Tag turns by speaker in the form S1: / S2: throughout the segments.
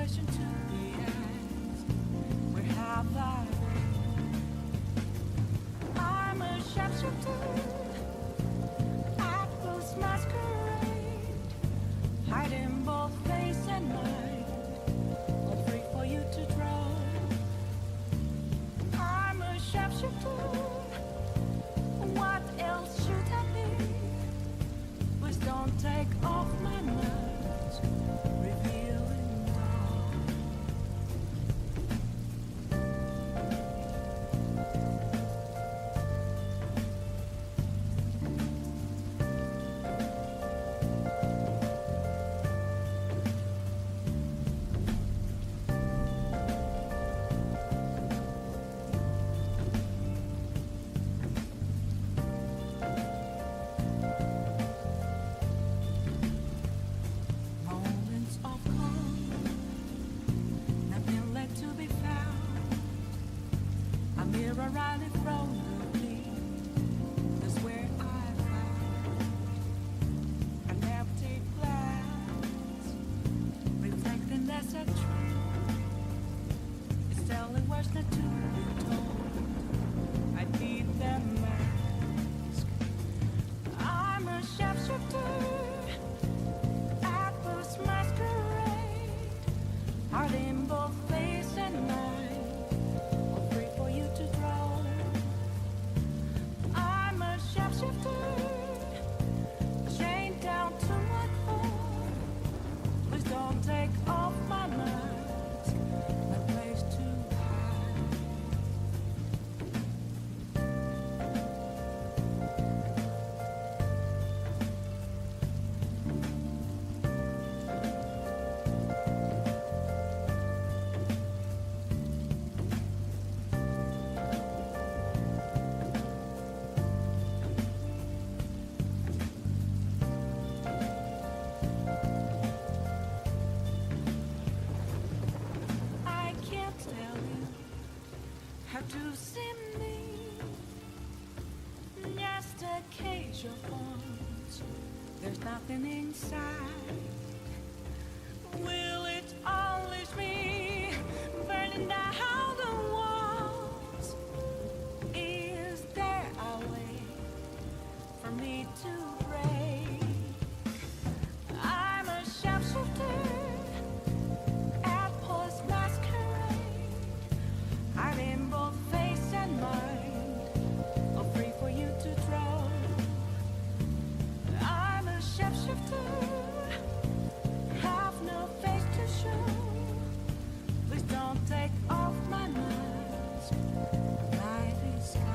S1: question to be asked. Where have I been? I'm a sharpshooter at Rose Masquerade, hiding both face and mind, all free for you to draw. I'm a sharpshooter. What else should I be? Please don't take off my mask, revealing dawn. Right in front of me is where I found an empty glass, reflecting that's a truth. It's telling words not to be told. I need that mask. I'm a sharpshooter at Rose Masquerade, heart in both face and mind, all free for you to draw. Chained down to my core. Please don't take off my mask, my place to hide. How to see me, just a cage of bones. There's nothing inside. Will it unleash me, burning down the walls? Is there a way for me to break? I'm a sharpshooter at Post Masquerade, hiding both face and mind, all free for you to draw. I'm a sharpshooter, have no face to show. Please don't take off my mask, my disguise.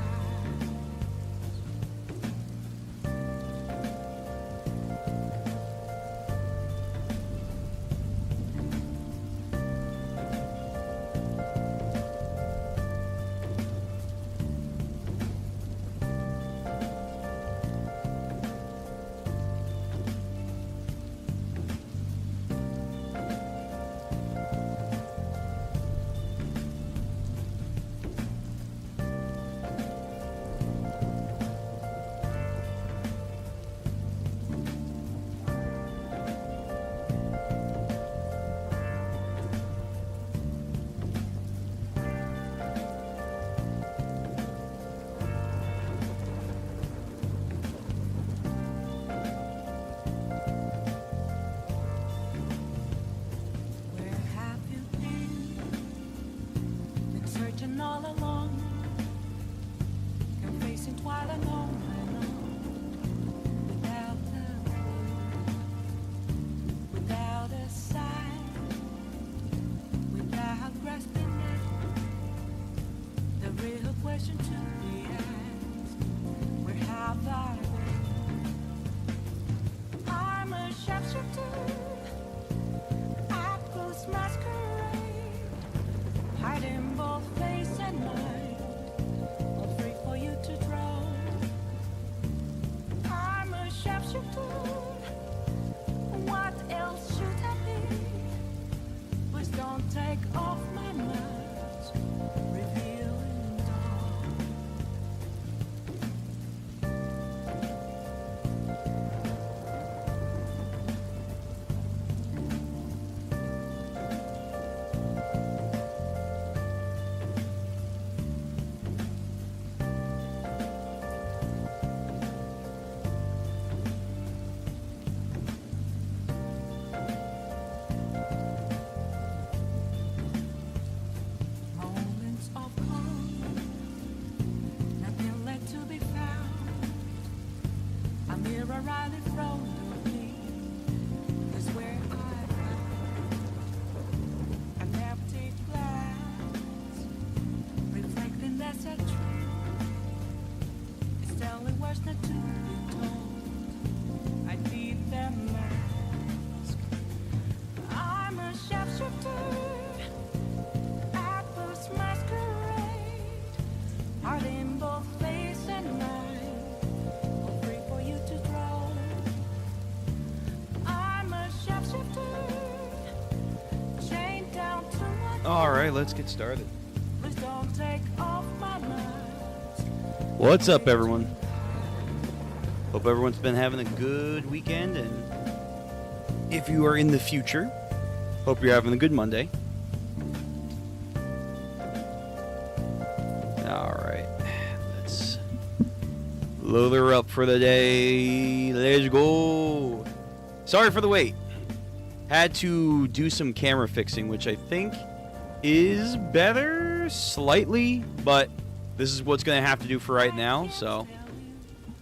S1: All along, confessing while I'm on and on, without a clue, without a sign, without grasping it. The real question to be asked: where have I been? I'm a sharpshooter at Rose Masquerade, hiding both face and mind, all free for you to draw. I'm a sharpshooter. What else should I be? Please don't take off my mask, revealing dawn.
S2: Alright, let's get started.
S1: Please don't take off my mind.
S2: What's up, everyone? Hope everyone's been having a good weekend, and if you are in the future, hope you're having a good Monday. Alright, let's load her up for the day. Let's go. Sorry for the wait. Had to do some camera fixing, which I think is better slightly, but this is what's going to have to do for right now. So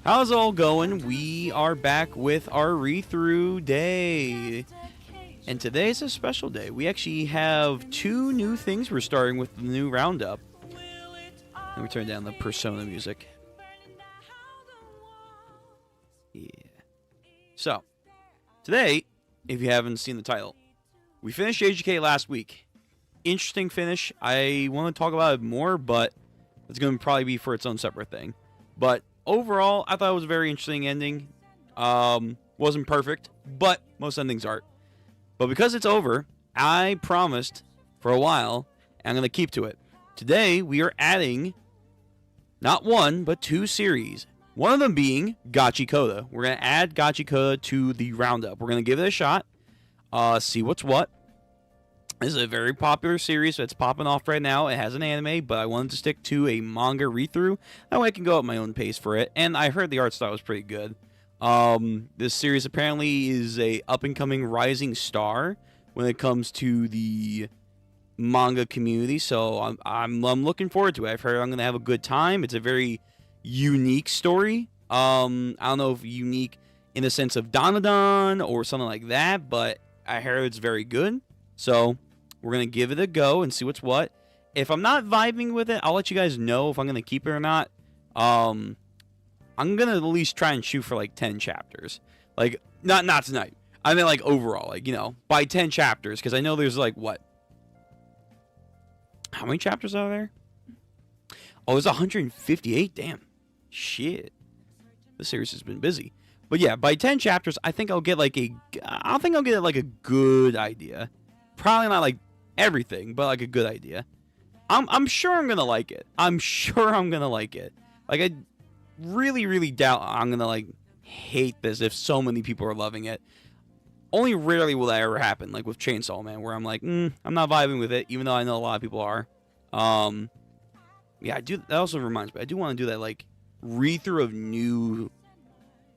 S2: how's it all going? We are back with our read-through day, and today's a special day. We actually have two new things we're starting with the new roundup. Let me turn down the Persona music. Yeah. So today, if you haven't seen the title, we finished JJK last week. Interesting finish. I want to talk about it more, but it's going to probably be for its own separate thing. But overall, I thought it was a very interesting ending. Wasn't perfect, but most endings aren't. But because it's over, I promised for a while, and I'm going to keep to it. Today, we are adding not one, but two series. One of them being Gachikuta. We're going to add Gachikuta to the roundup. We're going to give it a shot. See what's what. This is a very popular series that's popping off right now. It has an anime, but I wanted to stick to a manga read-through. That way I can go at my own pace for it. And I heard the art style was pretty good. This series apparently is a up-and-coming rising star when it comes to the manga community. So I'm looking forward to it. I've heard I'm going to have a good time. It's a very unique story. I don't know if unique in the sense of Danadon or something like that, but I heard it's very good. So we're going to give it a go and see what's what. If I'm not vibing with it, I'll let you guys know if I'm going to keep it or not. I'm going to at least try and shoot for like 10 chapters. Like, not tonight. I mean, like, overall, like, you know, by 10 chapters. Because I know there's, like, what? How many chapters are there? Oh, there's 158. Damn. Shit. The series has been busy. But yeah, by 10 chapters, I think I'll get like a good idea. Probably not like everything, but like a good idea. I'm sure I'm gonna like it. I'm sure I'm gonna like it. Like, I really doubt I'm gonna like hate this if so many people are loving it. Only rarely will that ever happen, like with Chainsaw Man, where I'm like, I'm not vibing with it, even though I know a lot of people are. Yeah, I do. That also reminds me, I do want to do that like read-through of new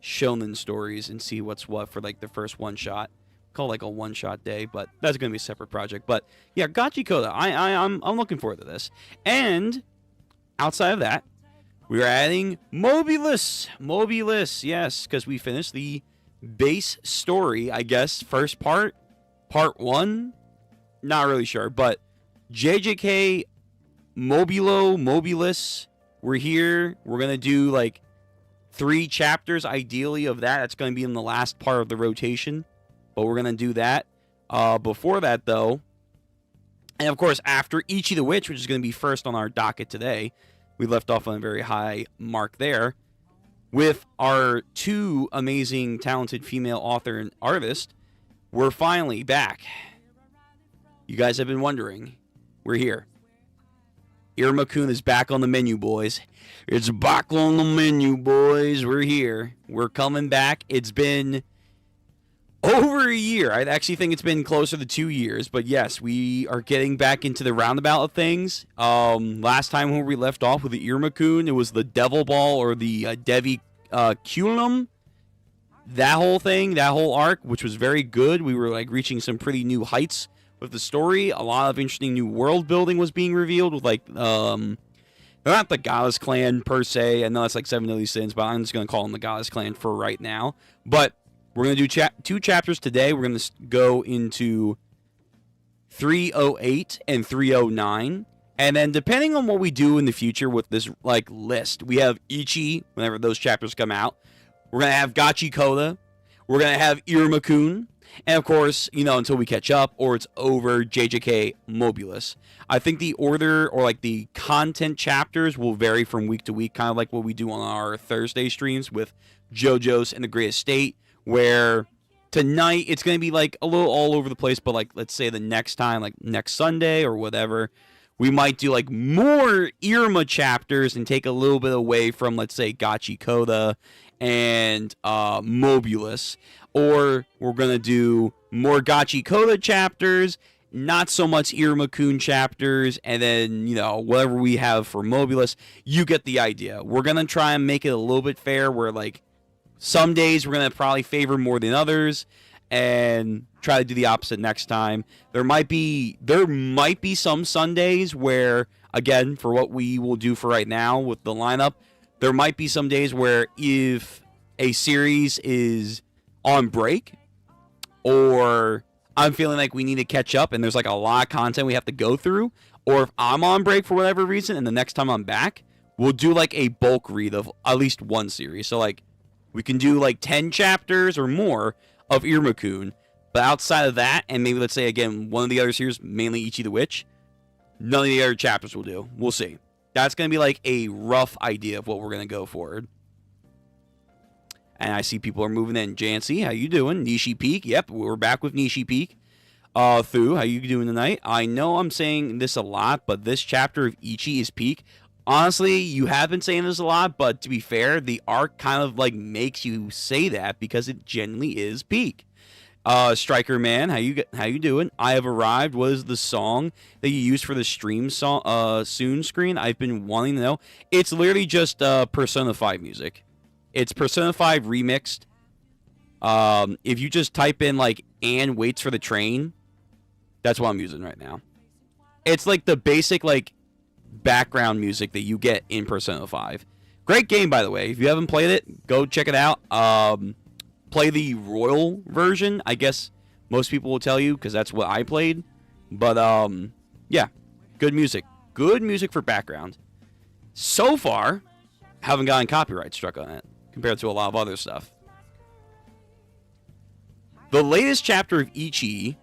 S2: shonen stories and see what's what for like the first one shot. Call like a one-shot day, but that's gonna be a separate project. But yeah, Gachikuta, I'm looking forward to this. And outside of that, we're adding Mobulus, yes, because we finished the base story, I guess, first part 1. Not really sure, but JJK Mobulus, we're here. We're gonna do like 3 chapters, ideally, of that. That's going to be in the last part of the rotation. But we're going to do that. Before that, though, and of course, after Ichi the Witch, which is going to be first on our docket today, we left off on a very high mark there, with our 2 amazing, talented female author and artist, we're finally back. You guys have been wondering. We're here. Iruma-kun is back on the menu, boys. It's back on the menu, boys. We're here. We're coming back. It's been over a year. I actually think it's been closer to 2 years. But yes, we are getting back into the roundabout of things. Last time when we left off with the Iruma-kun, it was the Devil Ball or the Devi Culum. That whole thing, that whole arc, which was very good. We were like reaching some pretty new heights with the story. A lot of interesting new world building was being revealed with like they're not the Goddess Clan per se. I know that's like 7 Deadly Sins, but I'm just going to call them the Goddess Clan for right now. But we're going to do 2 chapters today. We're going to go into 308 and 309. And then depending on what we do in the future with this like list, we have Ichi whenever those chapters come out. We're going to have Gachikuta. We're going to have Iruma-kun. And of course, you know, until we catch up or it's over, JJK Modula. I think the order or like the content chapters will vary from week to week, kind of like what we do on our Thursday streams with JoJo's and the Greatest State, where tonight it's going to be like a little all over the place, but like let's say the next time, like next Sunday or whatever, we might do like more Iruma chapters and take a little bit away from, let's say, Gachikuta and Mobulus. Or we're going to do more Gachikuta chapters, not so much Iruma-kun chapters, and then, you know, whatever we have for Mobulus. You get the idea. We're going to try and make it a little bit fair where, like, some days we're going to probably favor more than others and try to do the opposite next time. There might be some Sundays where, again, for what we will do for right now with the lineup, there might be some days where if a series is on break or I'm feeling like we need to catch up and there's like a lot of content we have to go through, or if I'm on break for whatever reason and the next time I'm back, we'll do like a bulk read of at least one series. So like we can do like 10 chapters or more of Iruma-kun, but outside of that, and maybe let's say again one of the other series, mainly Ichi the Witch, none of the other chapters will do. We'll see. That's going to be like a rough idea of what we're going to go forward. And I see people are moving in. JNC, how you doing? Nishi Peak, yep, we're back with Nishi Peak. Thu, how you doing tonight? I know I'm saying this a lot, but this chapter of Ichi is peak. Honestly, you have been saying this a lot, but to be fair, the arc kind of like makes you say that because it genuinely is peak. Striker Man, how you doing? I have arrived. What is the song that you use for the stream song soon screen? I've been wanting to know. It's literally just Persona 5 music. It's Persona 5 remixed. If you just type in like "Anne waits for the train," that's what I'm using right now. It's like the basic like background music that you get in Persona 5. Great game, by the way. If you haven't played it, go check it out. Play the Royal version, I guess most people will tell you, because that's what I played. But, yeah, good music. Good music for background. So far, haven't gotten copyright struck on it, compared to a lot of other stuff. The latest chapter of Ichi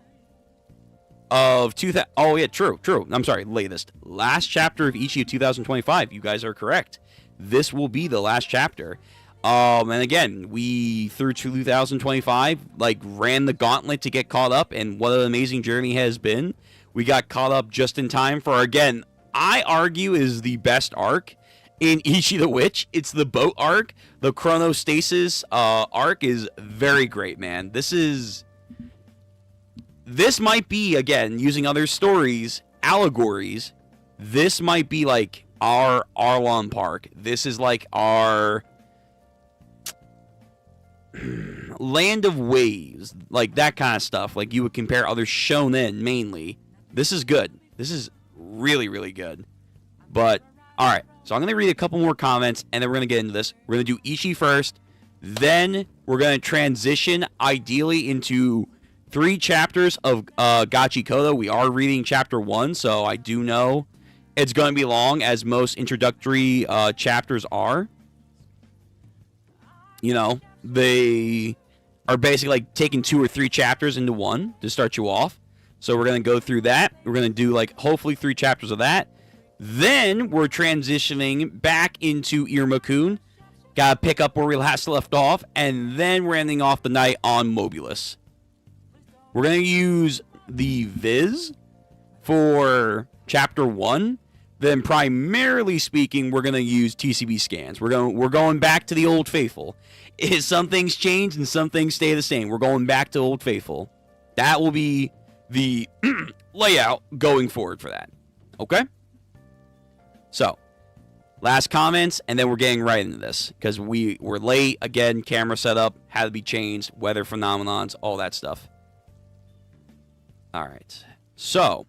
S2: of 2000... Oh, yeah, true. I'm sorry, latest. Last chapter of Ichi of 2025. You guys are correct. This will be the last chapter. And again, we, through 2025, like, ran the gauntlet to get caught up, and what an amazing journey has been. We got caught up just in time for, again, I argue is the best arc in Ichi the Witch. It's the boat arc. The Chronostasis arc is very great, man. This might be, again, using other stories, allegories, this might be, like, our Arlon Park. This is, like, our Land of Waves, like that kind of stuff. Like you would compare other shonen mainly. This is good. This is really, really good. But, alright. So I'm going to read a couple more comments, and then we're going to get into this. We're going to do Ichi first. Then we're going to transition, ideally, into 3 chapters of Gachikoda. We are reading chapter 1, so I do know it's going to be long, as most introductory chapters are. You know, they are basically like taking 2 or 3 chapters into one to start you off. So we're going to go through that. We're going to do like hopefully 3 chapters of that. Then we're transitioning back into Iruma-kun. Got to pick up where we last left off. And then we're ending off the night on Mobulus. We're going to use the Viz for chapter 1. Then primarily speaking, we're going to use TCB scans. We're going back to the old faithful. Some things change and some things stay the same. We're going back to old faithful. That will be the layout going forward for that. Okay? So, last comments, and then we're getting right into this. Because we're late. Again, camera setup had to be changed. Weather phenomenons, all that stuff. Alright. So,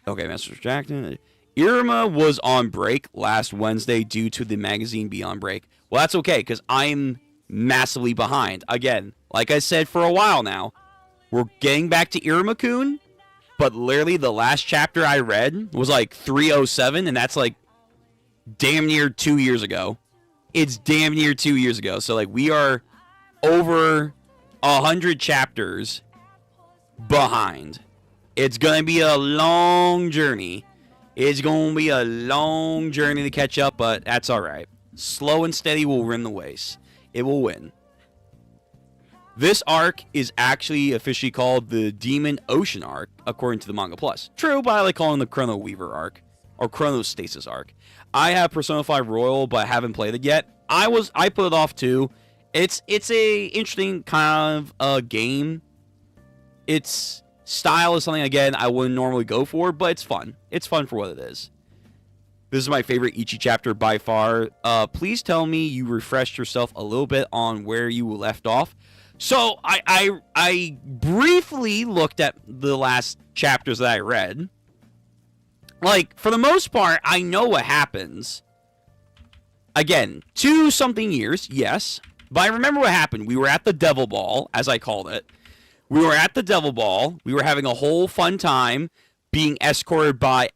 S2: okay, Master Jackson. Iruma was on break last Wednesday due to the magazine being on break. Well, that's okay, because I'm massively behind. Again, like I said for a while now, we're getting back to Iruma-kun, but literally the last chapter I read was like 307, and that's like damn near 2 years ago. It's damn near 2 years ago. So, like, we are over 100 chapters behind. It's going to be a long journey. It's going to be a long journey to catch up, but that's all right. Slow and steady will win the race. It will win. This arc is actually officially called the Demon Ocean arc, according to the Manga Plus. True, but I like calling it the Chrono Weaver arc, or Chronostasis arc. I have Persona 5 Royal, but I haven't played it yet. I put it off too. It's a interesting kind of game. Its style is something, again, I wouldn't normally go for, but it's fun. It's fun for what it is. This is my favorite Ichi chapter by far. Please tell me you refreshed yourself a little bit on where you left off. So, I briefly looked at the last chapters that I read. Like, for the most part, I know what happens. Again, 2-something years, yes. But I remember what happened. We were at the Devil Ball, as I called it. We were at the Devil Ball. We were having a whole fun time being escorted by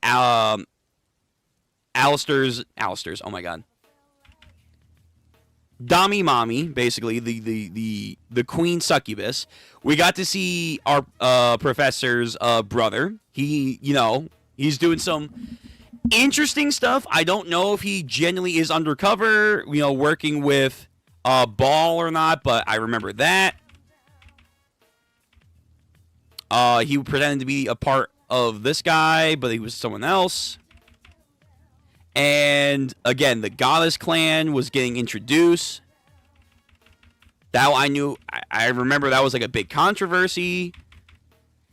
S2: Alistair's, oh my god. Dami Mami, basically, the Queen Succubus. We got to see our professor's brother. He, he's doing some interesting stuff. I don't know if he genuinely is undercover, working with Ball or not, but I remember that. He pretended to be a part of this guy, but he was someone else. And, again, the Goddess Clan was getting introduced. That I knew, I remember that was, like, a big controversy.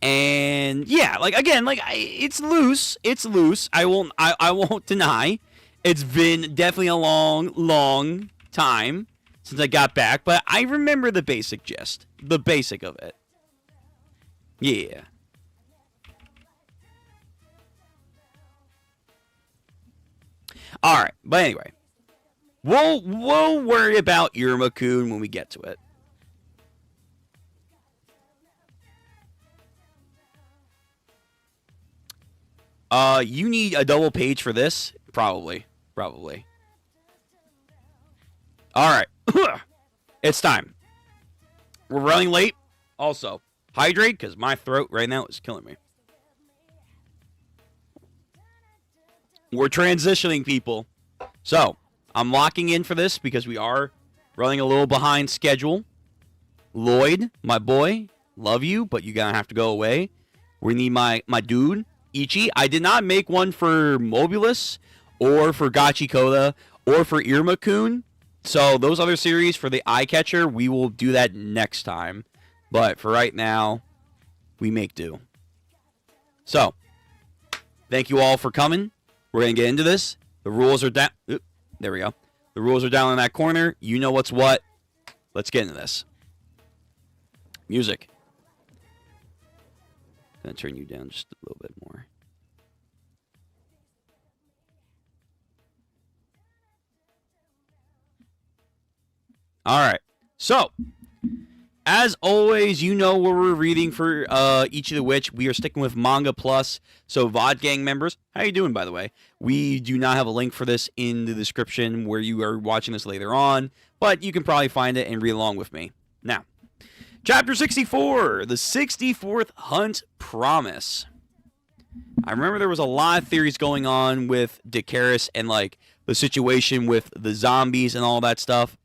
S2: And, yeah, like, again, like, it's loose. It's loose. I won't deny. It's been definitely a long time since I got back. But I remember the basic gist. The basic of it. Yeah. All right, but anyway, we'll worry about Iruma-kun when we get to it. You need a double page for this? Probably. All right, it's time. We're running late. Also, hydrate, because my throat right now is killing me. We're transitioning, people. So, I'm locking in for this because we are running a little behind schedule. Lloyd, my boy, love you, but you're going to have to go away. We need my dude, Ichi. I did not make one for Mobulus or for Gachikuta or for Iruma-kun. So, those other series for the eye catcher, we will do that next time. But for right now, we make do. So, thank you all for coming. We're going to get into this. The rules are down. There we go. The rules are down in that corner. You know what's what. Let's get into this. Music. Going to turn you down just a little bit more. All right. So, as always, you know what we're reading for Ichi the Witch. We are sticking with Manga Plus. So, VOD Gang members, how you doing, by the way? We do not have a link for this in the description where you are watching this later on, but you can probably find it and read along with me. Now, Chapter 64, the 64th Hunt Promise. I remember there was a lot of theories going on with Dakaris and, like, the situation with the zombies and all that stuff.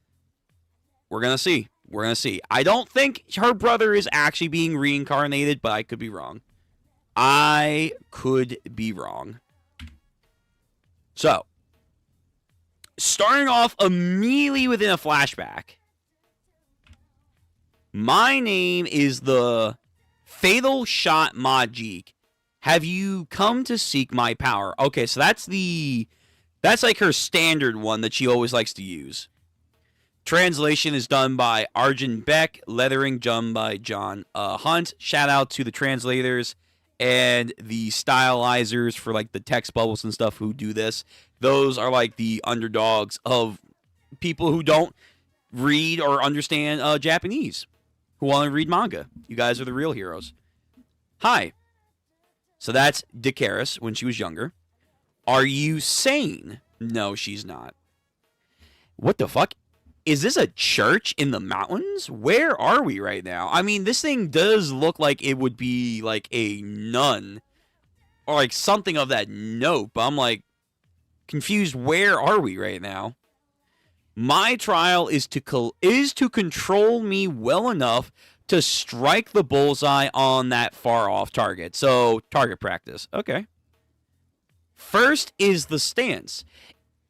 S2: We're going to see. We're going to see. I don't think her brother is actually being reincarnated, but I could be wrong. I could be wrong. So, starting off immediately within a flashback. My name is the Fatal Shot Majik. Have you come to seek my power? Okay, so that's like her standard one that she always likes to use. Translation is done by Arjun Beck, lettering done by John Hunt. Shout out to the translators and the stylizers for like the text bubbles and stuff who do this. Those are like the underdogs of people who don't read or understand Japanese, who want to read manga. You guys are the real heroes. Hi. So that's Dakaris when she was younger. Are you sane? No, she's not. What the fuck? Is this a church in the mountains? Where are we right now? I mean, this thing does look like it would be like a nun or like something of that note, but I'm like confused. Where are we right now? My trial is to control me well enough to strike the bullseye on that far-off target. So, target practice. Okay. First is the stance.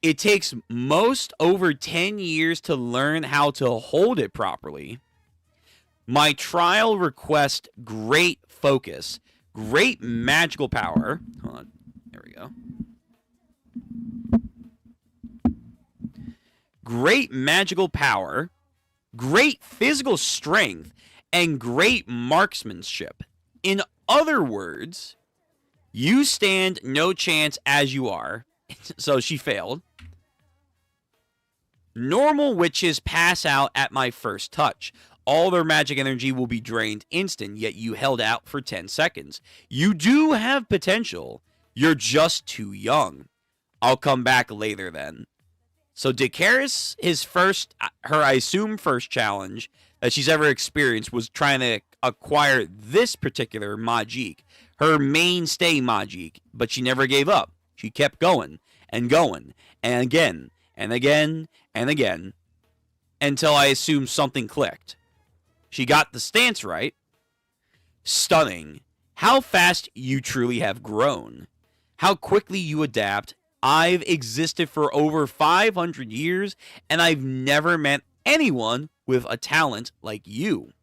S2: It takes most over 10 years to learn how to hold it properly. My trial requests great focus, great magical power. Hold on. There we go. Great magical power, great physical strength, and great marksmanship. In other words, you stand no chance as you are. So she failed. Normal witches pass out at my first touch. All their magic energy will be drained instant, yet you held out for 10 seconds. You do have potential. You're just too young. I'll come back later then. So Dakaris, I assume first challenge that she's ever experienced was trying to acquire this particular Majik, her mainstay Majik, but she never gave up. She kept going, and again, and again, and again, until I assume something clicked. She got the stance right. Stunning. How fast you truly have grown. How quickly you adapt. I've existed for over 500 years, and I've never met anyone with a talent like you.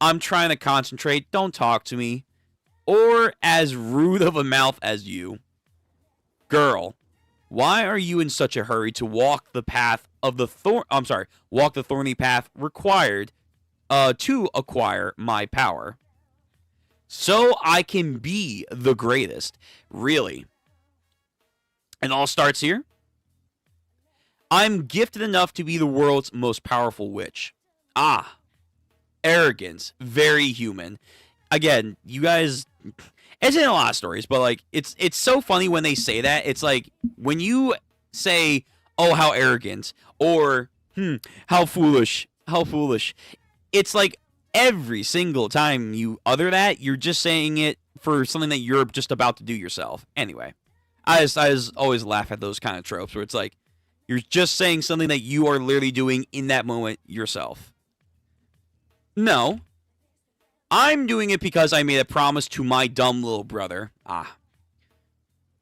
S2: I'm trying to concentrate. Don't talk to me. Or as rude of a mouth as you. Girl, why are you in such a hurry to walk the path of the walk the thorny path required to acquire my power? So I can be the greatest. Really. It all starts here. I'm gifted enough to be the world's most powerful witch. Ah, arrogance, very human. Again, you guys, it's in a lot of stories, but like it's so funny when they say that. It's like when you say, "Oh, how arrogant," or how foolish," it's like every single time you utter that, you're just saying it for something that you're just about to do yourself. Anyway. I just always laugh at those kind of tropes where it's like, you're just saying something that you are literally doing in that moment yourself. No. I'm doing it because I made a promise to my dumb little brother. Ah.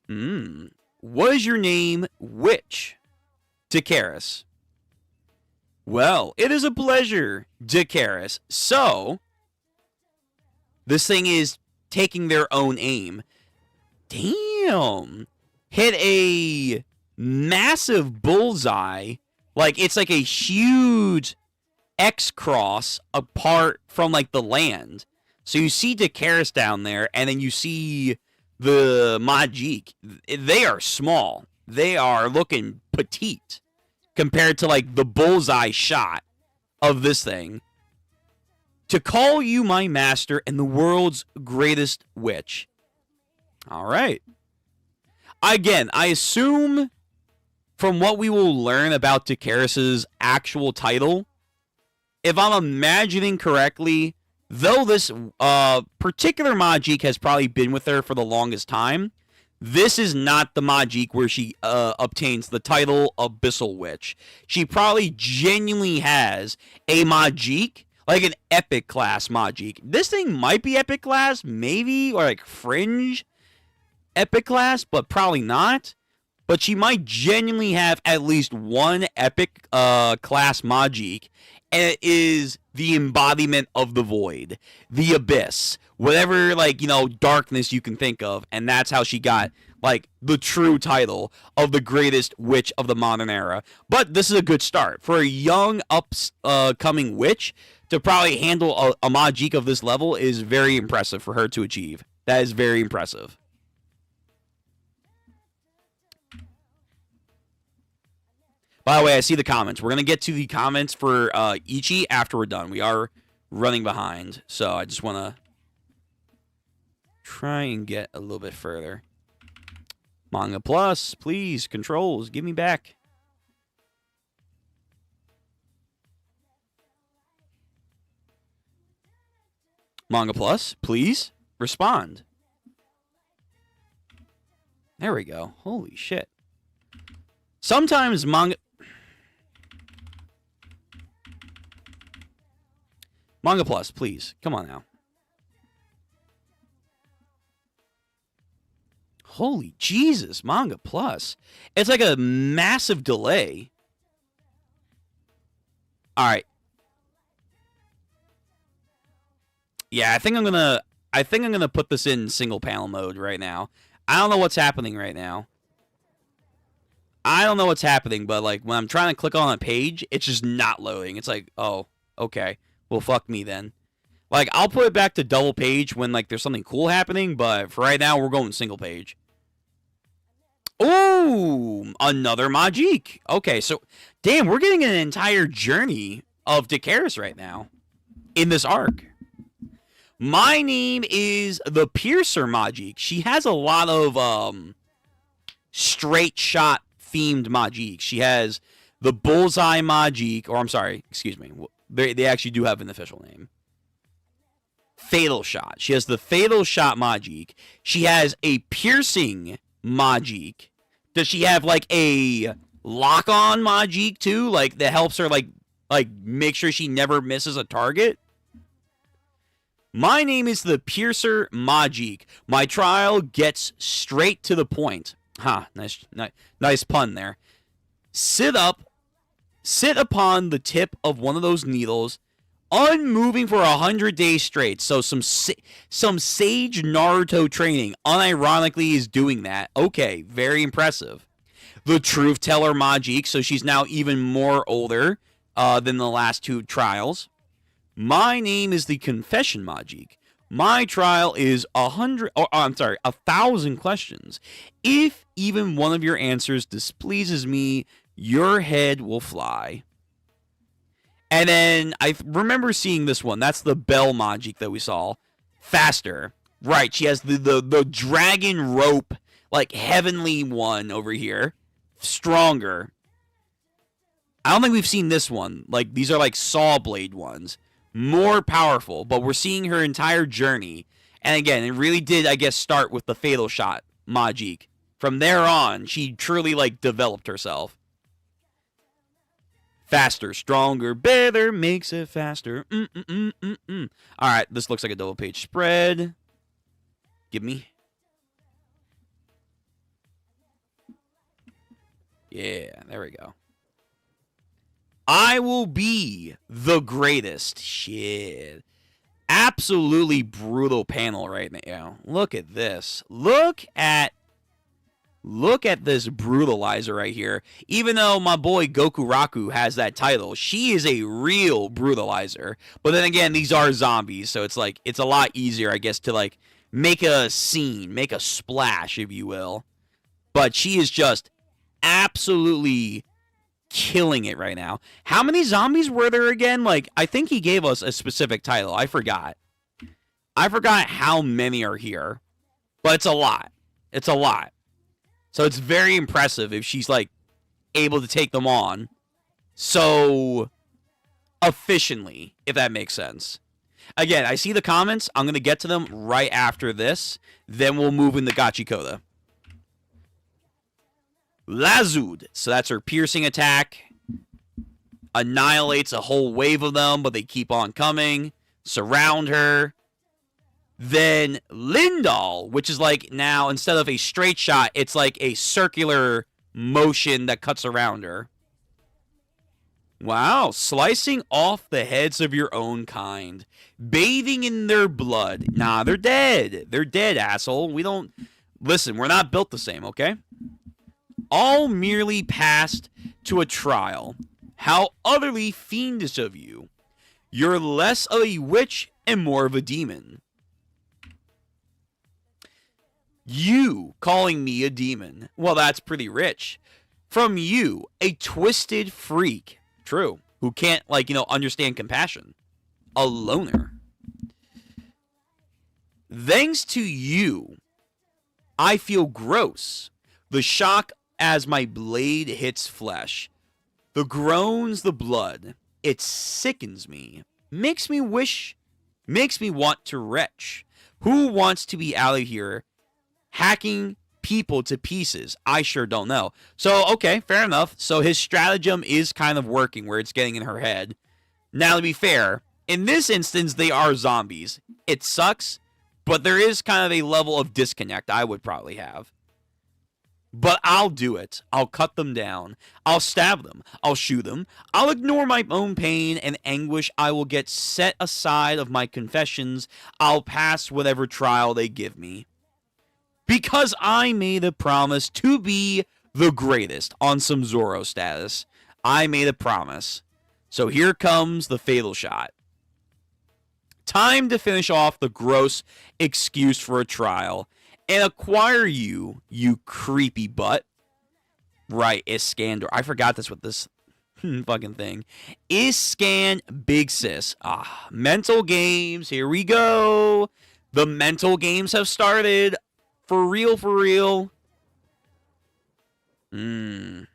S2: What is your name, witch? Dakaris. Well, it is a pleasure, Dakaris. So, this thing is taking their own aim. Damn. Hit a massive bullseye. Like, it's like a huge X cross apart from, like, the land. So you see Dakaris down there, and then you see the Majik. They are small. They are looking petite compared to, like, the bullseye shot of this thing. To call you my master and the world's greatest witch. All right. Again, I assume from what we will learn about Dakaris' actual title, if I'm imagining correctly, though this particular Majik has probably been with her for the longest time, this is not the Majik where she obtains the title Abyssal Witch. She probably genuinely has a Majik, like an epic class Majik. This thing might be epic class, maybe, or like fringe epic class, but probably not. But she might genuinely have at least one epic class Majik, and it is the embodiment of the void, the abyss, whatever, like, you know, darkness you can think of, and that's how she got, like, the true title of the greatest witch of the modern era. But this is a good start. For a young, upcoming witch to probably handle a Majik of this level is very impressive for her to achieve. That is very impressive. By the way, I see the comments. We're going to get to the comments for Ichi after we're done. We are running behind, so I just want to try and get a little bit further. Manga Plus, please, controls, give me back. Manga Plus, please, respond. There we go. Holy shit. Sometimes manga... Manga Plus, please. Come on now. Holy Jesus, Manga Plus. It's like a massive delay. All right. Yeah, I think I'm gonna put this in single panel mode right now. I don't know what's happening right now. I don't know what's happening, but like when I'm trying to click on a page, it's just not loading. It's like, oh, okay. Well, fuck me then. Like, I'll put it back to double page when like there's something cool happening, but for right now, we're going single page. Ooh, another Majik. Okay, so, damn, we're getting an entire journey of Dakaris right now in this arc. My name is the Piercer Majik. She has a lot of straight shot themed Majik. She has the Bullseye Majik, or I'm sorry, excuse me. They actually do have an official name. Fatal Shot. She has the Fatal Shot Majik. She has a Piercing Majik. Does she have like a lock-on Majik too? Like that helps her like make sure she never misses a target? My name is the Piercer Majik. My trial gets straight to the point. Nice pun there. Sit upon the tip of one of those needles, unmoving for 100 days straight. So some sage Naruto training, unironically, is doing that. Okay, very impressive. The Truth Teller Majik, so she's now even more older than the last two trials. My name is the Confession Majik. My trial is 1,000 questions. If even one of your answers displeases me, your head will fly. And then I remember seeing this one. That's the Bell Majik that we saw. Faster. Right, she has the dragon rope, like heavenly one over here. Stronger. I don't think we've seen this one. Like, these are like saw blade ones. More powerful, but we're seeing her entire journey. And again, it really did, I guess, start with the Fatal Shot Majik. From there on, she truly, like, developed herself. Faster, stronger, better, makes it faster. Alright, this looks like a double page spread. Give me. Yeah, there we go. I will be the greatest. Shit. Absolutely brutal panel right now. Look at this. Look at this brutalizer right here. Even though my boy Gokuraku has that title, she is a real brutalizer. But then again, these are zombies, so it's like it's a lot easier, I guess, to like make a scene, make a splash, if you will. But she is just absolutely killing it right now. How many zombies were there again? Like, I think he gave us a specific title. I forgot how many are here. But it's a lot. It's a lot. So it's very impressive if she's, like, able to take them on so efficiently, if that makes sense. Again, I see the comments. I'm going to get to them right after this. Then we'll move into Gachikuta. Lazud. So that's her piercing attack. Annihilates a whole wave of them, but they keep on coming. Surround her. Then Lindahl, which is like now, instead of a straight shot, it's like a circular motion that cuts around her. Wow. Slicing off the heads of your own kind. Bathing in their blood. Nah, they're dead. They're dead, asshole. We don't... Listen, we're not built the same, okay? All merely passed to a trial. How utterly fiendish of you. You're less of a witch and more of a demon. You calling me a demon. Well, that's pretty rich. From you, a twisted freak. True. Who can't, like, understand compassion. A loner. Thanks to you, I feel gross. The shock as my blade hits flesh. The groans, the blood. It sickens me. Makes me want to retch. Who wants to be out of here hacking people to pieces? I sure don't know. So, okay, fair enough. So his stratagem is kind of working where it's getting in her head. Now, to be fair, In this instance, they are zombies. It sucks, but there is kind of a level of disconnect I would probably have. But I'll do it. I'll cut them down. I'll stab them. I'll shoot them. I'll ignore my own pain and anguish. I will get set aside of my confessions. I'll pass whatever trial they give me. Because I made a promise to be the greatest on some Zorro status. I made a promise. So here comes the fatal shot. Time to finish off the gross excuse for a trial and acquire you, you creepy butt. Right, Iskandar. I forgot this with this fucking thing. Iskan Big Sis. Mental games. Here we go. The mental games have started. For real, for real. You're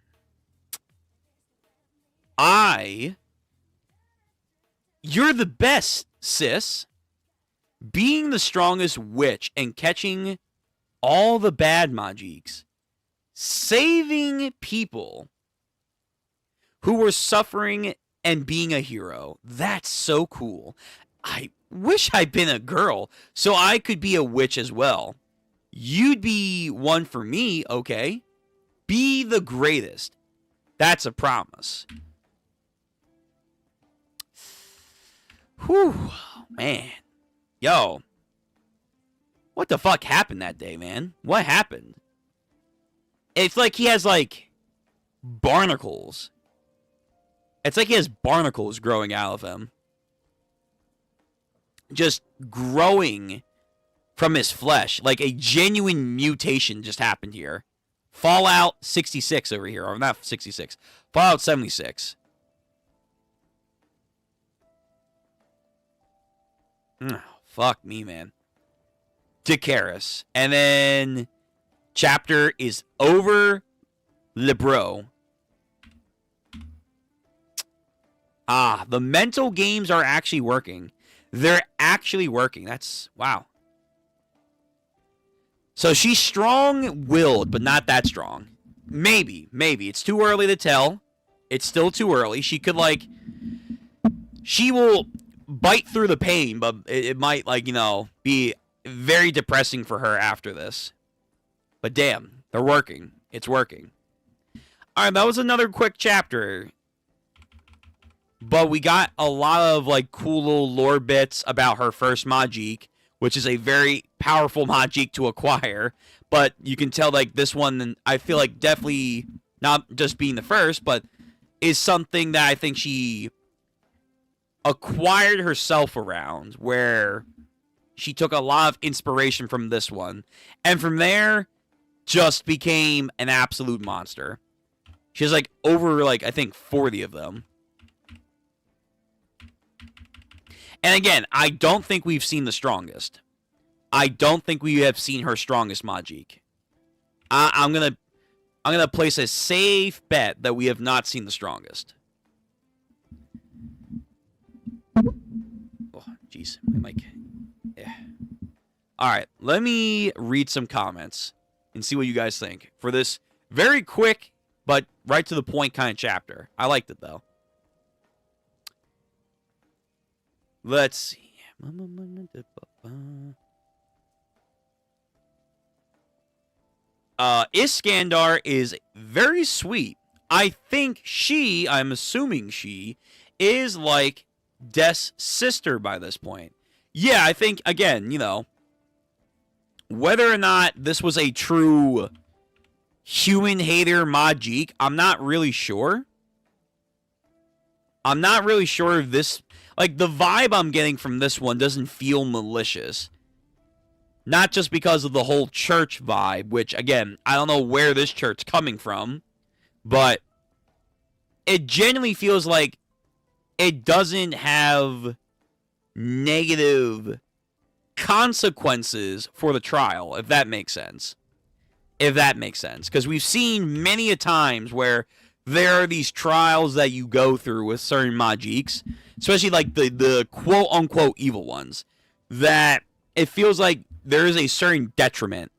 S2: the best, sis. Being the strongest witch and catching all the bad magics. Saving people who were suffering and being a hero. That's so cool. I wish I'd been a girl so I could be a witch as well. You'd be one for me, okay? Be the greatest. That's a promise. Whew, man. Yo. What the fuck happened that day, man? What happened? It's like he has, like, barnacles. It's like he has barnacles growing out of him. Just growing from his flesh. Like a genuine mutation just happened here. Fallout 66 over here. Or not 66. Fallout 76. Fuck me, man. Dakaris. And then chapter is over. Libro. The mental games are actually working. They're actually working. That's, wow. So she's strong-willed, but not that strong. Maybe. It's too early to tell. It's still too early. She could, like, she will bite through the pain, but it might, like, you know, be very depressing for her after this. But damn, they're working. It's working. All right, that was another quick chapter. But we got a lot of, like, cool little lore bits about her first Majik, which is a very powerful Majik to acquire. But you can tell, like, this one, I feel like definitely, not just being the first, but is something that I think she acquired herself around, where she took a lot of inspiration from this one. And from there, just became an absolute monster. She has, like, over, like, I think 40 of them. And again, I don't think we've seen the strongest. I don't think we have seen her strongest Majik. I'm gonna place a safe bet that we have not seen the strongest. Oh, jeez, my mic. Yeah. All right, let me read some comments and see what you guys think for this very quick but right to the point kind of chapter. I liked it though. Let's see. Iskandar is very sweet. I think I'm assuming she, is like Death's sister by this point. Yeah, I think, again, you know, whether or not this was a true human hater Majik, I'm not really sure. I'm not really sure if this, like, the vibe I'm getting from this one doesn't feel malicious. Not just because of the whole church vibe, which, again, I don't know where this church's coming from, but it genuinely feels like it doesn't have negative consequences for the trial, if that makes sense. Because we've seen many a times where there are these trials that you go through with certain Majiks, especially like the quote-unquote evil ones, that it feels like there is a certain detriment.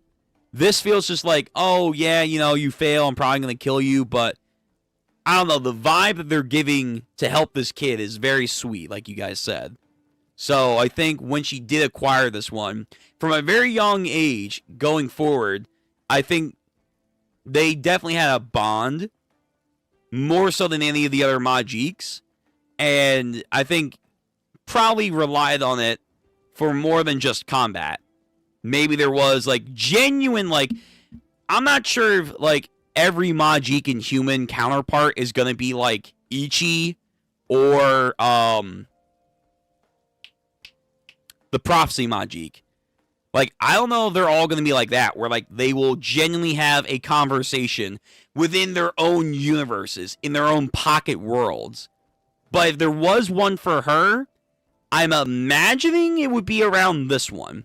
S2: This feels just like, oh, yeah, you know, you fail, I'm probably going to kill you, but I don't know, the vibe that they're giving to help this kid is very sweet, like you guys said. So I think when she did acquire this one, from a very young age going forward, I think they definitely had a bond, more so than any of the other Majiks. And I think probably relied on it for more than just combat. Maybe there was, like, genuine, like, I'm not sure if, like, every Majik and human counterpart is going to be, like, Ichi or, the Prophecy Majik. Like, I don't know if they're all going to be like that, where, like, they will genuinely have a conversation within their own universes, in their own pocket worlds. But if there was one for her, I'm imagining it would be around this one.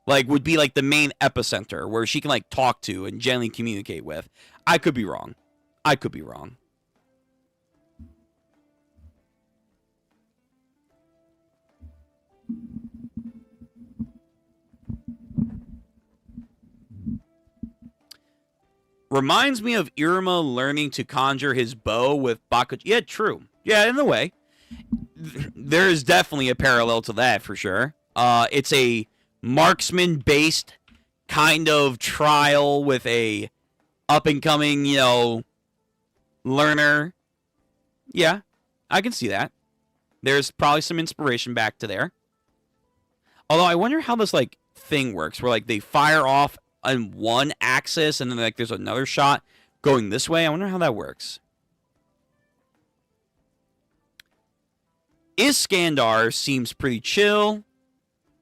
S2: Like, would be, like, the main epicenter, where she can, like, talk to and gently communicate with. I could be wrong. I could be wrong. Reminds me of Iruma learning to conjure his bow with Bakuchi. Yeah, true. Yeah, in a way. There is definitely a parallel to that, for sure. It's a marksman-based kind of trial with a up-and-coming, you know, learner. Yeah, I can see that. There's probably some inspiration back to there. Although I wonder how this, like, thing works, where, like, they fire off on one axis and then, like, there's another shot going this way. I wonder how that works. Iskandar seems pretty chill.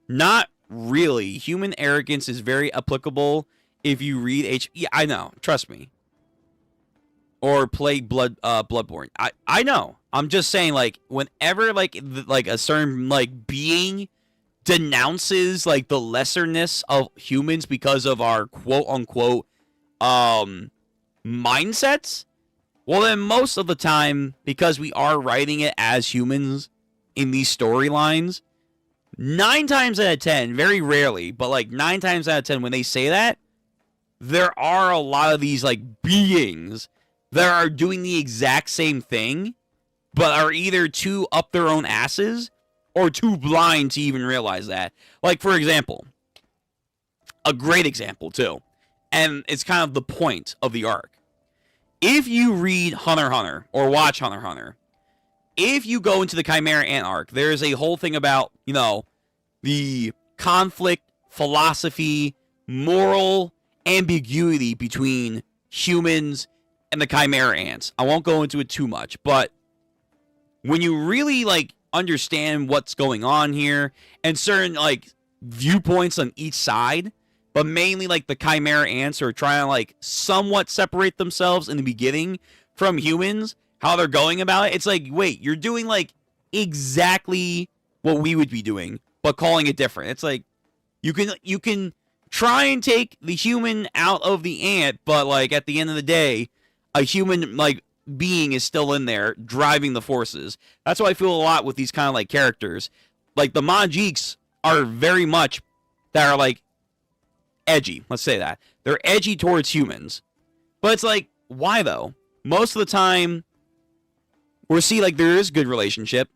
S2: Not really. Human arrogance is very applicable if you read H. Yeah, I know. Trust me. Or play Bloodborne. I know. I'm just saying, like, whenever, like, a certain, like, being denounces, like, the lesserness of humans because of our quote-unquote mindsets, well, then most of the time, because we are writing it as humans in these storylines, 9 times out of 10, very rarely, but, like, 9 times out of 10, when they say that, there are a lot of these, like, beings that are doing the exact same thing, but are either too up their own asses or too blind to even realize that. Like, for example, a great example, too, and it's kind of the point of the arc. If you read Hunter x Hunter, or watch Hunter x Hunter, if you go into the Chimera Ant arc, there's a whole thing about, you know, the conflict, philosophy, moral ambiguity between humans and the Chimera Ants. I won't go into it too much, but when you really, like, understand what's going on here and certain, like, viewpoints on each side, but mainly, like, the Chimera Ants are trying to, like, somewhat separate themselves in the beginning from humans, how they're going about it. It's like, wait, you're doing, like, exactly what we would be doing, but calling it different. It's like, you can try and take the human out of the ant, but, like, at the end of the day, a human, like, being is still in there driving the forces. That's what I feel a lot with these kind of, like, characters. Like, the Majiks are very much that are, like, edgy. Let's say that. They're edgy towards humans. But it's like, why though? Most of the time, we'll see, like, there is good relationship.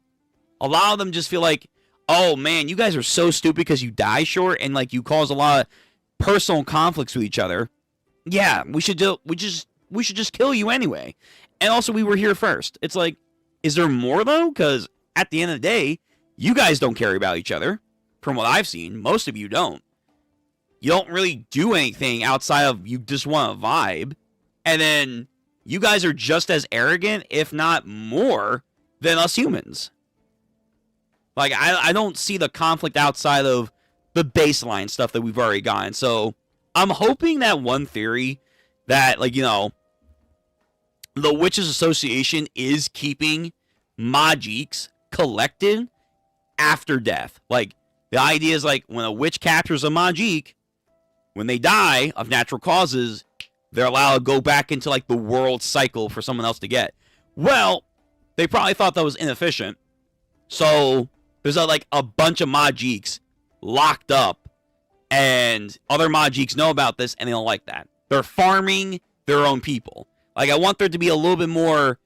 S2: A lot of them just feel like, oh man, you guys are so stupid because you die short and, like, you cause a lot of personal conflicts with each other. Yeah, we should just kill you anyway. And also, we were here first. It's like, is there more though? Because at the end of the day, you guys don't care about each other. From what I've seen, most of you don't. You don't really do anything outside of you just want to vibe. And then you guys are just as arrogant, if not more, than us humans. Like, I don't see the conflict outside of the baseline stuff that we've already gotten. So I'm hoping that one theory that, like, you know, the Witches Association is keeping Majiks collected after death. Like, the idea is, like, when a witch captures a Majik, when they die of natural causes, they're allowed to go back into, like, the world cycle for someone else to get. Well, they probably thought that was inefficient. So there's, like, a bunch of Majiks locked up, and other Majiks know about this, and they don't like that. They're farming their own people. Like, I want there to be a little bit more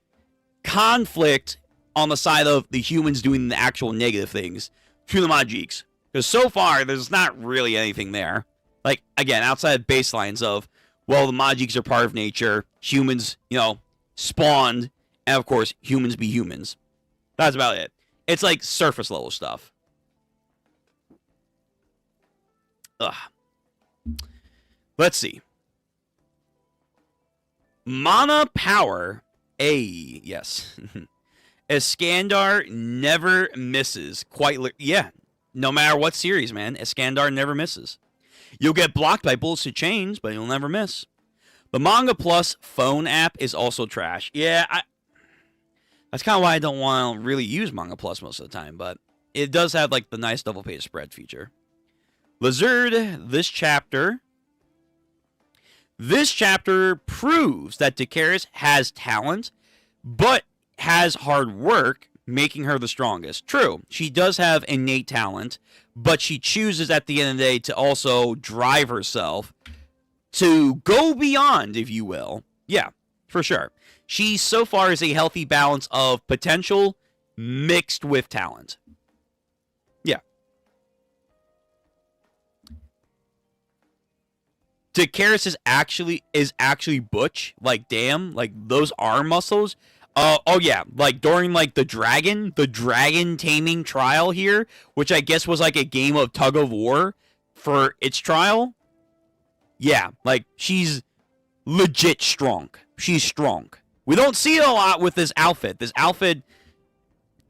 S2: conflict on the side of the humans doing the actual negative things to the Majiks. Because so far, there's not really anything there. Like, again, outside baselines of, well, the Majiks are part of nature, humans, spawned, and of course, humans be humans. That's about it. It's like surface level stuff. Ugh. Let's see. Mana power. Yes. Iskandar never misses. Yeah. No matter what series, man. Iskandar never misses. You'll get blocked by bullets to chains, but you'll never miss. The Manga Plus phone app is also trash. Yeah, that's kind of why I don't want to really use Manga Plus most of the time, but it does have like the nice double page spread feature. Lizard, this chapter proves that Dakaris has talent, but has hard work, making her the strongest. True, she does have innate talent, but she chooses at the end of the day to also drive herself to go beyond, if you will. Yeah, for sure. She so far is a healthy balance of potential mixed with talent. Yeah. Dakaris is actually butch. Like, damn, like those arm muscles. Oh yeah, like during like the dragon taming trial here, which I guess was like a game of tug of war for its trial. Yeah, like she's legit strong. She's strong. We don't see it a lot with this outfit. This outfit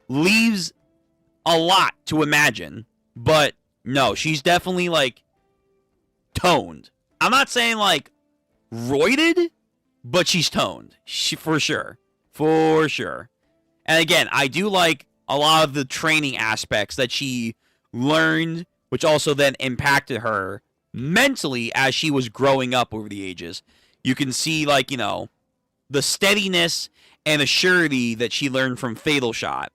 S2: leaves a lot to imagine, but no, she's definitely like toned. I'm not saying like roided, but she's toned. For sure. For sure. And again, I do like a lot of the training aspects that she learned, which also then impacted her mentally as she was growing up over the ages. You can see, like, the steadiness and the surety that she learned from Fatal Shot.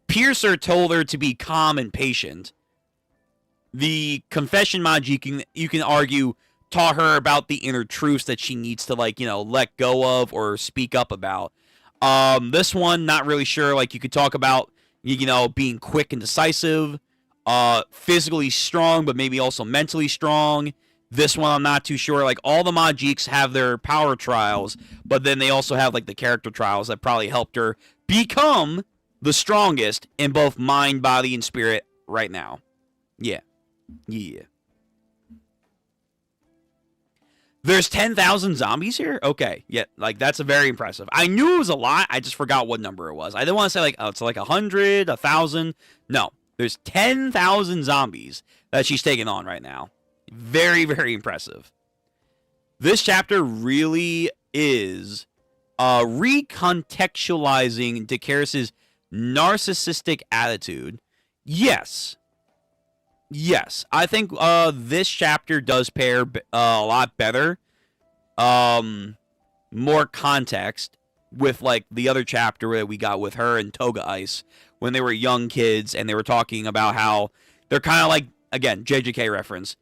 S2: Piercer told her to be calm and patient. The Confession Maji, you can argue, taught her about the inner truths that she needs to, like, let go of or speak up about. This one, not really sure. Like, you could talk about, being quick and decisive, physically strong, but maybe also mentally strong. This one, I'm not too sure. Like, all the Majiks have their power trials, but then they also have, like, the character trials that probably helped her become the strongest in both mind, body, and spirit right now. Yeah. Yeah. There's 10,000 zombies here? Okay. Yeah, like, that's very impressive. I knew it was a lot. I just forgot what number it was. I didn't want to say, like, oh, it's like 100, 1,000. No. There's 10,000 zombies that she's taking on right now. Very, very impressive. This chapter really is recontextualizing Dakaris' narcissistic attitude. Yes. Yes, I think this chapter does pair a lot better, more context with, like, the other chapter that we got with her and Toga Ice when they were young kids, and they were talking about how they're kind of like, again, JJK reference,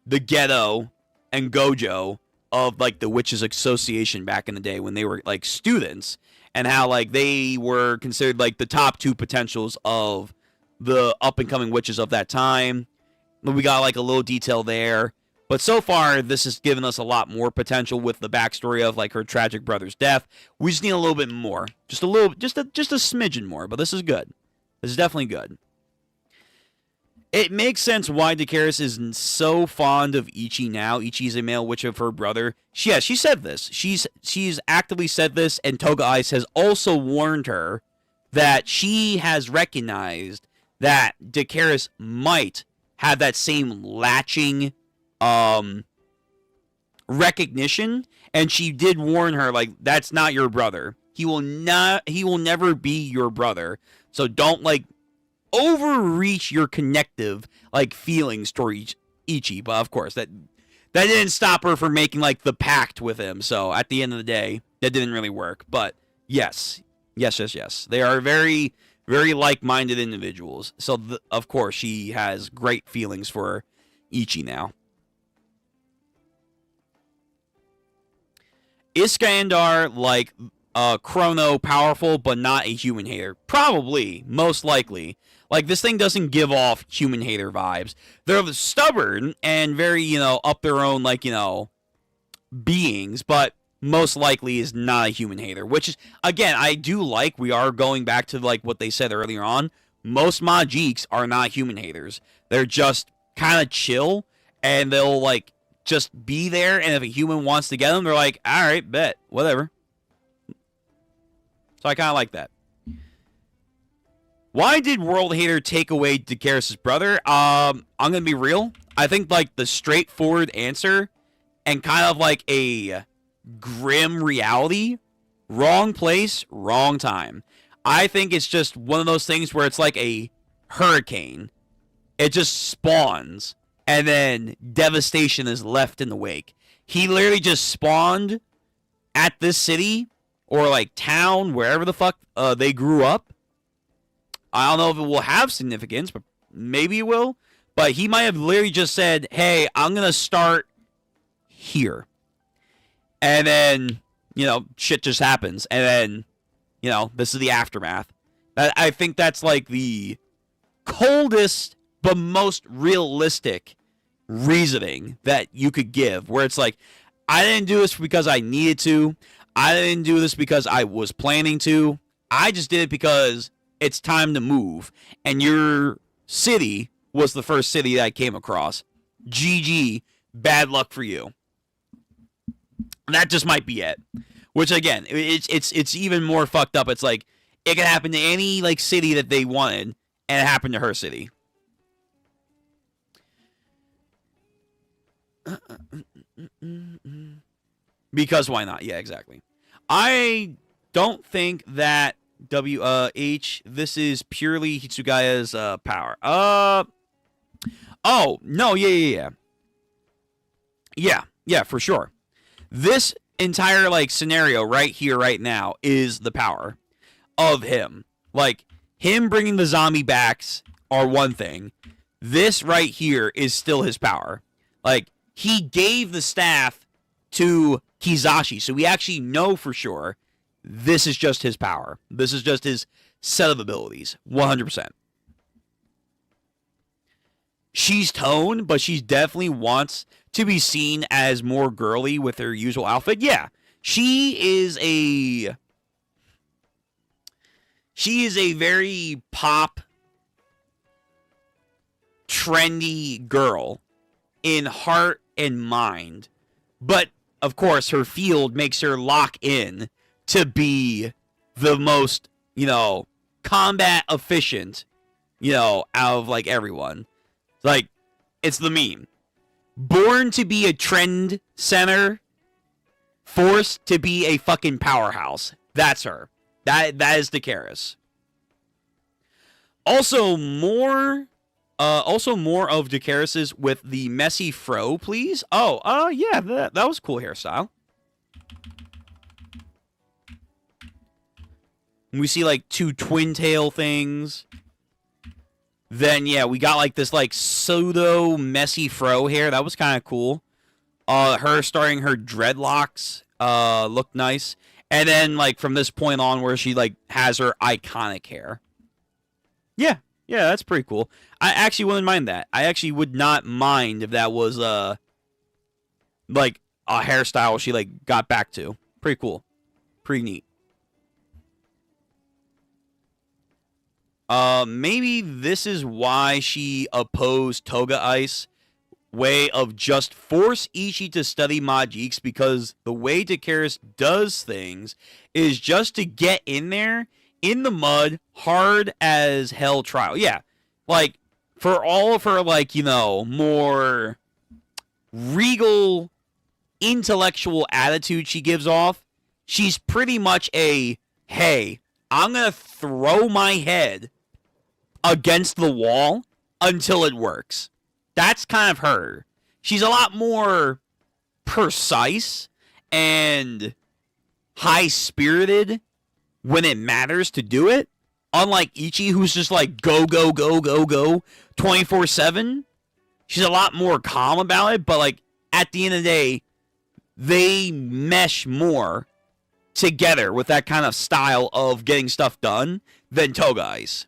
S2: the ghetto and Gojo of, like, the Witches Association back in the day when they were, like, students, and how, like, they were considered, like, the top two potentials of the up-and-coming witches of that time. We got, like, a little detail there. But so far, this has given us a lot more potential with the backstory of, like, her tragic brother's death. We just need a little bit more. Just a smidgen more. But this is good. This is definitely good. It makes sense why Dakaris is so fond of Ichi now. Ichi is a male witch of her brother. She said this. She's actively said this, and Toga Ice has also warned her that she has recognized that Dakaris might have that same latching recognition, and she did warn her, like, that's not your brother. He will never be your brother. So don't, like, overreach your connective, like, feelings toward Ichi. But of course, that didn't stop her from making, like, the pact with him. So at the end of the day, that didn't really work. But yes. They are very, very like-minded individuals. So, of course, she has great feelings for Ichi now. Iskandar, like, Chrono powerful, but not a human hater. Probably, most likely. Like, this thing doesn't give off human hater vibes. They're stubborn and very, up their own, like, beings, but most likely is not a human hater. Which is, again, I do like, we are going back to, like, what they said earlier on. Most Majeks are not human haters. They're just kind of chill, and they'll, like, just be there, and if a human wants to get them, they're like, alright, bet, whatever. So I kind of like that. Why did World Hater take away Dakaris' brother? I'm going to be real. I think, like, the straightforward answer and kind of like a grim reality, wrong place, wrong time. I think it's just one of those things where it's like a hurricane. It just spawns, and then devastation is left in the wake. He literally just spawned at this city, or like town, wherever the fuck they grew up. I don't know if it will have significance, but maybe it will. But he might have literally just said, hey, I'm going to start here. And then, shit just happens. And then, this is the aftermath. I think that's like the coldest but most realistic reasoning that you could give. Where it's like, I didn't do this because I needed to. I didn't do this because I was planning to. I just did it because it's time to move. And your city was the first city that I came across. GG. Bad luck for you. That just might be it. Which, again, it's even more fucked up. It's like, it could happen to any, like, city that they wanted, and it happened to her city. Because why not? Yeah, exactly. I don't think that this is purely Hitsugaya's power. Oh, no, yeah. Yeah, for sure. This entire, like, scenario right here, right now, is the power of him. Like, him bringing the zombie backs are one thing. This right here is still his power. Like, he gave the staff to Kizashi, so we actually know for sure this is just his power. This is just his set of abilities. 100%. She's toned, but she definitely wants to be seen as more girly with her usual outfit. Yeah, she is a very pop, trendy girl in heart and mind. But, of course, her field makes her lock in to be the most, combat efficient, out of, like, everyone. Like, it's the meme. Born to be a trend center, forced to be a fucking powerhouse. That's her. That is Dakaris. Also more of Dakaris's with the messy fro, please. Oh, yeah, that was a cool hairstyle. We see like two twin tail things. Then, yeah, we got, like, this, like, pseudo messy fro hair. That was kind of cool. Her starting her dreadlocks looked nice. And then, like, from this point on where she, like, has her iconic hair. Yeah, that's pretty cool. I actually wouldn't mind that. I actually would not mind if that was, like, a hairstyle she, like, got back to. Pretty cool. Pretty neat. Maybe this is why she opposed Toga Ice. Way of just force Ichi to study Majeks, because the way Dakaris does things is just to get in there, in the mud, hard as hell trial. Yeah, like, for all of her, like, more regal, intellectual attitude she gives off, she's pretty much a, hey, I'm gonna throw my head against the wall until it works. That's kind of her. She's a lot more precise and high-spirited when it matters to do it. Unlike Ichi, who's just like, go, 24/7. She's a lot more calm about it, but, like, at the end of the day, they mesh more together with that kind of style of getting stuff done than Togai's.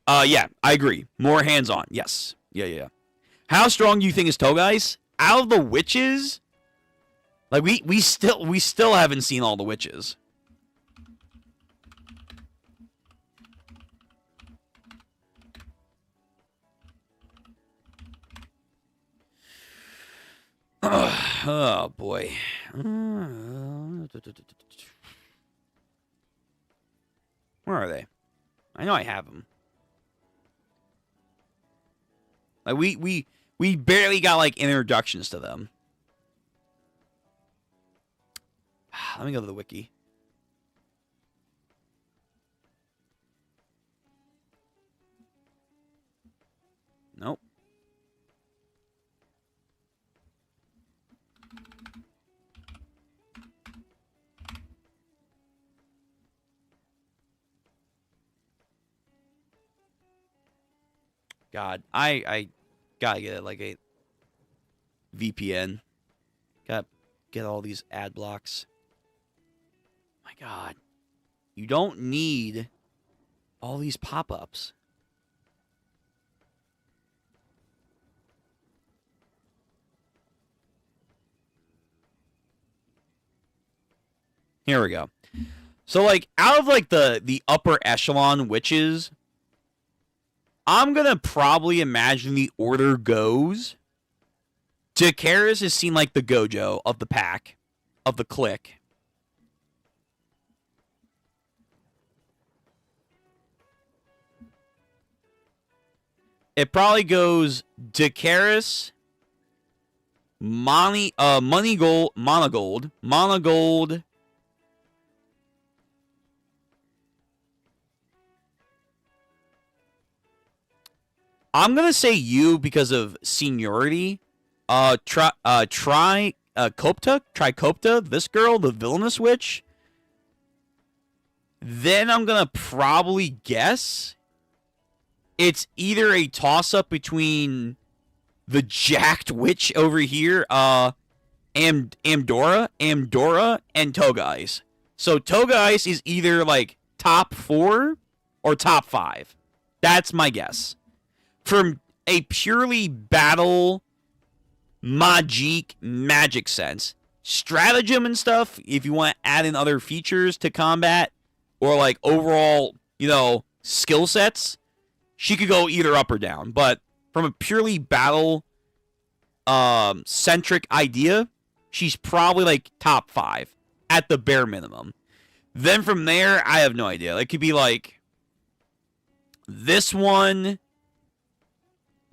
S2: Yeah, I agree. More hands-on. Yes. Yeah. How strong do you think is Togai's? Out of the witches, like we still haven't seen all the witches. Oh boy. Where are they? I know I have them. Like we barely got like introductions to them. Let me go to the wiki. Nope. God, I gotta get like a VPN. Gotta get all these ad blocks. My God. You don't need all these pop-ups. Here we go. So like out of like the upper echelon witches, I'm gonna probably imagine the order goes. Jakaris is seen like the Gojo of the pack, of the clique. It probably goes Jakaris, Monogold. I'm gonna say you because of seniority. Tricopta, this girl, the villainous witch. Then I'm gonna probably guess it's either a toss-up between the jacked witch over here, Amdora, and Togai's. So Togai's is either like top 4 or top 5. That's my guess. From a purely battle magic sense, stratagem and stuff, if you want to add in other features to combat or like overall, skill sets, she could go either up or down. But from a purely battle centric idea, she's probably like top 5 at the bare minimum. Then from there, I have no idea. It could be like this one,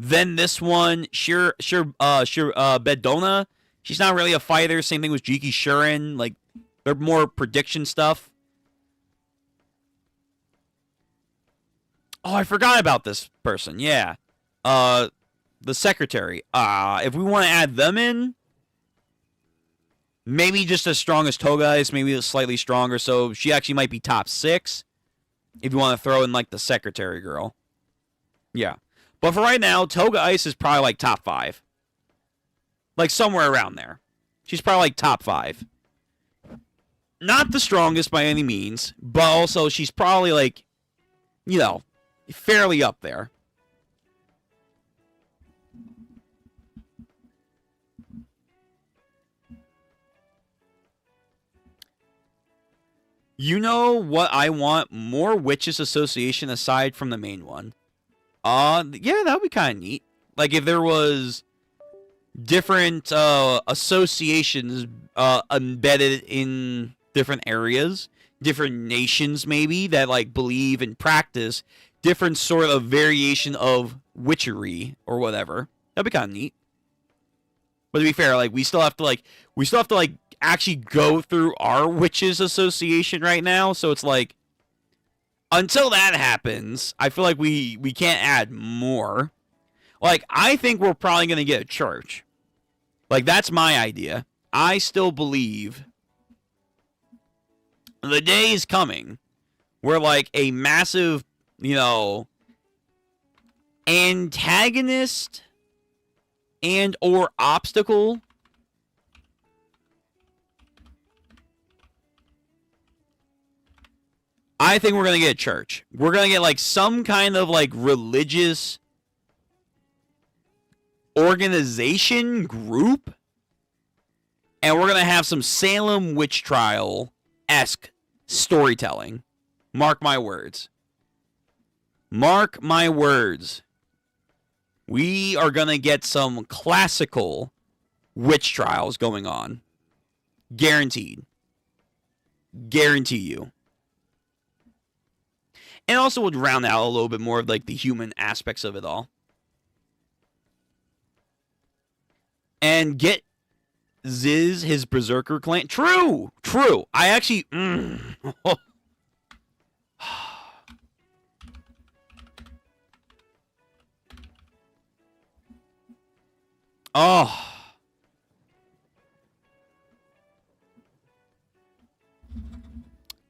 S2: then this one, Bedona. She's not really a fighter. Same thing with Jiki Shuren. Like, they're more prediction stuff. Oh, I forgot about this person. Yeah. The secretary. If we want to add them in, maybe just as strong as Togai's, maybe slightly stronger. So she actually might be top 6. If you want to throw in, like, the secretary girl. Yeah. But for right now, Togai's is probably like top 5. Like somewhere around there. She's probably like top 5. Not the strongest by any means, but also she's probably like, fairly up there. You know what I want? More Witches Association aside from the main one. Yeah, that would be kind of neat. Like, if there was different associations embedded in different areas, different nations maybe, that, like, believe and practice different sort of variation of witchery or whatever. That'd be kind of neat. But to be fair, like, we still have to actually go through our Witches Association right now, so it's like, until that happens, I feel like we can't add more. Like, I think we're probably going to get a church. Like, that's my idea. I still believe the day is coming where, like, a massive, antagonist and or obstacle I think we're going to get a church. We're going to get, like, some kind of, like, religious organization group. And we're going to have some Salem witch trial-esque storytelling. Mark my words. Mark my words. We are going to get some classical witch trials going on. Guaranteed. Guarantee you. And also would round out a little bit more of like the human aspects of it all. And get Ziz his Berserker clan. True. True. I actually... Oh.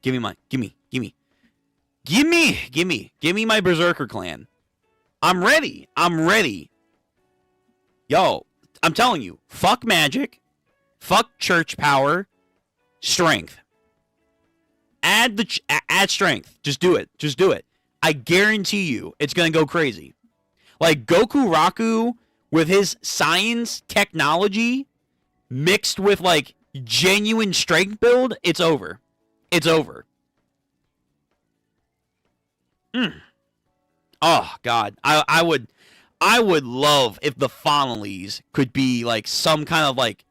S2: Give me my Berserker clan. I'm ready. Yo, I'm telling you, fuck magic, fuck church power, strength. Add strength. Just do it. I guarantee you, it's gonna go crazy. Like Goku Raku with his science technology mixed with like genuine strength build, it's over. It's over. Oh God, I would love if the Fonnellys could be like some kind of like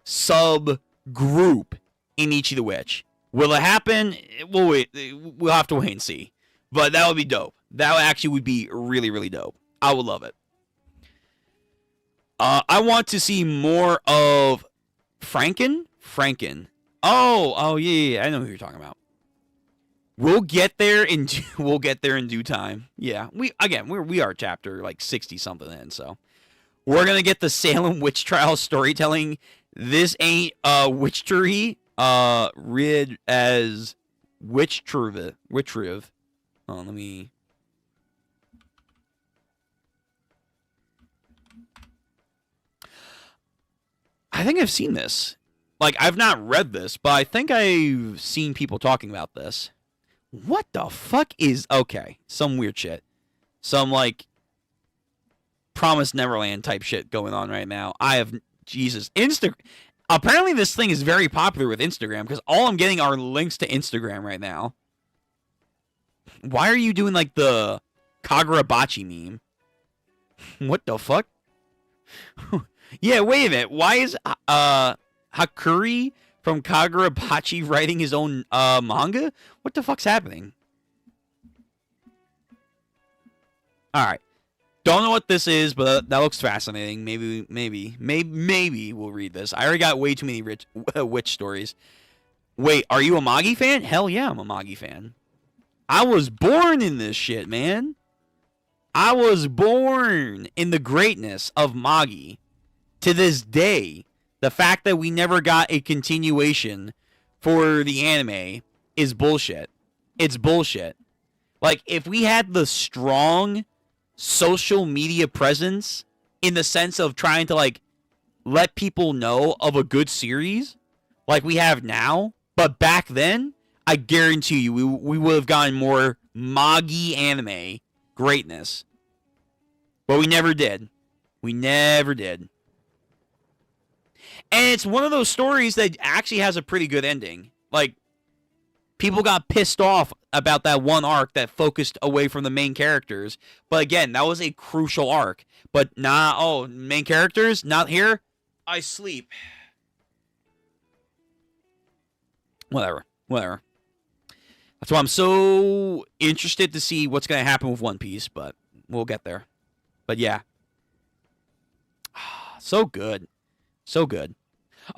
S2: sub group in Ichi the Witch. Will it happen? We'll have to wait and see. But that would be dope. That actually would be really, really dope. I would love it. I want to see more of Franken. Oh yeah, I know who you're talking about. We'll get there in due time. Yeah, we are chapter like 60 something in, so we're gonna get the Salem witch trial storytelling. This ain't witchery, read as witchriv. Oh, let me. I think I've seen this. Like, I've not read this, but I think I've seen people talking about this. What the fuck is... Okay, some weird shit. Some, like, Promised Neverland type shit going on right now. I have... Jesus. Apparently this thing is very popular with Instagram, because all I'm getting are links to Instagram right now. Why are you doing, like, the Kagurabachi meme? What the fuck? Yeah, wait a minute. Why is Hakuri from Kagurabachi writing his own manga? What the fuck's happening? Alright. Don't know what this is, but that looks fascinating. Maybe we'll read this. I already got way too many witch stories. Wait, are you a Magi fan? Hell yeah, I'm a Magi fan. I was born in this shit, man. I was born in the greatness of Magi. To this day, the fact that we never got a continuation for the anime is bullshit. It's bullshit. Like, if we had the strong social media presence in the sense of trying to, like, let people know of a good series like we have now, but back then, I guarantee you we would have gotten more Magi anime greatness. But we never did. We never did. And it's one of those stories that actually has a pretty good ending. Like, people got pissed off about that one arc that focused away from the main characters. But again, that was a crucial arc. But main characters, not here. I sleep. Whatever. That's why I'm so interested to see what's going to happen with One Piece. But we'll get there. But yeah. So good. So good.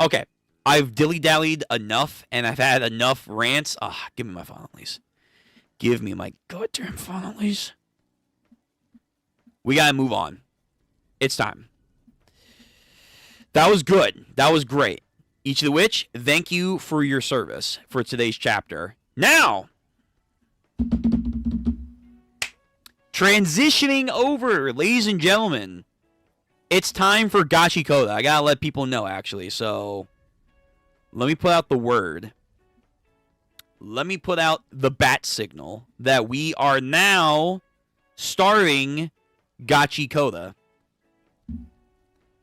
S2: Okay, I've dilly-dallied enough, and I've had enough rants. Give me my Fonnellys. Give me my goddamn Fonnellys. We gotta move on. It's time. That was good. That was great. Ichi the Witch, thank you for your service for today's chapter. Now, transitioning over, ladies and gentlemen. It's time for Gachikuta. I gotta let people know, actually. So, let me put out the word. let me put out the bat signal that we are now starting Gachikuta,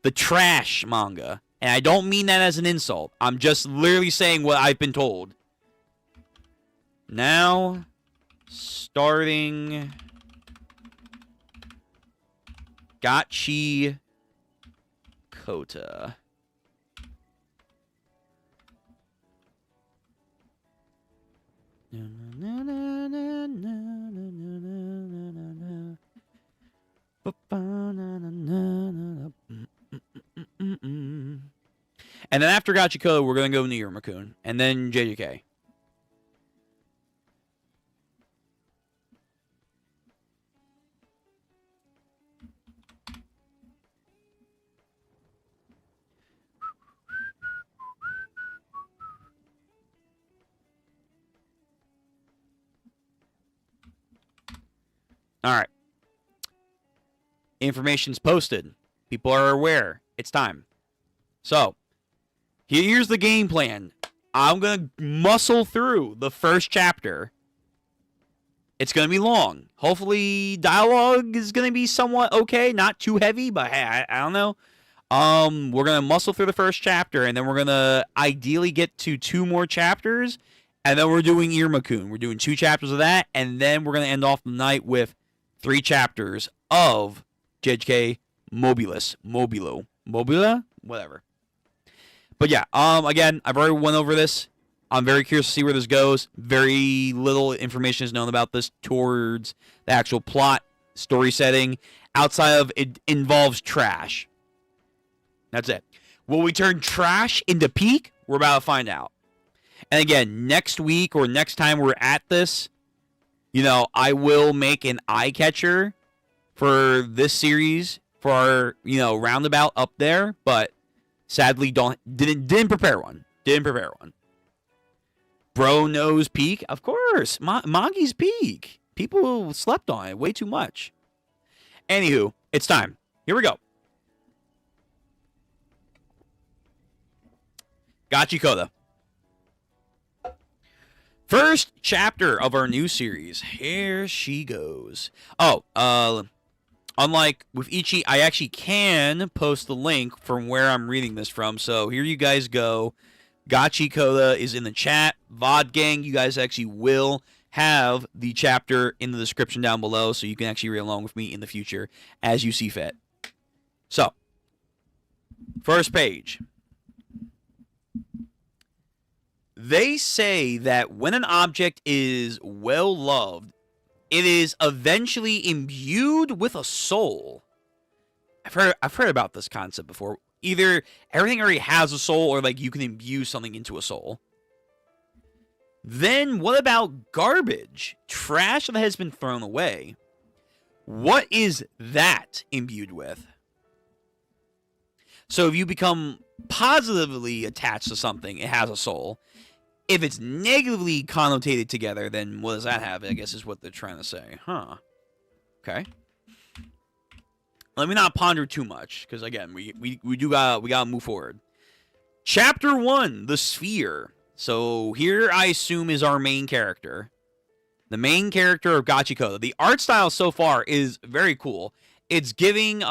S2: the trash manga. And I don't mean that as an insult. I'm just literally saying what I've been told. Now, starting Gachikuta. And then after Gachikuta, we're going to go into Iruma-kun. And then JJK. All right. Information's posted. People are aware. It's time. So, here's the game plan. I'm going to muscle through the first chapter. It's going to be long. Hopefully, dialogue is going to be somewhat okay. Not too heavy, but hey, I don't know. We're going to muscle through the first chapter, and then we're going to ideally get to 2 more chapters, and then we're doing Iruma-kun. We're doing 2 chapters of that, and then we're going to end off the night with 3 chapters of JJK Modula? Whatever. But yeah, again, I've already went over this. I'm very curious to see where this goes. Very little information is known about this towards the actual plot, story setting. Outside of it involves trash. That's it. Will we turn trash into peak? We're about to find out. And again, next week or next time we're at this, I will make an eye catcher for this series for our, roundabout up there, but sadly didn't prepare one. Bro knows peak, of course. Magi's peak. People slept on it way too much. Anywho, it's time. Here we go. Gachikuta. First chapter of our new series. Here she goes. Unlike with Ichi, I actually can post the link from where I'm reading this from. So here you guys go. Gachikuta is in the chat. VOD gang, you guys actually will have the chapter in the description down below, so you can actually read along with me in the future as you see fit. So, first page. They say that when an object is well loved, it is eventually imbued with a soul. I've heard about this concept before. Either everything already has a soul, or like you can imbue something into a soul. Then what about garbage? Trash that has been thrown away. What is that imbued with? So if you become positively attached to something, it has a soul. If it's negatively connotated together, then what does that have? I guess is what they're trying to say. Huh. Okay. Let me not ponder too much, because again, we gotta move forward. Chapter 1, the Sphere. So here I assume is our main character. The main character of Gachikuta. The art style so far is very cool. It's giving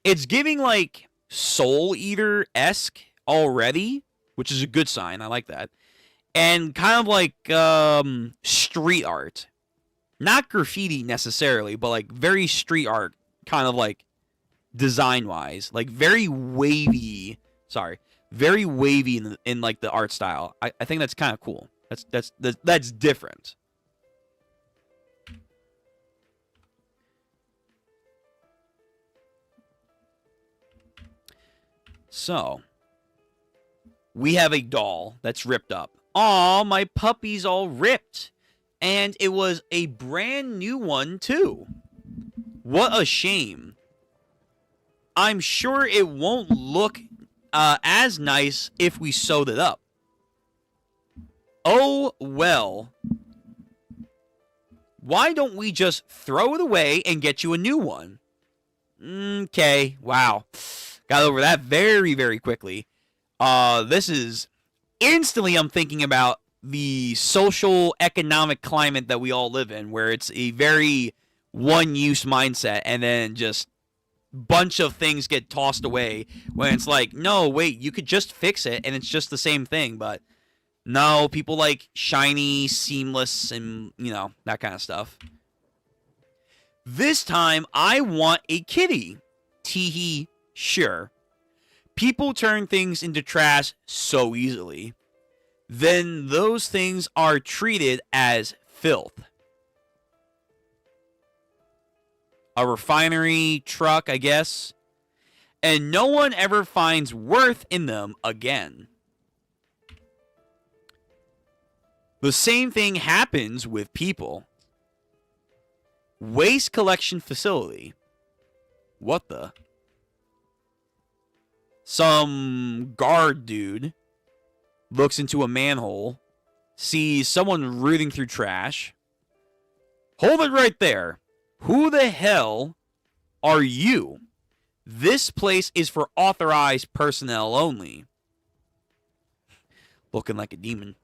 S2: It's giving like Soul Eater-esque already, which is a good sign. I like that. And kind of like street art. Not graffiti necessarily, but like very street art, kind of like design-wise. Like very wavy. Very wavy in like the art style. I think that's kind of cool. That's different. So, we have a doll that's ripped up. Aw, my puppy's all ripped. And it was a brand new one, too. What a shame. I'm sure it won't look as nice if we sewed it up. Oh, well. Why don't we just throw it away and get you a new one? Okay, wow. Got over that very, very quickly. This is instantly I'm thinking about the social economic climate that we all live in, where it's a very one-use mindset, and then just bunch of things get tossed away when it's like, no, wait, you could just fix it and it's just the same thing. But no, people like shiny, seamless, and that kind of stuff. This time I want a kitty. Teehee, sure. People turn things into trash so easily. Then those things are treated as filth. A refinery truck, I guess. And no one ever finds worth in them again. The same thing happens with people. Waste collection facility. What the? Some guard dude looks into a manhole, sees someone rooting through trash. Hold it right there. Who the hell are you? This place is for authorized personnel only. Looking like a demon.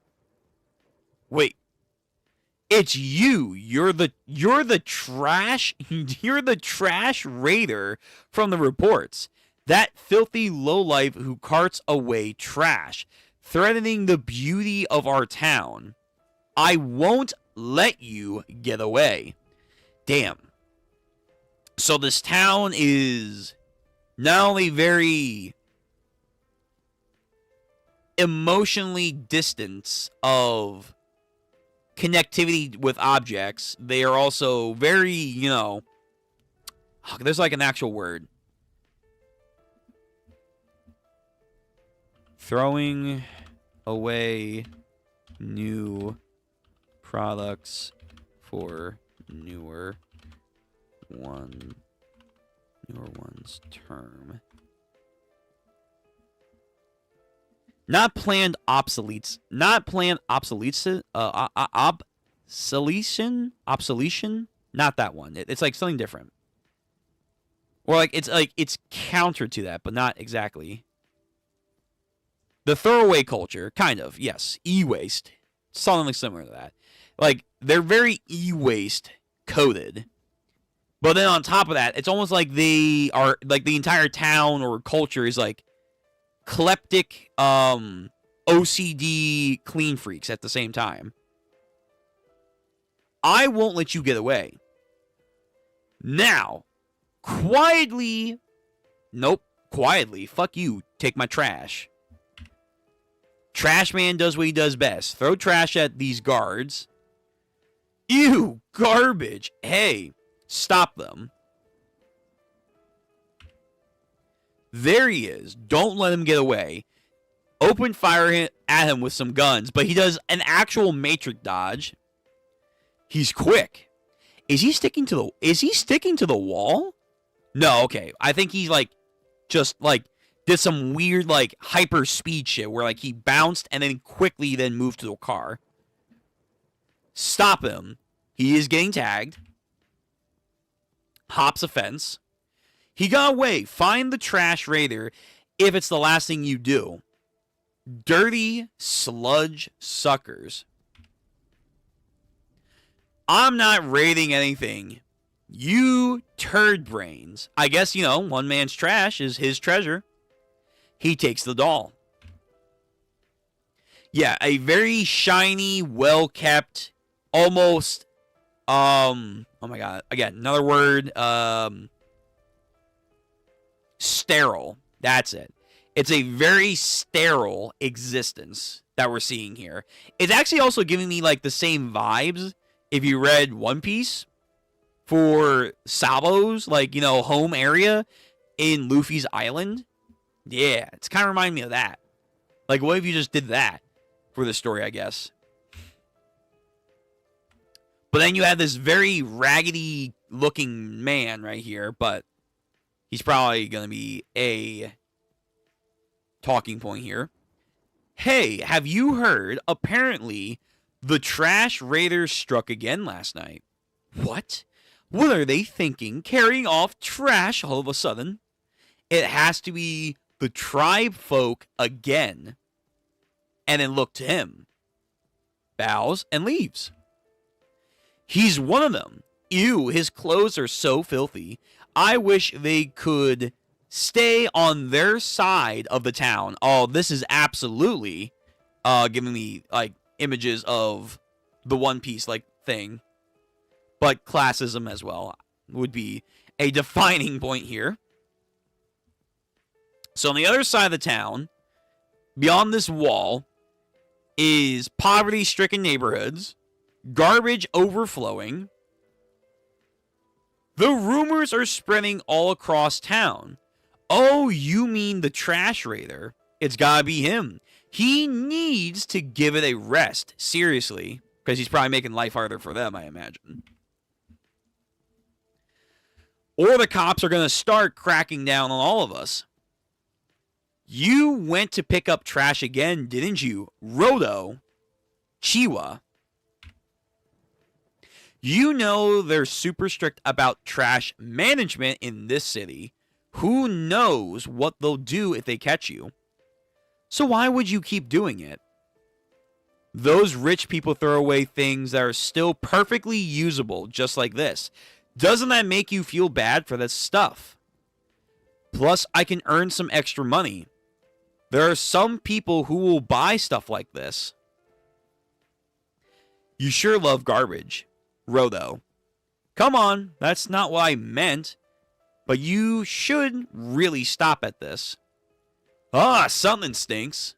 S2: Wait. It's you. You're the trash. You're the trash raider from the reports. That filthy lowlife who carts away trash, threatening the beauty of our town. I won't let you get away. Damn. So this town is not only very emotionally distant of connectivity with objects, they are also very, there's like an actual word. Throwing away new products for newer one's term. Not planned obsoletes. Not planned obsolescence. Obsolescence. Not that one. It's like something different. Or it's counter to that, but not exactly. The throwaway culture, kind of, yes. E-waste. Something similar to that. Like, they're very e-waste coded. But then on top of that, it's almost like they are, like, the entire town or culture is like kleptic, OCD clean freaks at the same time. I won't let you get away. Now, quietly, fuck you, take my trash. Trash man does what he does best. Throw trash at these guards. Ew, garbage. Hey, stop them. There he is. Don't let him get away. Open fire at him with some guns, but he does an actual matrix dodge. He's quick. Is he sticking to the wall? No, okay. I think he's did some weird hyper speed shit where he bounced and then quickly moved to the car. Stop him. He is getting tagged. Hops a fence. He got away. Find the trash raider if it's the last thing you do. Dirty sludge suckers. I'm not raiding anything. You turd brains. I guess, one man's trash is his treasure. He takes the doll. Yeah, a very shiny, well-kept, almost, oh my god, again, another word, sterile. That's it. It's a very sterile existence that we're seeing here. It's actually also giving me, the same vibes if you read One Piece for Sabo's, home area in Luffy's island. Yeah, it's kind of reminding me of that. What if you just did that for the story, I guess? But then you have this very raggedy looking man right here, but he's probably going to be a talking point here. Hey, have you heard? Apparently, the trash raiders struck again last night. What? What are they thinking? Carrying off trash all of a sudden? It has to be the tribe folk again. and then look to him, bows, and leaves. He's one of them. Ew, his clothes are so filthy. I wish they could stay on their side of the town. Oh, this is absolutely giving me, like, images of the One Piece, like, thing. But classism as well would be a defining point here. So on the other side of the town, beyond this wall, is poverty-stricken neighborhoods, garbage overflowing. The rumors are spreading all across town. Oh, you mean the trash raider? It's gotta be him. He needs to give it a rest, seriously, because he's probably making life harder for them, I imagine. Or the cops are gonna start cracking down on all of us. You went to pick up trash again, didn't you? Rodo, Chiwa. You know they're super strict about trash management in this city. Who knows what they'll do if they catch you? So why would you keep doing it? Those rich people throw away things that are still perfectly usable, just like this. Doesn't that make you feel bad for this stuff? Plus, I can earn some extra money. There are some people who will buy stuff like this. You sure love garbage, Rodo. Come on, that's not what I meant. But you should really stop at this. Ah, something stinks.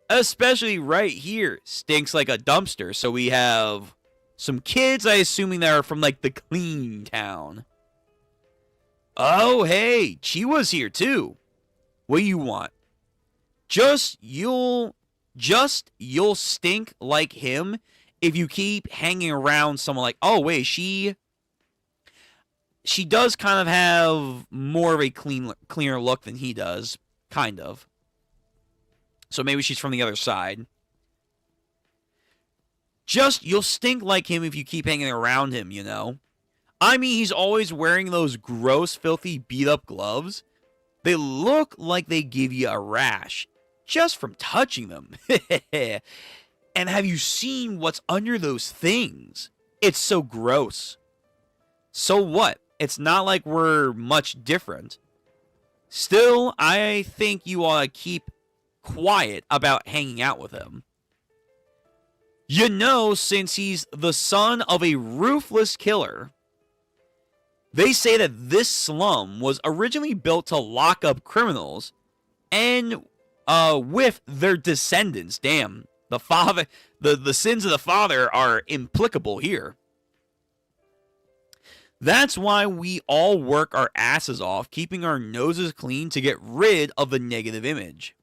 S2: Especially right here. Stinks like a dumpster. So we have some kids, I assuming that are from like the clean town. Oh, hey, Chiwa's here too. What do you want? You'll stink like him if you keep hanging around someone like, oh wait, she does kind of have more of a cleaner look than he does, kind of. So maybe she's from the other side. You'll stink like him if you keep hanging around him, you know? I mean, he's always wearing those gross, filthy, beat-up gloves. They look like they give you a rash just from touching them. And have you seen what's under those things? It's so gross. So what? It's not like we're much different. Still, I think you ought to keep quiet about hanging out with him. You know, since he's the son of a ruthless killer, they say that this slum was originally built to lock up criminals and with their descendants. Damn, the sins of the father are implicable here. That's why we all work our asses off, keeping our noses clean to get rid of the negative image.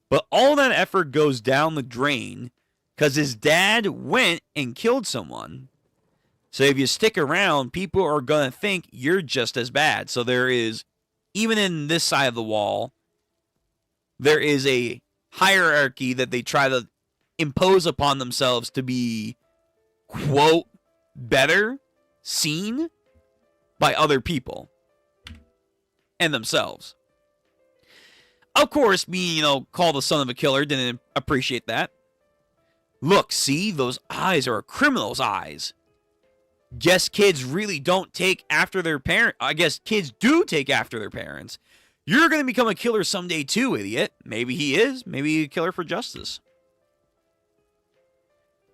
S2: But all that effort goes down the drain because his dad went and killed someone. So if you stick around, people are going to think you're just as bad. So there is, even in this side of the wall, there is a hierarchy that they try to impose upon themselves to be, quote, better seen by other people and themselves. Of course, being, called the son of a killer, didn't appreciate that. Look, see, those eyes are a criminal's eyes. Guess kids really don't take after their parents. I guess kids do take after their parents. You're going to become a killer someday too, idiot. Maybe he is. Maybe a killer for justice.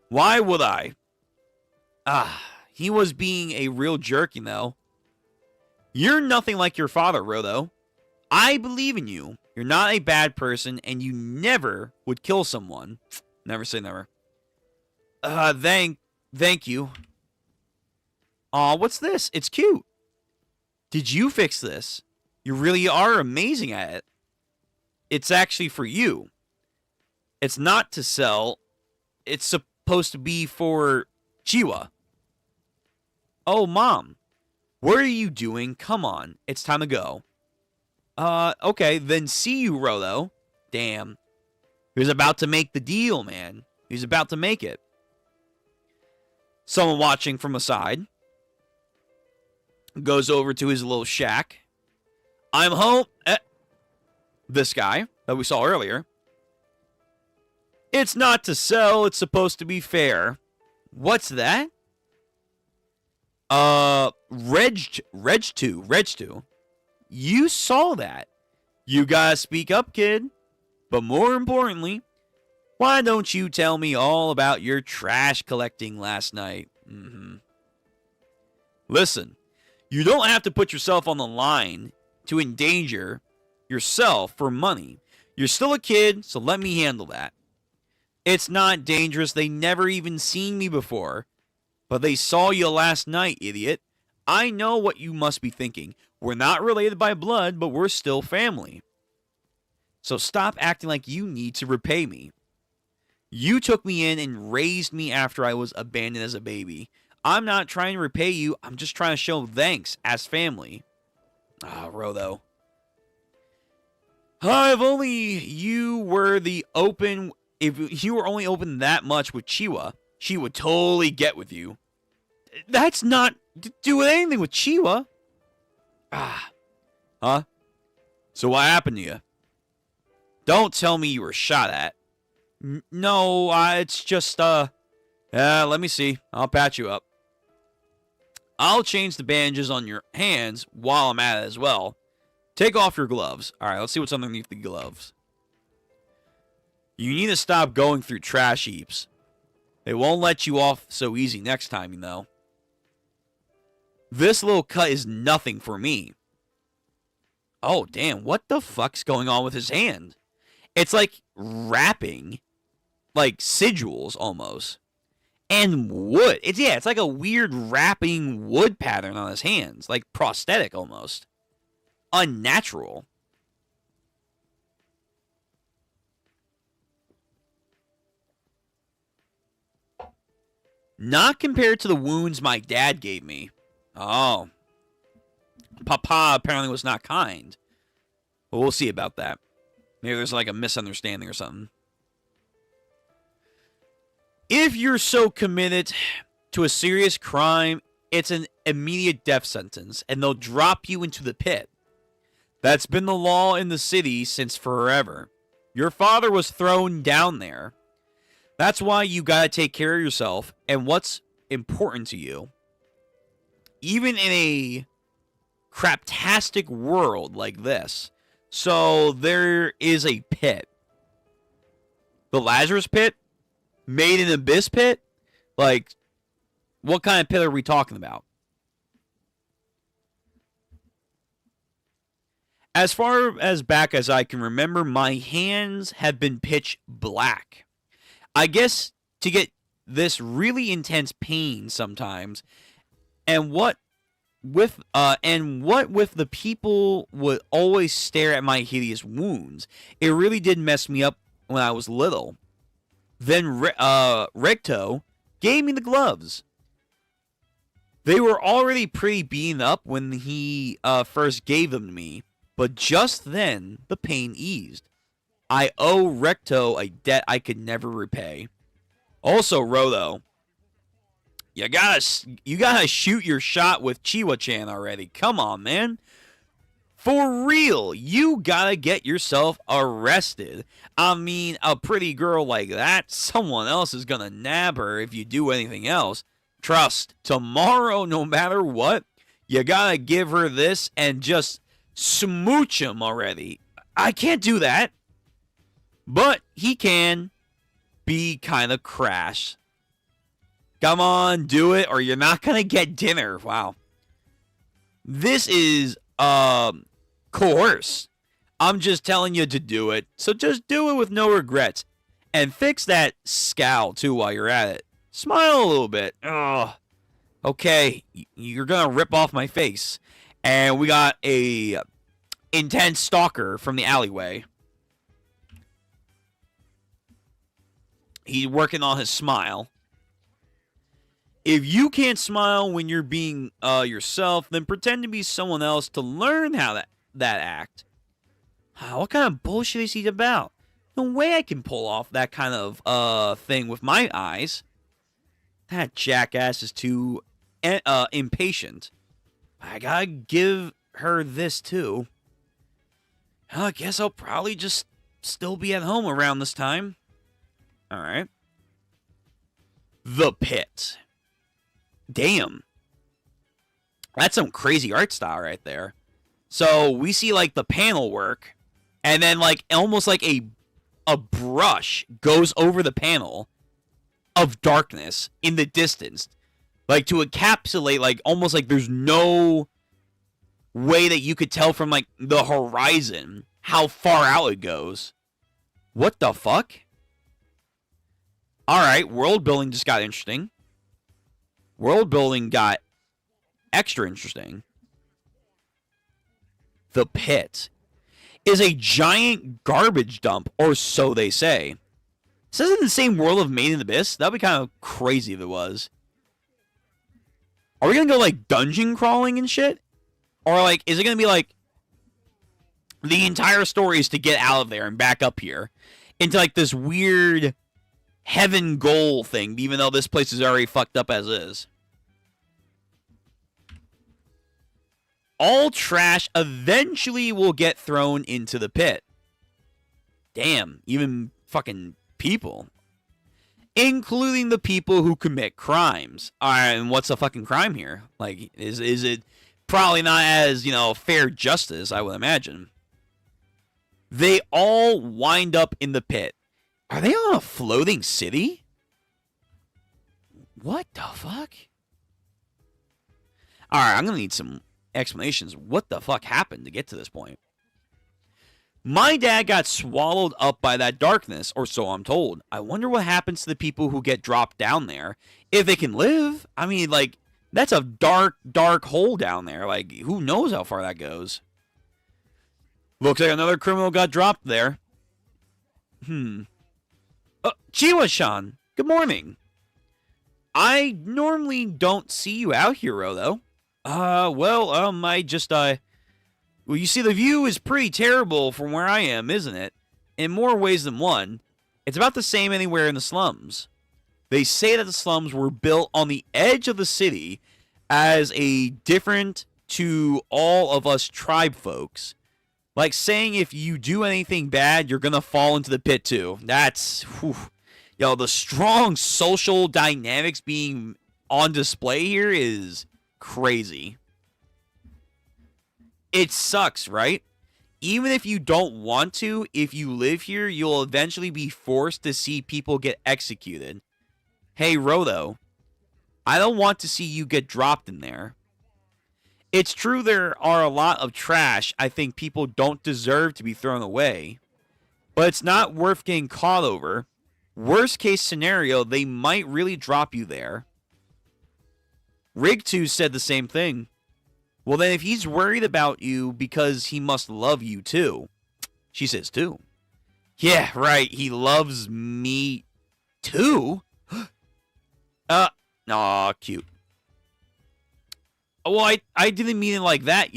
S2: Why would I? He was being a real jerk, you know. You're nothing like your father, Rodo. I believe in you. You're not a bad person, and you never would kill someone. Never say never. Thank you. Aw, what's this? It's cute. Did you fix this? You really are amazing at it. It's actually for you. It's not to sell. It's supposed to be for Chiwa. Oh, Mom. What are you doing? Come on. It's time to go. Okay, then see you, Rolo. Damn. He was about to make the deal, man. He was about to make it. Someone watching from a side goes over to his little shack. I'm home. This guy that we saw earlier It's not to sell, it's supposed to be fair. What's that? Reg 2. You saw that. You gotta speak up, kid. But more importantly, why don't you tell me all about your trash collecting last night? Listen, you don't have to put yourself on the line to endanger yourself for money. You're still a kid, so let me handle that. It's not dangerous. They never even seen me before. But they saw you last night, idiot. I know what you must be thinking. We're not related by blood, but we're still family. So stop acting like you need to repay me. You took me in and raised me after I was abandoned as a baby. I'm not trying to repay you. I'm just trying to show thanks as family. Rotho. If only you were if you were only open that much with Chiwa, she would totally get with you. That's not to do with anything with Chiwa. Huh? So what happened to you? Don't tell me you were shot at. No, it's just, let me see. I'll patch you up. I'll change the bandages on your hands while I'm at it as well. Take off your gloves. Alright, let's see what's underneath the gloves. You need to stop going through trash heaps. They won't let you off so easy next time, you know. This little cut is nothing for me. Oh, damn. What the fuck's going on with his hand? It's like wrapping. Like sigils, almost. And wood. It's like a weird wrapping wood pattern on his hands. Like prosthetic, almost. Unnatural. Not compared to the wounds my dad gave me. Oh. Papa apparently was not kind. But we'll see about that. Maybe there's like a misunderstanding or something. If you're so committed to a serious crime, it's an immediate death sentence, and they'll drop you into the pit. That's been the law in the city since forever. Your father was thrown down there. That's why you gotta take care of yourself and what's important to you. Even in a craptastic world like this. So there is a pit. The Lazarus pit? Made in Abyss pit? Like, what kind of pit are we talking about? As far as back as I can remember, my hands have been pitch black. I guess to get this really intense pain sometimes, and what with the people would always stare at my hideous wounds, it really did mess me up when I was little. Then Recto gave me the gloves. They were already pretty beaten up when he first gave them to me, but just then the pain eased. I owe Recto a debt I could never repay. Also, Rotho, you gotta shoot your shot with Chiwa-chan already. Come on, man. For real, you gotta get yourself arrested. I mean, a pretty girl like that, someone else is gonna nab her if you do anything else. Trust, tomorrow, no matter what, you gotta give her this and just smooch him already. I can't do that. But he can be kind of crass. Come on, do it, or you're not gonna get dinner. Wow. This is, coerce. I'm just telling you to do it. So just do it with no regrets. And fix that scowl, too, while you're at it. Smile a little bit. Ugh. Okay, you're gonna rip off my face. And we got a intense stalker from the alleyway. He's working on his smile. If you can't smile when you're being yourself, then pretend to be someone else to learn how that act. What kind of bullshit is he about? No way I can pull off that kind of thing with my eyes. That jackass is too impatient. I gotta give her this too. I guess I'll probably just still be at home around this time. All right. The Pit. Damn. That's some crazy art style right there. So we see like the panel work, and then like almost like a brush goes over the panel of darkness in the distance, like to encapsulate, like almost like there's no way that you could tell from like the horizon how far out it goes. What the fuck? Alright, world building just got interesting. World building got extra interesting. The Pit is a giant garbage dump, or so they say. This isn't the same world of Made in Abyss. That'd be kind of crazy if it was. Are we gonna go like dungeon crawling and shit? Or like, is it gonna be like the entire story is to get out of there and back up here into like this weird heaven goal thing, even though this place is already fucked up as is? All trash eventually will get thrown into the pit. Damn, even fucking people. Including the people who commit crimes. Alright, and what's a fucking crime here? Like, is it probably not as, fair justice, I would imagine. They all wind up in the pit. Are they on a floating city? What the fuck? Alright, I'm gonna need some explanations. What the fuck happened to get to this point? My dad got swallowed up by that darkness, or so I'm told. I wonder what happens to the people who get dropped down there. If they can live. I mean, like, that's a dark, dark hole down there. Like, who knows how far that goes? Looks like another criminal got dropped there. Chiwa-san, good morning. I normally don't see you out here, though. Well, you see, the view is pretty terrible from where I am, isn't it? In more ways than one. It's about the same anywhere in the slums. They say that the slums were built on the edge of the city as a different to all of us tribe folks. Like saying if you do anything bad, you're gonna fall into the pit too. That's, the strong social dynamics being on display here is crazy. It sucks, right? Even if you don't want to, if you live here, you'll eventually be forced to see people get executed. Hey, Rodo, I don't want to see you get dropped in there. It's true there are a lot of trash I think people don't deserve to be thrown away, but it's not worth getting caught over. Worst case scenario, they might really drop you there. Rig2 said the same thing. Well, then if he's worried about you because he must love you too. She says too. Yeah, right. He loves me too. Aw, cute. Well, I didn't mean it like that,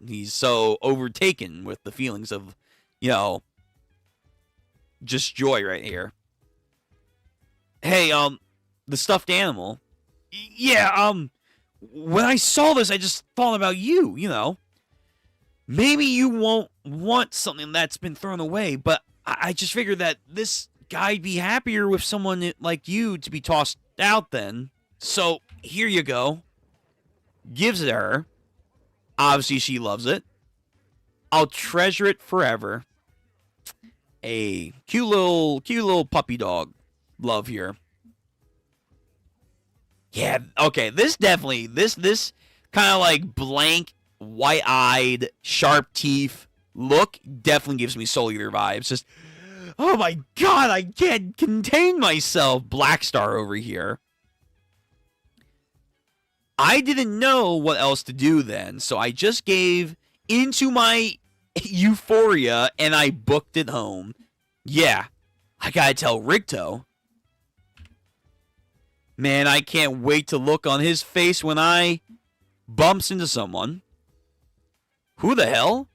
S2: he's so overtaken with the feelings of, just joy right here. Hey, the stuffed animal. Yeah, when I saw this, I just thought about you, Maybe you won't want something that's been thrown away, but I just figured that this guy'd be happier with someone like you to be tossed out then. So, here you go. Gives it to her. Obviously, she loves it. I'll treasure it forever. A cute little puppy dog love here. Yeah, okay, this definitely, this kind of like blank, white-eyed, sharp teeth look definitely gives me Soul Eater vibes. Just, oh my god, I can't contain myself. Black Star over here. I didn't know what else to do then, so I just gave into my euphoria and I booked it home. Yeah, I gotta tell Rigto. Man, I can't wait to look on his face when I bumps into someone. Who the hell?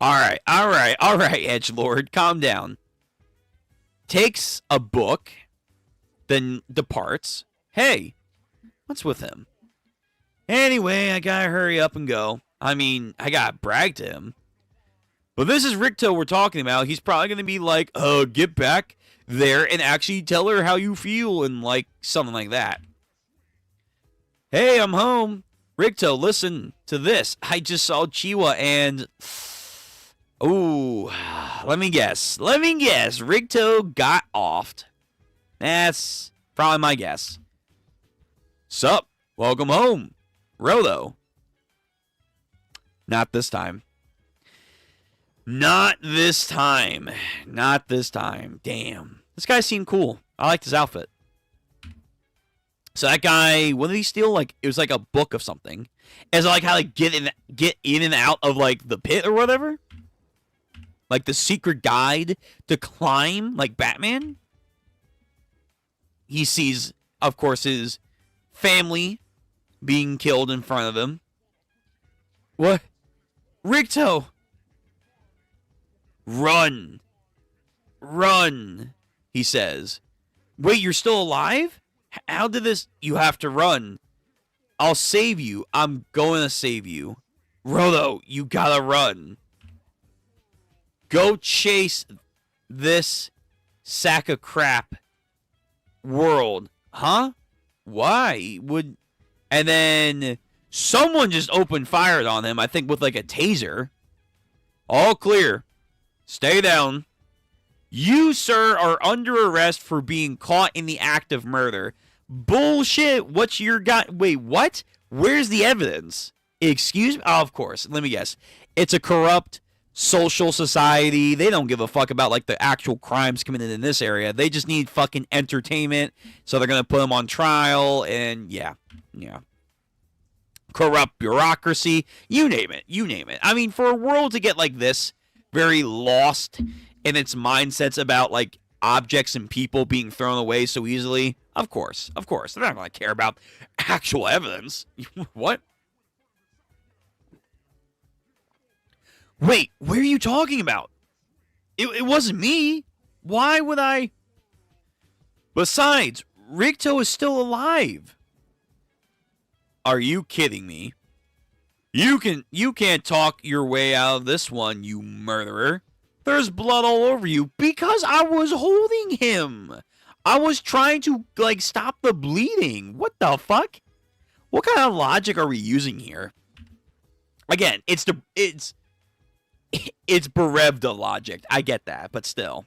S2: Alright, Edgelord, calm down. Takes a book, then departs. Hey, what's with him? Anyway, I gotta hurry up and go. I mean, I gotta brag to him. But this is Rikto we're talking about. He's probably going to be like, get back there and actually tell her how you feel and like something like that. Hey, I'm home. Rikto, listen to this. I just saw Chiwa and... Ooh, let me guess. Rikto got offed. That's probably my guess. Sup? Welcome home. Rolo. Not this time. Not this time. Damn. This guy seemed cool. I liked his outfit. So that guy, what did he steal? Like, it was like a book of something. As like how to get in and out of like the pit or whatever. Like the secret guide to climb, like Batman. He sees, of course, his family being killed in front of him. What? Rikto! Run! Run! He says. Wait, you're still alive? How did this... You have to run. I'll save you. I'm going to save you. Rolo, you gotta run. Go chase this sack of crap world. Huh? Why would... And then someone just opened fire on him, I think with like a taser. All clear. Stay down. You, sir, are under arrest for being caught in the act of murder. Bullshit. What's your guy? Wait, what? Where's the evidence? Excuse me? Oh, of course. Let me guess. It's a corrupt social society. They don't give a fuck about like the actual crimes committed in this area. They just need fucking entertainment. So they're going to put them on trial and yeah. Corrupt bureaucracy. You name it. I mean, for a world to get like this, very lost in its mindsets about like objects and people being thrown away so easily, of course. They're not going to care about actual evidence. What? Wait, what are you talking about? It wasn't me. Why would I? Besides, Rikto is still alive. Are you kidding me? You can't talk your way out of this one, you murderer. There's blood all over you because I was holding him. I was trying to like stop the bleeding. What the fuck? What kind of logic are we using here? Again, it's Berevda logic. I get that, but still.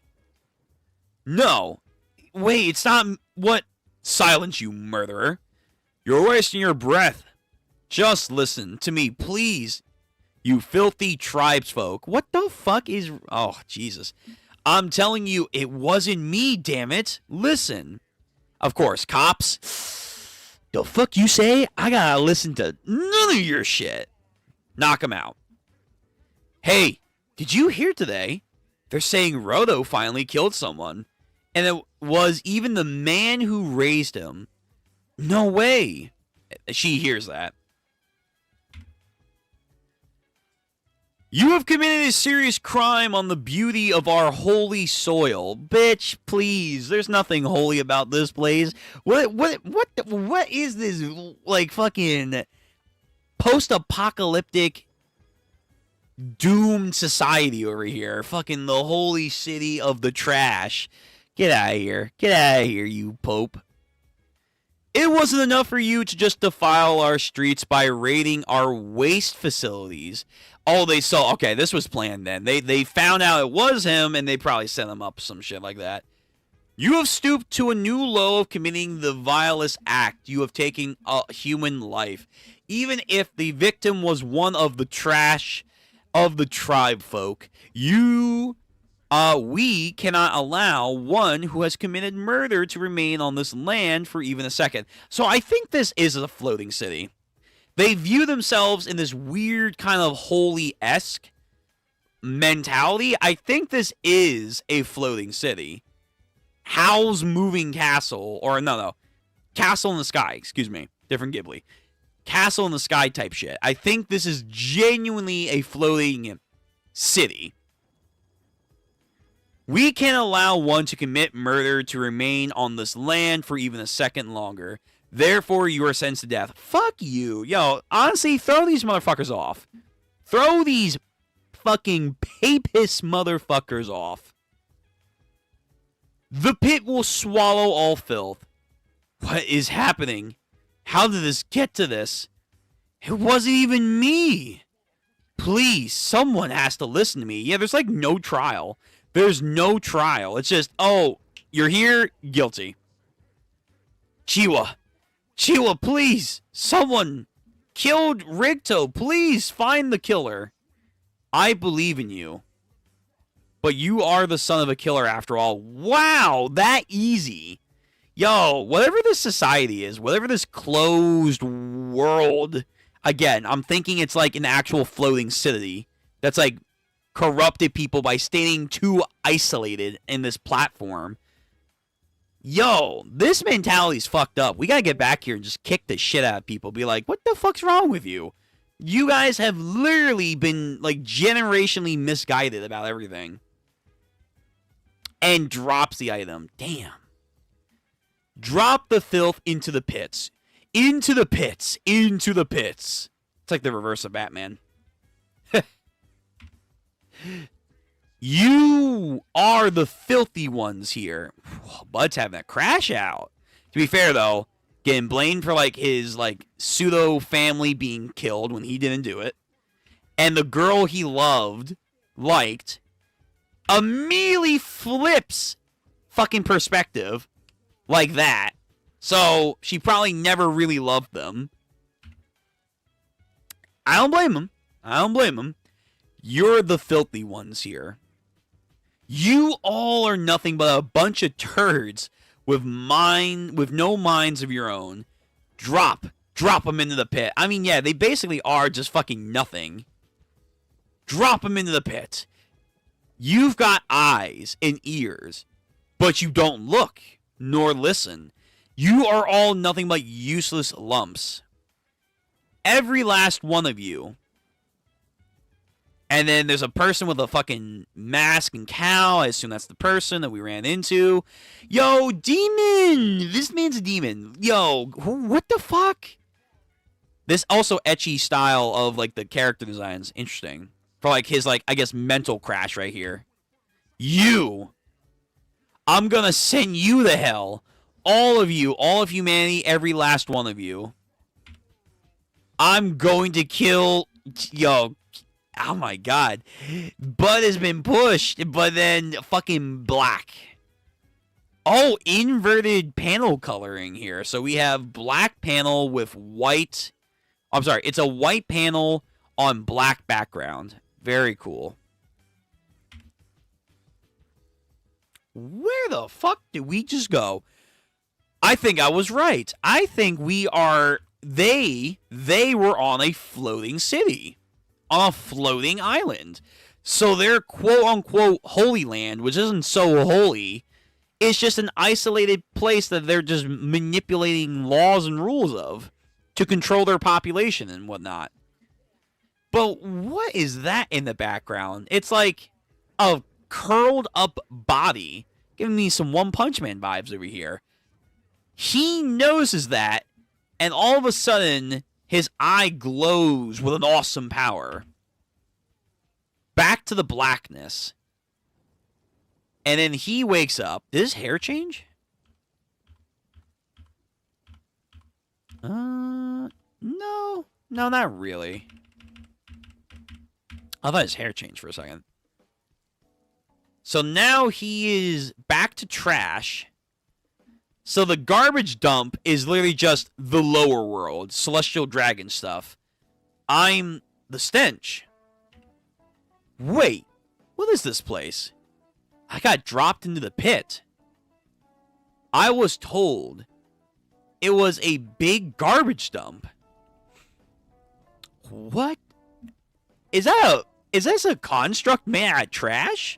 S2: No. Wait, it's not what? Silence, you murderer. You're wasting your breath. Just listen to me, please. You filthy tribesfolk. What the fuck is... Oh, Jesus. I'm telling you, it wasn't me, damn it. Listen. Of course, cops. The fuck you say? I gotta listen to none of your shit. Knock him out. Hey, did you hear today? They're saying Rodo finally killed someone. And it was even the man who raised him. No way. She hears that. You have committed a serious crime on the beauty of our holy soil. Bitch, please. There's nothing holy about this place. What is this, like, fucking post-apocalyptic doomed society over here? Fucking the holy city of the trash. Get out of here. Get out of here, you Pope. It wasn't enough for you to just defile our streets by raiding our waste facilities. Oh, they saw... Okay, this was planned then. They found out it was him, and they probably set him up some shit like that. You have stooped to a new low of committing the vilest act. You have taken a human life. Even if the victim was one of the trash of the tribe folk, we cannot allow one who has committed murder to remain on this land for even a second. So I think this is a floating city. They view themselves in this weird kind of holy-esque mentality. I think this is a floating city. Howl's Moving Castle, or no, Castle in the Sky, excuse me, different Ghibli. Castle in the Sky type shit. I think this is genuinely a floating city. We can't allow one to commit murder to remain on this land for even a second longer. Therefore, you are sentenced to death. Fuck you. Yo, honestly, throw these motherfuckers off. Throw these fucking papist motherfuckers off. The pit will swallow all filth. What is happening? How did this get to this? It wasn't even me. Please, someone has to listen to me. Yeah, there's like no trial. There's no trial. It's just, oh, you're here, guilty. Chiwa, please, someone killed Rigto. Please find the killer. I believe in you. But you are the son of a killer after all. Wow, that easy. Yo, whatever this society is, whatever this closed world, again, I'm thinking it's like an actual floating city that's like corrupted people by staying too isolated in this platform. Yo, this mentality's fucked up. We gotta get back here and just kick the shit out of people. Be like, what the fuck's wrong with you? You guys have literally been like generationally misguided about everything. And drops the item. Damn. Drop the filth into the pits. Into the pits. Into the pits. It's like the reverse of Batman. You are the filthy ones here. Bud's having a crash out. To be fair, though, getting blamed for, like, his, like, pseudo-family being killed when he didn't do it. And the girl he liked, immediately flips fucking perspective like that. So, she probably never really loved them. I don't blame him. You're the filthy ones here. You all are nothing but a bunch of turds with no minds of your own. Drop them into the pit. I mean, yeah, they basically are just fucking nothing. Drop them into the pit. You've got eyes and ears, but you don't look nor listen. You are all nothing but useless lumps. Every last one of you. And then there's a person with a fucking mask and cowl. I assume that's the person that we ran into. Yo, demon! This man's a demon. Yo, what the fuck? This also Ichi style of, like, the character designs. Interesting. For, like, his, like, I guess, mental crash right here. You! I'm gonna send you to hell. All of you. All of humanity. Every last one of you. I'm going to kill... Yo... Oh my god. Bud has been pushed, but then fucking black. Oh, inverted panel coloring here. So we have black panel with white. I'm sorry, it's a white panel on black background. Very cool. Where the fuck did we just go? I think I was right. I think we are... They were on a floating city. On a floating island. So their quote-unquote holy land, which isn't so holy, is just an isolated place that they're just manipulating laws and rules of to control their population and whatnot. But what is that in the background? It's like a curled up body, giving me some One Punch Man vibes over here. He notices that, and all of a sudden... His eye glows with an awesome power. Back to the blackness. And then he wakes up. Did his hair change? No. No, not really. I thought his hair changed for a second. So now he is back to trash. So the garbage dump is literally just the lower world, celestial dragon stuff. I'm the stench. Wait, what is this place? I got dropped into the pit. I was told it was a big garbage dump. What? Is this a construct made out of trash?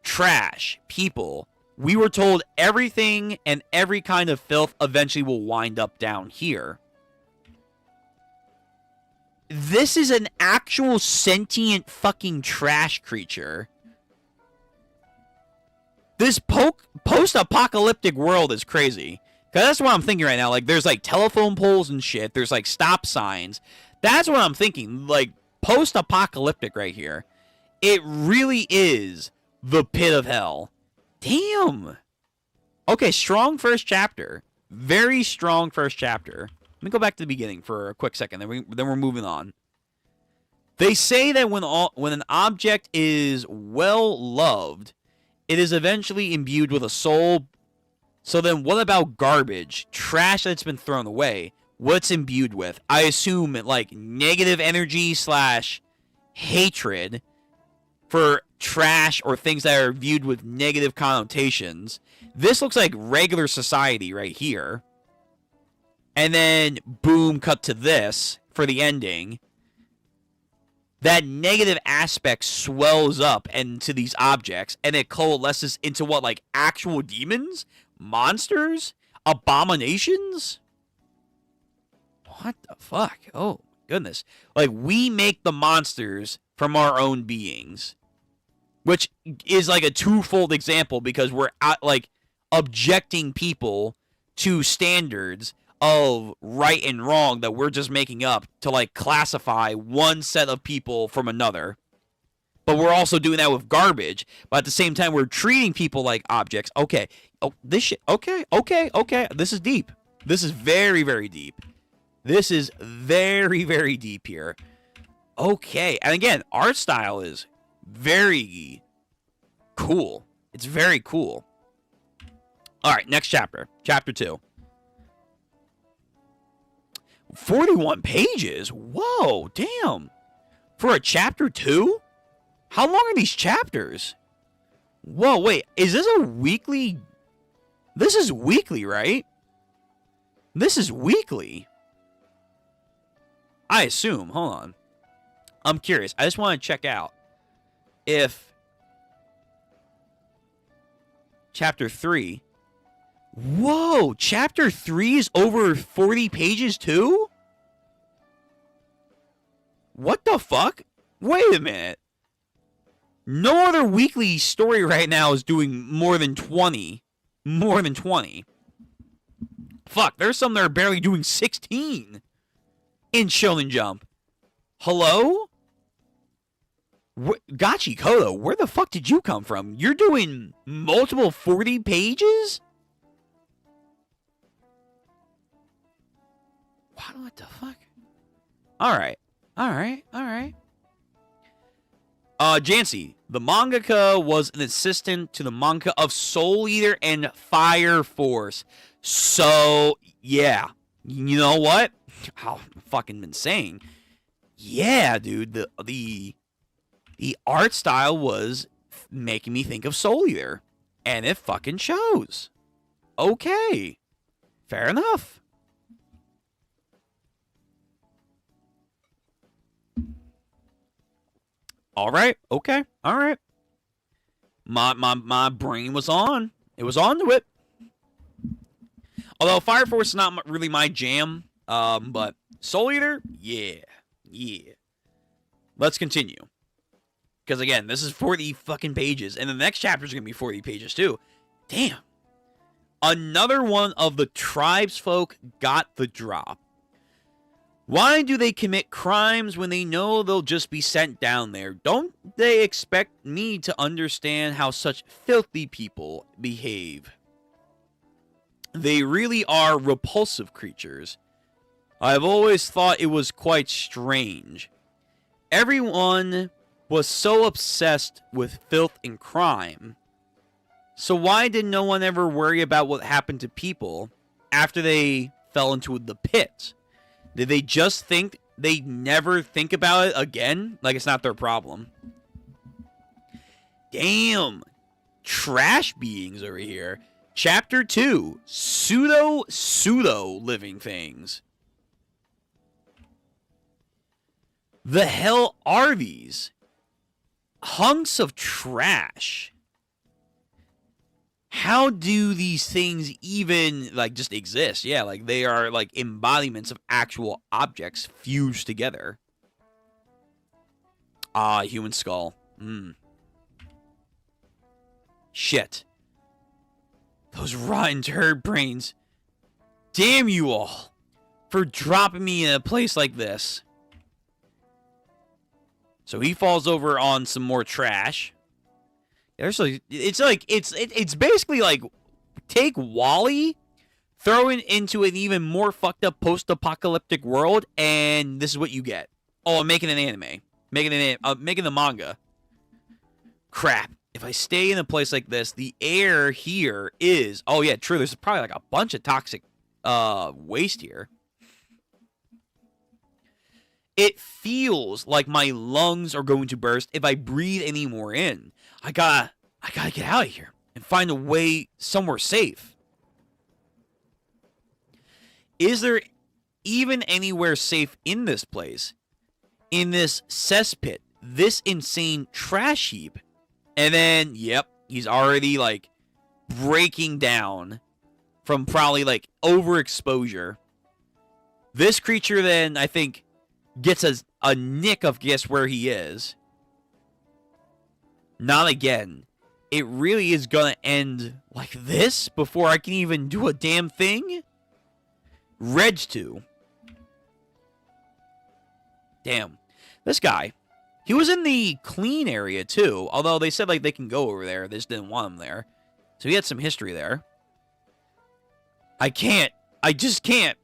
S2: Trash, people. We were told everything and every kind of filth eventually will wind up down here. This is an actual sentient fucking trash creature. This post-apocalyptic world is crazy. Because that's what I'm thinking right now. Like, there's, like, telephone poles and shit. There's, like, stop signs. That's what I'm thinking. Like, post-apocalyptic right here. It really is the pit of hell. Damn. Okay, strong first chapter. Very strong first chapter. Let me go back to the beginning for a quick second. Then we're moving on. They say that when an object is well loved, it is eventually imbued with a soul. So then what about garbage? Trash that's been thrown away. What's imbued with? I assume like negative energy / hatred for trash or things that are viewed with negative connotations. This looks like regular society right here. And then, boom, cut to this for the ending. That negative aspect swells up into these objects, and it coalesces into what, like actual demons? Monsters? Abominations? What the fuck? Oh, goodness. Like, we make the monsters from our own beings. Which is like a twofold example because we're like objecting people to standards of right and wrong that we're just making up to like classify one set of people from another. But we're also doing that with garbage. But at the same time, we're treating people like objects. Okay. Oh, this shit. Okay. This is deep. This is very, very deep. This is very, very deep here. Okay. And again, art style is very cool. It's very cool. All right, next chapter. Chapter 2. 41 pages? Whoa, damn. For a chapter 2? How long are these chapters? Whoa, wait. Is this a weekly? This is weekly, right? This is weekly. I assume. Hold on. I'm curious. I just want to check out if chapter 3. Whoa, chapter 3 is over 40 pages too? What the fuck? Wait a minute. No other weekly story right now is doing more than 20. More than 20. Fuck, there's some that are barely doing 16 in Shonen Jump. Hello? Gachikuta, where the fuck did you come from? You're doing multiple 40 pages? What the fuck? Alright. Jancy, the mangaka was an assistant to the manga of Soul Eater and Fire Force. So, yeah. You know what? I've fucking been saying. Yeah, dude. The art style was making me think of Soul Eater. And it fucking shows. Okay. Fair enough. All right. Okay. All right. My brain was on. It was on to it. Although Fire Force is not really my jam. But Soul Eater, yeah. Let's continue. Because again, this is 40 fucking pages. And the next chapter is going to be 40 pages too. Damn. Another one of the tribesfolk got the drop. Why do they commit crimes when they know they'll just be sent down there? Don't they expect me to understand how such filthy people behave? They really are repulsive creatures. I've always thought it was quite strange. Everyone was so obsessed with filth and crime. So why did no one ever worry about what happened to people after they fell into the pit? Did they just think they never think about it again? Like it's not their problem. Damn. Trash beings over here. Chapter 2. Pseudo living things. The hell are these? Hunks of trash. How do these things even, like, just exist? Yeah, like, they are, like, embodiments of actual objects fused together. Ah, human skull. Shit. Those rotten turd brains. Damn you all for dropping me in a place like this. So he falls over on some more trash. It's basically like take Wall-E, throw it into an even more fucked up post-apocalyptic world, and this is what you get. Oh, I'm making an anime. Making the manga. Crap. If I stay in a place like this, the air here is... Oh, yeah, true. There's probably like a bunch of toxic waste here. It feels like my lungs are going to burst if I breathe any more in. I gotta get out of here and find a way somewhere safe. Is there even anywhere safe in this place? In this cesspit, this insane trash heap? And then, yep, he's already, like, breaking down from probably, like, overexposure. This creature then, I think, gets a nick of guess where he is. Not again. It really is gonna end like this before I can even do a damn thing? Reg 2. Damn. This guy. He was in the clean area, too. Although they said, like, they can go over there. They just didn't want him there. So he had some history there. I can't. I just can't.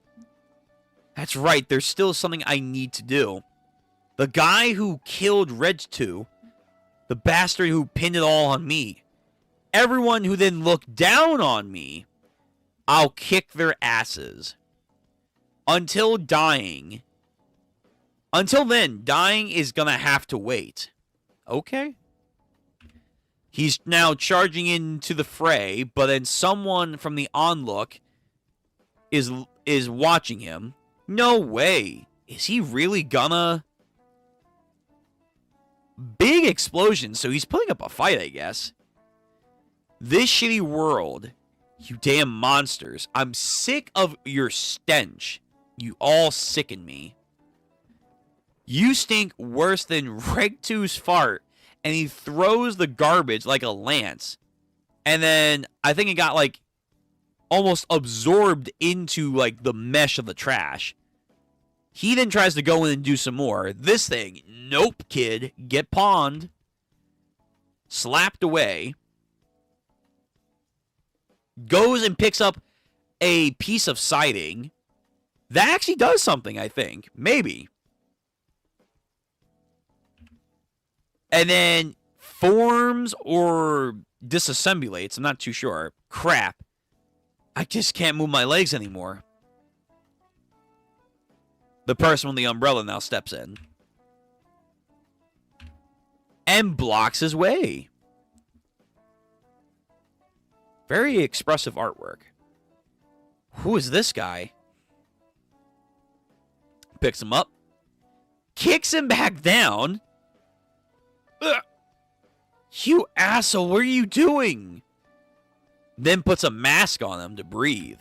S2: That's right. There's still something I need to do. The guy who killed Reg 2. The bastard who pinned it all on me. Everyone who then looked down on me. I'll kick their asses. Until dying. Until then, dying is going to have to wait. Okay. He's now charging into the fray, but then someone from the onlook is watching him. No way. Is he really gonna... Big explosion, so he's putting up a fight, I guess. This shitty world, you damn monsters. I'm sick of your stench. You all sicken me. You stink worse than Reg 2's fart, and he throws the garbage like a lance. And then I think it got like almost absorbed into like the mesh of the trash. He then tries to go in and do some more. This thing, nope, kid, get pawned. Slapped away. Goes and picks up a piece of siding. That actually does something, I think. Maybe. And then forms or disassembulates. I'm not too sure. Crap. I just can't move my legs anymore. The person with the umbrella now steps in. And blocks his way. Very expressive artwork. Who is this guy? Picks him up. Kicks him back down. Ugh. You asshole, what are you doing? Then puts a mask on him to breathe.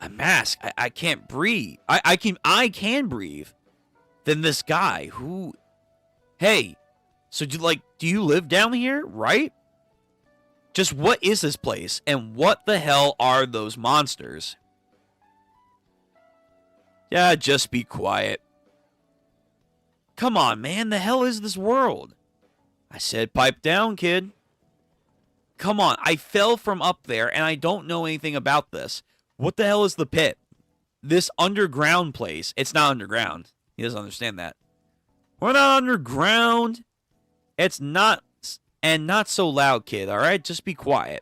S2: A mask? I can't breathe. I can breathe. Then this guy who... Hey, so do you live down here, right? Just what is this place? And what the hell are those monsters? Yeah, just be quiet. Come on, man. The hell is this world? I said pipe down, kid. Come on. I fell from up there, and I don't know anything about this. What the hell is the pit? This underground place. It's not underground. He doesn't understand that. We're not underground. It's not... And not so loud, kid, alright? Just be quiet.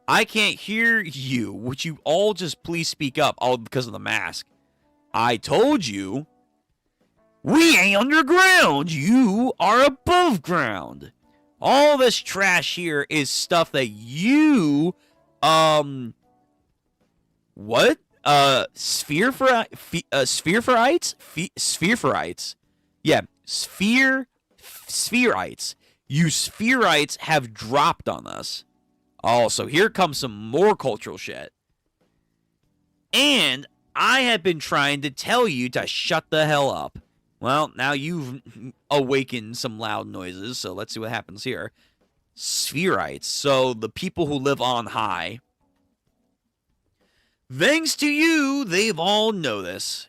S2: I can't hear you. Would you all just please speak up? All because of the mask. I told you. We ain't underground. You are above ground. All this trash here is stuff that you, what? Sphereites? Sphereites. Yeah, sphereites. You sphereites have dropped on us. Oh, so here comes some more cultural shit. And I have been trying to tell you to shut the hell up. Well, now you've awakened some loud noises, so let's see what happens here. Sphereites, so the people who live on high. Thanks to you, they've all know this.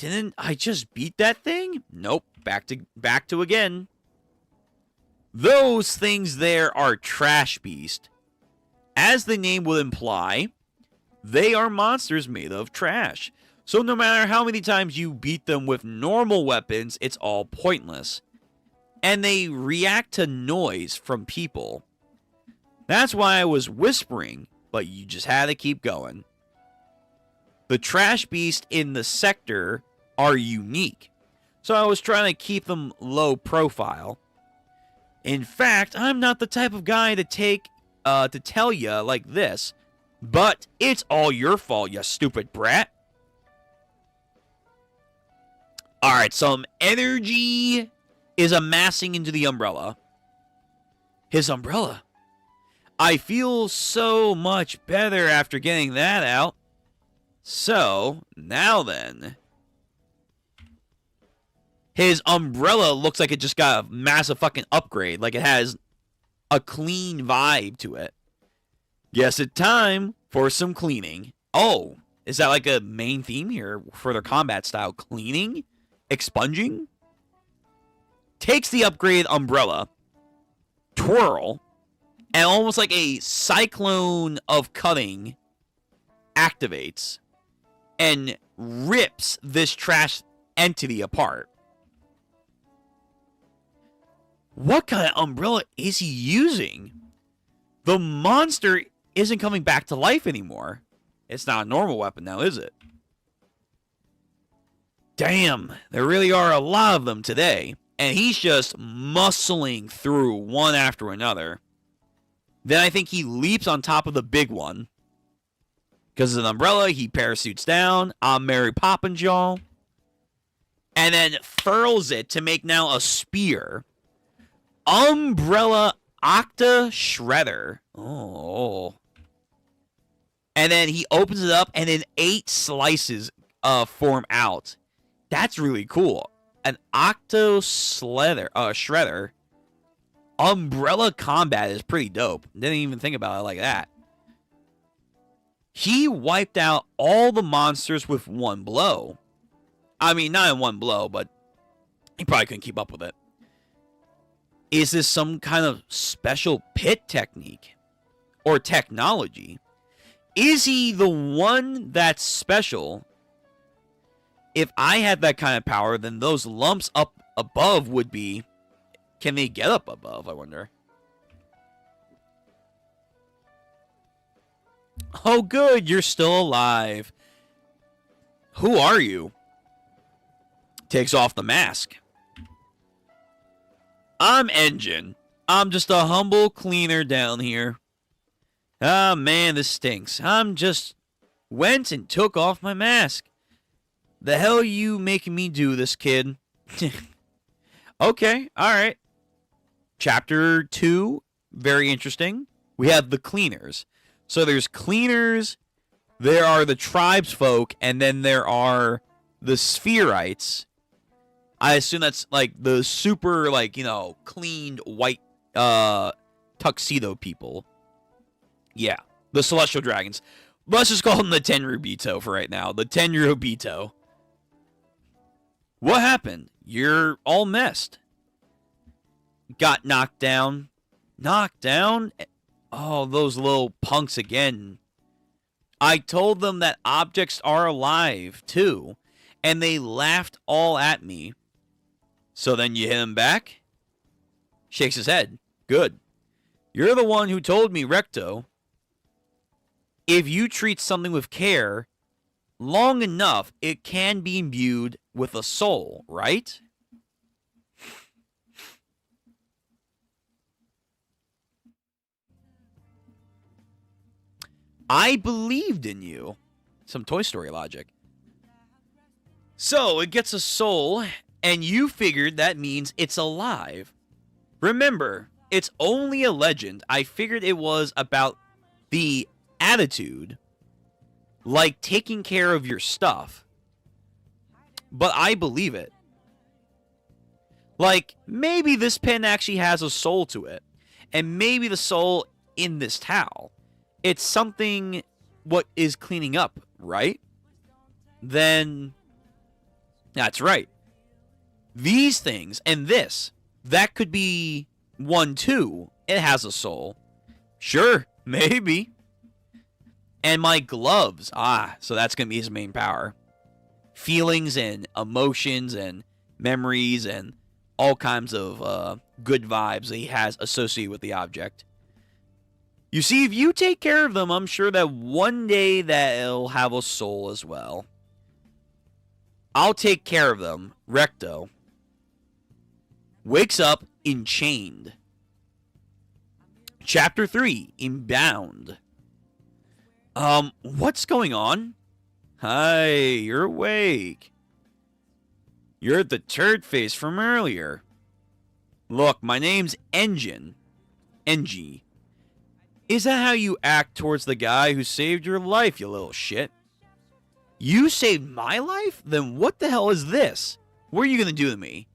S2: didn't I just beat that thing? Nope. Back to again. Those things there are trash beast. As the name would imply, they are monsters made of trash. So no matter how many times you beat them with normal weapons, it's all pointless. And they react to noise from people. That's why I was whispering, but you just had to keep going. The trash beasts in the sector are unique, so I was trying to keep them low profile. In fact, I'm not the type of guy to tell you like this, but it's all your fault, you stupid brat. Alright, some energy is amassing into the umbrella. His umbrella. I feel so much better after getting that out. So, now then. His umbrella looks like it just got a massive fucking upgrade. Like it has a clean vibe to it. Guess it's time for some cleaning. Oh, is that like a main theme here for their combat style? Cleaning? Expunging? Takes the upgrade umbrella, twirl, and almost like a cyclone of cutting activates and rips this trash entity apart. What kind of umbrella is he using? The monster isn't coming back to life anymore. It's not a normal weapon now, is it? Damn, there really are a lot of them today. And he's just muscling through one after another. Then I think he leaps on top of the big one. Because of an umbrella, he parachutes down. I'm Mary Poppins, y'all. And then furls it to make now a spear. Umbrella Octa Shredder. Oh. And then he opens it up and then 8 slices form out. That's really cool. An Octo Shredder. Umbrella combat is pretty dope. Didn't even think about it like that. He wiped out all the monsters with one blow. I mean, not in one blow, but he probably couldn't keep up with it. Is this some kind of special pit technique? Or technology? Is he the one that's special? If I had that kind of power, then those lumps up above would be... Can they get up above, I wonder? Oh, good, you're still alive. Who are you? Takes off the mask. I'm Engine. I'm just a humble cleaner down here. Ah, man, this stinks. I'm just went and took off my mask. The hell you making me do this, kid? Okay, alright. Chapter 2, very interesting. We have the cleaners. So there's cleaners, there are the tribes folk, and then there are the spherites. I assume that's like the super, like, you know, cleaned white tuxedo people. Yeah, the celestial dragons. Let's just call them the Tenryubito for right now. The Tenryubito. What happened? You're all messed. Got knocked down. Knocked down? Oh, those little punks again. I told them that objects are alive, too. And they laughed all at me. So then you hit him back? Shakes his head. Good. You're the one who told me, Recto. If you treat something with care, long enough, it can be imbued with a soul, right? I believed in you. Some Toy Story logic. So, it gets a soul, and you figured that means it's alive. Remember, it's only a legend. I figured it was about the attitude, like taking care of your stuff. But I believe it. Like, maybe this pen actually has a soul to it. And maybe the soul in this towel. It's something what is cleaning up, right? Then That's right. These things and this, that could be one too. It has a soul. Sure, maybe. And my gloves. So that's going to be his main power. Feelings and emotions and memories and all kinds of good vibes that he has associated with the object. You see, if you take care of them, I'm sure that one day that it'll have a soul as well. I'll take care of them. Recto wakes up enchained. Chapter 3, Inbound. What's going on? Hi, you're awake. You're the turd face from earlier. Look, my name's Engine. Engie. Is that how you act towards the guy who saved your life, you little shit? You saved my life? Then what the hell is this? What are you gonna do to me?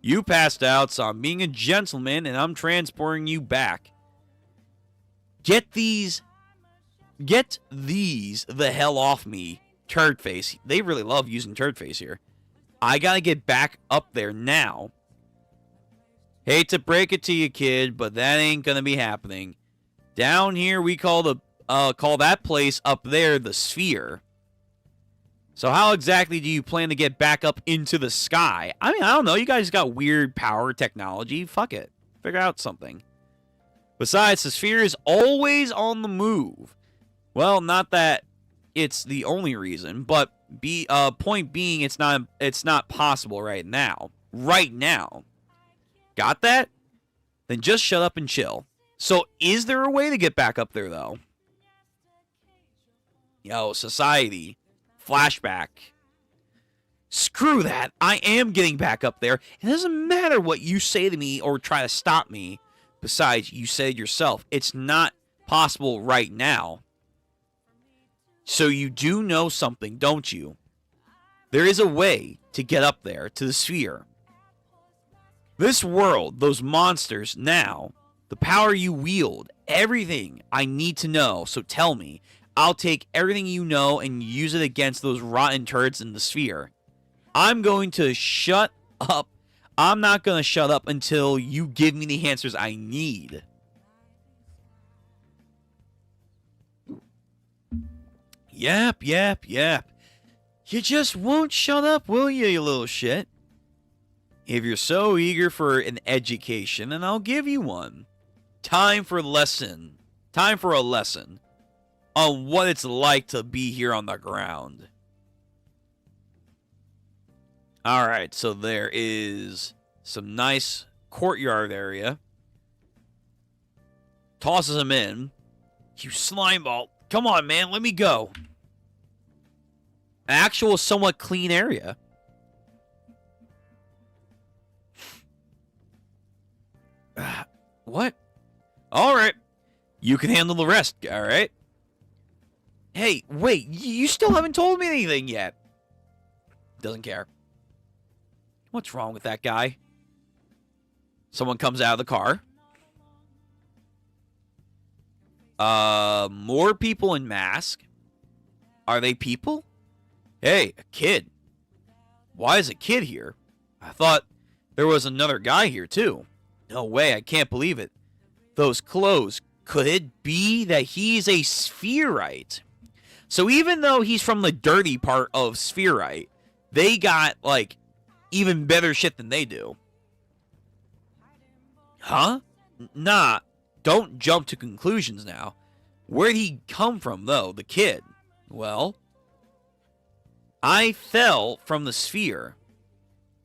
S2: You passed out, so I'm being a gentleman, and I'm transporting you back. Get these the hell off me, turd face. They really love using turd face here. I gotta get back up there now. Hate to break it to you, kid, but that ain't gonna be happening. Down here, we call that place up there the sphere. So how exactly do you plan to get back up into the sky? I mean, I don't know. You guys got weird power technology. Fuck it. Figure out something. Besides, the sphere is always on the move. Well, not that it's the only reason, but point being, it's not possible right now. Right now. Got that? Then just shut up and chill. So, is there a way to get back up there, though? Yo, society. Flashback. Screw that. I am getting back up there. It doesn't matter what you say to me or try to stop me. Besides, you said yourself, it's not possible right now. So you do know something, don't you? There is a way to get up there to the sphere. This world, those monsters, now, the power you wield, everything I need to know, so tell me. I'll take everything you know and use it against those rotten turds in the sphere. I'm going to shut up. I'm not going to shut up until you give me the answers I need. Yep. You just won't shut up, will you little shit? If you're so eager for an education, then I'll give you one. Time for a lesson on what it's like to be here on the ground. Alright, so there is some nice courtyard area. Tosses him in. You slimeball. Come on, man, let me go. An actual somewhat clean area. What? Alright. You can handle the rest, alright? Hey, wait, you still haven't told me anything yet. Doesn't care. What's wrong with that guy? Someone comes out of the car. More people in mask. Are they people? Hey, a kid. Why is a kid here? I thought there was another guy here, too. No way, I can't believe it. Those clothes. Could it be that he's a spherite? So even though he's from the dirty part of spherite, they got, like, even better shit than they do. Huh? Nah, don't jump to conclusions now. Where'd he come from, though, the kid? Well, I fell from the sphere.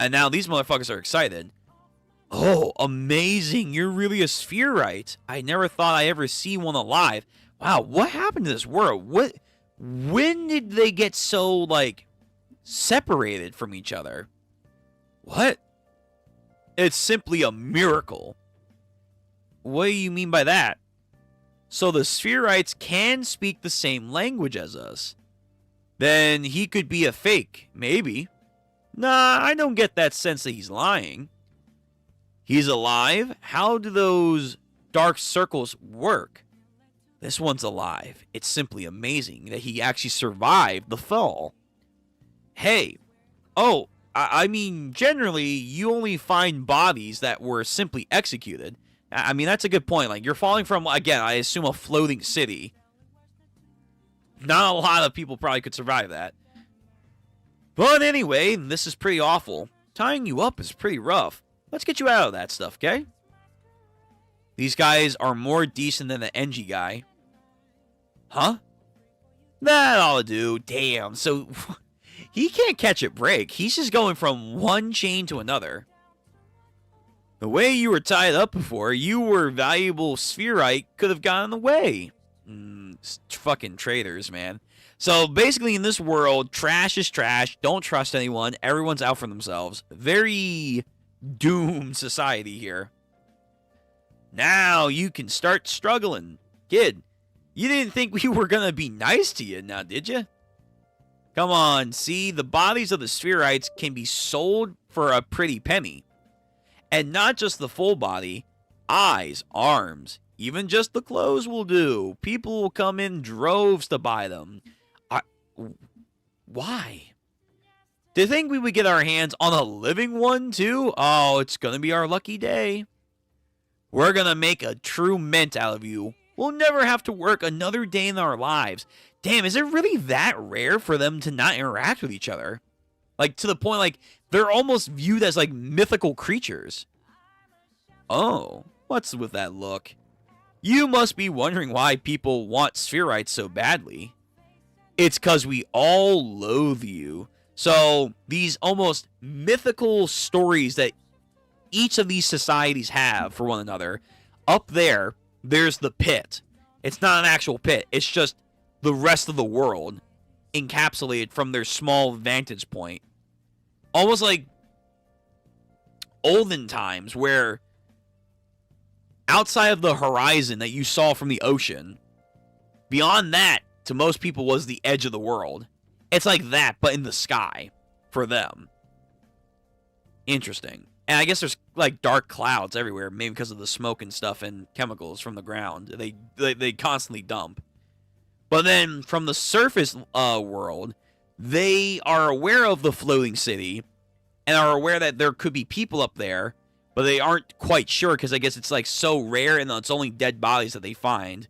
S2: And now these motherfuckers are excited. Oh, amazing. You're really a spherite. I never thought I'd ever see one alive. Wow, what happened to this world? When did they get so, like, separated from each other? What? It's simply a miracle. What do you mean by that? So the spherites can speak the same language as us. Then he could be a fake, maybe. Nah, I don't get that sense that he's lying. He's alive? How do those dark circles work? This one's alive. It's simply amazing that he actually survived the fall. Hey, Oh, I mean, generally, you only find bodies that were simply executed. I mean, that's a good point. Like, you're falling from, again, I assume a floating city. Not a lot of people probably could survive that. But anyway, this is pretty awful. Tying you up is pretty rough. Let's get you out of that stuff, okay? These guys are more decent than the NG guy. Huh? That ought to do. Damn, so he can't catch a break. He's just going from one chain to another. The way you were tied up before, you were valuable spherite could have gotten away. Fucking traitors, man. So basically in this world, trash is trash. Don't trust anyone. Everyone's out for themselves. Very doomed society here. Now you can start struggling. Kid, you didn't think we were going to be nice to you now, did you? Come on, see, the bodies of the spherites can be sold for a pretty penny. And not just the full body, eyes, arms, even just the clothes will do. People will come in droves to buy them. Why? Do you think we would get our hands on a living one too? Oh, it's going to be our lucky day. We're going to make a true mint out of you. We'll never have to work another day in our lives. Damn, is it really that rare for them to not interact with each other? Like, to the point, like, they're almost viewed as, like, mythical creatures. Oh, what's with that look? You must be wondering why people want spherites so badly. It's because we all loathe you. So, these almost mythical stories that each of these societies have for one another, up there, there's the pit. It's not an actual pit. It's just the rest of the world encapsulated from their small vantage point. Almost like olden times where outside of the horizon that you saw from the ocean, beyond that, to most people, was the edge of the world. It's like that, but in the sky for them. Interesting. And I guess there's like dark clouds everywhere, maybe because of the smoke and stuff and chemicals from the ground. They constantly dump. But then from the surface world, they are aware of the floating city and are aware that there could be people up there, but they aren't quite sure because I guess it's like so rare and it's only dead bodies that they find.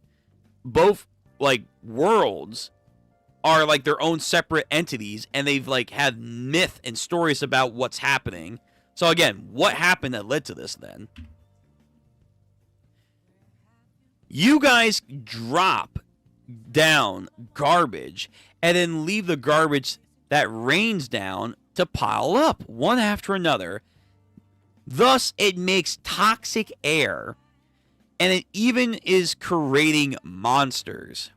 S2: Both like worlds are like their own separate entities, and they've like had myth and stories about what's happening. So again, what happened that led to this then? You guys drop down garbage and then leave the garbage that rains down to pile up one after another. Thus, it makes toxic air, and it even is creating monsters.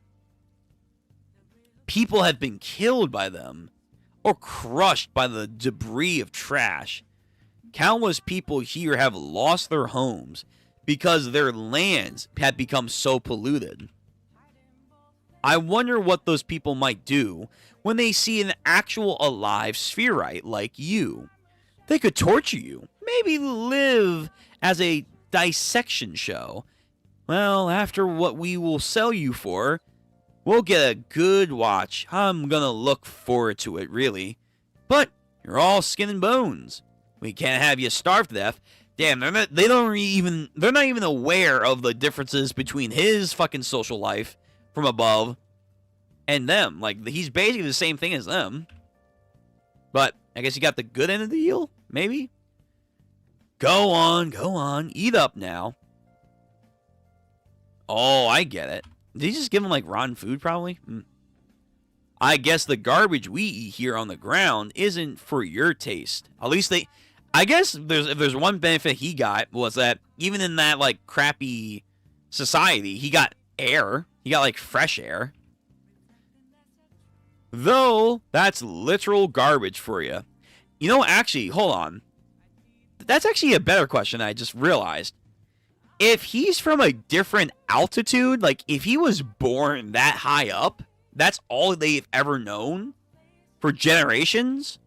S2: People have been killed by them or crushed by the debris of trash. Countless people here have lost their homes because their lands have become so polluted. I wonder what those people might do when they see an actual alive spherite like you. They could torture you, maybe live as a dissection show. Well, after what we will sell you for, we'll get a good watch. I'm gonna look forward to it, really. But you're all skin and bones. We can't have you starve to death. Damn, they're not even aware of the differences between his fucking social life from above and them. Like, he's basically the same thing as them. But I guess you got the good end of the deal, maybe? Go on. Eat up now. Oh, I get it. Did he just give him, like, rotten food, probably? I guess the garbage we eat here on the ground isn't for your taste. At least I guess if there's one benefit he got was that even in that, like, crappy society, he got air. He got, like, fresh air. Though, that's literal garbage for you. You know, actually, hold on. That's actually a better question I just realized. If he's from a different altitude, like, if he was born that high up, that's all they've ever known for generations,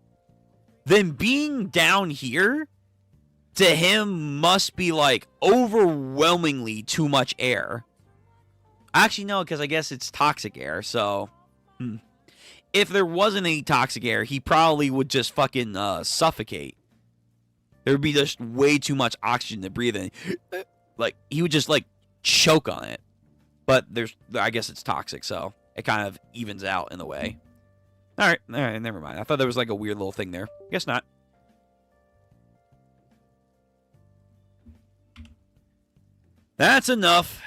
S2: then being down here to him must be like overwhelmingly too much air. Actually, no, because I guess it's toxic air, so if there wasn't any toxic air, he probably would just fucking suffocate. There would be just way too much oxygen to breathe in. Like, he would just, like, choke on it. But I guess it's toxic, so it kind of evens out in a way. All right, never mind. I thought there was, like, a weird little thing there. Guess not. That's enough.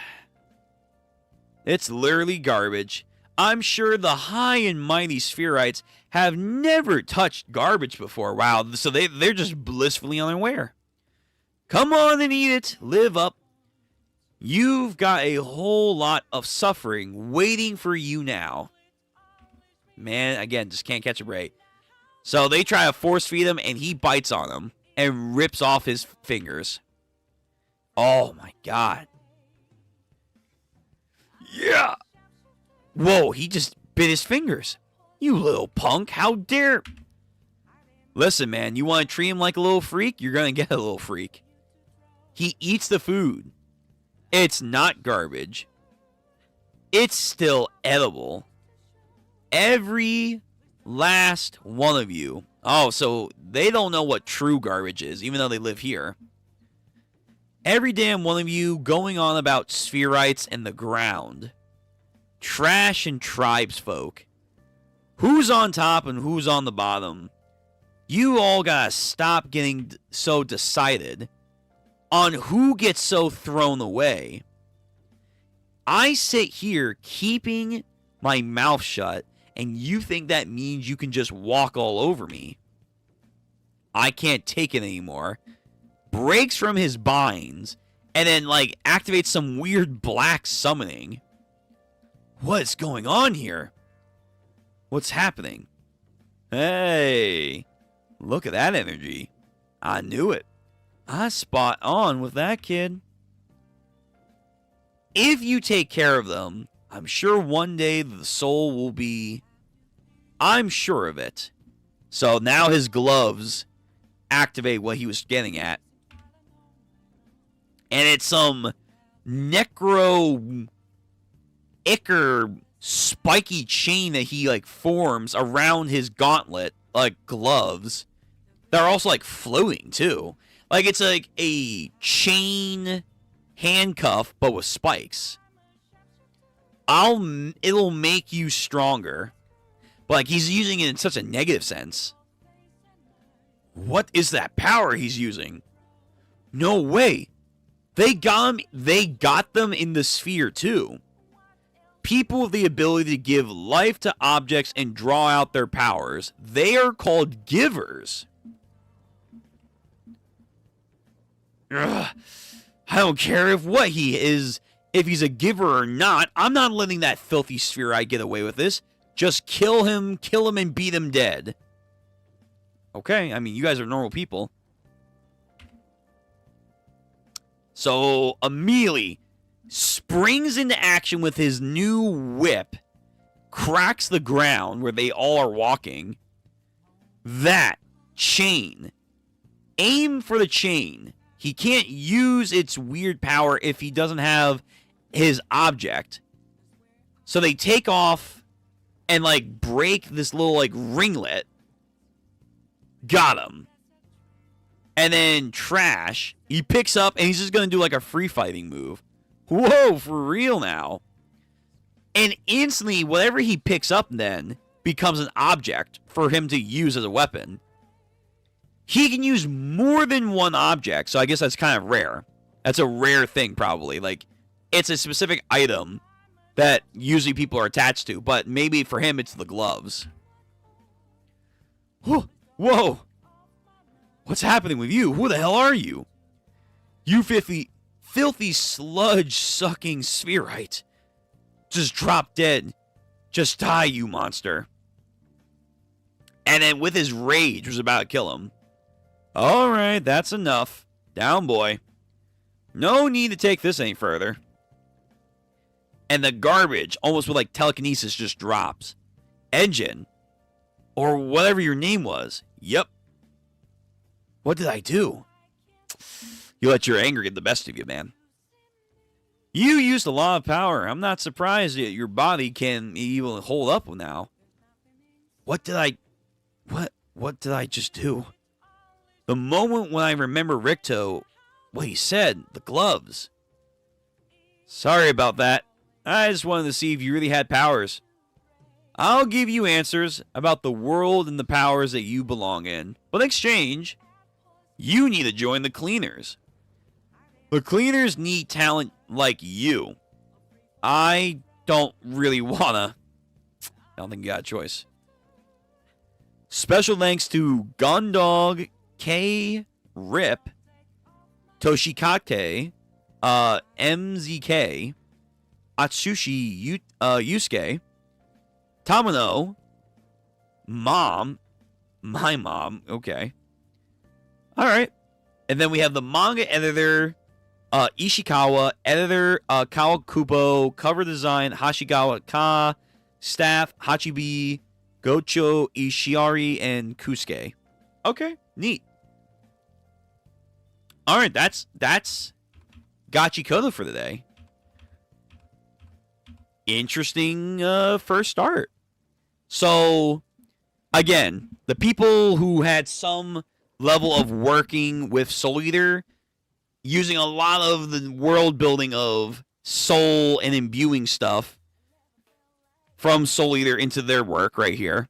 S2: It's literally garbage. I'm sure the high and mighty Spherites have never touched garbage before. Wow, so they're just blissfully unaware. Come on and eat it. Live up. You've got a whole lot of suffering waiting for you now. Man, again, just can't catch a break. So they try to force feed him, and he bites on them and rips off his fingers. Oh, my God. Yeah. Whoa, he just bit his fingers. You little punk, how dare... Listen, man, you want to treat him like a little freak? You're going to get a little freak. He eats the food. It's not garbage. It's still edible. Every last one of you. Oh, so they don't know what true garbage is, even though they live here. Every damn one of you going on about Spherites and the ground. Trash and tribes folk. Who's on top and who's on the bottom? You all gotta stop getting so decided on who gets so thrown away. I sit here keeping my mouth shut, and you think that means you can just walk all over me. I can't take it anymore. Breaks from his binds, and then, like, activates some weird black summoning. What's going on here? What's happening? Hey, look at that energy. I knew it. I spot on with that kid. If you take care of them, I'm sure one day the soul will be... I'm sure of it. So now his gloves activate what he was getting at. And it's some necro ichor spiky chain that he like forms around his gauntlet, like gloves. They're also like floating too. Like it's like a chain handcuff, but with spikes. It'll make you stronger. But like he's using it in such a negative sense. What is that power he's using? No way. They got them in the sphere too. People with the ability to give life to objects and draw out their powers. They are called givers. Ugh. I don't care if he's a giver or not. I'm not letting that filthy Spherite get away with this. Just kill him and beat him dead. Okay, I mean, you guys are normal people. So, immediately springs into action with his new whip, cracks the ground where they all are walking. That chain. Aim for the chain. He can't use its weird power if he doesn't have his object. So they take off and, like, break this little, like, ringlet. Got him. And then Trash, he picks up and he's just going to do, like, a free fighting move. Whoa, for real now. And instantly, whatever he picks up then becomes an object for him to use as a weapon. He can use more than one object, so I guess that's kind of rare. That's a rare thing, probably. Like, it's a specific item that usually people are attached to, but maybe for him it's the gloves. Whoa! What's happening with you? Who the hell are you? You filthy sludge-sucking Spherite. Just drop dead. Just die, you monster. And then with his rage was about to kill him. Alright, that's enough. Down, boy. No need to take this any further. And the garbage, almost with like telekinesis, just drops. Engine. Or whatever your name was. Yep. What did I do? You let your anger get the best of you, man. You used a lot of power. I'm not surprised that your body can even hold up now. what did I just do? The moment when I remember Ricto, what he said, the gloves. Sorry about that. I just wanted to see if you really had powers. I'll give you answers about the world and the powers that you belong in. But in exchange, you need to join the cleaners. The cleaners need talent like you. I don't really wanna. I don't think you got a choice. Special thanks to Gundog, K, Rip, Toshikate, MZK, Atsushi, Yusuke, Tamino, Mom, my mom, okay. Alright. And then we have the manga editor, Ishikawa, editor, Kawakubo, cover design, Hashigawa Ka, staff, Hachibi, Gocho, Ishiari, and Kusuke. Okay, neat. Alright, that's Gachikuta for the day. Interesting first start. So, again, the people who had some level of working with Soul Eater, using a lot of the world building of Soul and imbuing stuff from Soul Eater into their work right here.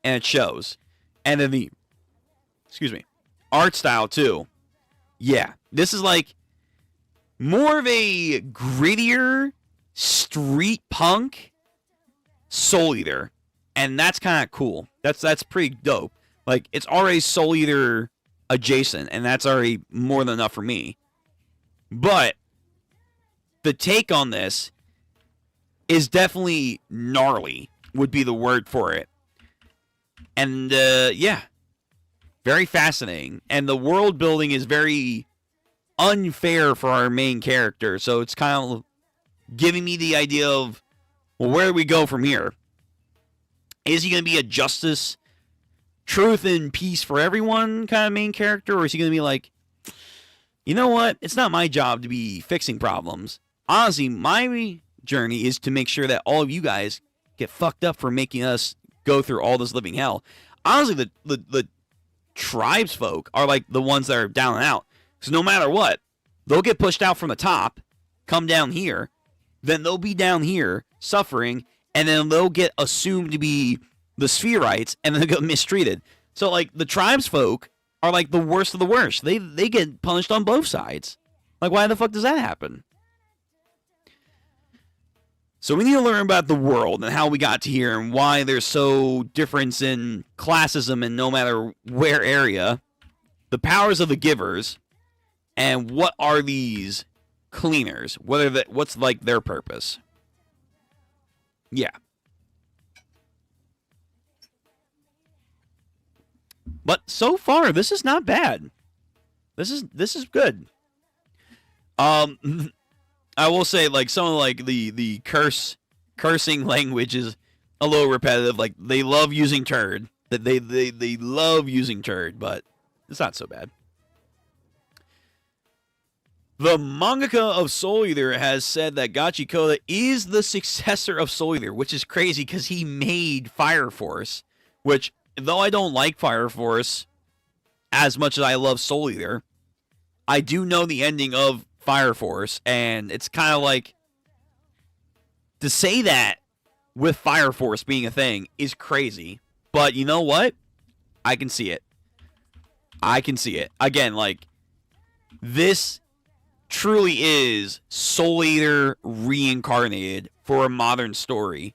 S2: And it shows. And then the, art style too. Yeah, this is like more of a grittier street punk Soul Eater. And that's kind of cool. That's pretty dope. Like, it's already Soul Eater adjacent, and that's already more than enough for me. But the take on this is definitely gnarly, would be the word for it. And, yeah. Very fascinating. And the world building is very unfair for our main character. So it's kind of giving me the idea of, well, where do we go from here? Is he going to be a justice, truth, and peace for everyone kind of main character? Or is he going to be like, you know what? It's not my job to be fixing problems. Honestly, my journey is to make sure that all of you guys get fucked up for making us go through all this living hell. Honestly, the tribes folk are like the ones that are down and out. So no matter what, they'll get pushed out from the top, come down here, then they'll be down here suffering, and then they'll get assumed to be the Spherites, and then they'll get mistreated. So, like, the tribes folk are, like, the worst of the worst. They get punished on both sides. Like, why the fuck does that happen? So we need to learn about the world and how we got to here and why there's so difference in classism in no matter where area, the powers of the givers, and what are these cleaners? What's, like, their purpose? Yeah. But so far, this is not bad. This is good. I will say, like, some of, like, the cursing language is a little repetitive. Like, they love using turd. They love using turd, but it's not so bad. The mangaka of Soul Eater has said that Gachikuta is the successor of Soul Eater, which is crazy because he made Fire Force, which, though I don't like Fire Force as much as I love Soul Eater, I do know the ending of Fire Force, and it's kind of like, to say that with Fire Force being a thing is crazy, but you know what? I can see it. I can see it. Again, like, this truly is Soul Eater reincarnated for a modern story.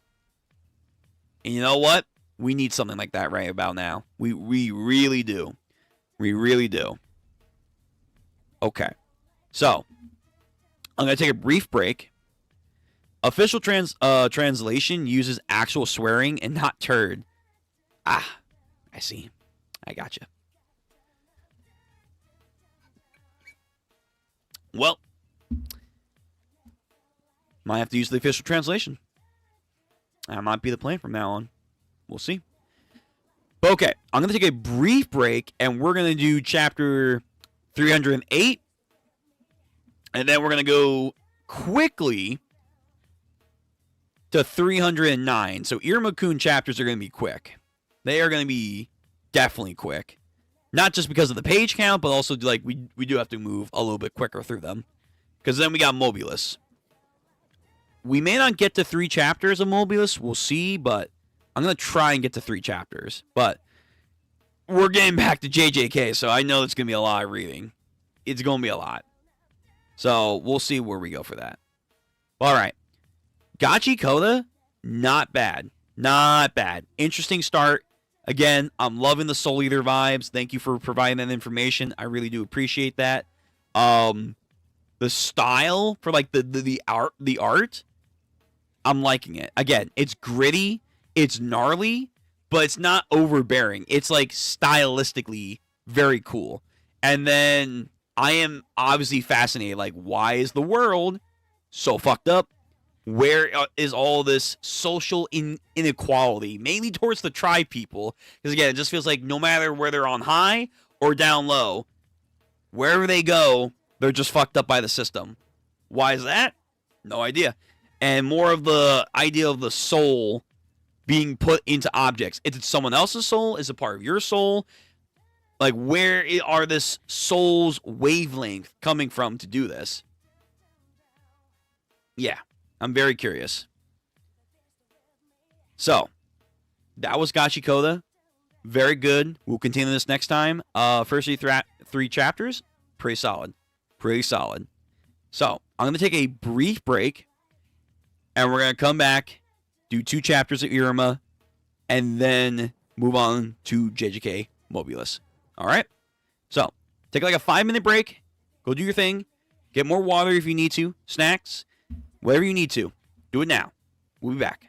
S2: And you know what? We need something like that right about now. We really do. We really do. Okay. So, I'm going to take a brief break. Official translation uses actual swearing and not turd. Ah, I see. I gotcha. Well, might have to use the official translation. That might be the plan from now on. We'll see. But okay, I'm going to take a brief break, and we're going to do chapter 308. And then we're going to go quickly to 309. So Iruma-kun chapters are going to be quick. They are going to be definitely quick. Not just because of the page count, but also like we do have to move a little bit quicker through them. Because then we got Mobulus. We may not get to 3 chapters of Mobulus. We'll see, but I'm going to try and get to 3 chapters. But we're getting back to JJK, so I know it's going to be a lot of reading. It's going to be a lot. So we'll see where we go for that. All right. Gachikuta, not bad. Not bad. Interesting start. Again, I'm loving the Soul Eater vibes. Thank you for providing that information. I really do appreciate that. The style for like the art, I'm liking it. Again, it's gritty, it's gnarly, but it's not overbearing. It's like stylistically very cool. And then I am obviously fascinated. Like, why is the world so fucked up? Where is all this social inequality, mainly towards the tribe people? Because again, it just feels like no matter where they're on high or down low, wherever they go, they're just fucked up by the system. Why is that? No idea. And more of the idea of the soul being put into objects. Is it someone else's soul? Is it part of your soul? Like, where are this soul's wavelength coming from to do this? Yeah. I'm very curious. So, that was Gachikuta. Very good. We'll continue this next time. First 3 chapters, pretty solid. Pretty solid. So, I'm going to take a brief break, and we're going to come back, do 2 chapters of Iruma, and then move on to JJK Modula. All right? So, take like a 5-minute break. Go do your thing. Get more water if you need to. Snacks. Whatever you need to, do it now. We'll be back.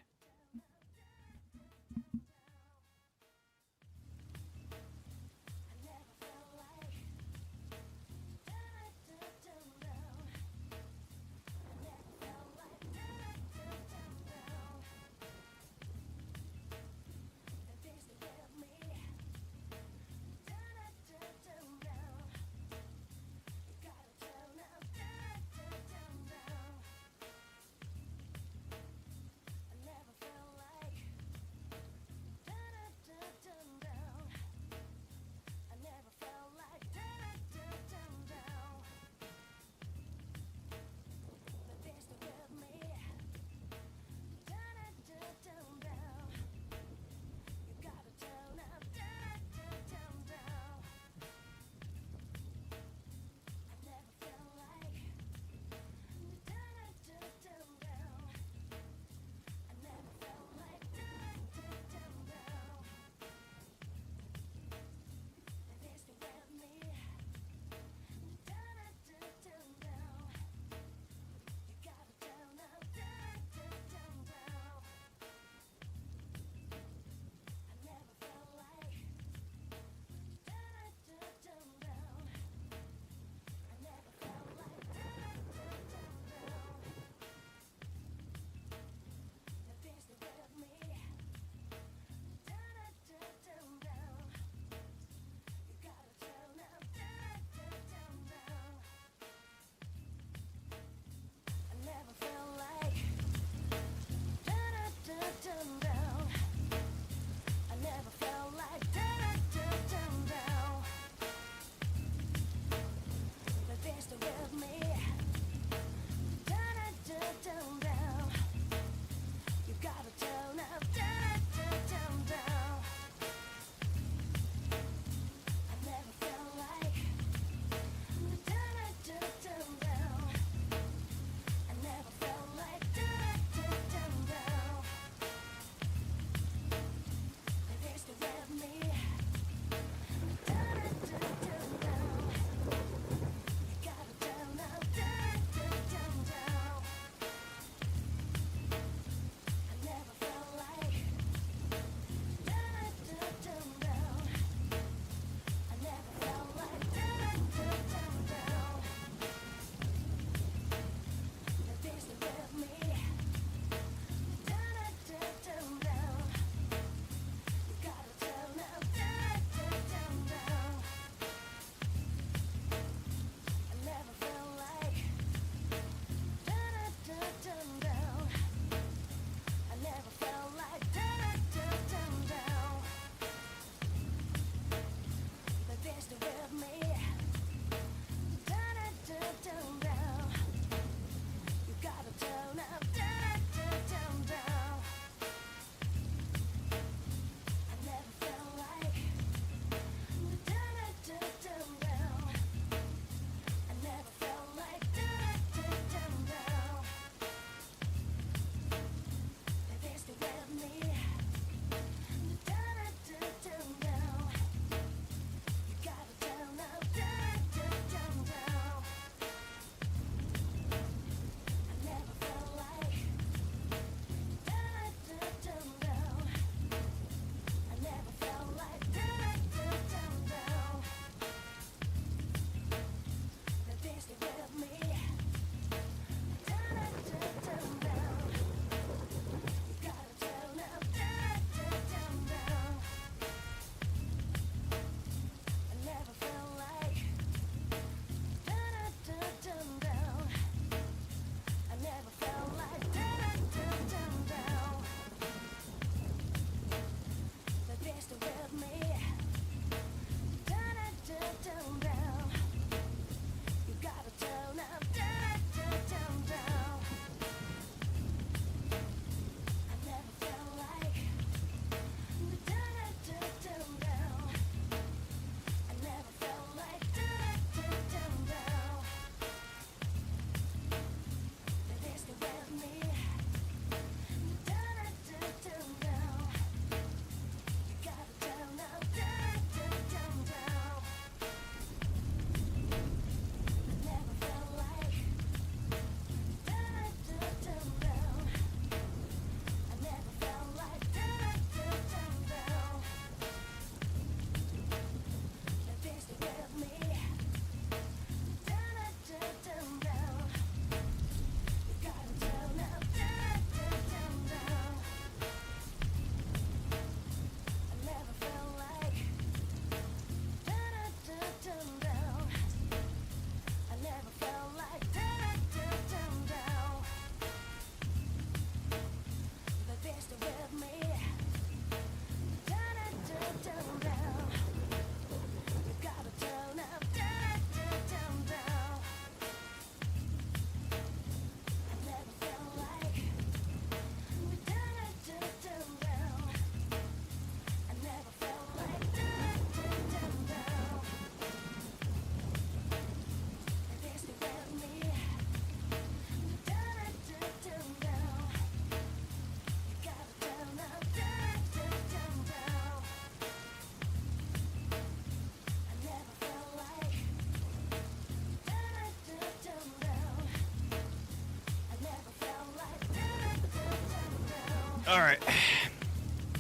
S2: Alright.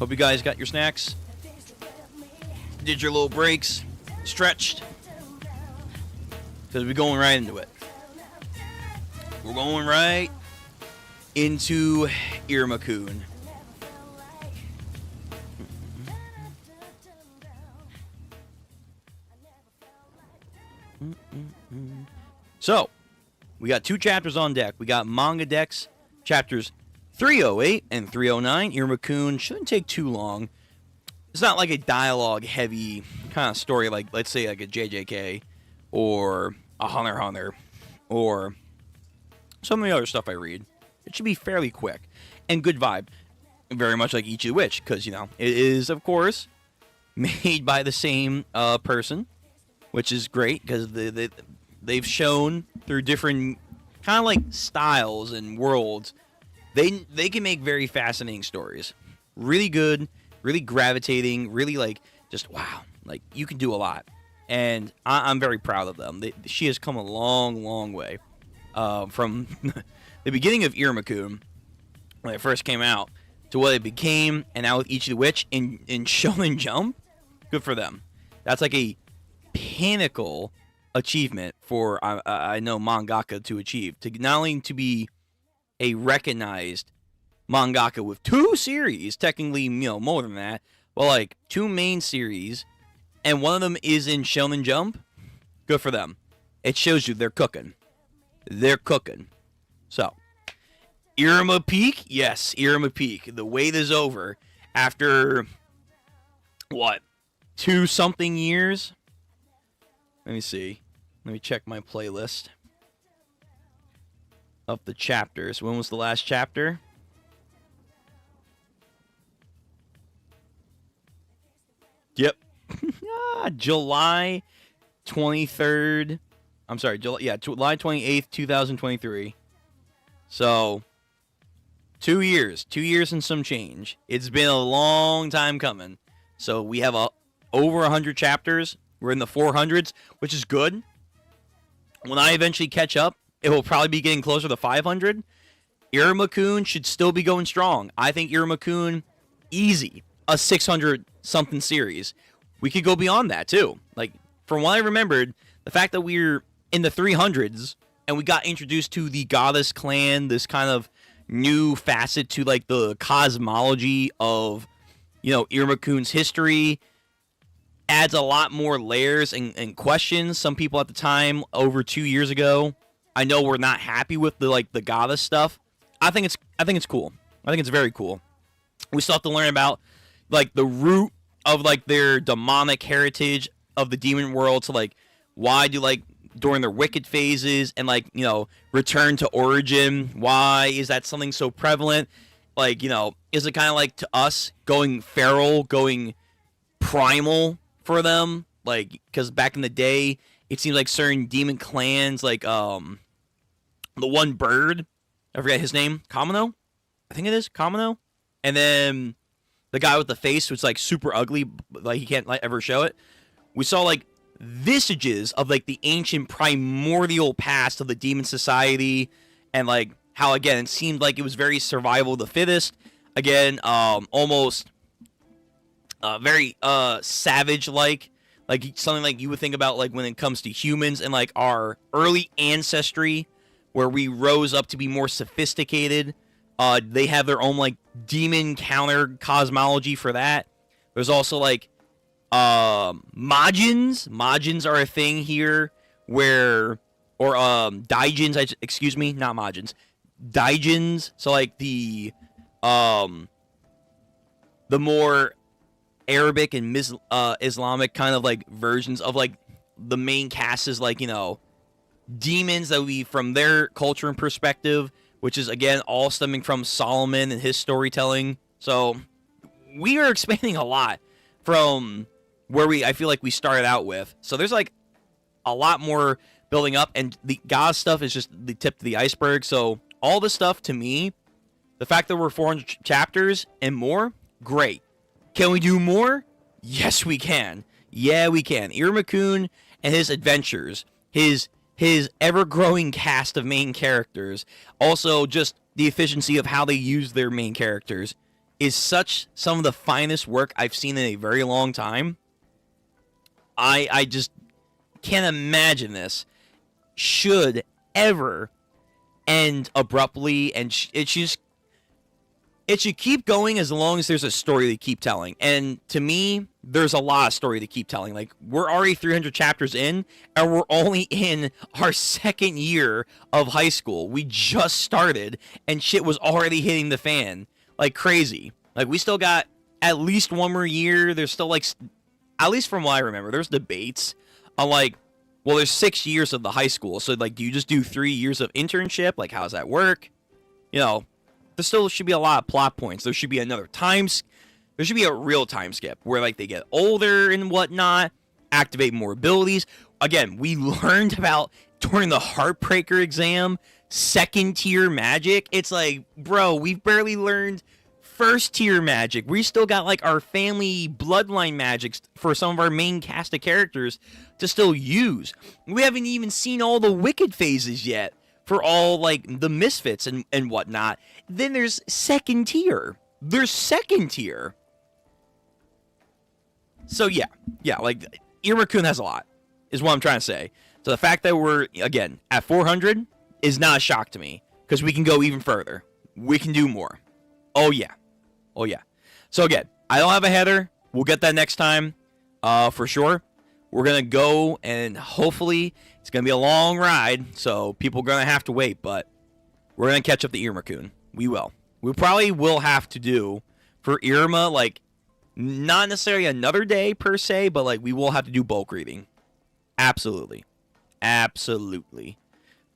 S2: Hope you guys got your snacks. Did your little breaks. Stretched. Because we're going right into it. We're going right into Iruma-kun. So, we got 2 chapters on deck. We got manga decks, chapters 308 and 309. Iruma-kun shouldn't take too long. It's not like a dialogue-heavy kind of story like, let's say, like a JJK or a Hunter x Hunter or some of the other stuff I read. It should be fairly quick and good vibe. Very much like Ichi the Witch, because, you know, it is, of course, made by the same person, which is great because they've shown through different kind of like styles and worlds, they can make very fascinating stories. Really good, really gravitating, really like just wow, like you can do a lot. And I'm very proud of them. She has come a long, long way from the beginning of Iruma-kun when it first came out to what it became, and now with Ichi the Witch in Shonen Jump. Good for them. That's like a pinnacle achievement for I know mangaka to achieve, to not only to be a recognized mangaka with 2 series, technically, you know, more than that, but like 2 main series, and one of them is in Shonen Jump. Good for them. It shows you they're cooking. They're cooking. So, Iruma Peak? Yes, Iruma Peak. The wait is over after what? 2-something years? Let me see. Let me check my playlist of the chapters. When was the last chapter? Yep. July 23rd. I'm sorry, July 28th, 2023. So, 2 years. 2 years and some change. It's been a long time coming. So, we have over 100 chapters. We're in the 400s, which is good. When I eventually catch up, it will probably be getting closer to 500. Iruma-kun should still be going strong. I think Iruma-kun, easy, a 600-something series. We could go beyond that, too. Like, from what I remembered, the fact that we're in the 300s, and we got introduced to the Goddess Clan, this kind of new facet to, like, the cosmology of, you know, Iruma-kun's history, adds a lot more layers and questions. Some people at the time, over 2 years ago, I know were not happy with the goddess stuff. I think it's cool. I think it's very cool. We still have to learn about like the root of like their demonic heritage of the demon world. So like why do like during their wicked phases and like, you know, return to origin, why is that something so prevalent? Like, you know, is it kind of like to us going feral, going primal for them? Like, because back in the day, it seems like certain demon clans, like the one bird, I forget his name, Kamino? I think it is Kamino. And then the guy with the face who's like super ugly, like he can't like ever show it. We saw like visages of like the ancient primordial past of the demon society, and like how again it seemed like it was very survival of the fittest. Again, almost very savage like something like you would think about like when it comes to humans and like our early ancestry, where we rose up to be more sophisticated. They have their own like demon counter cosmology for that. There's also like Majins. Majins are a thing here where, or Daijins, excuse me, not Majins. Daijins. So like the more Arabic and Islamic kind of like versions of like the main cast is like, you know, demons that we from their culture and perspective, which is again all stemming from Solomon and his storytelling. So we are expanding a lot from where I feel like we started out with. So there's like a lot more building up, and the God stuff is just the tip of the iceberg. So all this stuff, to me, the fact that we're 400 chapters and more, great. Can we do more? Yes, we can. Yeah, we can. Iruma-kun and his adventures, his ever-growing cast of main characters, also just the efficiency of how they use their main characters is such some of the finest work I've seen in a very long time. I just can't imagine this should ever end abruptly, and it should keep going as long as there's a story to keep telling. And to me, there's a lot of story to keep telling. Like, we're already 300 chapters in, and we're only in our second year of high school. We just started, and shit was already hitting the fan like crazy. Like, we still got at least one more year. There's still, like, at least from what I remember, there's debates on, like, well, there's 6 years of the high school. So, like, do you just do 3 years of internship? Like, how does that work? You know, there still should be a lot of plot points. There should be another there should be a real time skip where, like, they get older and whatnot, activate more abilities. Again, we learned about, during the Heartbreaker exam, second tier magic. It's like, bro, we've barely learned first tier magic. We still got, like, our family bloodline magics for some of our main cast of characters to still use. We haven't even seen all the Wicked phases yet for all, like, the Misfits and whatnot. Then there's second tier. There's second tier. So yeah, like, Iruma-kun has a lot, is what I'm trying to say. So the fact that we're, again, at 400 is not a shock to me, because we can go even further. We can do more. Oh yeah. So again, I don't have a header. We'll get that next time, for sure. We're going to go, and hopefully it's going to be a long ride, so people are going to have to wait, but we're going to catch up to Iruma-kun. We will. We probably will have to do, for Iruma, like, not necessarily another day per se, but, like, we will have to do bulk reading. Absolutely.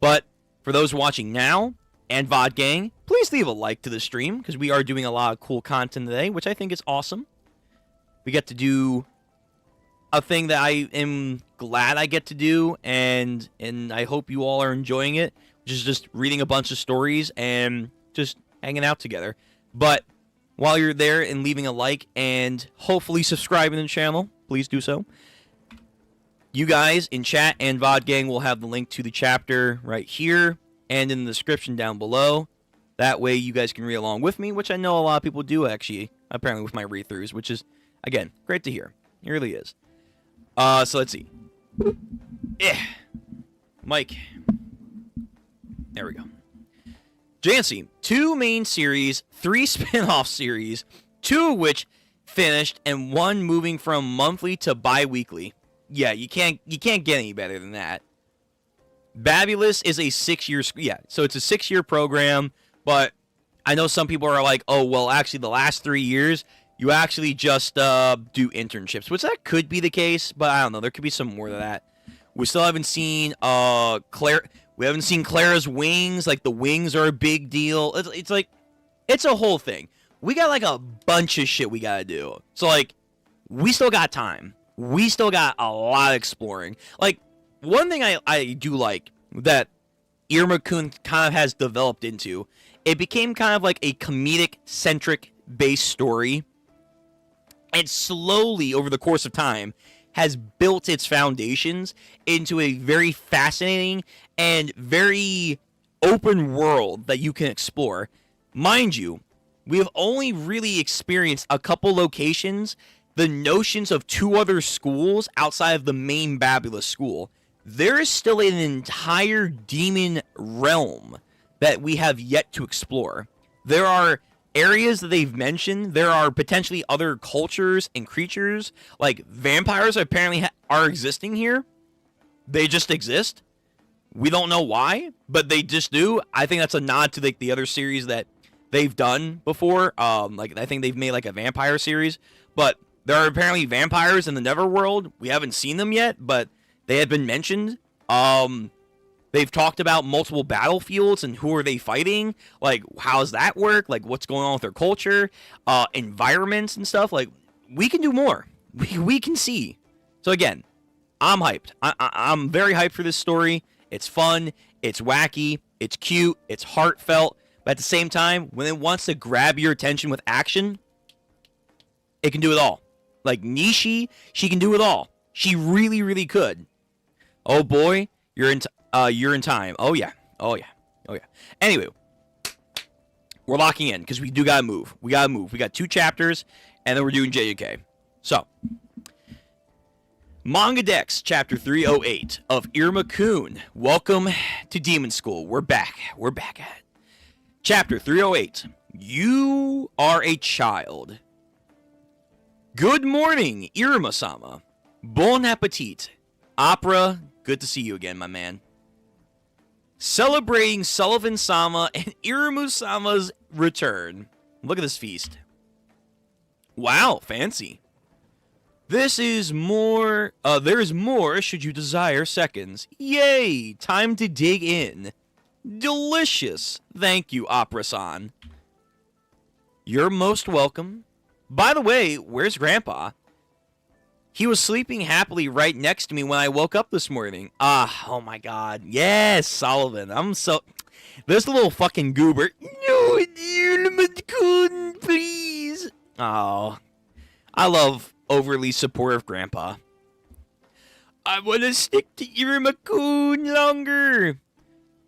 S2: But for those watching now, and VOD Gang, please leave a like to the stream, because we are doing a lot of cool content today, which I think is awesome. We get to do a thing that I am glad I get to do, and I hope you all are enjoying it, which is just reading a bunch of stories and just hanging out together. But while you're there and leaving a like and hopefully subscribing to the channel, please do so. You guys in chat and VOD Gang will have the link to the chapter right here and in the description down below. That way you guys can read along with me, which I know a lot of people do, actually, apparently, with my read-throughs, which is, again, great to hear. It really is. So let's see. Mike. There we go. Jancy, 2 main series, 3 spin-off series, 2 of which finished, and 1 moving from monthly to bi-weekly. Yeah, you can't get any better than that. Babulous is a 6-year, so it's a 6-year program, but I know some people are like, oh, well, actually, the last 3 years, you actually just do internships, which that could be the case, but I don't know. There could be some more to that. We still haven't seen Claire. We haven't seen Clara's wings. Like, the wings are a big deal. It's like, it's a whole thing. We got, like, a bunch of shit we gotta do. So, like, we still got time. We still got a lot of exploring. Like, one thing I do like that Iruma-kun kind of has developed into, it became kind of like a comedic-centric based story. And slowly, over the course of time, has built its foundations into a very fascinating and very open world that you can explore. Mind you, we have only really experienced a couple locations, the notions of 2 other schools outside of the main Babulous school. There is still an entire demon realm that we have yet to explore. There are areas that they've mentioned. There are potentially other cultures and creatures, like vampires apparently are existing here. They just exist. We don't know why, but they just do. I think that's a nod to, like, the other series that they've done before. Like, I think they've made, like, a vampire series, but there are apparently vampires in the Neverworld. We haven't seen them yet, but they have been mentioned. They've talked about multiple battlefields and who are they fighting. Like, how does that work? Like, what's going on with their culture, environments and stuff. Like, we can do more. We can see. So again, I'm hyped. I'm very hyped for this story. It's fun. It's wacky. It's cute. It's heartfelt. But at the same time, when it wants to grab your attention with action, it can do it all. Like Nishi, she can do it all. She really, really could. Oh boy, you're in time. Oh yeah. Anyway, We're locking in because we do gotta move. We gotta move. We got 2 chapters, and then we're doing JJK. So, Manga Dex, Chapter 308 of Iruma-kun. Welcome to Demon School. We're back. We're back at it. Chapter 308. You are a child. Good morning, Iruma-sama. Bon appetit. Opera, good to see you again, my man. Celebrating Sullivan-sama and Iruma-sama's return. Look at this feast. Wow, fancy. This is more, there is more should you desire seconds. Yay, time to dig in. Delicious. Thank you, Opera-san. You're most welcome. By the way, where's Grandpa? He was sleeping happily right next to me when I woke up this morning. Oh my god. Yes, Sullivan. I'm so... This little fucking goober. No, Iruma-kun, please. Oh. I love overly supportive Grandpa. I want to stick to Iruma-kun longer.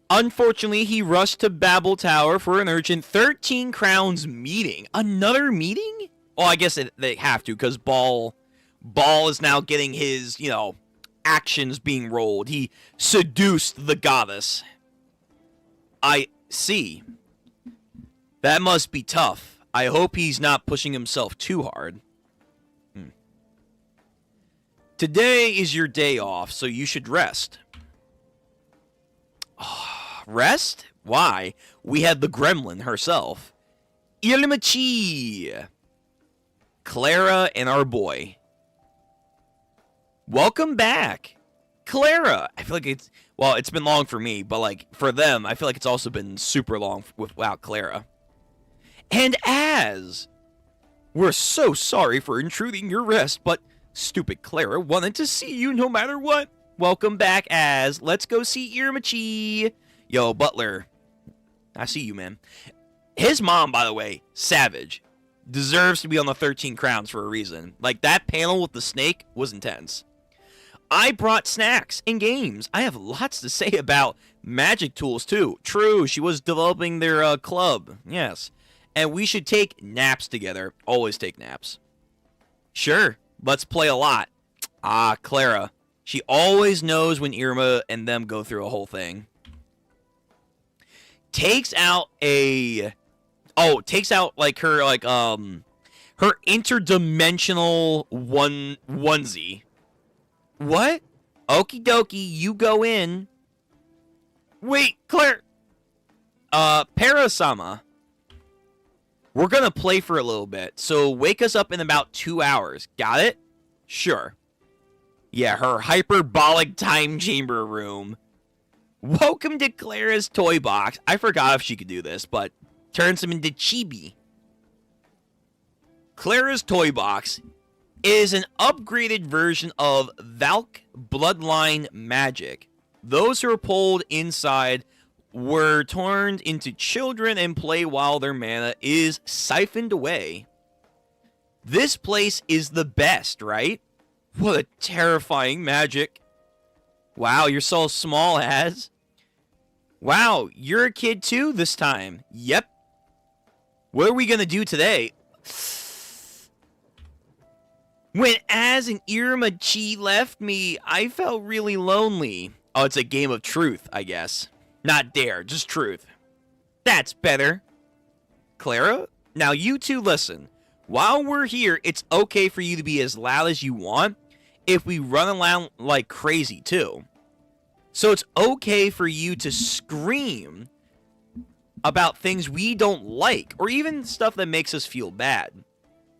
S2: Unfortunately, he rushed to Babel Tower for an urgent 13 Crowns meeting. Another meeting? Oh, I guess they have to, because Ball is now getting his, actions being rolled. He seduced the goddess. I see. That must be tough. I hope he's not pushing himself too hard. Today is your day off, so you should rest. Rest? Why? We had the gremlin herself. Ichi, Clara, and our boy. Welcome back. Clara. I feel like it's been long for me, but for them, I feel like it's also been super long without Clara. And we're so sorry for intruding your rest, but stupid Clara wanted to see you no matter what. Welcome back, Let's go see Iruma-chi. Yo, Butler. I see you, man. His mom, by the way, savage. Deserves to be on the 13 Crowns for a reason. That panel with the snake was intense. I brought snacks and games. I have lots to say about magic tools, too. True, she was developing their club. Yes. And we should take naps together. Always take naps. Sure. Let's play a lot. Clara. She always knows when Iruma and them go through a whole thing. Takes out her her interdimensional onesie. What? Okie dokie, you go in. Wait, Claire. Parasama. We're gonna play for a little bit, so wake us up in about 2 hours. Got it? Sure. Yeah, her hyperbolic time chamber room. Welcome to Clara's toy box. I forgot if she could do this, but turns him into chibi. Clara's toy box is an upgraded version of Valk Bloodline Magic. Those who are pulled inside were turned into children and play while their mana is siphoned away. This place is the best, right? What a terrifying magic. Wow, you're so small, Wow, you're a kid too this time. Yep. What are we gonna do today? When Az and Iruma-chi left me, I felt really lonely. Oh, it's a game of truth, I guess. Not dare, just truth. That's better. Clara, now you two listen. While we're here, it's okay for you to be as loud as you want if we run around like crazy too. So it's okay for you to scream about things we don't like, or even stuff that makes us feel bad.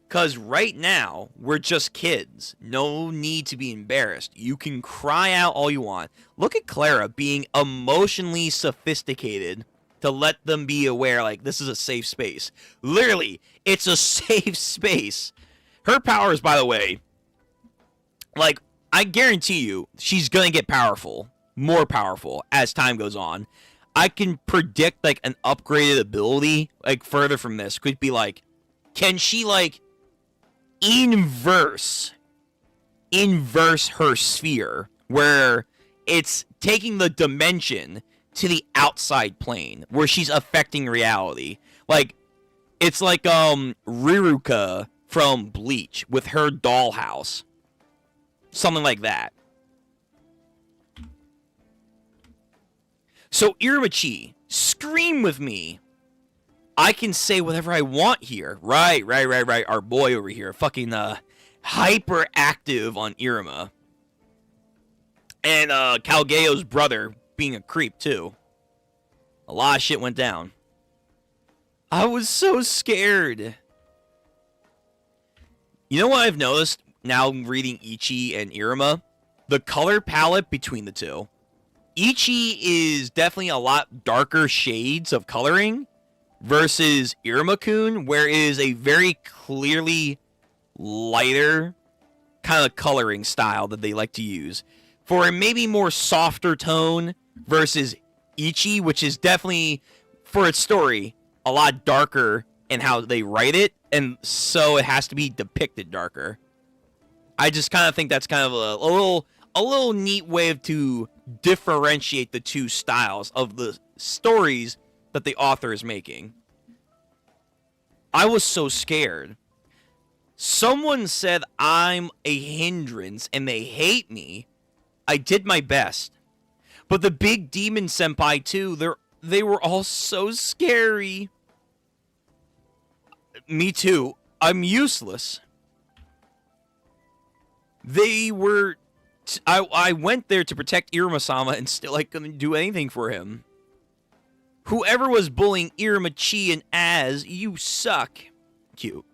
S2: Because right now, we're just kids. No need to be embarrassed. You can cry out all you want. Look at Clara being emotionally sophisticated to let them be aware, this is a safe space. Literally, it's a safe space. Her powers, by the way, I guarantee you, she's going to get powerful. More powerful as time goes on. I can predict, an upgraded ability, further from this. Could be, can she, inverse her sphere, where it's taking the dimension to the outside plane, where she's affecting reality. Like, it's like Riruka from Bleach with her dollhouse. Something like that. So, Iruma, scream with me. I can say whatever I want here. Right. Our boy over here. Fucking hyperactive on Iruma. And Kalgeo's brother being a creep, too. A lot of shit went down. I was so scared. You know what I've noticed now reading Ichi and Iruma? The color palette between the two. Ichi is definitely a lot darker shades of coloring versus Iruma-kun, where it is a very clearly lighter kind of coloring style that they like to use. For a maybe more softer tone versus Ichi, which is definitely, for its story, a lot darker in how they write it, and so it has to be depicted darker. I just kind of think that's kind of a little neat way to differentiate the two styles of the stories that the author is making. I was so scared. Someone said I'm a hindrance and they hate me. I did my best. But the big demon senpai too, they were all so scary. Me too. I'm useless. They were... I went there to protect Iruma-sama and still I couldn't do anything for him. Whoever was bullying Iruma-chi and Az, you suck. Cute.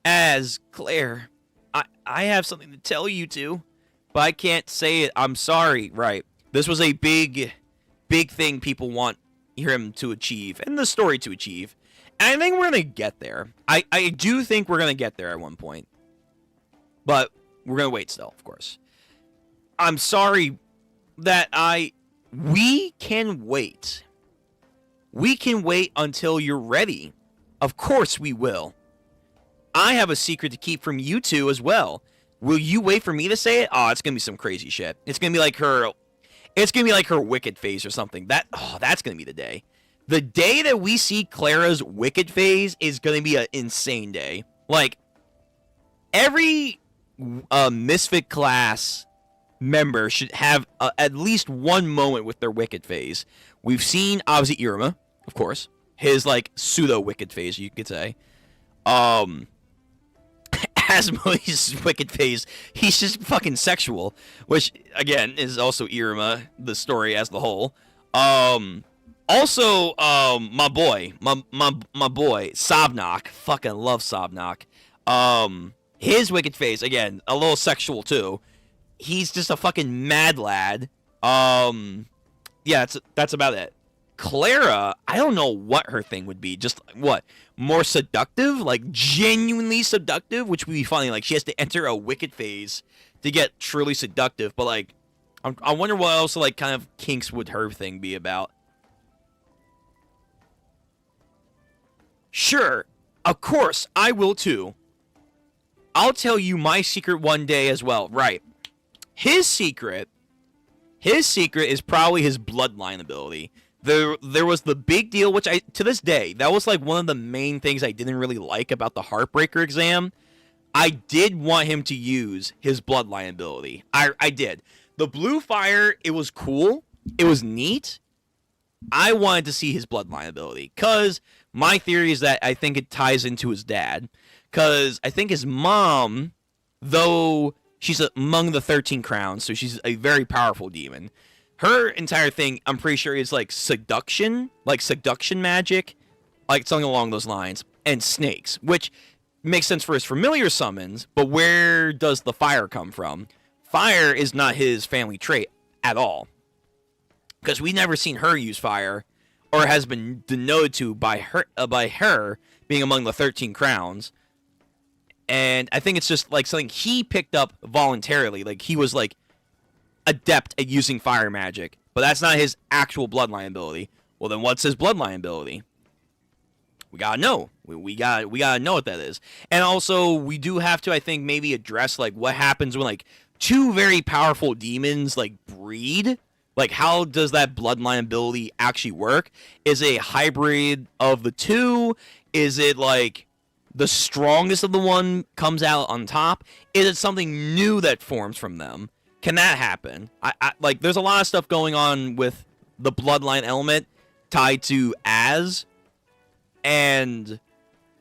S2: Az, Claire, I have something to tell you two, but I can't say it. I'm sorry. Right. This was a big thing people want him to achieve, and the story to achieve. And I think we're going to get there. I do think we're going to get there at one point. But we're going to wait still, of course. I'm sorry that we can wait. We can wait until you're ready. Of course we will. I have a secret to keep from you two as well. Will you wait for me to say it? Oh, it's going to be some crazy shit. It's going to be like her... It's going to be like her Wicked phase or something. That's going to be the day. The day that we see Clara's Wicked phase is going to be an insane day. Like, every Misfit class member should have at least one moment with their Wicked phase. We've seen, obviously, Iruma, of course. His, like, pseudo-Wicked phase, you could say. Asmodee's Wicked phase, he's just fucking sexual, which, again, is also Iruma, the story as the whole. Also, my boy, Sobnok, fucking love Sobnok. His Wicked phase, again, a little sexual too. He's just a fucking mad lad. Yeah, that's about it. Clara, I don't know what her thing would be. Just, what? More seductive? Like, genuinely seductive? Which would be funny. Like, she has to enter a Wicked phase to get truly seductive. But, like, I wonder what else, like, kind of kinks would her thing be about. Sure. Of course, I will too. I'll tell you my secret one day as well. Right. His secret is probably his bloodline ability. There was the big deal, which to this day, that was like one of the main things I didn't really like about the Heartbreaker exam. I did want him to use his bloodline ability. I did. The blue fire, it was cool. It was neat. I wanted to see his bloodline ability. Because my theory is that I think it ties into his dad. Because I think his mom, though she's among the 13 crowns, so she's a very powerful demon. Her entire thing, I'm pretty sure, is like seduction magic, like something along those lines, and snakes, which makes sense for his familiar summons, but where does the fire come from? Fire is not his family trait at all, because we've never seen her use fire, or has been denoted to by her being among the 13 crowns. And I think it's just like something he picked up voluntarily, like he was like adept at using fire magic, but that's not his actual bloodline ability. Well, then what's his bloodline ability? We gotta know. We gotta know what that is. And also, we do have to, I think, maybe address like what happens when like two very powerful demons like breed. Like, how does that bloodline ability actually work? Is it a hybrid of the two? Is it like the strongest of the one comes out on top? Is it something new that forms from them? Can that happen? Like, there's a lot of stuff going on with the bloodline element tied to Az, and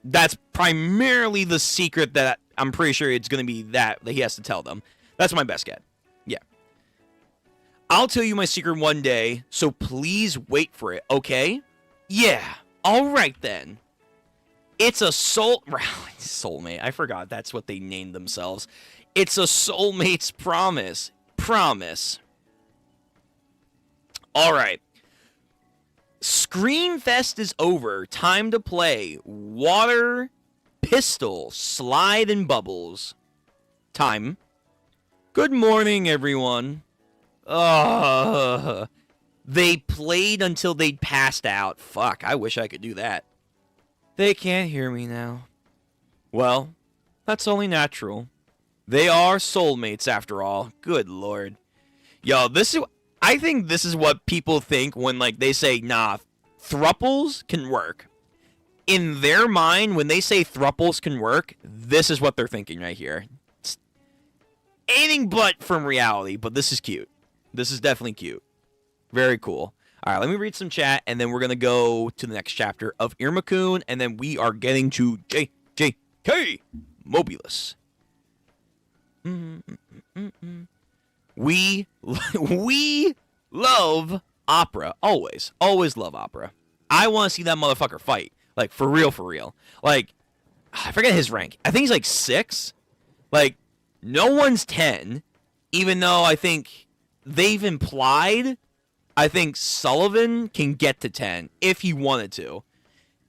S2: that's primarily the secret that I'm pretty sure it's going to be that he has to tell them. That's my best get. Yeah. I'll tell you my secret one day, so please wait for it, okay? Yeah. All right, then. It's a soulmate. I forgot that's what they named themselves. It's a soulmate's promise. Promise. All right. Screamfest is over. Time to play. Water, pistol, slide, and bubbles. Time. Good morning, everyone. They played until they'd passed out. Fuck, I wish I could do that. They can't hear me now. Well, that's only natural. They are soulmates after all. Good lord. Yo, I think this is what people think when, like, they say, nah, thruples can work. In their mind, when they say thruples can work, this is what they're thinking right here. It's anything but from reality, but this is cute. This is definitely cute. Very cool. All right, let me read some chat, and then we're going to go to the next chapter of Iruma-kun, and then we are getting to JJK Modula. We love opera. Always. Always love opera. I want to see that motherfucker fight. Like, for real, for real. Like, I forget his rank. I think he's like 6. Like, no one's 10, even though I think they've implied, I think Sullivan can get to 10 if he wanted to.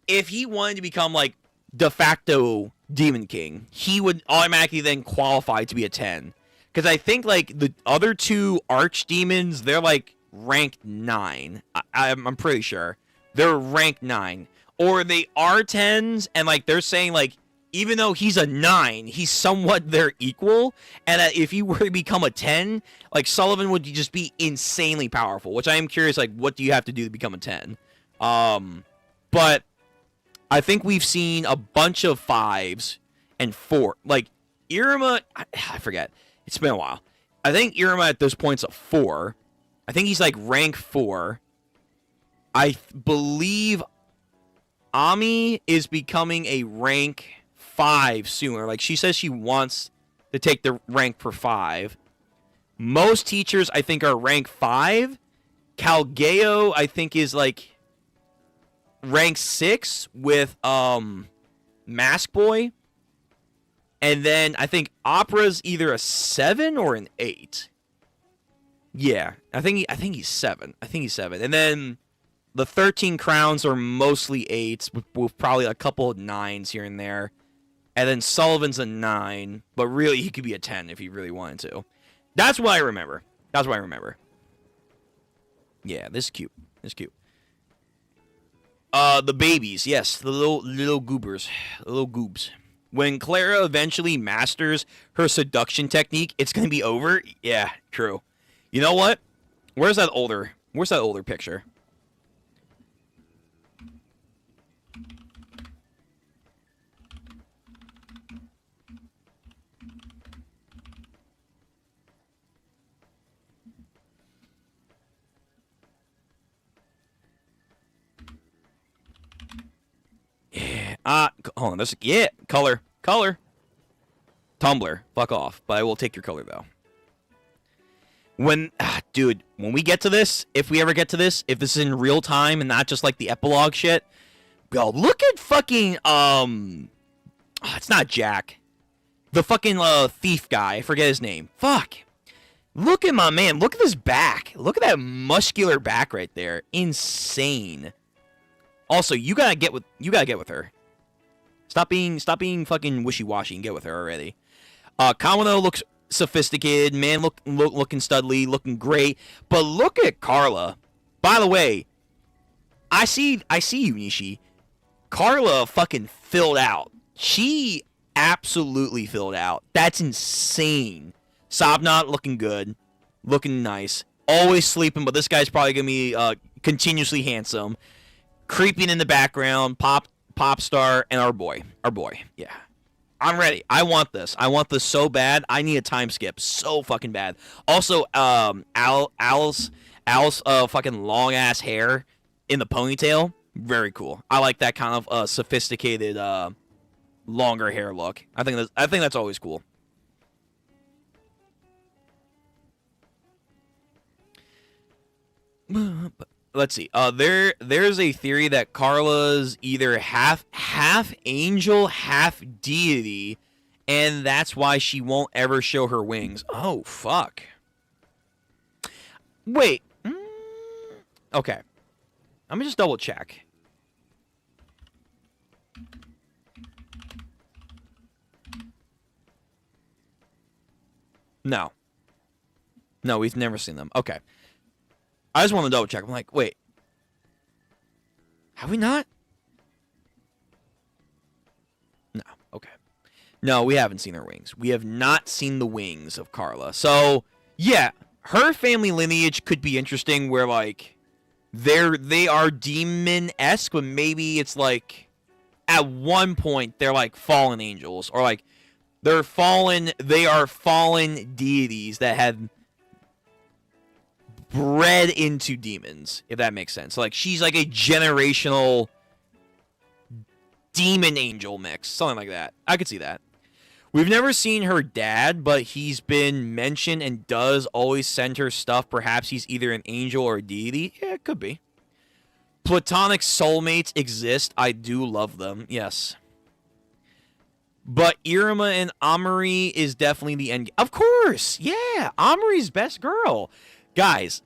S2: If he wanted to become, like, de facto Demon King, he would automatically then qualify to be a 10. Because I think, like, the other 2 archdemons, they're, like, ranked 9. I'm pretty sure. They're ranked 9. Or they are 10s, and, like, they're saying, like, even though he's a 9, he's somewhat their equal, and that if he were to become a 10, like, Sullivan would just be insanely powerful, which I am curious, like, what do you have to do to become a 10? But I think we've seen a bunch of 5s and 4. Like, Iruma, I forget. It's been a while. I think Iruma at this point's a 4. I think he's, like, rank 4. I believe Ami is becoming a rank 5 sooner. Like, she says she wants to take the rank for 5. Most teachers, I think, are rank 5. Calgeo, I think, is, like, rank 6 with, Mask Boy. And then I think Opera's either a 7 or an 8. Yeah, I think he's 7. I think he's 7. And then the 13 crowns are mostly 8s, with probably a couple of 9s here and there. And then Sullivan's a 9, but really he could be a 10 if he really wanted to. That's what I remember. That's what I remember. Yeah, this is cute. This is cute. The babies, yes, the little goobers, the little goobs. When Clara eventually masters her seduction technique, it's gonna be over. Yeah, true. You know what? Where's that older picture? Yeah. Hold on. Color. Tumblr. Fuck off. But I will take your color, though. Dude, when we get to this, if we ever get to this, if this is in real time and not just like the epilogue shit, yo, look at fucking, it's not Jack. The fucking, thief guy. I forget his name. Fuck. Look at my man. Look at his back. Look at that muscular back right there. Insane. Also, you gotta get with her. Stop being fucking wishy-washy and get with her already. Kamino looks sophisticated, man looking studly, looking great. But look at Carla. By the way, I see you, Nishi. Carla fucking filled out. She absolutely filled out. That's insane. Sobnot looking good. Looking nice.
S3: always sleeping, but this guy's probably gonna be continuously handsome, creeping in the background, pop star, and our boy. Yeah. I'm ready. I want this so bad. I need a time skip so fucking bad. Also, Al's fucking long ass hair in the ponytail, very cool. I like that kind of sophisticated longer hair look. I think that's always cool. Let's see. There's a theory that Carla's either half angel, half deity, and that's why she won't ever show her wings. Oh fuck. Wait. Okay. Let me just double check. No. No, we've never seen them. Okay. I just want to double check. I'm like, wait. Have we not? No. Okay. No, we haven't seen her wings. We have not seen the wings of Carla. So, yeah, her family lineage could be interesting where, like, they are demon-esque, but maybe it's like at one point they're like fallen angels, or like they are fallen deities that have bred into demons, if that makes sense. Like, she's like a generational demon angel mix, something like that. I could see that. We've never seen her dad, but he's been mentioned and does always send her stuff. Perhaps he's either an angel or a deity. Yeah, it could be. Platonic soulmates exist. I do love them. Yes. But Iruma and Amari is definitely the end. Of course. Yeah. Amari's best girl. Guys,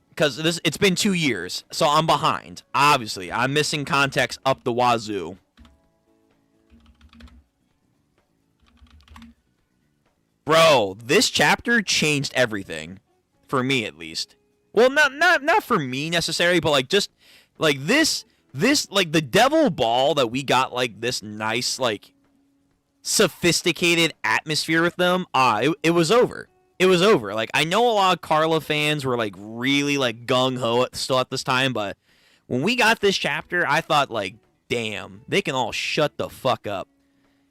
S3: because it's been 2 years, so I'm behind. Obviously, I'm missing context up the wazoo. Bro, this chapter changed everything. For me, at least. Well, not for me necessarily, but like just like this like the devil ball that we got, like this nice like sophisticated atmosphere with them. It was over. It was over. Like, I know a lot of Carla fans were like really like gung ho still at this time, but when we got this chapter, I thought like, damn, they can all shut the fuck up.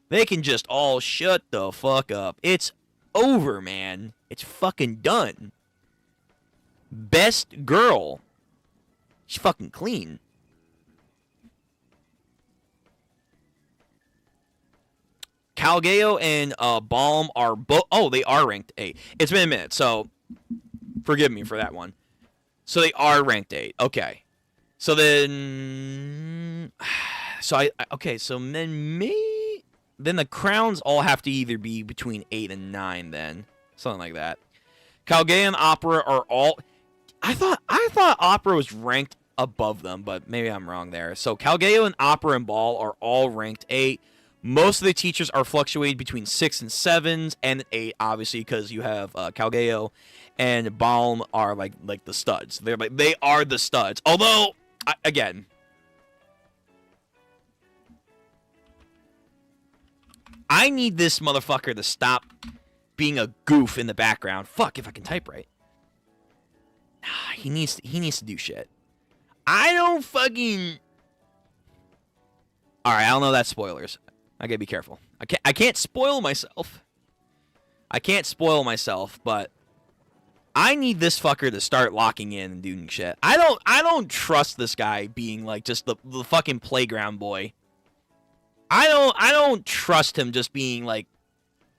S3: They can just all shut the fuck up. It's over, man. It's fucking done. Best girl. She's fucking clean. Calgeo and Balm are both. Oh, they are ranked 8. It's been a minute, so forgive me for that one. So they are ranked 8. Okay. So then, okay. So then the crowns all have to either be between 8 and 9. Then something like that. Calgeo and Opera are all. I thought Opera was ranked above them, but maybe I'm wrong there. So Calgeo and Opera and Ball are all ranked 8. Most of the teachers are fluctuating between 6 and 7s and 8, obviously, because you have Calgeo and Balm are like the studs. They are the studs. Although, again, I need this motherfucker to stop being a goof in the background. Fuck, if I can type right. He needs to do shit. I don't fucking. All right, I don't know. That's spoilers. I gotta be careful. I can't spoil myself. I can't spoil myself, but I need this fucker to start locking in and doing shit. I don't trust this guy being like just the fucking playground boy. I don't trust him just being like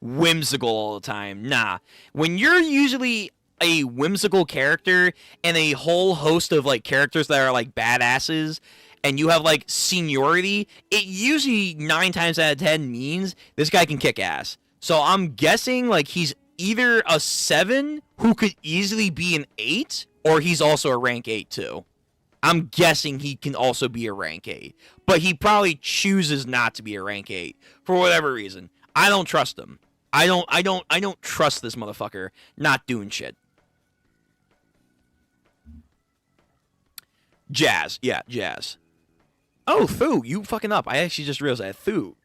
S3: whimsical all the time. Nah. When you're usually a whimsical character and a whole host of like characters that are like badasses, and you have like seniority, it usually 9 times out of 10 means this guy can kick ass. So I'm guessing like he's either a 7 who could easily be an 8, or he's also a rank 8 too. I'm guessing he can also be a rank 8, but he probably chooses not to be a rank 8 for whatever reason. I don't trust him. I don't trust this motherfucker not doing shit. Jazz. Yeah, Jazz. Oh, Thu, you fucking up. I actually just realized that. Thu,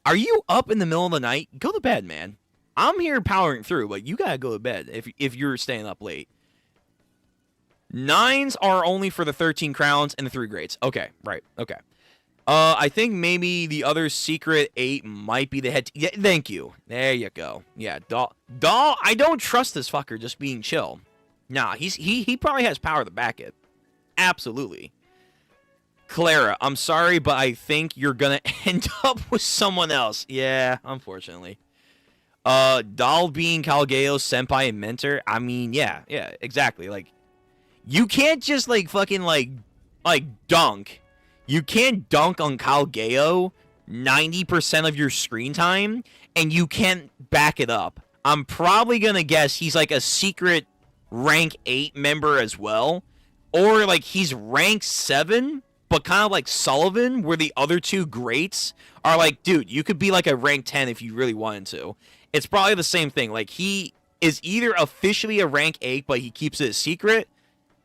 S3: are you up in the middle of the night? Go to bed, man. I'm here powering through, but you gotta go to bed if you're staying up late. 9s are only for the 13 crowns and the 3 greats. Okay, right. Okay. I think maybe the other secret 8 might be the head. Yeah, thank you. There you go. Yeah, Doll. I don't trust this fucker just being chill. Nah, he probably has power to back it. Absolutely. Clara, I'm sorry, but I think you're gonna end up with someone else. Yeah, unfortunately. Doll being Kalgeo's senpai and mentor. I mean, yeah, exactly. Like, you can't just fucking dunk. You can't dunk on Kalgeo 90% of your screen time, and you can't back it up. I'm probably gonna guess he's like a secret rank 8 member as well, or like he's rank 7. But kind of like Sullivan, where the other 2 greats are like, dude, you could be like a rank 10 if you really wanted to. It's probably the same thing. Like, he is either officially a rank 8, but he keeps it a secret,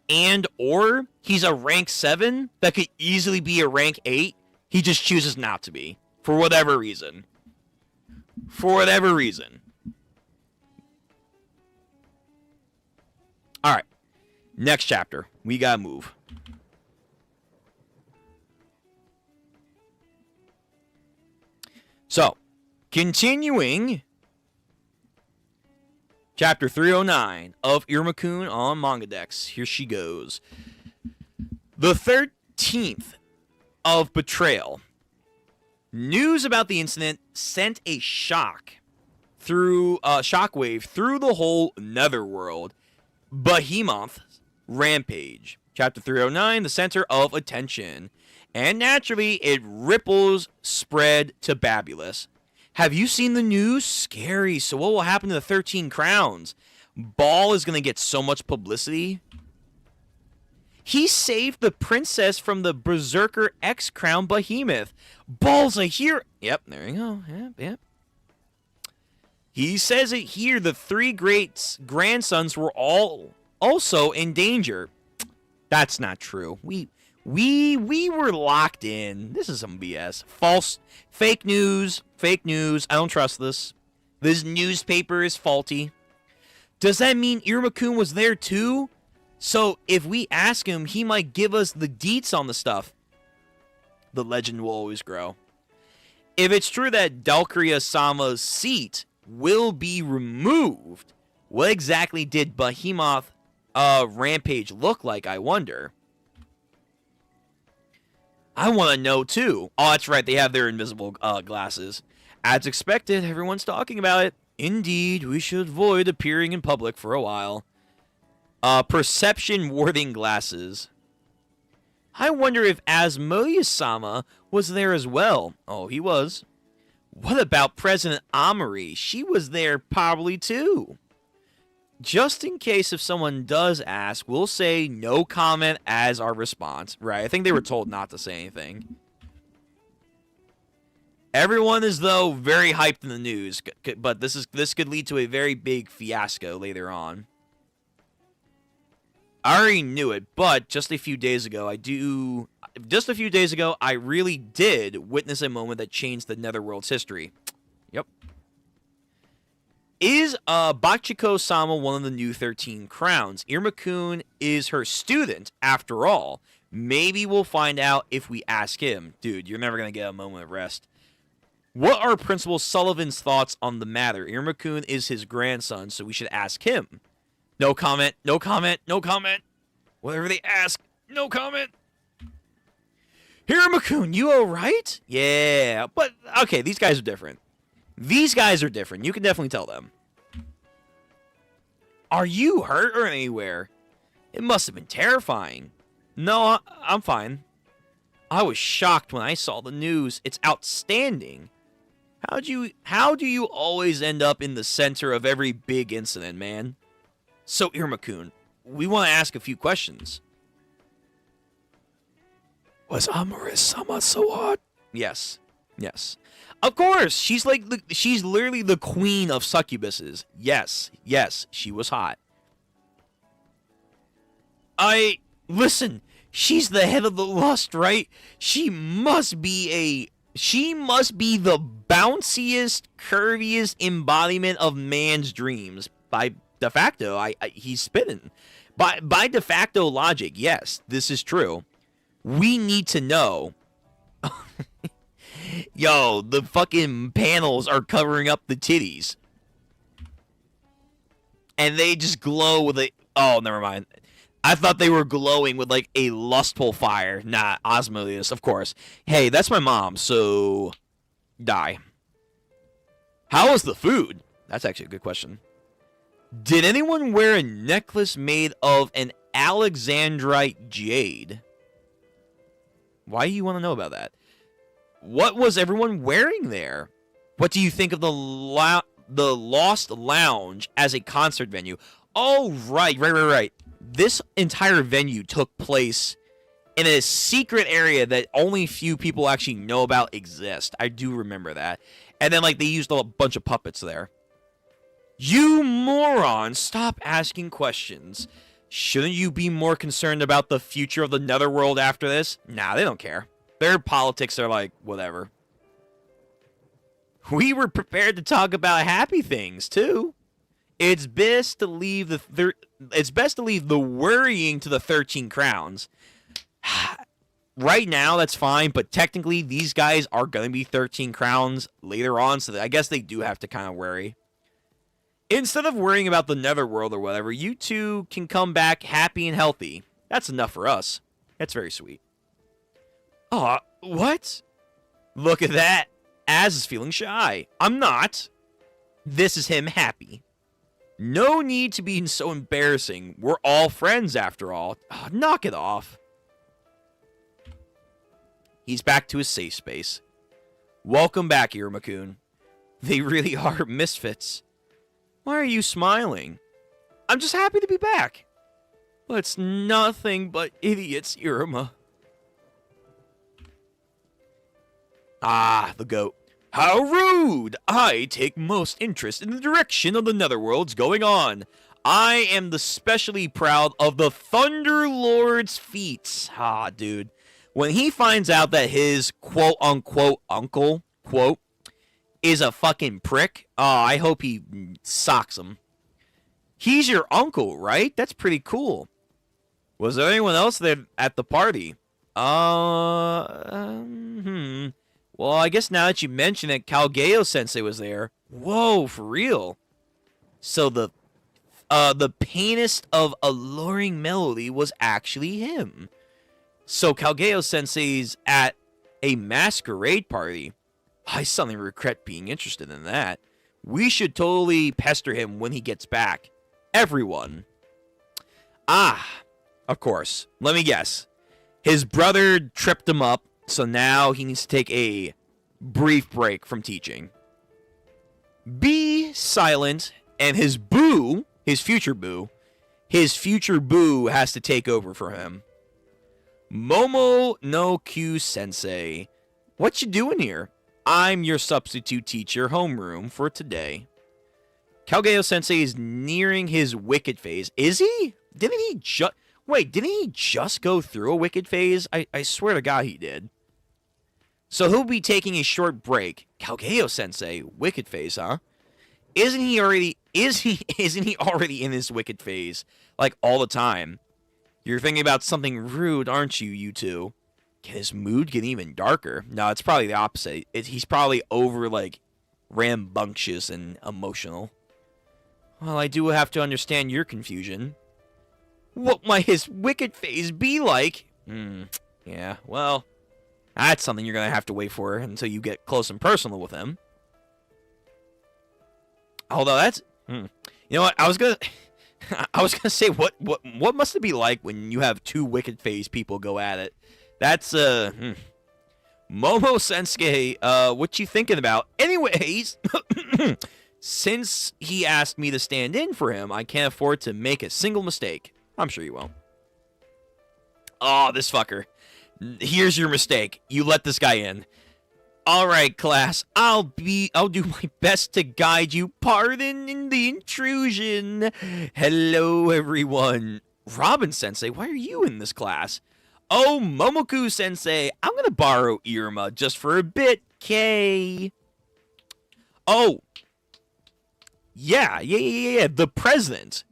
S3: and or he's a rank 7 that could easily be a rank 8. He just chooses not to be. For whatever reason. For whatever reason. Alright. Next chapter. We gotta move. So, continuing chapter 309 of Iruma-kun on Manga Dex. Here she goes. The 13th of Betrayal. News about the incident sent a shockwave through the whole netherworld. Behemoth Rampage. Chapter 309, the center of attention. And naturally, it ripples spread to Babulus. Have you seen the news? Scary. So what will happen to the 13 crowns? Ball is going to get so much publicity. He saved the princess from the Berserker X Crown Behemoth. Ball's a hero. Yep, there you go. Yep. He says it here. The 3 greats' grandsons were all also in danger. That's not true. We were locked in. This is some BS. False. Fake news. Fake news. I don't trust this. This newspaper is faulty. Does that mean Iruma-kun was there too? So if we ask him, he might give us the deets on the stuff. The legend will always grow. If it's true that Dalkria-sama's seat will be removed, what exactly did Behemoth Rampage look like, I wonder? I want to know, too. Oh, that's right. They have their invisible glasses. As expected, everyone's talking about it. Indeed, we should avoid appearing in public for a while. Perception warding glasses. I wonder if Asmodeus-sama was there as well. Oh, he was. What about President Amari? She was there probably, too. Just in case if someone does ask, we'll say no comment as our response. Right, I think they were told not to say anything. Everyone is, though, very hyped in the news, but this could lead to a very big fiasco later on. I already knew it, but just a few days ago, I really did witness a moment that changed the Netherworld's history. Yep. Is Gachikuta-sama one of the new 13 crowns? Iruma-kun is her student, after all. Maybe we'll find out if we ask him. Dude, you're never going to get a moment of rest. What are Principal Sullivan's thoughts on the matter? Iruma-kun is his grandson, so we should ask him. No comment, no comment, no comment. Whatever they ask, no comment. Iruma-kun, you alright? Yeah, but, okay, these guys are different. These guys are different. You can definitely tell them. Are you hurt or anywhere? It must have been terrifying. No, I'm fine. I was shocked when I saw the news. It's outstanding. How do you always end up in the center of every big incident, man? So, Iruma-kun, we want to ask a few questions. Was Amari-sama so hot? Yes. Of course, she's literally the queen of succubuses. Yes, she was hot. Listen, she's the head of the lust, right? She must be the bounciest, curviest embodiment of man's dreams. By de facto, he's spitting. By de facto logic, yes, this is true. We need to know. Yo, the fucking panels are covering up the titties. And they just glow with a... Oh, never mind. I thought they were glowing with, like, a lustful fire. Nah, osmosis, of course. Hey, that's my mom, so... Die. How was the food? That's actually a good question. Did anyone wear a necklace made of an Alexandrite jade? Why do you want to know about that? What was everyone wearing there? What do you think of the Lost Lounge as a concert venue? Oh, right. This entire venue took place in a secret area that only few people actually know about exist. I do remember that. And then, like, they used a bunch of puppets there. You moron! Stop asking questions. Shouldn't you be more concerned about the future of the Netherworld after this? Nah, they don't care. Their politics are like, whatever. We were prepared to talk about happy things, too. It's best to leave the worrying to the 13 crowns. Right now, that's fine, but technically, these guys are going to be 13 crowns later on, so I guess they do have to kind of worry. Instead of worrying about the Netherworld or whatever, you two can come back happy and healthy. That's enough for us. That's very sweet. Aw, what? Look at that. Az is feeling shy. I'm not. This is him happy. No need to be so embarrassing. We're all friends after all. Oh, knock it off. He's back to his safe space. Welcome back, Iruma-kun. They really are misfits. Why are you smiling? I'm just happy to be back. Well, it's nothing but idiots, Iruma. Ah, the goat. How rude! I take most interest in the direction of the Netherworld's going on. I am especially proud of the Thunder Lord's feats. Ah, dude. When he finds out that his quote-unquote uncle, quote, is a fucking prick, I hope he socks him. He's your uncle, right? That's pretty cool. Was there anyone else there at the party? Well, I guess now that you mention it, Kalgeo-sensei was there. Whoa, for real? So the pianist of Alluring Melody was actually him. So Kalgeo-sensei's at a masquerade party. I suddenly regret being interested in that. We should totally pester him when he gets back. Everyone. Ah, of course. Let me guess. His brother tripped him up, so now he needs to take a brief break from teaching. Be silent, and his boo, his future boo has to take over for him. Momo no Q Sensei. What you doing here? I'm your substitute teacher homeroom for today. Kalgeo-sensei is nearing his wicked phase. Is he? Didn't he just go through a wicked phase? I swear to God he did. So he'll be taking a short break. Kalgeo-sensei, wicked phase, huh? Isn't he already in his wicked phase? Like all the time. You're thinking about something rude, aren't you, you two? Can his mood get even darker? No, it's probably the opposite. He's probably over, like, rambunctious and emotional. Well, I do have to understand your confusion. What might his wicked phase be like? Yeah, well, that's something you're going to have to wait for until you get close and personal with him. Although that's... You know what, I was going to say, what must it be like when you have two wicked phase people go at it? That's, Momo Sensei, what you thinking about? Anyways, since he asked me to stand in for him, I can't afford to make a single mistake. I'm sure you won't. Oh, this fucker. Here's your mistake. You let this guy in. All right, class. I'll do my best to guide you. Pardon the intrusion. Hello, everyone. Robin Sensei, why are you in this class? Oh, Momoku-sensei, I'm going to borrow Iruma just for a bit, K. Oh. Yeah, the president.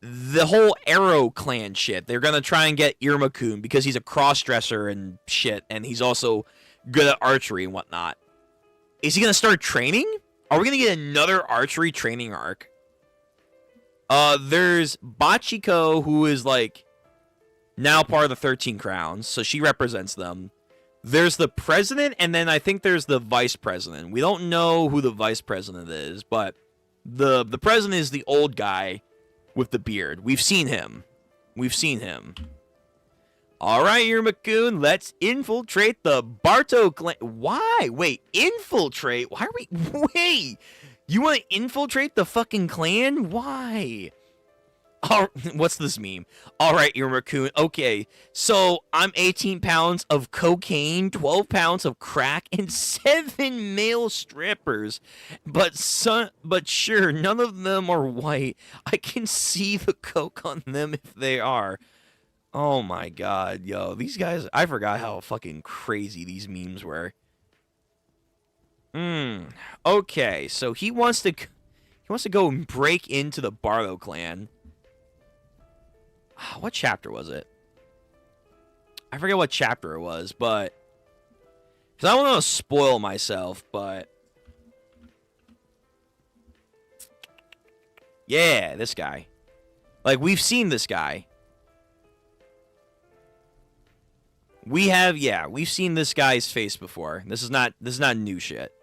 S3: the whole Arrow clan shit. They're gonna try and get Iruma-kun because he's a cross-dresser and shit, and he's also good at archery and whatnot. Is he gonna start training? Are we gonna get another archery training arc? There's Bachiko, who is like now part of the 13 Crowns, so she represents them. There's the president, and then I think there's the vice president. We don't know who the vice president is, but the president is the old guy with the beard. We've seen him. All right, Iruma-kun, let's infiltrate the Barto clan. Why? Wait, infiltrate? Why are we... Wait, you want to infiltrate the fucking clan? Why? Oh, what's this meme? All right, Iruma-kun. Okay, so I'm 18 pounds of cocaine, 12 pounds of crack, and 7 male strippers. But sure, none of them are white. I can see the coke on them if they are. Oh my god, yo, these guys, I forgot how fucking crazy these memes were. Okay, so he wants to go and break into the Barlow clan. What chapter was it? I forget what chapter it was, but... Because I don't want to spoil myself, but... Yeah, this guy. Like, we've seen this guy. We've seen this guy's face before. This is not new shit.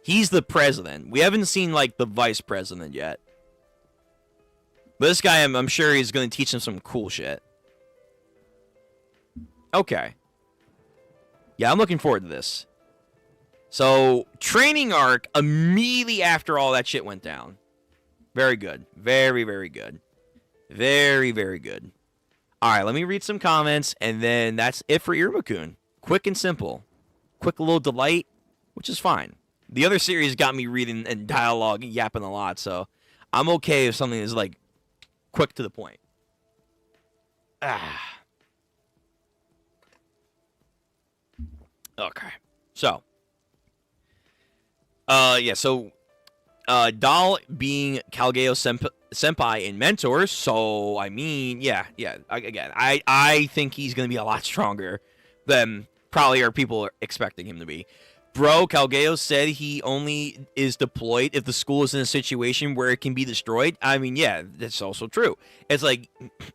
S3: He's the president. We haven't seen, like, the vice president yet. But this guy, I'm sure he's going to teach him some cool shit. Okay. Yeah, I'm looking forward to this. So, training arc immediately after all that shit went down. Very good. Very, very good. Very, very good. Alright, let me read some comments, and then that's it for Iruma-kun. Quick and simple. Quick little delight, which is fine. The other series got me reading and dialogue and yapping a lot, so I'm okay if something is, like, quick to the point. Okay. So. Doll being Kalgeo senpai and mentor, so, I mean, I think he's going to be a lot stronger than probably our people are expecting him to be. Bro, Kalgeo said he only is deployed if the school is in a situation where it can be destroyed. I mean, yeah, that's also true. It's like,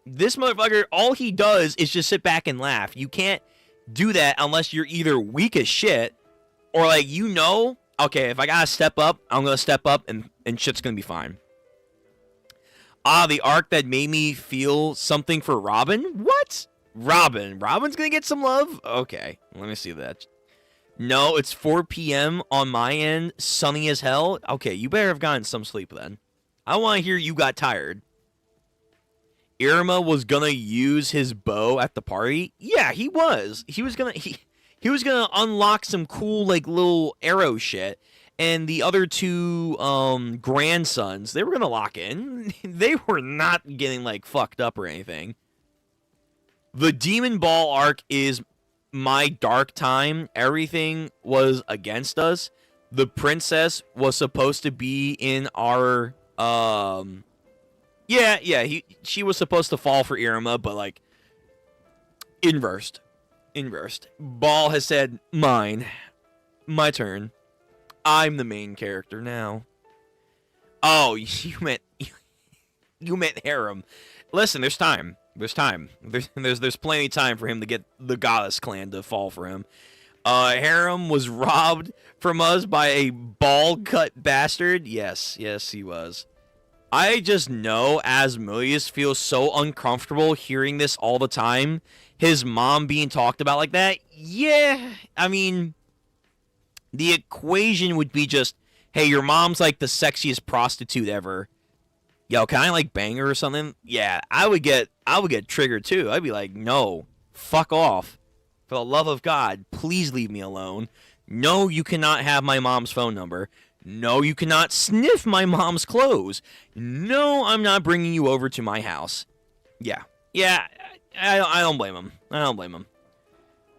S3: this motherfucker, all he does is just sit back and laugh. You can't do that unless you're either weak as shit, or like, okay, if I gotta step up, I'm gonna step up and shit's gonna be fine. The arc that made me feel something for Robin? What? Robin's gonna get some love? Okay, let me see that. No, it's 4 p.m. on my end, sunny as hell. Okay, you better have gotten some sleep then. I want to hear you got tired. Iruma was gonna use his bow at the party? Yeah, he was. He was gonna unlock some cool, like, little arrow shit. And the other two grandsons, they were gonna lock in. They were not getting, like, fucked up or anything. The Demon Ball arc is my dark time. Everything was against us. The princess was supposed to be in our she was supposed to fall for Iruma, but like inversed. Ball has said, my turn. I'm the main character now. Oh, you meant harem. Listen, there's time. There's plenty of time for him to get the goddess clan to fall for him. Harem was robbed from us by a bald-cut bastard. Yes, he was. I just know Asmodeus feels so uncomfortable hearing this all the time. His mom being talked about like that. Yeah, I mean, the equation would be just, hey, your mom's like the sexiest prostitute ever. Yo, can I like bang her or something? Yeah, I would get triggered too. I'd be like, no, fuck off. For the love of God, please leave me alone. No, you cannot have my mom's phone number. No, you cannot sniff my mom's clothes. No, I'm not bringing you over to my house. Yeah, I don't blame him.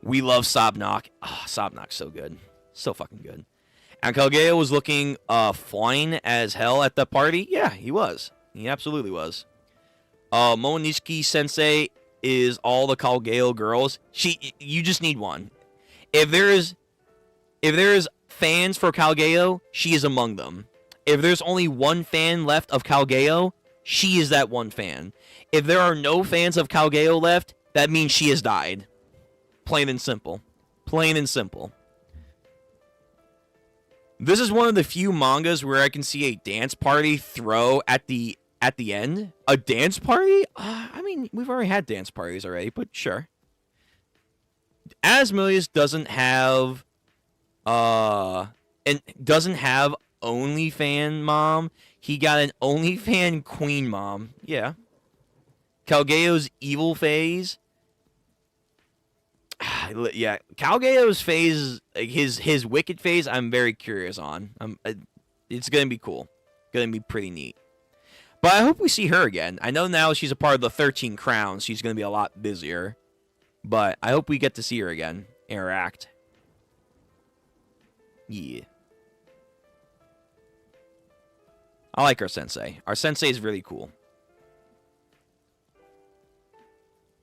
S3: We love Sobnok. Oh, Sobnok's so good. So fucking good. And Kalgeo was looking fine as hell at the party. Yeah, he was. He absolutely was. Momonosuke Sensei is all the Kalgeo girls. You just need one. If there is fans for Kalgeo, she is among them. If there's only one fan left of Kalgeo, she is that one fan. If there are no fans of Kalgeo left, that means she has died. Plain and simple. Plain and simple. This is one of the few mangas where I can see a dance party throw at the end. A dance party? I mean, we've already had dance parties already, but sure. Asmodeus doesn't have OnlyFan mom. He got an OnlyFan queen mom. Yeah. Kalgeo's evil phase. Yeah, Kalgeo's phase, like his wicked phase, I'm very curious on. It's gonna be cool. Gonna be pretty neat. But I hope we see her again. I know now she's a part of the 13 Crowns. She's gonna be a lot busier. But I hope we get to see her again. Interact. Yeah. I like our sensei. Our sensei is really cool.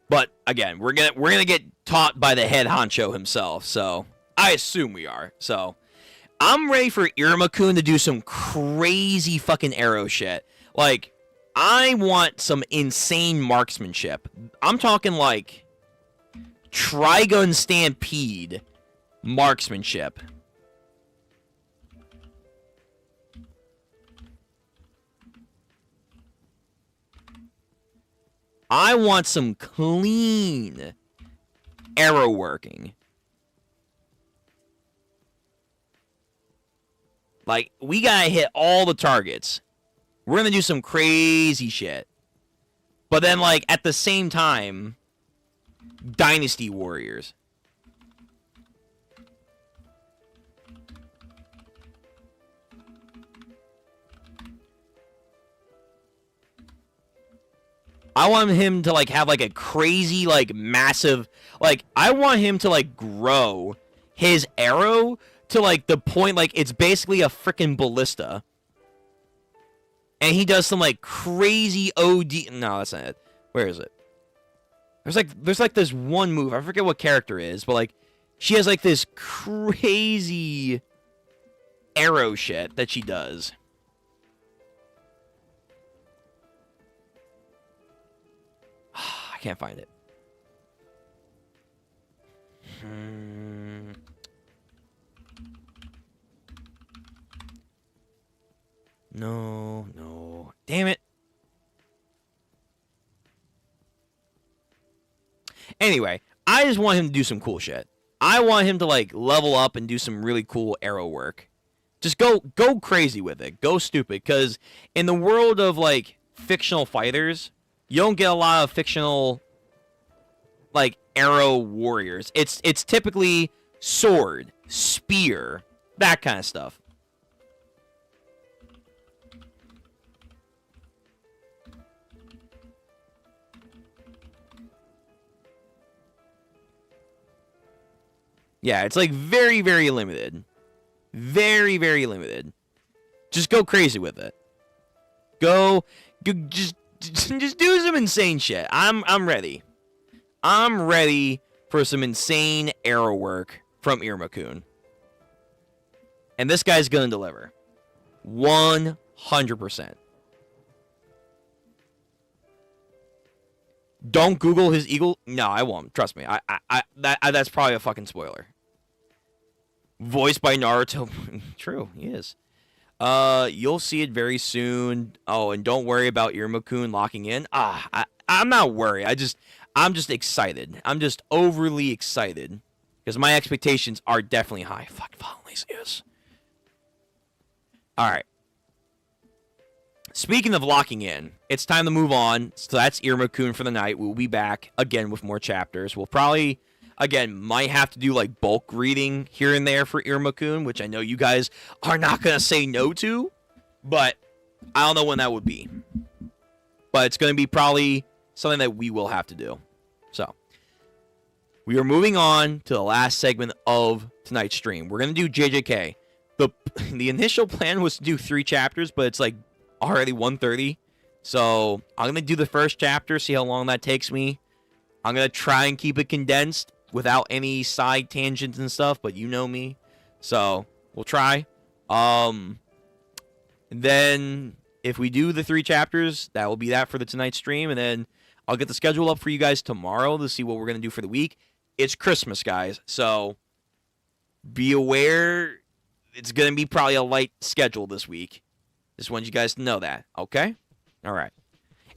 S3: But again, we're gonna get taught by the head honcho himself, so I assume we are. So I'm ready for Iruma-kun to do some crazy fucking arrow shit. Like, I want some insane marksmanship. I'm talking like Trigun Stampede marksmanship. I want some clean arrow working. Like, we gotta hit all the targets. We're gonna do some crazy shit. But then, like, at the same time, Dynasty Warriors. I want him to, like, have, like, a crazy, like, massive... Like, I want him to, like, grow his arrow to, like, the point, like, it's basically a freaking ballista. And he does some, like, crazy OD... No, that's not it. Where is it? There's like this one move. I forget what character it is, but, like, she has, like, this crazy arrow shit that she does. I can't find it. No. Damn it. Anyway, I just want him to do some cool shit. I want him to, like, level up and do some really cool arrow work. Just go crazy with it. Go stupid. Because in the world of, like, fictional fighters, you don't get a lot of fictional, like, arrow warriors. It's typically sword, spear, that kind of stuff. Yeah, it's, like, very, very limited. Very, very limited. Just go crazy with it. Just do some insane shit. I'm ready. I'm ready for some insane arrow work from Iruma-kun. And this guy's gonna deliver. 100%. Don't Google his eagle. No, I won't. Trust me. That's probably a fucking spoiler. Voiced by Naruto. True, he is. You'll see it very soon. Oh, and don't worry about Iruma-kun locking in. I'm not worried. I'm just excited. I'm just overly excited. Because my expectations are definitely high. Fuck, Lazy is. Alright. Speaking of locking in, it's time to move on. So that's Iruma-kun for the night. We'll be back again with more chapters. We'll probably, again, might have to do like bulk reading here and there for Iruma-kun, which I know you guys are not going to say no to. But I don't know when that would be. But it's going to be probably something that we will have to do. So, we are moving on to the last segment of tonight's stream. We're going to do JJK. The initial plan was to do 3 chapters, but it's like already 1:30. So I'm going to do the first chapter, see how long that takes me. I'm going to try and keep it condensed without any side tangents and stuff, but you know me. So we'll try. Then if we do the 3 chapters, that will be that for the tonight's stream. And then I'll get the schedule up for you guys tomorrow to see what we're going to do for the week. It's Christmas, guys. So be aware it's going to be probably a light schedule this week. Just want you guys to know that, okay? All right.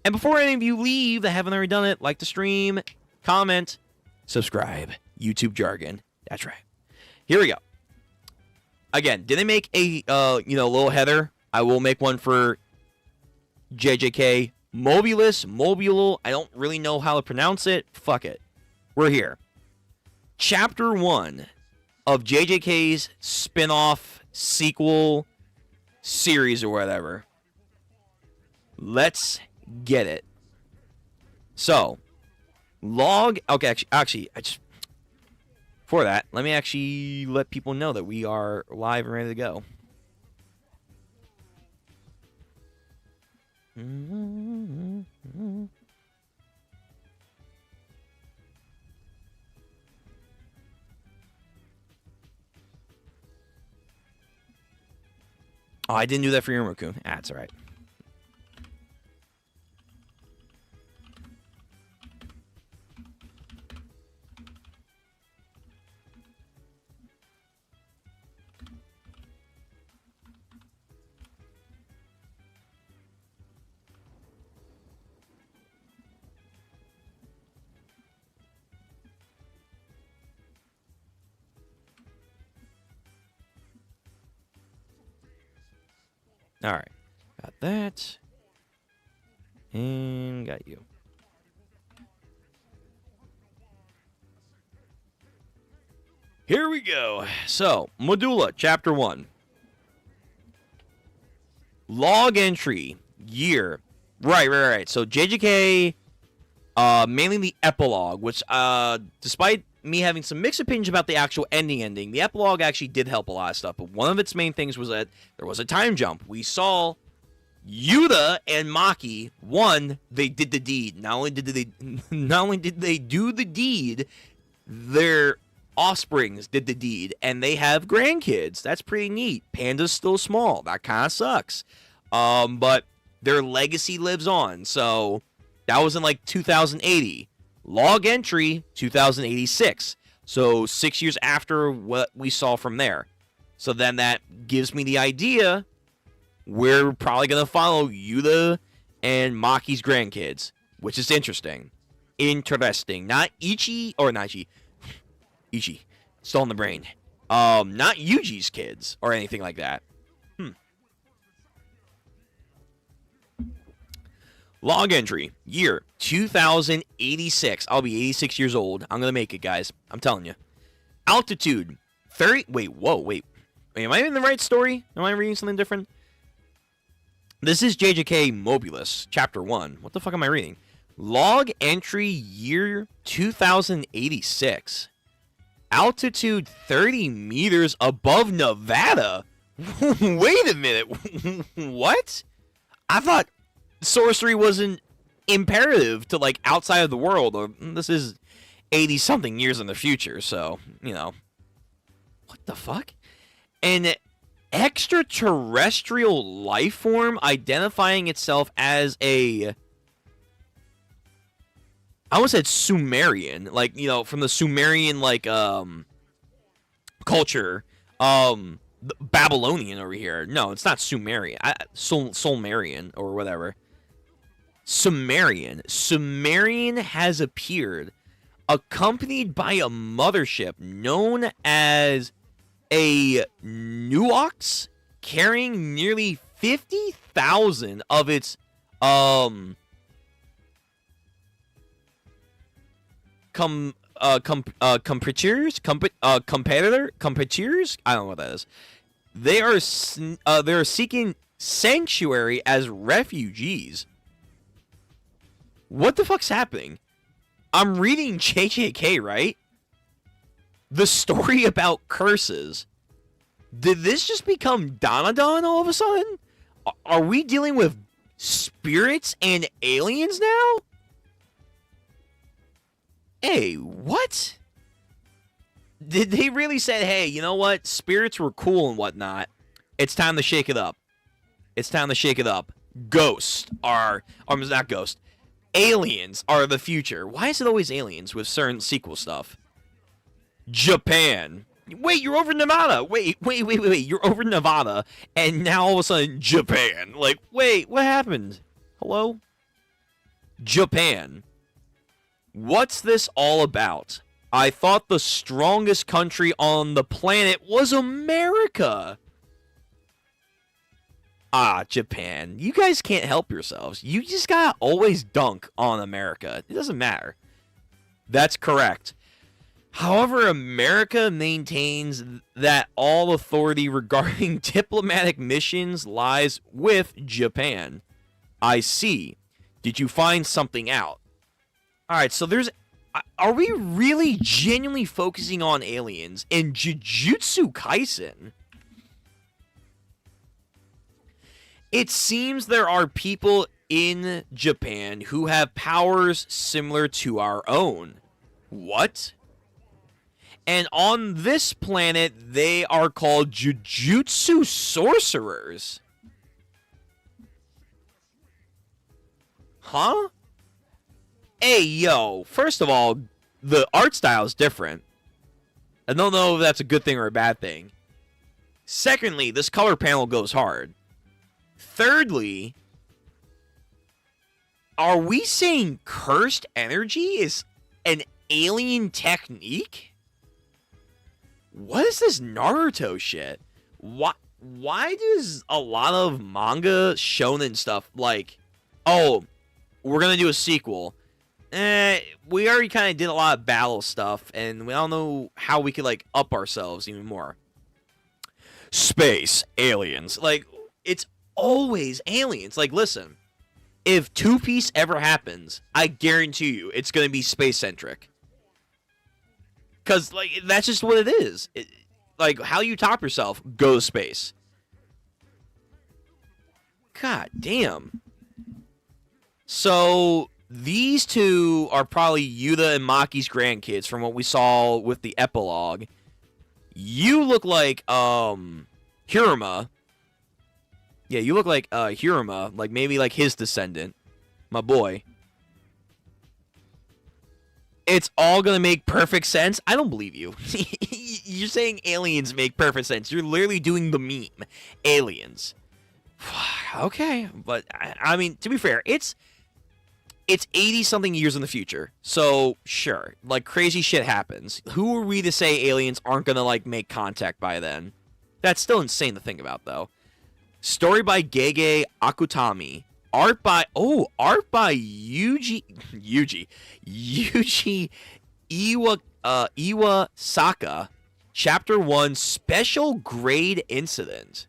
S3: And before any of you leave that haven't already done it, like the stream, comment, subscribe. YouTube jargon. That's right. Here we go. Again, didn't make a little header. I will make one for JJK Modula. I don't really know how to pronounce it. Fuck it. We're here. Chapter 1 of JJK's spin-off sequel series or whatever. Let's get it. So, actually, for that, let me actually let people know that we are live and ready to go. Oh, I didn't do that for Iruma-kun. That's all right. All right, got that, and got you. Here we go. So, Modula, Chapter 1. Log entry, year. Right. So, JJK, mainly the epilogue, which, despite me having some mixed opinions about the actual ending, the epilogue actually did help a lot of stuff. But one of its main things was that there was a time jump. We saw Yuta and Maki. One, they did the deed. Not only did they do the deed, their offsprings did the deed, and they have grandkids. That's pretty neat. Panda's still small. That kind of sucks. But their legacy lives on. So that was in like 2080. Log entry, 2086. So 6 years after what we saw from there. So then that gives me the idea we're probably going to follow Yuta and Maki's grandkids, which is interesting. Not Ichi, or not Ichi. Ichi. Still in the brain. Not Yuji's kids or anything like that. Log entry, year 2086. I'll be 86 years old. I'm going to make it, guys. I'm telling you. Altitude, 30... Wait. Am I in the right story? Am I reading something different? This is JJK Modula, Chapter 1. What the fuck am I reading? Log entry, year 2086. Altitude 30 meters above Nevada? Wait a minute. What? I thought sorcery wasn't imperative to, like, outside of the world. Or this is 80-something years in the future, so, what the fuck? An extraterrestrial life form identifying itself as a... I almost said Sumerian, like, from the Sumerian, like, culture, Babylonian over here. No, it's not Sumerian. Solmerian, or whatever. Sumerian has appeared, accompanied by a mothership known as a Nuox, carrying nearly 50,000 of its competitors. I don't know what that is. They are seeking sanctuary as refugees. What the fuck's happening? I'm reading JJK, right? The story about curses. Did this just become Danadon all of a sudden? Are we dealing with spirits and aliens now? Hey, what? Did they really say, hey, you know what? Spirits were cool and whatnot. It's time to shake it up. It's time to shake it up. Ghosts are, or not ghosts, aliens are the future. Why is it always aliens with certain sequel stuff? Japan. Wait, you're over Nevada. Wait. You're over Nevada, and now all of a sudden, Japan. Like, wait, what happened? Hello? Japan. What's this all about? I thought the strongest country on the planet was America. Ah, Japan. You guys can't help yourselves. You just gotta always dunk on America. It doesn't matter. That's correct. However, America maintains that all authority regarding diplomatic missions lies with Japan. I see. Did you find something out? Alright, so there's... Are we really genuinely focusing on aliens in Jujutsu Kaisen? It seems there are people in Japan who have powers similar to our own. What? And on this planet, they are called Jujutsu Sorcerers. Huh? Hey, yo, first of all, the art style is different. I don't know if that's a good thing or a bad thing. Secondly, this color panel goes hard. Thirdly, are we saying cursed energy is an alien technique? What is this Naruto shit? Why does a lot of manga shonen stuff like, oh, we're gonna do a sequel? We already kind of did a lot of battle stuff, and we don't know how we could, like, up ourselves even more. Space, aliens. Like, it's always aliens. Like, listen, if Two Piece ever happens, I guarantee you it's going to be space-centric. Because, like, that's just what it is. Like, how you top yourself, go to space. God damn. So... these two are probably Yuta and Maki's grandkids from what we saw with the epilogue. You look like, Hiruma. Yeah, you look like, Hiruma. Like, maybe like his descendant. My boy. It's all gonna make perfect sense? I don't believe you. You're saying aliens make perfect sense. You're literally doing the meme. Aliens. Okay, but, I mean, to be fair, it's 80-something years in the future. So, sure. Like, crazy shit happens. Who are we to say aliens aren't gonna, like, make contact by then? That's still insane to think about, though. Story by Gege Akutami. Art by Yuji Iwasaka. Chapter 1, Special Grade Incident.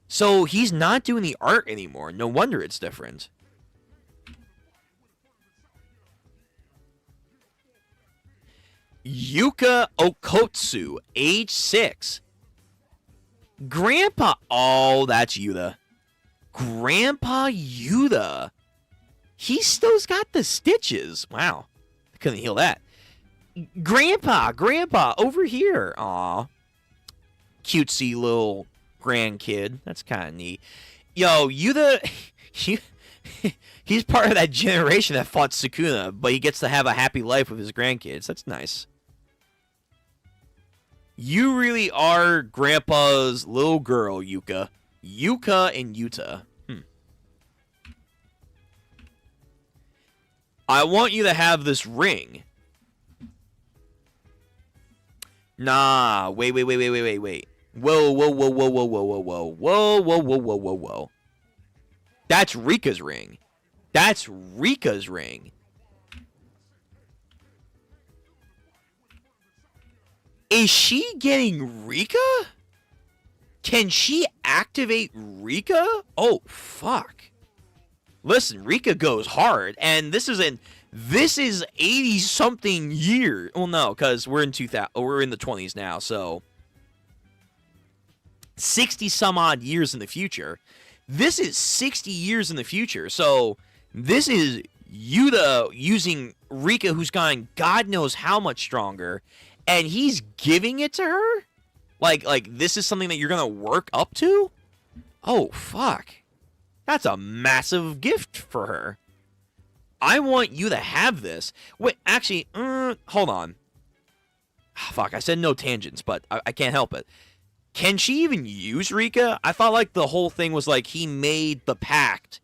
S3: So, he's not doing the art anymore. No wonder it's different. Yuka Okotsu, age 6. Grandpa. Oh, that's Yuta. Grandpa Yuta. He still's got the stitches. Wow. I couldn't heal that. Grandpa, over here. Aw. Cutesy little grandkid. That's kind of neat. Yo, Yuta... he's part of that generation that fought Sukuna, but he gets to have a happy life with his grandkids. That's nice. You really are Grandpa's little girl, Yuka. Yuka and Yuta. I want you to have this ring. Nah, wait. Whoa. That's Rika's ring. Is she getting Rika? Can she activate Rika? Oh, fuck. Listen, Rika goes hard, and this is 80-something years. Well, no, because we're in the 20s now, so 60-some-odd years in the future. This is 60 years in the future. So this is Yuta using Rika, who's gotten God knows how much stronger, and he's giving it to her? Like this is something that you're going to work up to? Oh, fuck. That's a massive gift for her. I want you to have this. Wait, actually, hold on. Fuck, I said no tangents, but I can't help it. Can she even use Rika? I thought like the whole thing was like he made the pact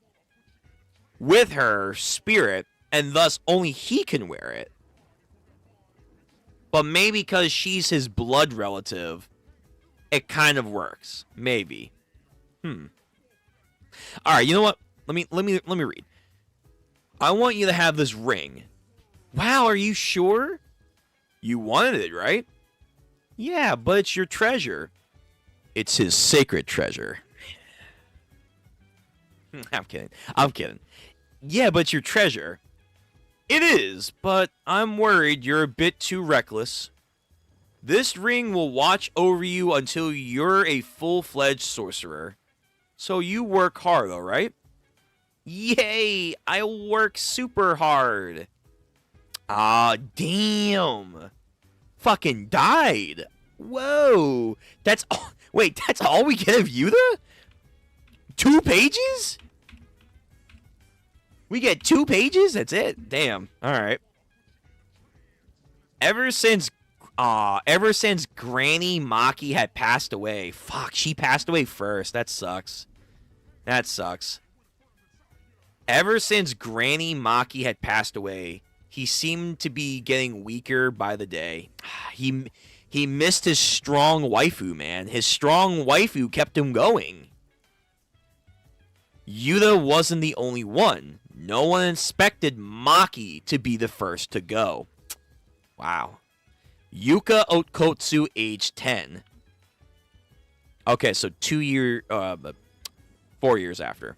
S3: with her spirit, and thus only he can wear it. But maybe because she's his blood relative, it kind of works. Maybe. All right, you know what? Let me read. I want you to have this ring. Wow, are you sure? You wanted it, right? Yeah, but it's your treasure. It's his sacred treasure. I'm kidding. Yeah, but it's your treasure. It is, but I'm worried you're a bit too reckless. This ring will watch over you until you're a full-fledged sorcerer. So you work hard, all right? Yay! I work super hard. Ah, damn. Fucking died. Whoa. That's all. Wait, that's all we get of Yuta? 2 pages? We get 2 pages? That's it? Damn. All right. Ever since Granny Maki had passed away. Fuck, she passed away first. That sucks. Ever since Granny Maki had passed away, he seemed to be getting weaker by the day. He missed his strong waifu, man. His strong waifu kept him going. Yuta wasn't the only one. No one expected Maki to be the first to go. Wow. Yuka Otkotsu, age 10. Okay, so 4 years after.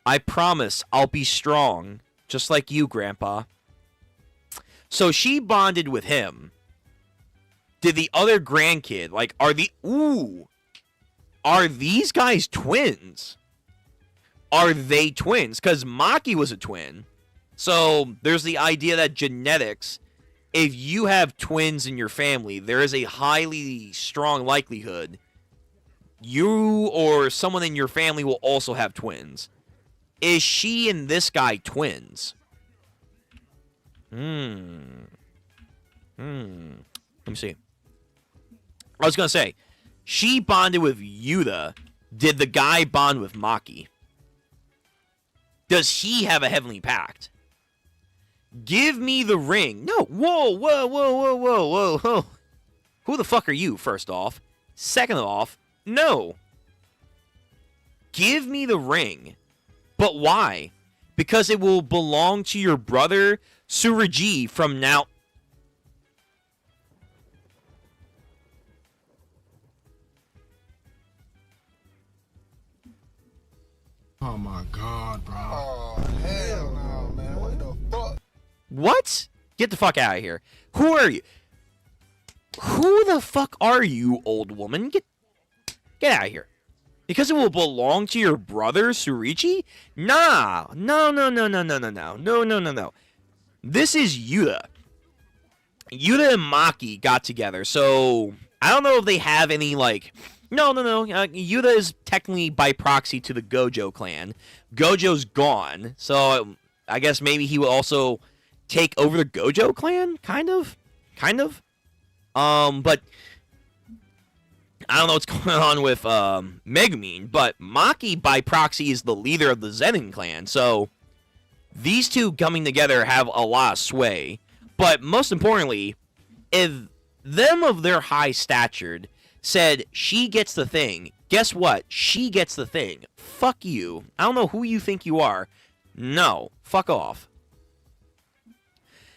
S3: I promise I'll be strong, just like you, Grandpa. So she bonded with him. Did the other grandkid, like, are these guys twins? Are they twins? Because Maki was a twin. So there's the idea that genetics, if you have twins in your family, there is a highly strong likelihood you or someone in your family will also have twins. Is she and this guy twins? Let me see. I was going to say, she bonded with Yuta. Did the guy bond with Maki? Does he have a heavenly pact? Give me the ring. No. Whoa. Who the fuck are you, first off? Second off, no. Give me the ring. But why? Because it will belong to your brother, Tsurugi, from now...
S4: Oh my god, bro. Oh, hell no, man. What the fuck?
S3: What? Get the fuck out of here. Who are you? Who the fuck are you, old woman? Get out of here. Because it will belong to your brother, Tsurugi? Nah. No. This is Yuta. Yuta and Maki got together, so I don't know if they have any, like... No. Yuta is technically by proxy to the Gojo clan. Gojo's gone, so I guess maybe he will also take over the Gojo clan? Kind of. But I don't know what's going on with Megumin, but Maki by proxy is the leader of the Zenin clan, so these two coming together have a lot of sway. But most importantly, if them of their high stature said she gets the thing, guess what? She gets the thing. Fuck you. I don't know who you think you are. No. Fuck off.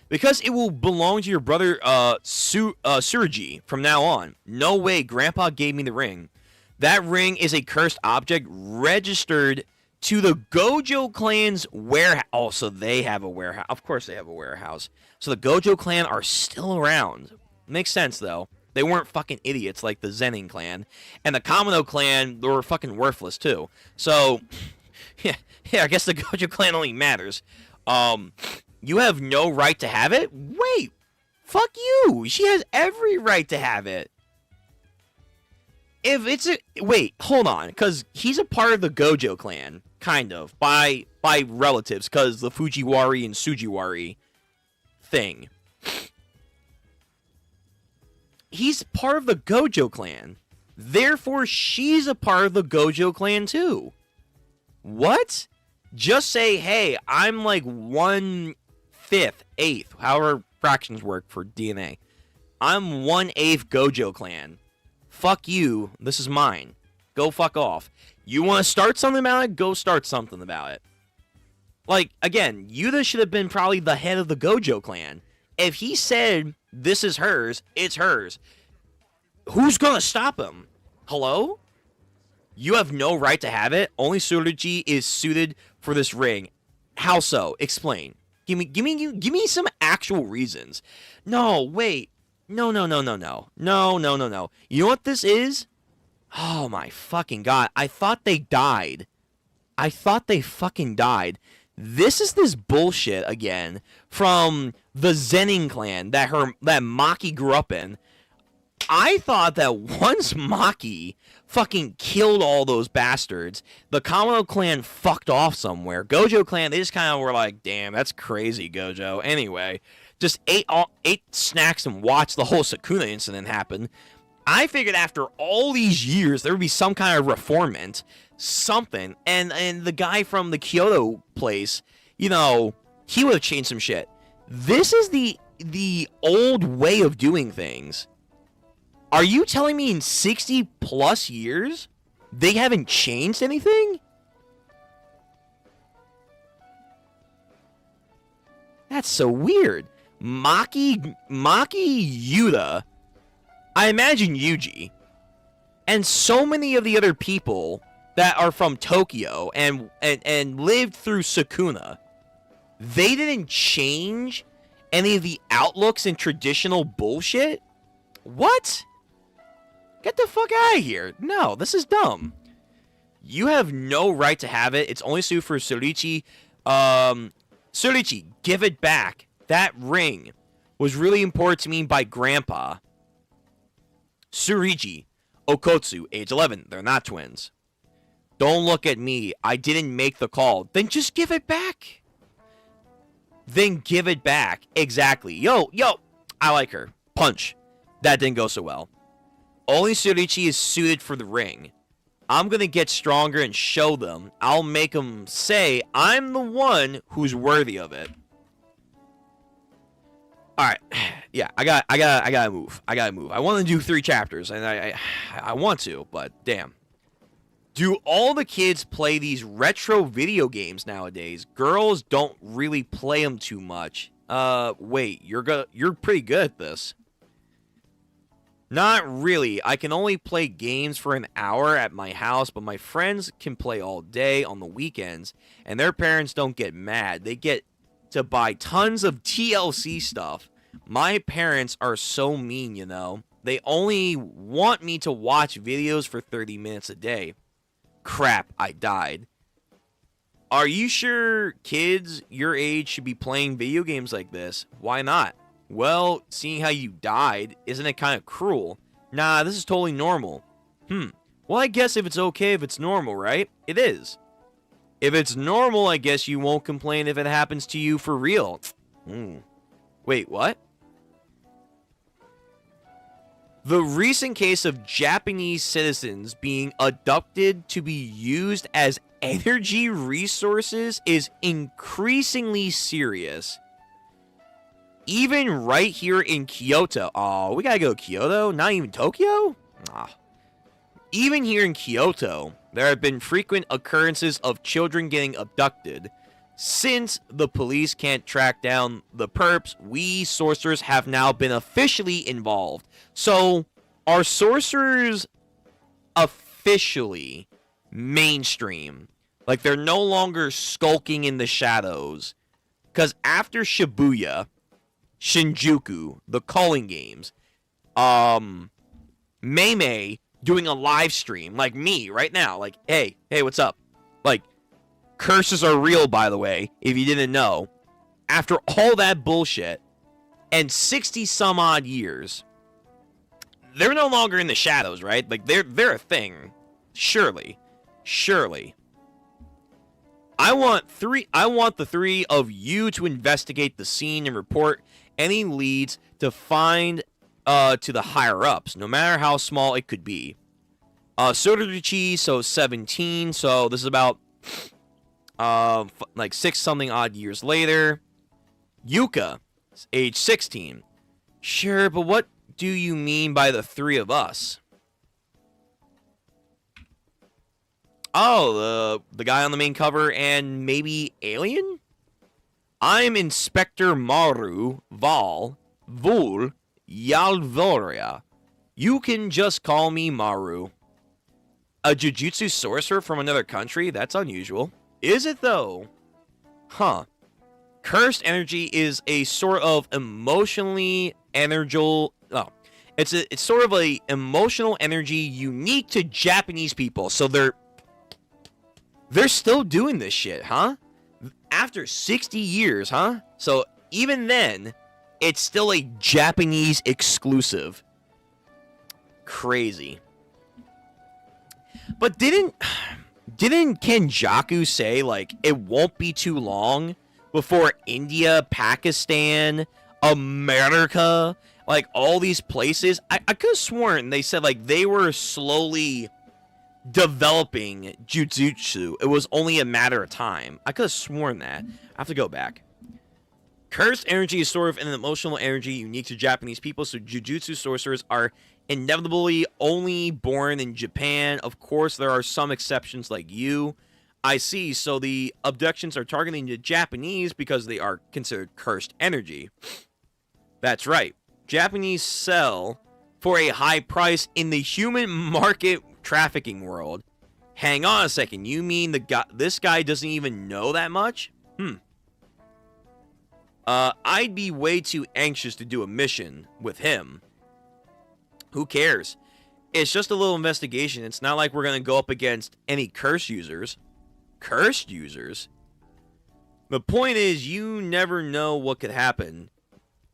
S3: Because it will belong to your brother, Tsurugi, from now on. No way, Grandpa gave me the ring. That ring is a cursed object registered to the Gojo clan's warehouse. Oh, so they have a warehouse. Of course they have a warehouse. So the Gojo clan are still around. Makes sense, though. They weren't fucking idiots like the Zenin clan. And the Kamino clan, they were fucking worthless too. So, yeah, I guess the Gojo clan only matters. You have no right to have it? Wait, fuck you. She has every right to have it. If it's a... Wait, hold on. Because he's a part of the Gojo clan, kind of, by relatives, because the Fujiwari and Sujiwari thing. He's part of the Gojo clan. Therefore, she's a part of the Gojo clan, too. What? Just say, hey, I'm like 1/5, 8th, however fractions work for DNA. I'm 1/8 Gojo clan. Fuck you. This is mine. Go fuck off. You want to start something about it? Go start something about it. Like, again, Yuta should have been probably the head of the Gojo clan. If he said, this is hers, it's hers. Who's gonna stop him? Hello? You have no right to have it. Only Tsurugi is suited for this ring. How so? Explain. Give me some actual reasons. No, wait. No. No. You know what this is? Oh my fucking god. I thought they died. I thought they fucking died. This is this bullshit again from the Zenin clan that Maki grew up in. I thought that once Maki fucking killed all those bastards, the Kamino clan fucked off somewhere. Gojo clan, they just kind of were like, damn, that's crazy, Gojo. Anyway, just ate snacks and watched the whole Sukuna incident happen. I figured after all these years, there would be some kind of reformment, something. And the guy from the Kyoto place, you know, he would have changed some shit. This is the old way of doing things. Are you telling me in 60 plus years they haven't changed anything? That's so weird. Maki Yuta, I imagine Yuji, and so many of the other people that are from Tokyo and lived through Sukuna, they didn't change any of the outlooks and traditional bullshit? What? Get the fuck out of here. No, this is dumb. You have no right to have it. It's only sued for Tsurugi. Tsurugi, give it back. That ring was really important to me by Grandpa. Tsurugi, Okotsu, age 11. They're not twins. Don't look at me. I didn't make the call. Then just give it back. Then give it back. Exactly. Yo, I like her. Punch. That didn't go so well. Only Tsurugi is suited for the ring. I'm going to get stronger and show them. I'll make them say I'm the one who's worthy of it. All right. Yeah, I gotta move. I want to do 3 chapters, and I want to, but damn. Do all the kids play these retro video games nowadays? Girls don't really play them too much. Wait, you're pretty good at this. Not really. I can only play games for an hour at my house, but my friends can play all day on the weekends, and their parents don't get mad. They get to buy tons of TLC stuff. My parents are so mean, you know. They only want me to watch videos for 30 minutes a day. Crap, I died. Are you sure kids your age should be playing video games like this? Why not? Well, seeing how you died, isn't it kind of cruel? Nah, this is totally normal. Well, I guess if it's okay if it's normal, right? It is. If it's normal, I guess you won't complain if it happens to you for real. Wait, what? The recent case of Japanese citizens being abducted to be used as energy resources is increasingly serious. Even right here in Kyoto. Oh, we gotta go to Kyoto? Not even Tokyo? Even here in Kyoto, there have been frequent occurrences of children getting abducted. Since the police can't track down the perps, we sorcerers have now been officially involved. So, are sorcerers officially mainstream? Like, they're no longer skulking in the shadows. Because after Shibuya, Shinjuku, the Calling Games, Mei doing a live stream, like me right now, like, hey, what's up? Like, curses are real, by the way, if you didn't know. After all that bullshit, and 60 some odd years, they're no longer in the shadows, right? Like, they're a thing. Surely. I want the three of you to investigate the scene and report any leads to find to the higher ups, no matter how small it could be. Sotoruchi, so 17, so this is about like 6 something odd years later. Yuka, age 16. Sure, but what do you mean by the three of us? Oh, the guy on the main cover and maybe Alien? I'm Inspector Maru Val Vul Yalvoria. You can just call me Maru. A jujutsu sorcerer from another country? That's unusual. Is it though? Huh. Cursed energy is a sort of emotionally energical... Oh. It's sort of a emotional energy unique to Japanese people. So they're still doing this shit, huh? After 60 years, huh? So even then, it's still a Japanese exclusive. Crazy. But didn't Kenjaku say, like, it won't be too long before India, Pakistan, America, like, all these places? I could have sworn they said, like, they were slowly developing jujutsu. It was only a matter of time. I could have sworn that. I have to go back. Cursed energy is sort of an emotional energy unique to Japanese people, so jujutsu sorcerers are inevitably only born in Japan. Of course, there are some exceptions like you. I see, so the abductions are targeting the Japanese because they are considered cursed energy. That's right. Japanese sell for a high price in the human market trafficking world. Hang on a second, you mean this guy doesn't even know that much? I'd be way too anxious to do a mission with him. Who cares? It's just a little investigation. It's not like we're going to go up against any curse users. Cursed users? The point is, you never know what could happen.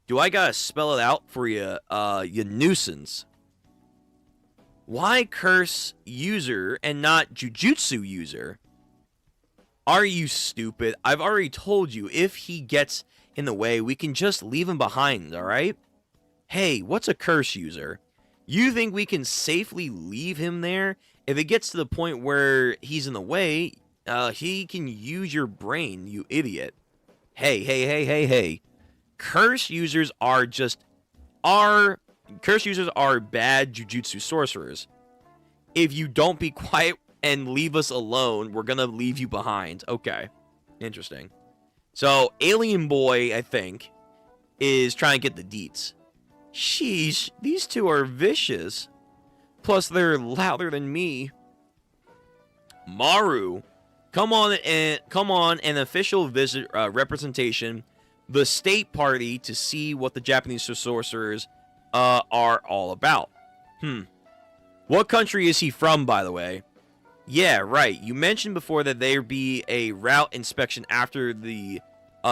S3: Do I gotta spell it out for you, you nuisance? Why curse user and not jujutsu user? Are you stupid? I've already told you, if he gets in the way, we can just leave him behind, alright? Hey, what's a curse user? You think we can safely leave him there? If it gets to the point where he's in the way, he can use your brain, you idiot. Hey. Curse users are bad jujutsu sorcerers. If you don't be quiet and leave us alone, we're gonna leave you behind. Okay. Interesting. So, Alien Boy, I think, is trying to get the deets. Sheesh, these two are vicious. Plus, they're louder than me. Maru, come on, an official visit representation, the state party, to see what the Japanese sorcerers are all about. What country is he from, by the way? Yeah, right. You mentioned before that there'd be a route inspection after the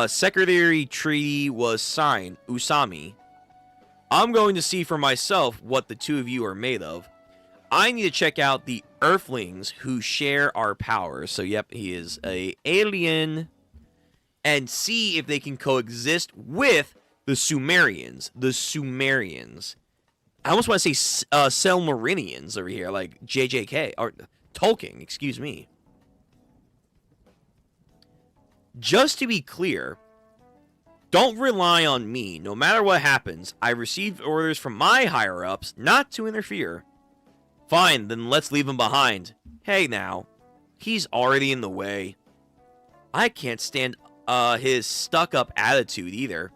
S3: secondary treaty was signed, Usami. I'm going to see for myself what the two of you are made of. I need to check out the Earthlings who share our powers. So, yep, he is a alien. And see if they can coexist with the Sumerians. I almost want to say Selmarinians over here, like JJK, or Tolkien, excuse me. Just to be clear, don't rely on me. No matter what happens, I received orders from my higher-ups not to interfere. Fine, then let's leave him behind. Hey now, he's already in the way. I can't stand his stuck-up attitude either.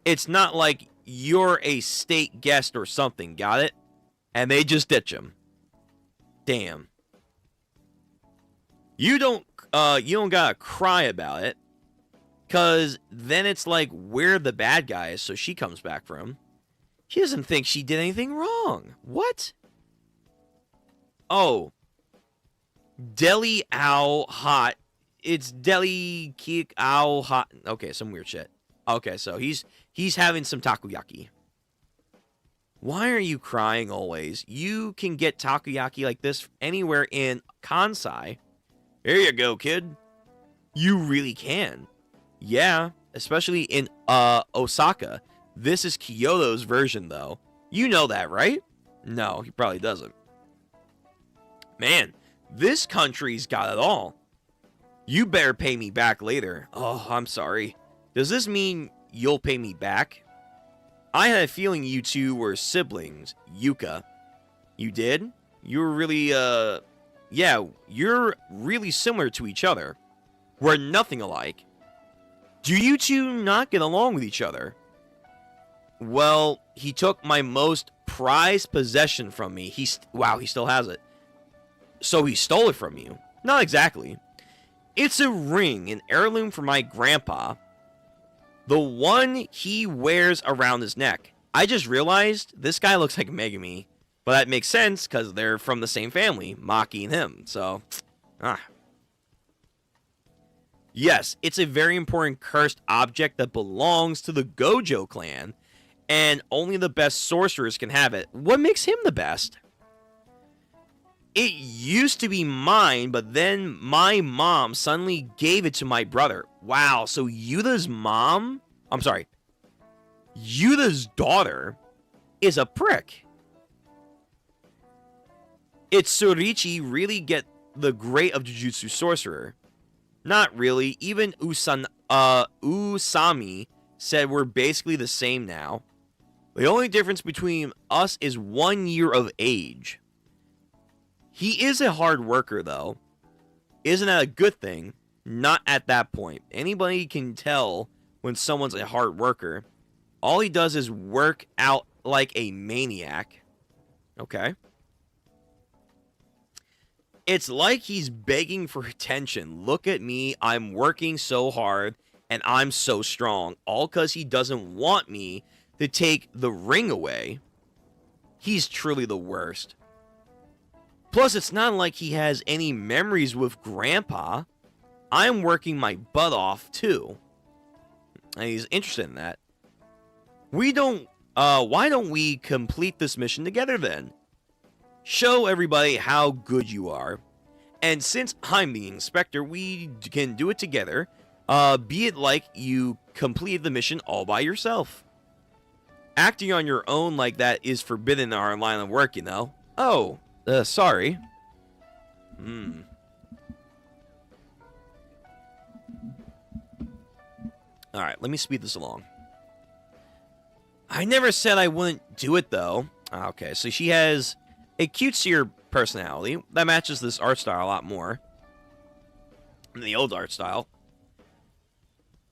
S3: It's not like you're a state guest or something, got it? And they just ditch him. Damn. You don't gotta cry about it. Because then it's like, we're the bad guys, so she comes back from. She doesn't think she did anything wrong. What? Oh. Deli ow hot. It's deli kick ow hot. Okay, some weird shit. Okay, so he's having some takoyaki. Why are you crying always? You can get takoyaki like this anywhere in Kansai. Here you go, kid. You really can. Yeah, especially in Osaka. This is Kyoto's version, though. You know that, right? No, he probably doesn't. Man, this country's got it all. You better pay me back later. Oh, I'm sorry. Does this mean you'll pay me back? I had a feeling you two were siblings, Yuka. You did? You were really, yeah, you're really similar to each other. We're nothing alike. Do you two not get along with each other? Well, he took my most prized possession from me. Wow, he still has it. So he stole it from you? Not exactly. It's a ring, an heirloom from my grandpa. The one he wears around his neck. I just realized this guy looks like Megami. But that makes sense because they're from the same family, Maki and him. So, Yes, it's a very important cursed object that belongs to the Gojo clan. And only the best sorcerers can have it. What makes him the best? It used to be mine, but then my mom suddenly gave it to my brother. Wow, so Yuta's mom, Yuta's daughter is a prick. It's Sorichi really get the great of Jujutsu Sorcerer? Not really. Even Usami said we're basically the same now. The only difference between us is 1 year of age. He is a hard worker, though. Isn't that a good thing? Not at that point. Anybody can tell when someone's a hard worker. All he does is work out like a maniac. Okay. It's like he's begging for attention. Look at me. I'm working so hard, and I'm so strong. All because he doesn't want me to take the ring away. He's truly the worst. Plus, it's not like he has any memories with Grandpa. I'm working my butt off, too. And he's interested in that. Why don't we complete this mission together, then? Show everybody how good you are. And since I'm the inspector, we can do it together. Be it like you completed the mission all by yourself. Acting on your own like that is forbidden in our line of work, you know. Oh. Sorry. Alright, let me speed this along. I never said I wouldn't do it, though. Okay, so she has a cutesier personality. That matches this art style a lot more than the old art style.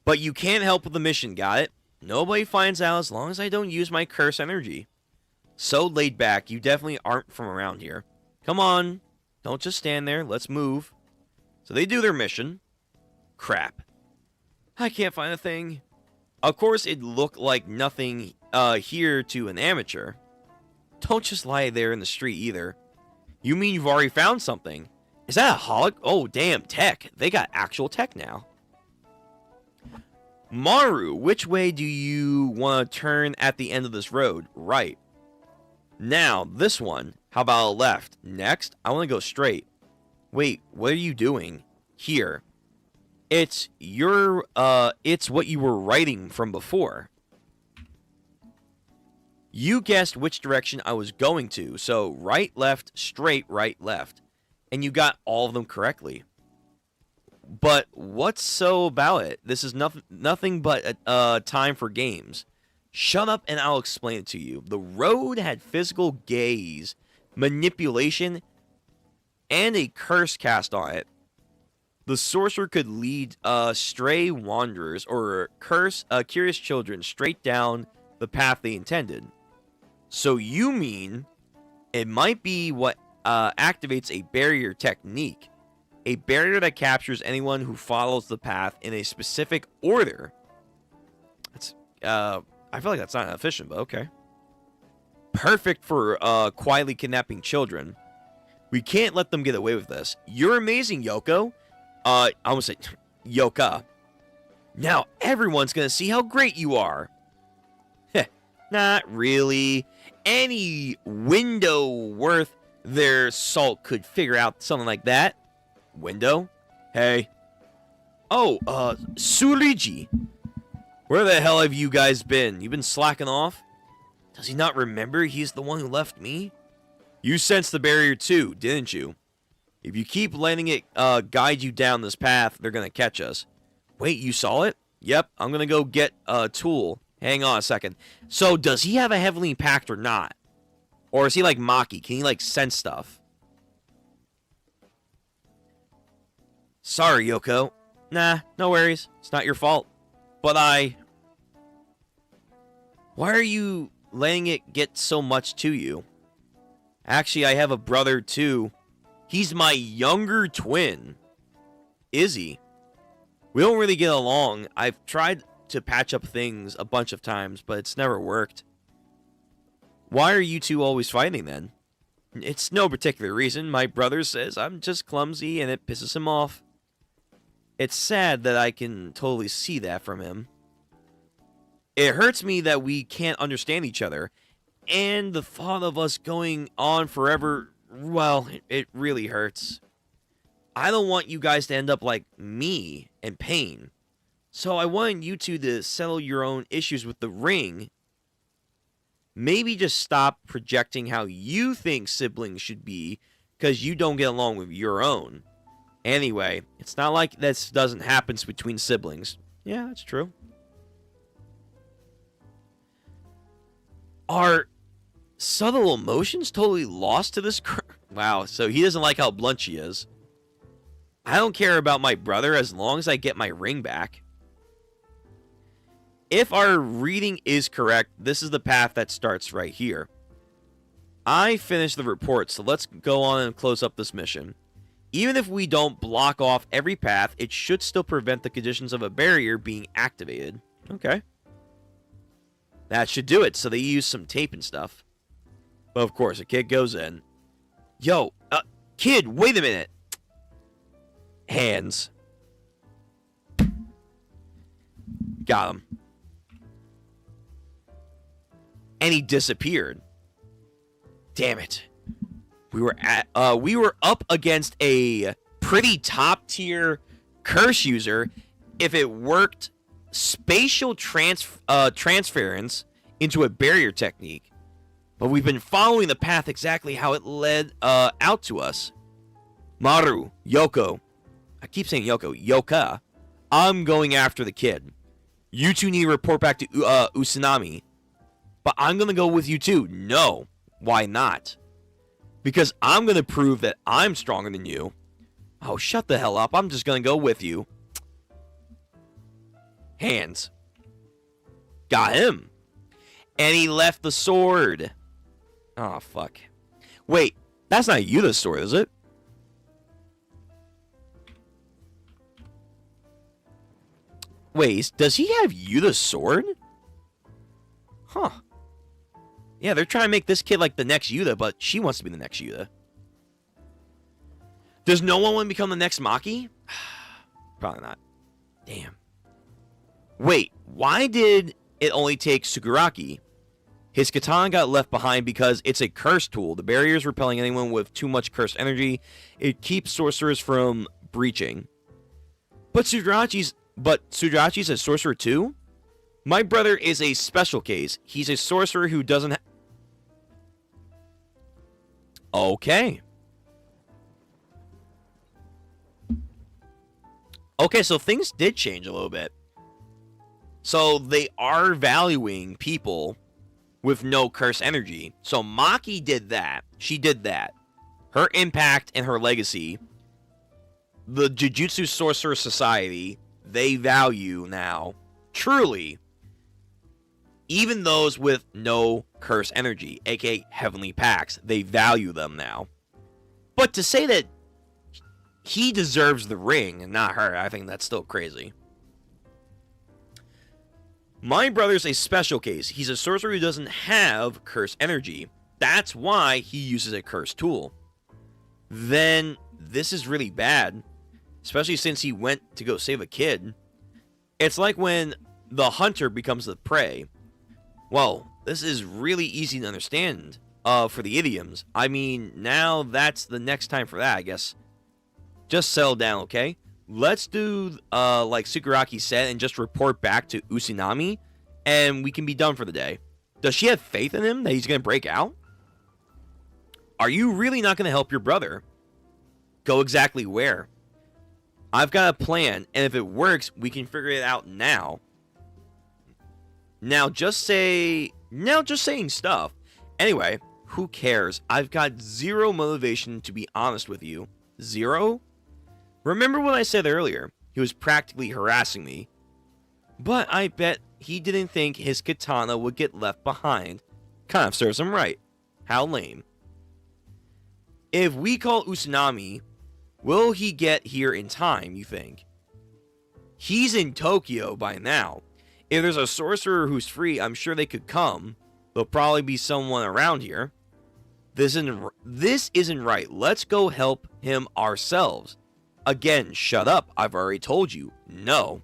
S3: But you can't help with the mission, got it? Nobody finds out as long as I don't use my curse energy. So laid back, you definitely aren't from around here. Come on, don't just stand there, let's move. So they do their mission. Crap. I can't find a thing. Of course, it looked like nothing here to an amateur. Don't just lie there in the street either. You mean you've already found something? Is that a holoc? Oh, damn, tech. They got actual tech now. Maru, which way do you want to turn at the end of this road? Right. Now, this one. How about left? Next, I want to go straight. Wait, what are you doing? Here. It's what you were writing from before. You guessed which direction I was going to. So, right, left, straight, right, left. And you got all of them correctly. But what's so about it? This is nothing but time for games. Shut up and I'll explain it to you. The road had physical gaze, manipulation, and a curse cast on it. The sorcerer could lead stray wanderers or curse curious children straight down the path they intended. So you mean it might be what activates a barrier technique. A barrier that captures anyone who follows the path in a specific order. That's, I feel like that's not efficient, but okay. Perfect for quietly kidnapping children. We can't let them get away with this. You're amazing, Yoko. I almost say Yoka. Now everyone's gonna see how great you are. Heh, not really. Any window worth their salt could figure out something like that. Window? Hey. Oh, Suriji. Where the hell have you guys been? You been slacking off? Does he not remember he's the one who left me? You sensed the barrier too, didn't you? If you keep letting it guide you down this path, they're gonna catch us. Wait, you saw it? Yep, I'm gonna go get a tool. Hang on a second. So, does he have a heavenly pact or not? Or is he like Maki? Can he like sense stuff? Sorry, Yoko. Nah, no worries. It's not your fault. But why are you letting it get so much to you? Actually, I have a brother too. He's my younger twin. Izzy. We don't really get along. I've tried to patch up things a bunch of times, but it's never worked. Why are you two always fighting then? It's no particular reason. My brother says I'm just clumsy and it pisses him off. It's sad that I can totally see that from him. It hurts me that we can't understand each other. And the thought of us going on forever, well, it really hurts. I don't want you guys to end up like me in pain. So I want you two to settle your own issues with the ring. Maybe just stop projecting how you think siblings should be because you don't get along with your own. Anyway, it's not like this doesn't happen between siblings. Yeah, that's true. Are subtle emotions totally lost to this? Wow, so he doesn't like how blunt she is. I don't care about my brother as long as I get my ring back. If our reading is correct, this is the path that starts right here. I finished the report, so let's go on and close up this mission. Even if we don't block off every path, it should still prevent the conditions of a barrier being activated. Okay. That should do it, so they use some tape and stuff. But of course, a kid goes in. Yo, kid, wait a minute. Hands. Got him. And he disappeared. Damn it. We were up against a pretty top tier curse user. If it worked spatial transference into a barrier technique. But we've been following the path exactly how it led out to us. Maru, Yoko. I keep saying Yoko. Yoka. I'm going after the kid. You two need to report back to Usanami. But I'm going to go with you too. No. Why not? Because I'm going to prove that I'm stronger than you. Oh, shut the hell up. I'm just going to go with you. Hands. Got him. And he left the sword. Oh, fuck. Wait, that's not Yuta's sword, is it? Wait, does he have Yuta's sword? Huh. Yeah, they're trying to make this kid like the next Yuta, but she wants to be the next Yuta. Does no one want to become the next Maki? Probably not. Damn. Wait, why did it only take Sugaraki? His katana got left behind because it's a curse tool. The barrier is repelling anyone with too much cursed energy. It keeps sorcerers from breaching. But Sudarachi's a sorcerer too? My brother is a special case. He's a sorcerer who doesn't Okay. Okay, so things did change a little bit. So they are valuing people with no curse energy. So Maki did that. She did that. Her impact and her legacy. The Jujutsu Sorcerer Society, they value now, truly, even those with no curse energy, aka Heavenly Pacts. They value them now. But to say that he deserves the ring and not her. I think that's still crazy. My brother's a special case. He's a sorcerer who doesn't have curse energy. That's why he uses a curse tool. Then this is really bad, especially since he went to go save a kid. It's like when the hunter becomes the prey. Well, this is really easy to understand for the idioms. I mean, now that's the next time for that, I guess. Just settle down, okay? Let's do like Tsukuraki said and just report back to Usunami, and we can be done for the day. Does she have faith in him that he's going to break out? Are you really not going to help your brother? Go exactly where? I've got a plan, and if it works, we can figure it out now. Now just saying stuff. Anyway, who cares? I've got zero motivation to be honest with you. Zero? Remember what I said earlier? He was practically harassing me. But I bet he didn't think his katana would get left behind. Kind of serves him right. How lame. If we call Usunami, will he get here in time, you think? He's in Tokyo by now. If there's a sorcerer who's free, I'm sure they could come. There'll probably be someone around here. This isn't right. Let's go help him ourselves. Again, shut up. I've already told you. No.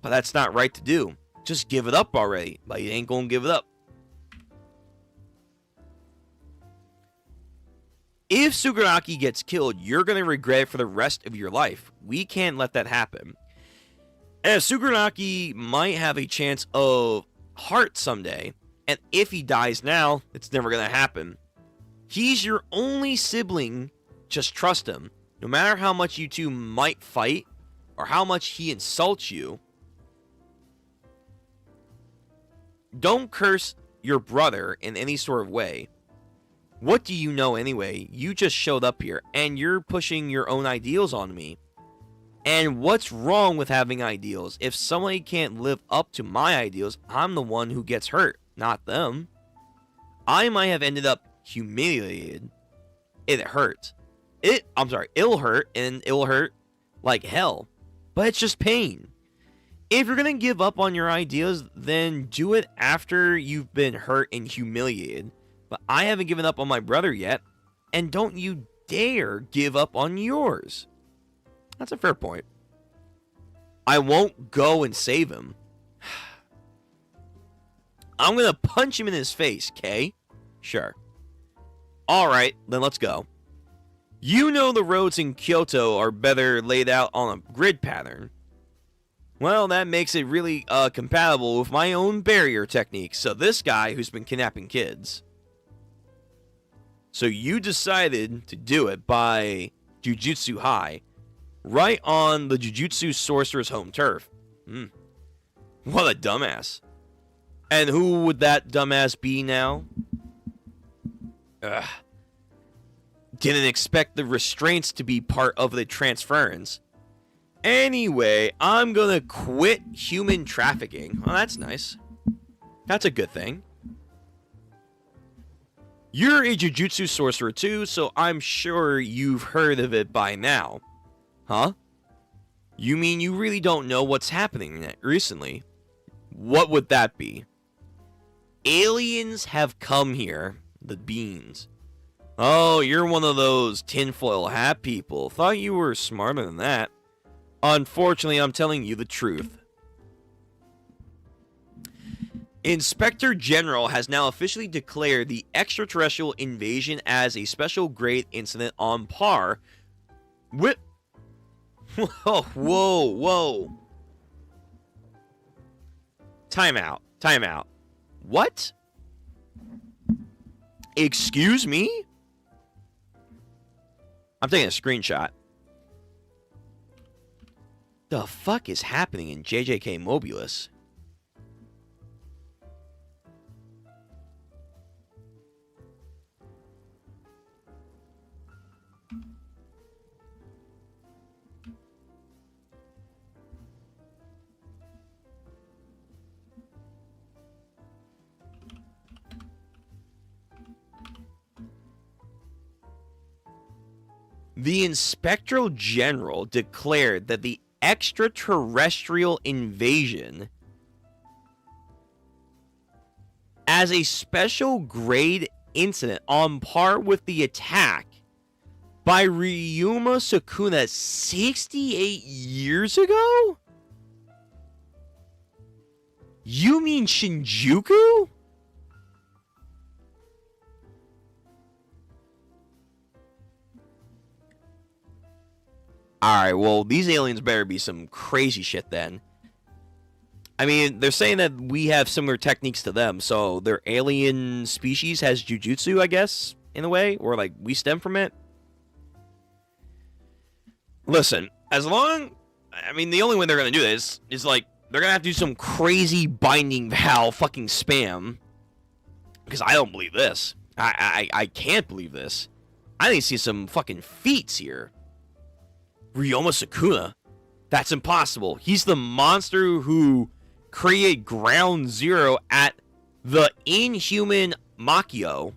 S3: But that's not right to do. Just give it up already. But you ain't gonna give it up. If Tsukuraki gets killed, you're gonna regret it for the rest of your life. We can't let that happen. And Tsukuraki might have a chance of heart someday. And if he dies now, it's never gonna happen. He's your only sibling. Just trust him. No matter how much you two might fight, or how much he insults you, don't curse your brother in any sort of way. What do you know anyway? You just showed up here, and you're pushing your own ideals on me. And what's wrong with having ideals? If somebody can't live up to my ideals, I'm the one who gets hurt, not them. I might have ended up humiliated. It hurt. It'll hurt, and it'll hurt like hell. But it's just pain. If you're going to give up on your ideas, then do it after you've been hurt and humiliated. But I haven't given up on my brother yet, and don't you dare give up on yours. That's a fair point. I won't go and save him. I'm going to punch him in his face, okay? Sure. Alright, then let's go. You know the roads in Kyoto are better laid out on a grid pattern. Well, that makes it really compatible with my own barrier technique. So this guy who's been kidnapping kids. So you decided to do it by Jujutsu High. Right on the Jujutsu Sorcerer's home turf. What a dumbass. And who would that dumbass be now? Didn't expect the restraints to be part of the transference. Anyway, I'm gonna quit human trafficking. Oh, that's nice. That's a good thing. You're a Jujutsu sorcerer too, so I'm sure you've heard of it by now. Huh? You mean you really don't know what's happening recently? What would that be? Aliens have come here. The beans. Oh, you're one of those tinfoil hat people. Thought you were smarter than that. Unfortunately, I'm telling you the truth. Inspector General has now officially declared the extraterrestrial invasion as a special grade incident on par with... Whoa. Time out. What? Excuse me? I'm taking a screenshot. The fuck is happening in JJK Modula? The Inspector General declared that the extraterrestrial invasion as a special grade incident on par with the attack by Ryuma Sukuna 68 years ago? You mean Shinjuku? Alright, well, these aliens better be some crazy shit then. I mean, they're saying that we have similar techniques to them, so their alien species has jujutsu, I guess, in a way, or like we stem from it. Listen, as long... I mean, the only way they're going to do this is like, they're going to have to do some crazy binding Val fucking spam. Because I don't believe this. I can't believe this. I need to see some fucking feats here. Ryoma Sukuna? That's impossible. He's the monster who created Ground Zero at the Inhuman Makio.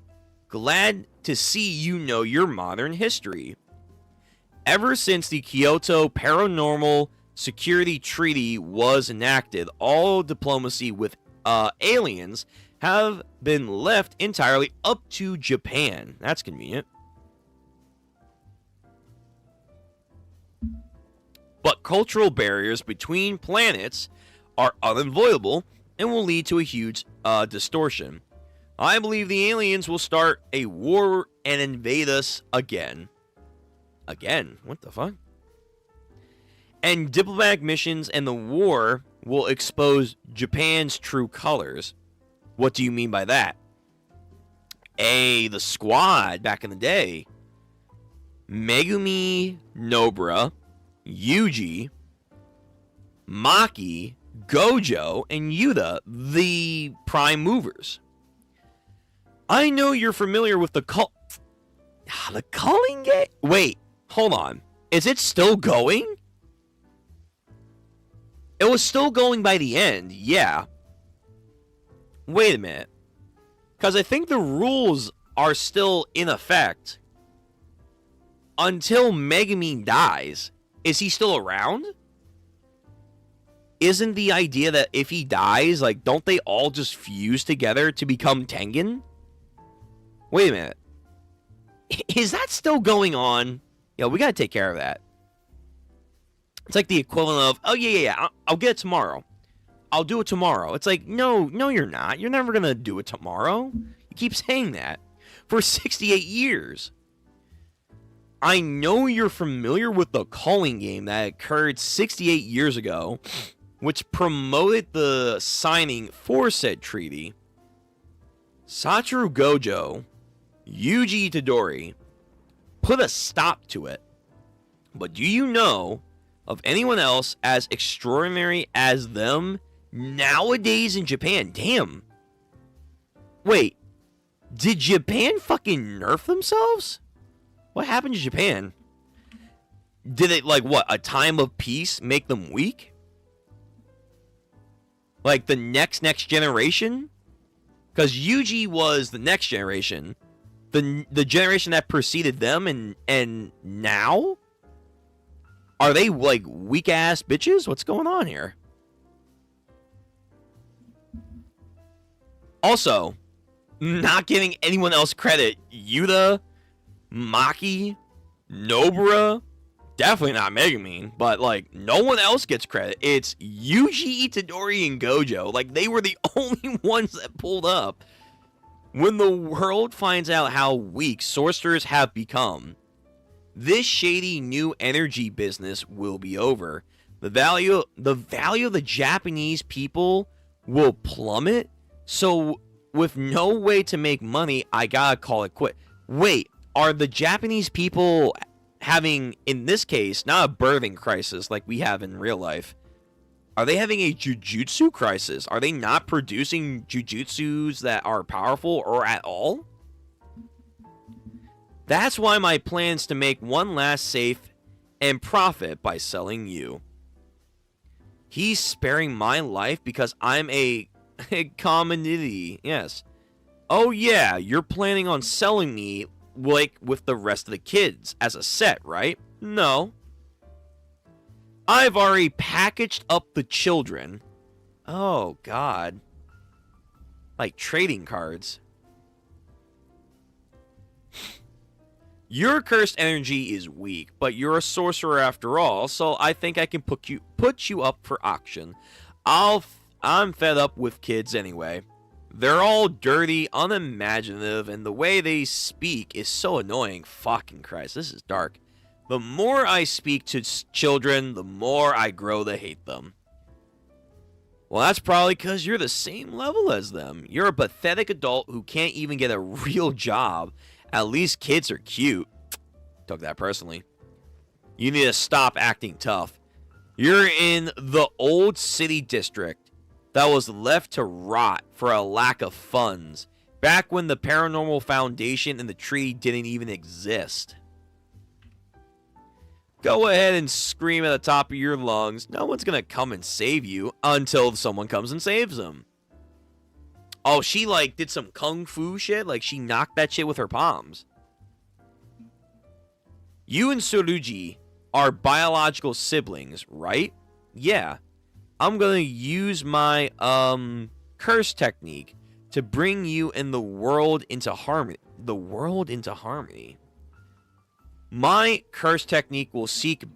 S3: Glad to see you know your modern history. Ever since the Kyoto Paranormal Security Treaty was enacted, all diplomacy with aliens have been left entirely up to Japan. That's convenient. But cultural barriers between planets are unavoidable and will lead to a huge distortion. I believe the aliens will start a war and invade us again. Again? What the fuck? And diplomatic missions and the war will expose Japan's true colors. What do you mean by that? The squad back in the day. Megumi Nobara, Yuji, Maki, Gojo, and Yuta, the prime movers. I know you're familiar with the culling game? Wait, hold on. Is it still going? It was still going by the end, yeah. Wait a minute. Because I think the rules are still in effect until Megumi dies. Is he still around? Isn't the idea that if he dies, like, don't they all just fuse together to become Tengen? Wait a minute. Is that still going on? Yeah, we gotta take care of that. It's like the equivalent of, oh, yeah, I'll get it tomorrow. I'll do it tomorrow. It's like, no, you're not. You're never gonna do it tomorrow. You keep saying that for 68 years. I know you're familiar with the calling game that occurred 68 years ago, which promoted the signing for said treaty. Satoru Gojo, Yuji Itadori, put a stop to it. But do you know of anyone else as extraordinary as them nowadays in Japan? Damn. Wait, did Japan fucking nerf themselves? What happened to Japan? Did it, like, what, a time of peace make them weak? Like, the next generation? Because Yuji was the next generation. The generation that preceded them, and now? Are they, like, weak-ass bitches? What's going on here? Also, not giving anyone else credit. Yuta, Maki, Nobara, definitely not Megumi, but, like, no one else gets credit. It's Yuji Itadori and Gojo. Like, they were the only ones that pulled up. When the world finds out how weak sorcerers have become, this shady new energy business will be over. The value of the Japanese people will plummet. So, with no way to make money, I gotta call it quit. Wait, are the Japanese people having, in this case, not a birthing crisis like we have in real life? Are they having a jujutsu crisis? Are they not producing jujutsus that are powerful or at all? That's why my plan's to make one last safe and profit by selling you. He's sparing my life because I'm a commodity. Yes. Oh yeah, you're planning on selling me like with the rest of the kids as a set, right? No. I've already packaged up the children. Oh, God. Like trading cards. Your cursed energy is weak, but you're a sorcerer after all, so I think I can put you up for auction. I'm fed up with kids anyway. They're all dirty, unimaginative, and the way they speak is so annoying. Fucking Christ, this is dark. The more I speak to children, the more I grow to hate them. Well, that's probably because you're the same level as them. You're a pathetic adult who can't even get a real job. At least kids are cute. Took that personally. You need to stop acting tough. You're in the old city district that was left to rot for a lack of funds. Back when the Paranormal Foundation and the tree didn't even exist. Go ahead and scream at the top of your lungs. No one's gonna come and save you until someone comes and saves them. Oh, she like did some kung fu shit? Like she knocked that shit with her palms. You and Tsurugi are biological siblings, right? Yeah. I'm gonna use my curse technique to bring you and the world into harmony. The world into harmony. My curse technique will seek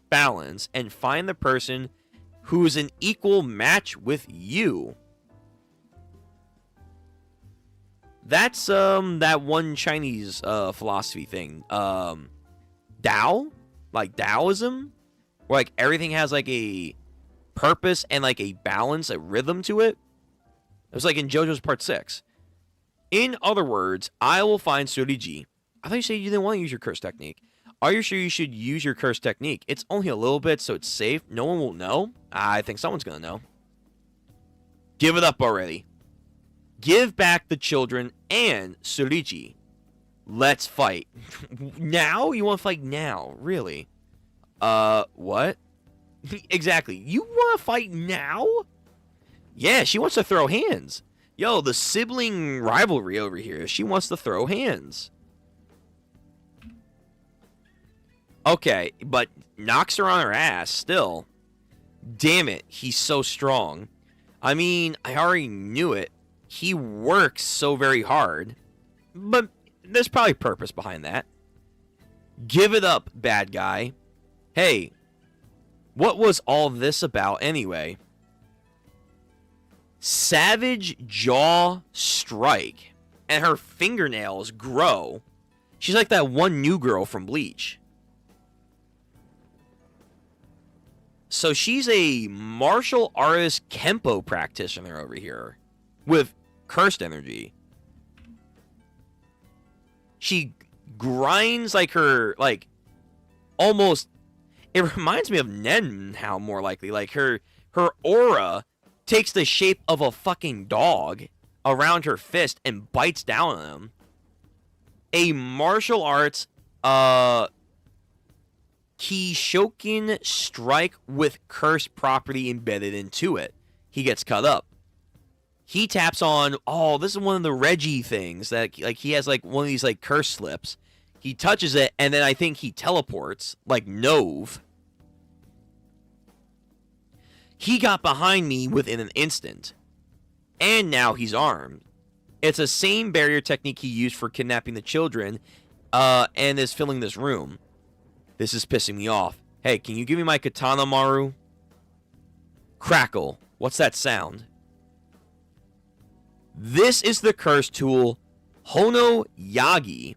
S3: balance and find the person who is an equal match with you. That's that one Chinese philosophy thing. Tao? Like Taoism? Where like everything has like a purpose and like a balance, a rhythm to it. It was like in JoJo's Part 6. In other words, I will find Tsurugi. I thought you said you didn't want to use your curse technique. Are you sure you should use your curse technique? It's only a little bit, so it's safe. No one will know. I think someone's going to know. Give it up already. Give back the children and Tsurugi. Let's fight. Now? You want to fight now? Really? What? Exactly. You want to fight now? Yeah, she wants to throw hands. Yo, the sibling rivalry over here. She wants to throw hands. Okay, but knocks her on her ass still. Damn it, he's so strong. I mean, I already knew it. He works so very hard. But there's probably purpose behind that. Give it up, bad guy. Hey, what was all this about anyway? Savage jaw strike. And her fingernails grow. She's like that one new girl from Bleach. So she's a martial artist Kempo practitioner over here. With cursed energy. She grinds like her, like, almost, it reminds me of Nen, how more likely. Like, her aura takes the shape of a fucking dog around her fist and bites down on him. A martial arts, Kishokin strike with curse property embedded into it. He gets cut up. He taps on, oh, this is one of the Reggie things that, like, he has, like, one of these, like, curse slips. He touches it, and then I think he teleports, like Nove. He got behind me within an instant. And now he's armed. It's the same barrier technique he used for kidnapping the children, and is filling this room. This is pissing me off. Hey, can you give me my katana, Maru? Crackle. What's that sound? This is the curse tool, Hono Yagi.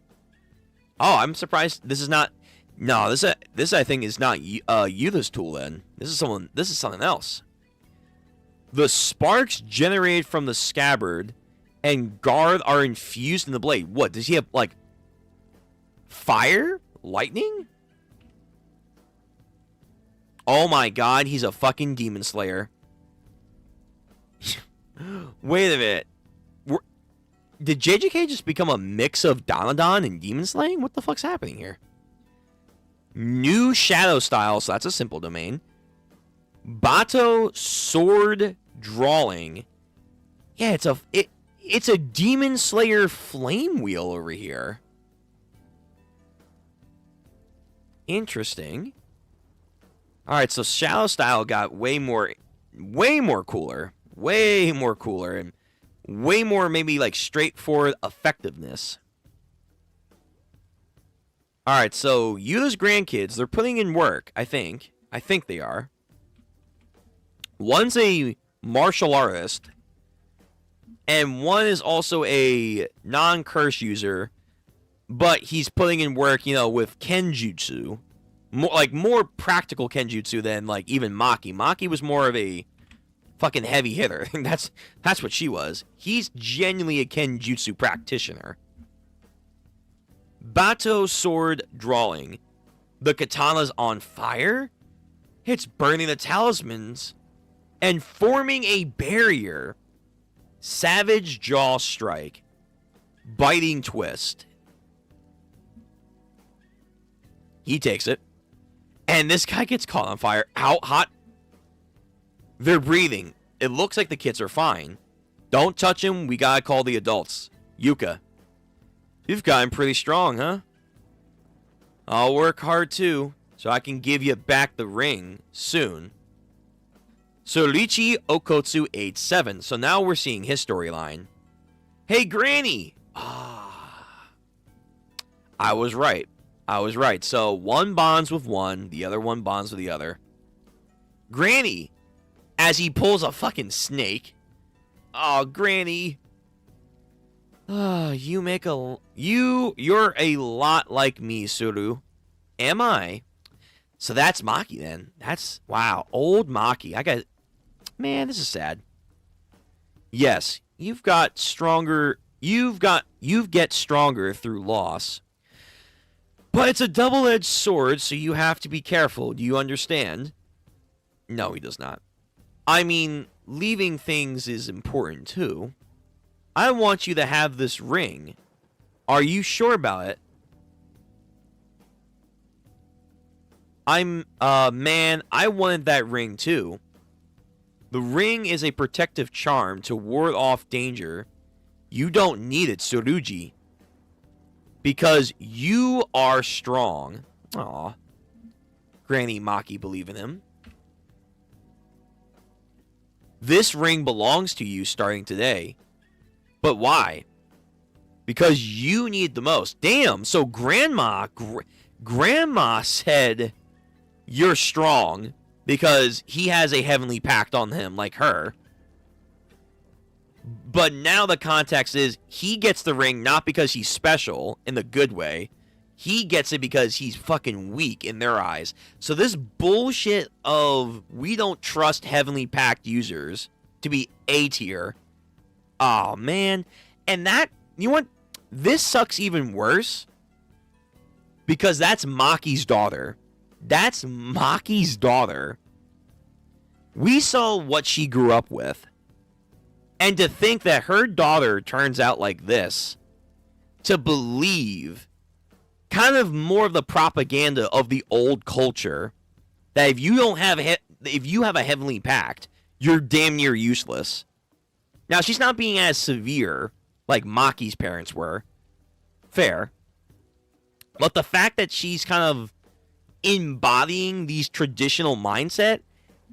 S3: Oh, I'm surprised this is not. No, this I think is not Yutha's tool. Then this is something else. The sparks generated from the scabbard and guard are infused in the blade. What does he have? Like fire, lightning? Oh my God, he's a fucking demon slayer. Wait a minute. Did JJK just become a mix of Danadon and Demon Slaying? What the fuck's happening here? New Shadow Style, so that's a simple domain. Bato Sword Drawing. Yeah, it's a Demon Slayer Flame Wheel over here. Interesting. All right, so Shallow Style got way more cooler, and way more maybe like straightforward effectiveness. All right, so Yuta's grandkids, they're putting in work, I think. I think they are. One's a martial artist, and one is also a non-curse user, but he's putting in work, you know, with kenjutsu. More practical kenjutsu than, like, even Maki. Maki was more of a fucking heavy hitter. That's what she was. He's genuinely a kenjutsu practitioner. Bato sword drawing. The katana's on fire? It's burning the talismans and forming a barrier. Savage jaw strike. Biting twist. He takes it. And this guy gets caught on fire. How hot? They're breathing. It looks like the kids are fine. Don't touch him. We gotta call the adults. Yuka. You've gotten pretty strong, huh? I'll work hard too, so I can give you back the ring soon. So Ichi Okotsu age 7. So now we're seeing his storyline. Hey, Granny! I was right. So one bonds with one, the other one bonds with the other. Granny! As he pulls a fucking snake. Oh, Granny. You're a lot like me, Suru. Am I? So that's Maki then. Wow, old Maki. Man, this is sad. Yes, you've get stronger through loss. But it's a double-edged sword, so you have to be careful. Do you understand? No, he does not. I mean, leaving things is important too. I want you to have this ring. Are you sure about it? Man, I wanted that ring too. The ring is a protective charm to ward off danger. You don't need it, Tsurugi. Because you are strong. Aw. Granny Maki believe in him. This ring belongs to you starting today. But why? Because you need the most. Damn, so Grandma said you're strong because he has a heavenly pact on him like her. But now the context is he gets the ring not because he's special in the good way. He gets it because he's fucking weak in their eyes. So this bullshit of we don't trust heavenly pact users to be A tier. Oh, man. And that, you know what? This sucks even worse. Because that's Maki's daughter. That's Maki's daughter. We saw what she grew up with. And to think that her daughter turns out like this. To believe kind of more of the propaganda of the old culture. That if you have a heavenly pact, you're damn near useless. Now, she's not being as severe like Maki's parents were. Fair. But the fact that she's kind of embodying these traditional mindset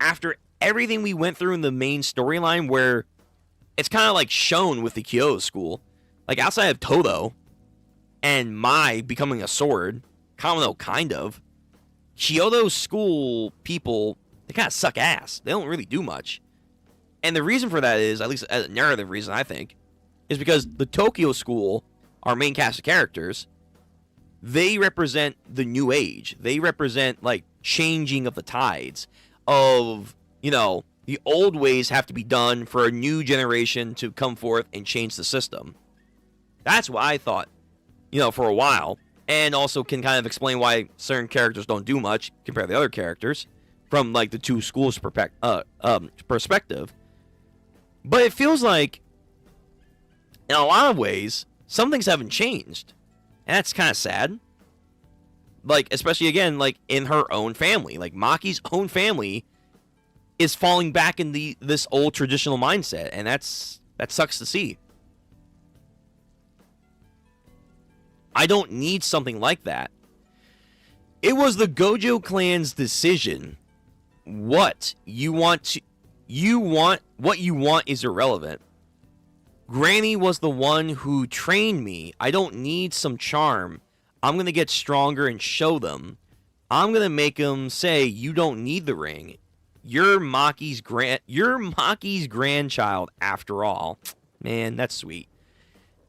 S3: after everything we went through in the main storyline where it's kind of like shown with the Kyoto school. Like outside of Todo and Mai becoming a sword, Kamino kind of, Kyoto school people, they kind of suck ass. They don't really do much. And the reason for that is, at least a narrative reason, I think, is because the Tokyo school, our main cast of characters, they represent the new age. They represent, like, changing of the tides of, you know, the old ways have to be done for a new generation to come forth and change the system. That's what I thought, you know, for a while. And also can kind of explain why certain characters don't do much compared to the other characters from, like, the two schools' perspective. But it feels like, in a lot of ways, some things haven't changed. And that's kind of sad. Like, especially, again, like, in her own family. Like, Maki's own family is falling back in this old traditional mindset. And that sucks to see. I don't need something like that. It was the Gojo clan's decision. What you want is irrelevant. Granny was the one who trained me. I don't need some charm. I'm going to get stronger and show them. I'm going to make them say you don't need the ring. You're Maki's grandchild after all. Man, that's sweet.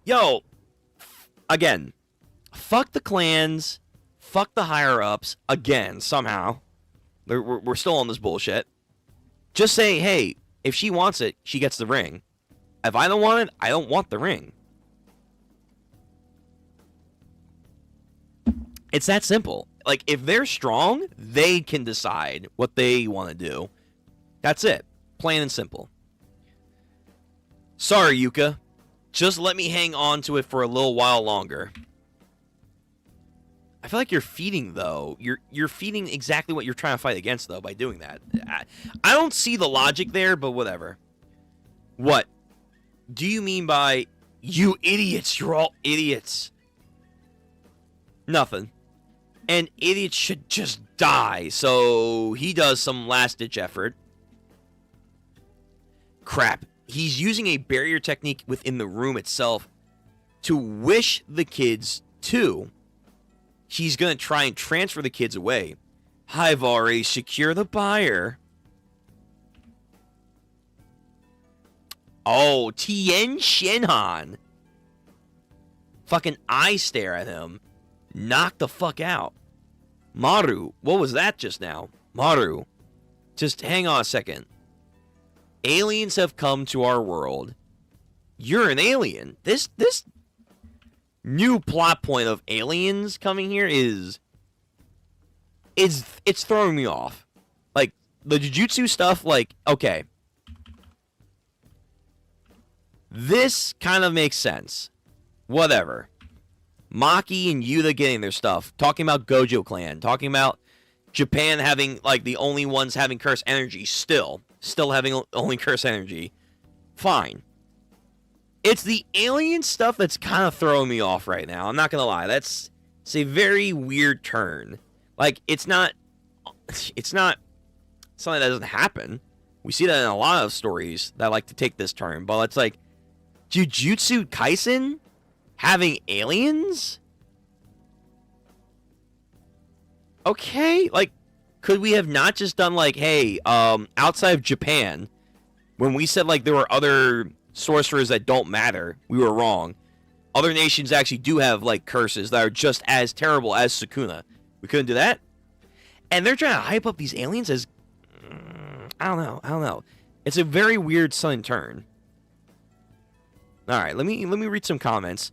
S3: Yo, again, fuck the clans, fuck the higher-ups, again, somehow. We're still on this bullshit. Just say, hey, if she wants it, she gets the ring. If I don't want it, I don't want the ring. It's that simple. Like, if they're strong, they can decide what they want to do. That's it. Plain and simple. Sorry, Yuka. Just let me hang on to it for a little while longer. I feel like you're feeding, though. You're feeding exactly what you're trying to fight against, though, by doing that. I don't see the logic there, but whatever. What do you mean by, you idiots? You're all idiots. Nothing. And idiots should just die. So he does some last-ditch effort. Crap. He's using a barrier technique within the room itself to wish the kids to. He's going to try and transfer the kids away. I've already secured the buyer. Oh, Tien Shinhan. Fucking eye stare at him. Knock the fuck out. Maru, what was that just now? Maru, just hang on a second. Aliens have come to our world. You're an alien. This new plot point of aliens coming here is it's throwing me off. Like, the Jujutsu stuff, like, okay. This kind of makes sense. Whatever. Maki and Yuta getting their stuff. Talking about Gojo Clan. Talking about Japan having, like, the only ones having curse energy. Still having only curse energy. Fine. It's the alien stuff that's kind of throwing me off right now. I'm not going to lie. It's a very weird turn. Like, it's not something that doesn't happen. We see that in a lot of stories that like to take this turn. But it's like, Jujutsu Kaisen having aliens? Okay, like, could we have not just done, like, hey, outside of Japan, when we said, like, there were other sorcerers that don't matter, we were wrong. Other nations actually do have, like, curses that are just as terrible as Sukuna. We couldn't do that? And they're trying to hype up these aliens as, I don't know. It's a very weird sudden turn. All right, let me read some comments.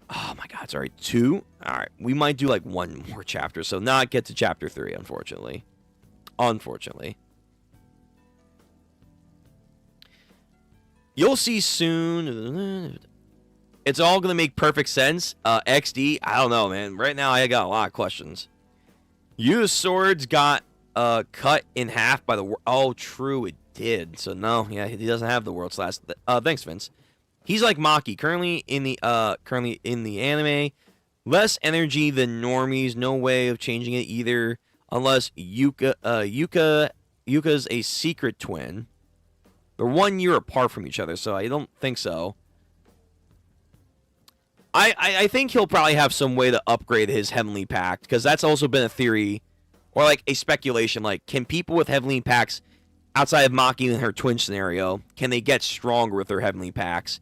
S3: Oh my God, sorry, 2. All right, we might do like one more chapter, so not get to chapter 3, unfortunately. You'll see soon. It's all gonna make perfect sense. XD, I don't know, man. Right now, I got a lot of questions. Yu's swords got cut in half by the. Oh, true, it did. So no, yeah, he doesn't have the world's last. Thanks, Vince. He's like Maki, currently in the anime. Less energy than normies. No way of changing it either, unless Yuka's a secret twin. They're 1 year apart from each other, so I don't think so. I think he'll probably have some way to upgrade his Heavenly Pact, because that's also been a theory, or like a speculation. Like, can people with Heavenly Pacts, outside of Maki and her twin scenario, can they get stronger with their Heavenly Pacts?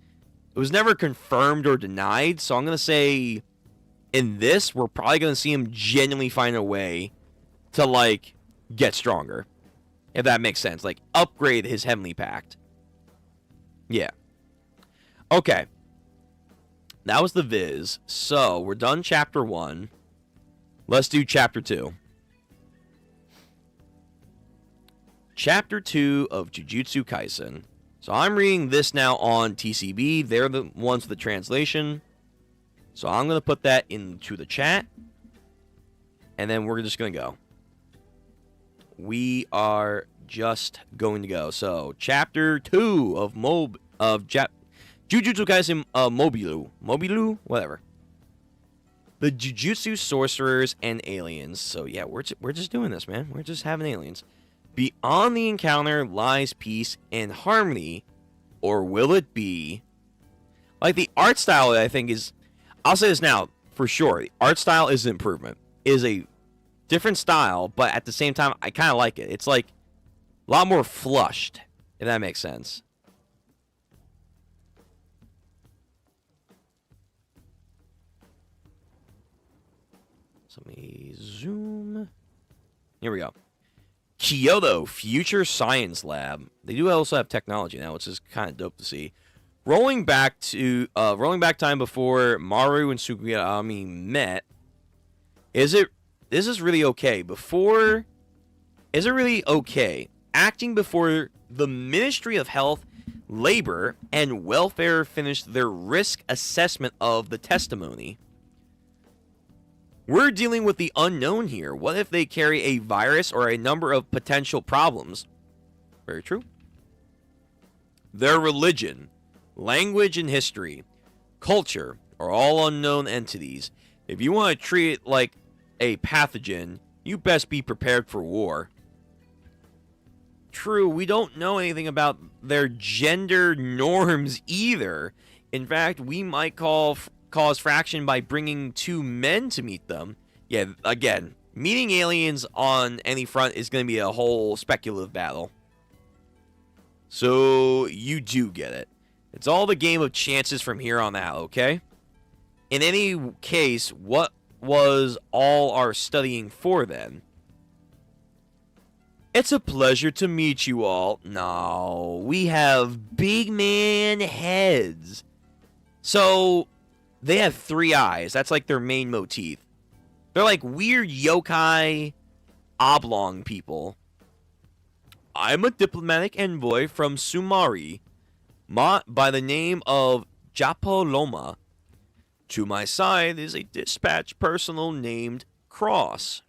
S3: It was never confirmed or denied, so I'm going to say in this, we're probably going to see him genuinely find a way to, like, get stronger. If that makes sense. Like, upgrade his Heavenly Pact. Yeah. Okay. That was the Viz. So, we're done Chapter 1. Let's do Chapter 2. Chapter 2 of Jujutsu Kaisen. So I'm reading this now on TCB. They're the ones with the translation. So I'm going to put that into the chat. And then we're just going to go. We are just going to go. So, Chapter 2 of Jujutsu Kaisen Mobilu. Mobilu? Whatever. the Jujutsu sorcerers and aliens. So yeah, we're just doing this, man. We're just having aliens. Beyond the encounter lies peace and harmony, or will it be? Like the art style, I think is. I'll say this now for sure. The art style is an improvement. It is a different style, but at the same time, I kind of like it. It's like a lot more flushed, if that makes sense. So let me zoom. Here we go. Kyoto Future Science Lab. They do also have technology now, which is kind of dope to see. Rolling back time before Maru and Sugiyami met. This is really okay? Is it really okay acting before the Ministry of Health, Labor, and Welfare finished their risk assessment of the testimony? We're dealing with the unknown here. What if they carry a virus or a number of potential problems? Very true. Their religion, language and history, culture are all unknown entities. If you want to treat it like a pathogen, you best be prepared for war. True, we don't know anything about their gender norms either. In fact, we might cause fraction by bringing 2 men to meet them. Yeah, again, meeting aliens on any front is going to be a whole speculative battle. So, you do get it. It's all the game of chances from here on out, okay? In any case, what was all our studying for then? It's a pleasure to meet you all. No, we have big man heads. So, they have 3 eyes. That's like their main motif. They're like weird yokai oblong people. I'm a diplomatic envoy from Sumari, by the name of Japoloma. To my side is a dispatch personnel named Cross.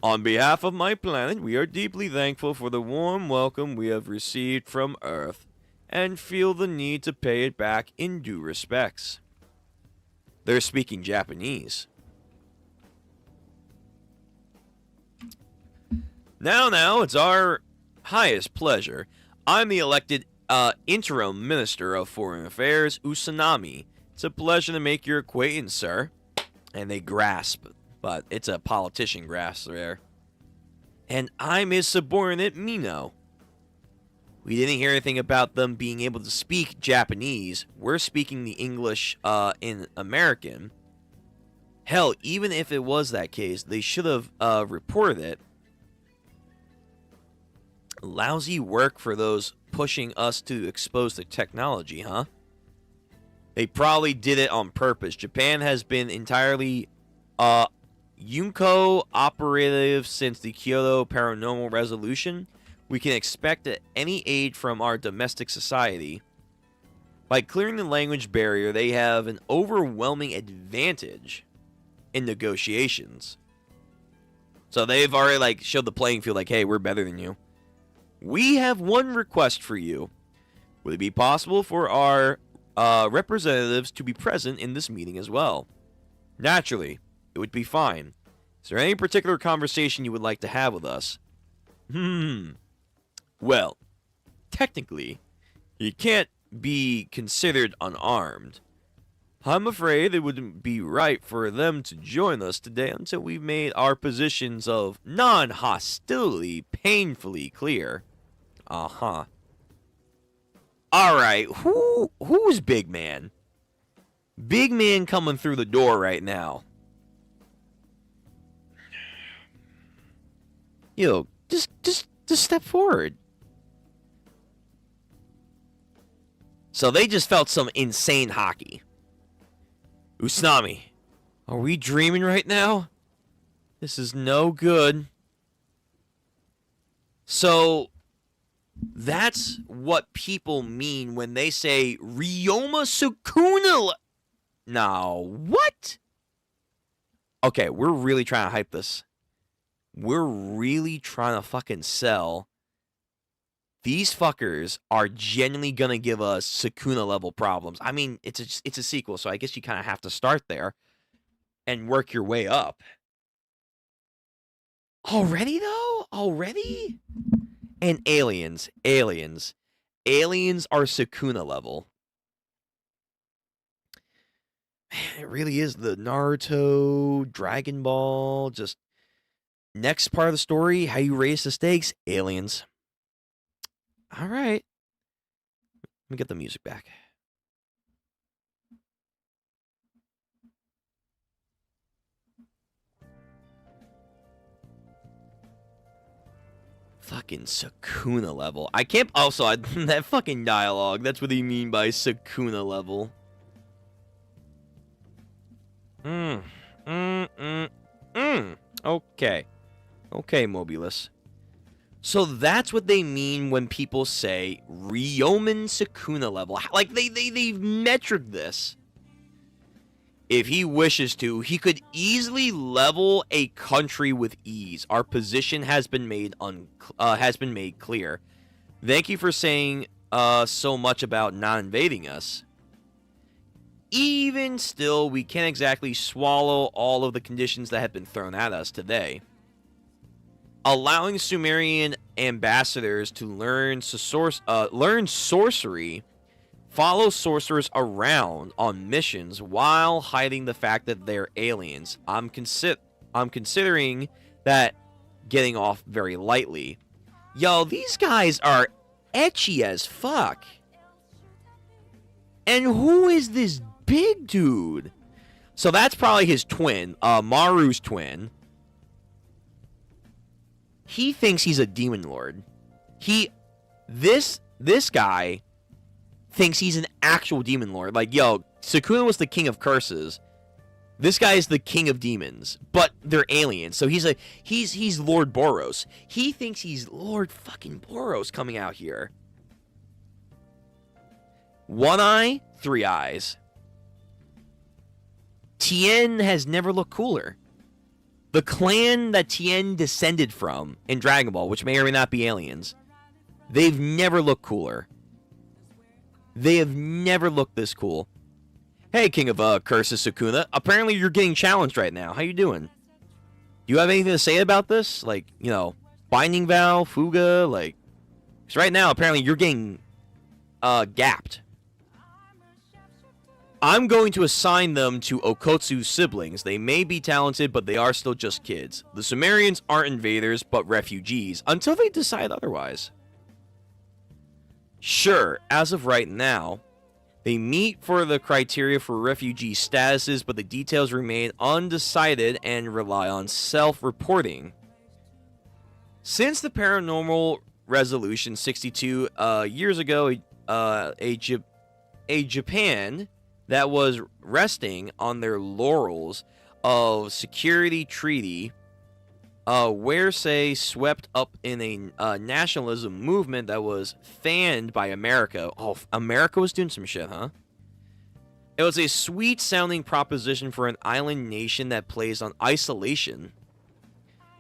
S3: On behalf of my planet, we are deeply thankful for the warm welcome we have received from Earth, and feel the need to pay it back in due respects. They're speaking Japanese. Now, it's our highest pleasure. I'm the elected interim minister of foreign affairs, Usanami. It's a pleasure to make your acquaintance, sir. And they grasp, but it's a politician grasp there. And I'm his subordinate, Mino. We didn't hear anything about them being able to speak Japanese. We're speaking the English in American. Hell, even if it was that case, they should have reported it. Lousy work for those pushing us to expose the technology, huh? They probably did it on purpose. Japan has been entirely Yunko operative since the Kyoto Paranormal Resolution. We can expect any aid from our domestic society. By clearing the language barrier, they have an overwhelming advantage in negotiations. So they've already showed the playing field hey, we're better than you. We have one request for you. Would it be possible for our representatives to be present in this meeting as well? Naturally, it would be fine. Is there any particular conversation you would like to have with us? Well, technically, you can't be considered unarmed. I'm afraid it wouldn't be right for them to join us today until we've made our positions of non-hostility painfully clear. Uh-huh. Alright, who's Big Man? Big Man coming through the door right now. Yo, just step forward. So they just felt some insane hockey. Usanami, are we dreaming right now? This is no good. So, that's what people mean when they say Ryoma Sukuna. Now, what? Okay, we're really trying to hype this. We're really trying to fucking sell these fuckers are genuinely gonna give us Sukuna level problems. I mean, it's a sequel, so I guess you kind of have to start there and work your way up. Already though? Already? And aliens are Sukuna level. Man, it really is the Naruto, Dragon Ball, just next part of the story, how you raise the stakes, aliens. All right. Let me get the music back. Fucking Sukuna level. I can't... Also, that fucking dialogue. That's what they mean by Sukuna level. Okay. Okay, Mobulus. So that's what they mean when people say Ryomen Sukuna level. Like, they've metric this. If he wishes to, he could easily level a country with ease. Our position has been made clear. Thank you for saying so much about not invading us. Even still, we can't exactly swallow all of the conditions that have been thrown at us today. Allowing Sumerian ambassadors to learn sorcery, follow sorcerers around on missions while hiding the fact that they're aliens. I'm considering that getting off very lightly. Yo, these guys are etchy as fuck. And who is this big dude? So that's probably his twin, Maru's twin. He thinks he's a demon lord. This guy thinks he's an actual demon lord. Like, yo, Sukuna was the king of curses. This guy is the king of demons, but they're aliens. So he's Lord Boros. He thinks he's Lord fucking Boros coming out here. One eye, three eyes. Tien has never looked cooler. The clan that Tien descended from in Dragon Ball, which may or may not be aliens, they've never looked cooler. They have never looked this cool. Hey, King of Curses Sukuna. Apparently you're getting challenged right now. How you doing? Do you have anything to say about this? Like, you know, Binding Vow, Fuga, like... Because right now, apparently you're getting gapped. I'm going to assign them to Okotsu's siblings. They may be talented, but they are still just kids. The Sumerians aren't invaders, but refugees, until they decide otherwise. Sure, as of right now, they meet for the criteria for refugee statuses, but the details remain undecided and rely on self-reporting. Since the Paranormal Resolution 62 years ago, a Japan that was resting on their laurels of security treaty, where say swept up in a nationalism movement that was fanned by America. Oh, America was doing some shit, huh? It was a sweet-sounding proposition for an island nation that plays on isolation.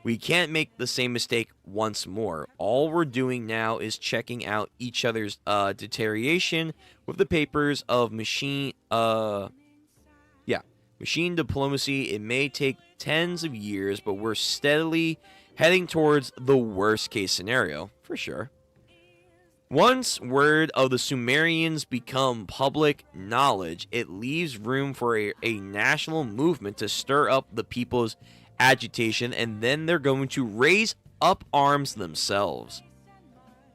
S3: We can't make the same mistake once more. All we're doing now is checking out each other's deterioration with the papers of machine diplomacy. It may take tens of years, but we're steadily heading towards the worst case scenario, for sure. Once word of the Sumerians become public knowledge, it leaves room for a national movement to stir up the people's agitation, and then they're going to raise up arms themselves.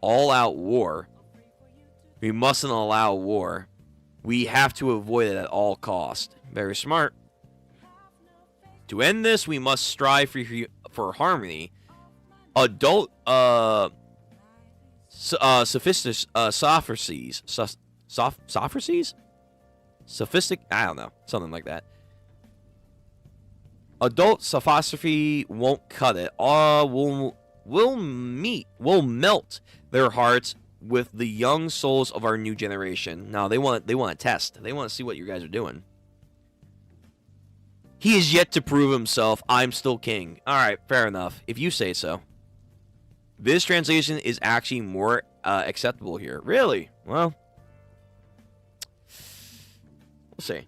S3: All-out war. We mustn't allow war. We have to avoid it at all costs. Very smart. To end this, we must strive for harmony. Adult sophistic sophistic, I don't know, something like that. Adult sophistry won't cut it. We'll melt their hearts with the young souls of our new generation. Now they want to test. They want to see what you guys are doing. He is yet to prove himself. I'm still king. All right, fair enough. If you say so. This translation is actually more acceptable here. Really? Well, we'll see.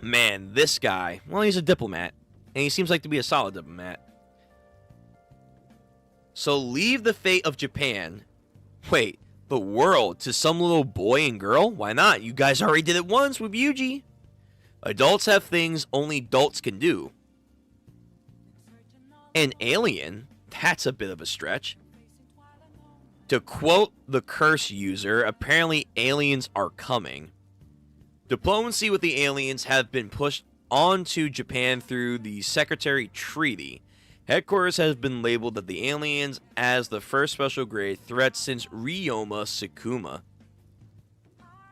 S3: Man, this guy. Well, he's a diplomat. And he seems like to be a solid diplomat. So leave the fate of Japan. Wait, the world to some little boy and girl? Why not? You guys already did it once with Yuji. Adults have things only adults can do. An alien? That's a bit of a stretch. To quote the curse user, apparently aliens are coming. Diplomacy with the aliens have been pushed onto Japan through the Secretary Treaty. Headquarters has been labeled that the aliens as the first special grade threat since Ryoma Sakuma.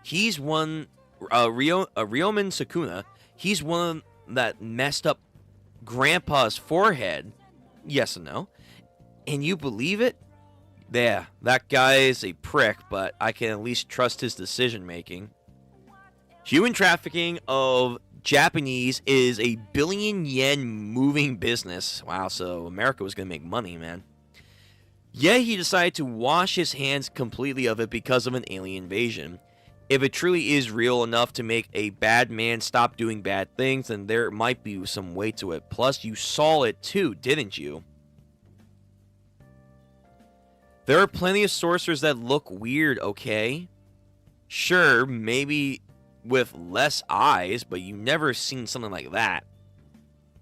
S3: He's one, Ryomen Sakuna. He's one that messed up Grandpa's forehead. Yes and no. And you believe it? Yeah, that guy is a prick, but I can at least trust his decision making. Human trafficking of Japanese is a billion-yen moving business. Wow, so America was going to make money, man. Yet he decided to wash his hands completely of it because of an alien invasion. If it truly is real enough to make a bad man stop doing bad things, then there might be some weight to it. Plus, you saw it too, didn't you? There are plenty of sorcerers that look weird, okay? Sure, maybe with less eyes, but you've never seen something like that.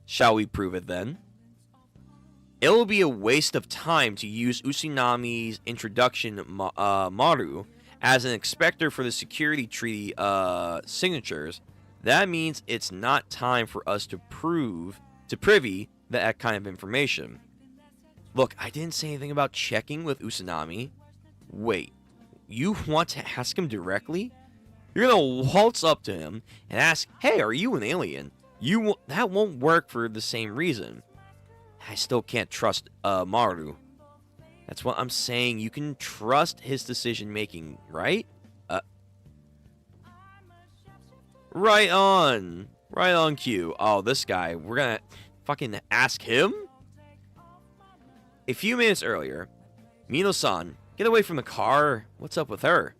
S3: Shall we prove it then? It will be a waste of time to use Usunami's introduction, Maru, as an inspector for the security treaty signatures. That means it's not time for us to privy that kind of information. Look, I didn't say anything about checking with Usunami. Wait, you want to ask him directly? You're gonna waltz up to him and ask, "Hey, are you an alien?" That won't work for the same reason. I still can't trust Maru. That's what I'm saying. You can trust his decision making, right? Right on cue. Oh, this guy. We're gonna fucking ask him? A few minutes earlier, Mino-san, get away from the car. What's up with her?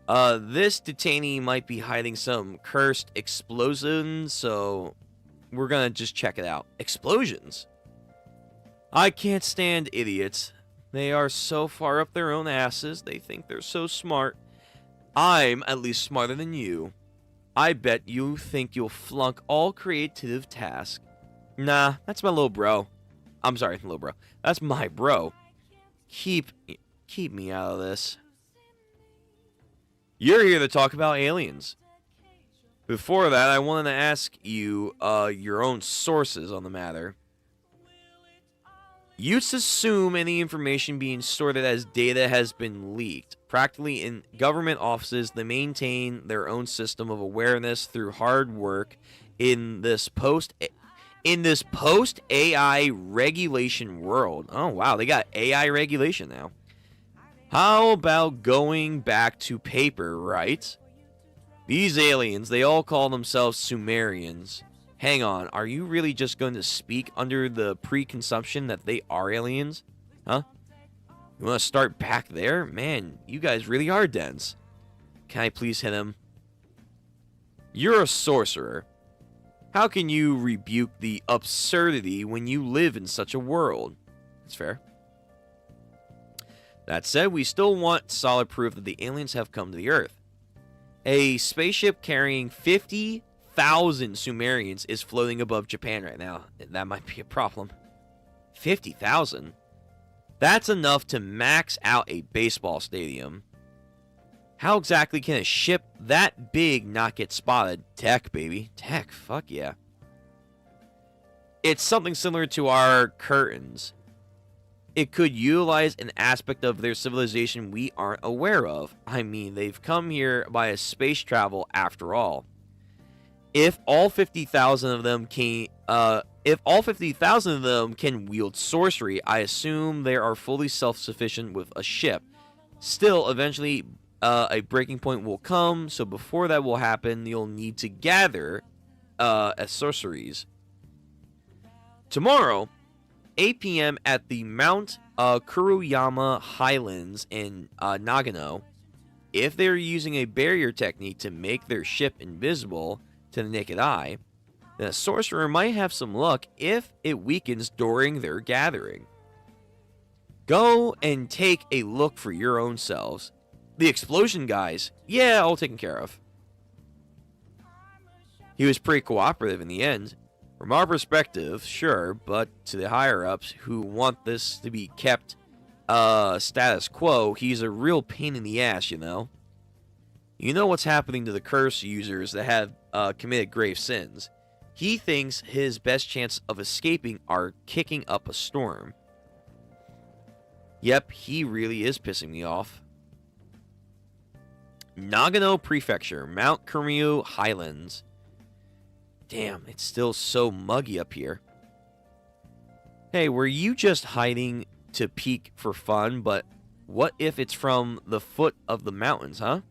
S3: This detainee might be hiding some cursed explosions, so we're gonna just check it out. Explosions? I can't stand idiots. They are so far up their own asses, they think they're so smart. I'm at least smarter than you. I bet you think you'll flunk all creative tasks. Nah, that's my little bro. I'm sorry, little bro. That's my bro. Keep me out of this. You're here to talk about aliens. Before that, I wanted to ask you your own sources on the matter. You assume any information being stored as data has been leaked. Practically in government offices, they maintain their own system of awareness through hard work in this post-AI regulation world. Oh, wow, they got AI regulation now. How about going back to paper, right? These aliens, they all call themselves Sumerians. Hang on, are you really just going to speak under the preconception that they are aliens? Huh? You want to start back there? Man, you guys really are dense. Can I please hit him? You're a sorcerer. How can you rebuke the absurdity when you live in such a world? That's fair. That said, we still want solid proof that the aliens have come to the Earth. A spaceship carrying 50,000 Sumerians is floating above Japan right now. That might be a problem. 50,000? That's enough to max out a baseball stadium. How exactly can a ship that big not get spotted? Tech, baby. Tech, fuck yeah. It's something similar to our curtains. It could utilize an aspect of their civilization we aren't aware of. I mean, they've come here by a space travel after all. If all 50,000 of them can wield sorcery, I assume they are fully self-sufficient with a ship. Still, eventually, a breaking point will come, so before that will happen, you'll need to gather as sorceries. Tomorrow, 8 p.m. at the Mount Kuruyama Highlands in Nagano. If they're using a barrier technique to make their ship invisible to the naked eye, then a sorcerer might have some luck if it weakens during their gathering. Go and take a look for your own selves. The explosion guys, yeah, all taken care of. He was pretty cooperative in the end. From our perspective, sure, but to the higher-ups who want this to be kept status quo, he's a real pain in the ass, you know? You know what's happening to the curse users that have committed grave sins. He thinks his best chance of escaping are kicking up a storm. Yep, he really is pissing me off. Nagano Prefecture, Mount Kuryu Highlands. Damn, it's still so muggy up here. Hey, were you just hiding to peek for fun, but what if it's from the foot of the mountains, huh?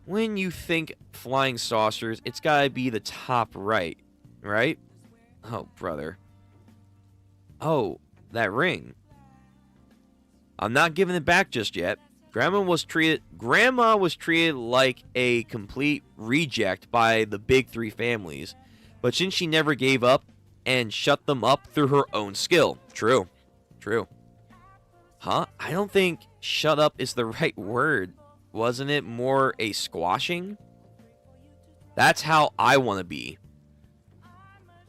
S3: When you think flying saucers, it's gotta be the top right, right? Oh, brother. Oh, that ring. I'm not giving it back just yet. Grandma was treated like a complete reject by the big three families, but since she never gave up and shut them up through her own skill. True. Huh? I don't think shut up is the right word. Wasn't it more a squashing? That's how I want to be.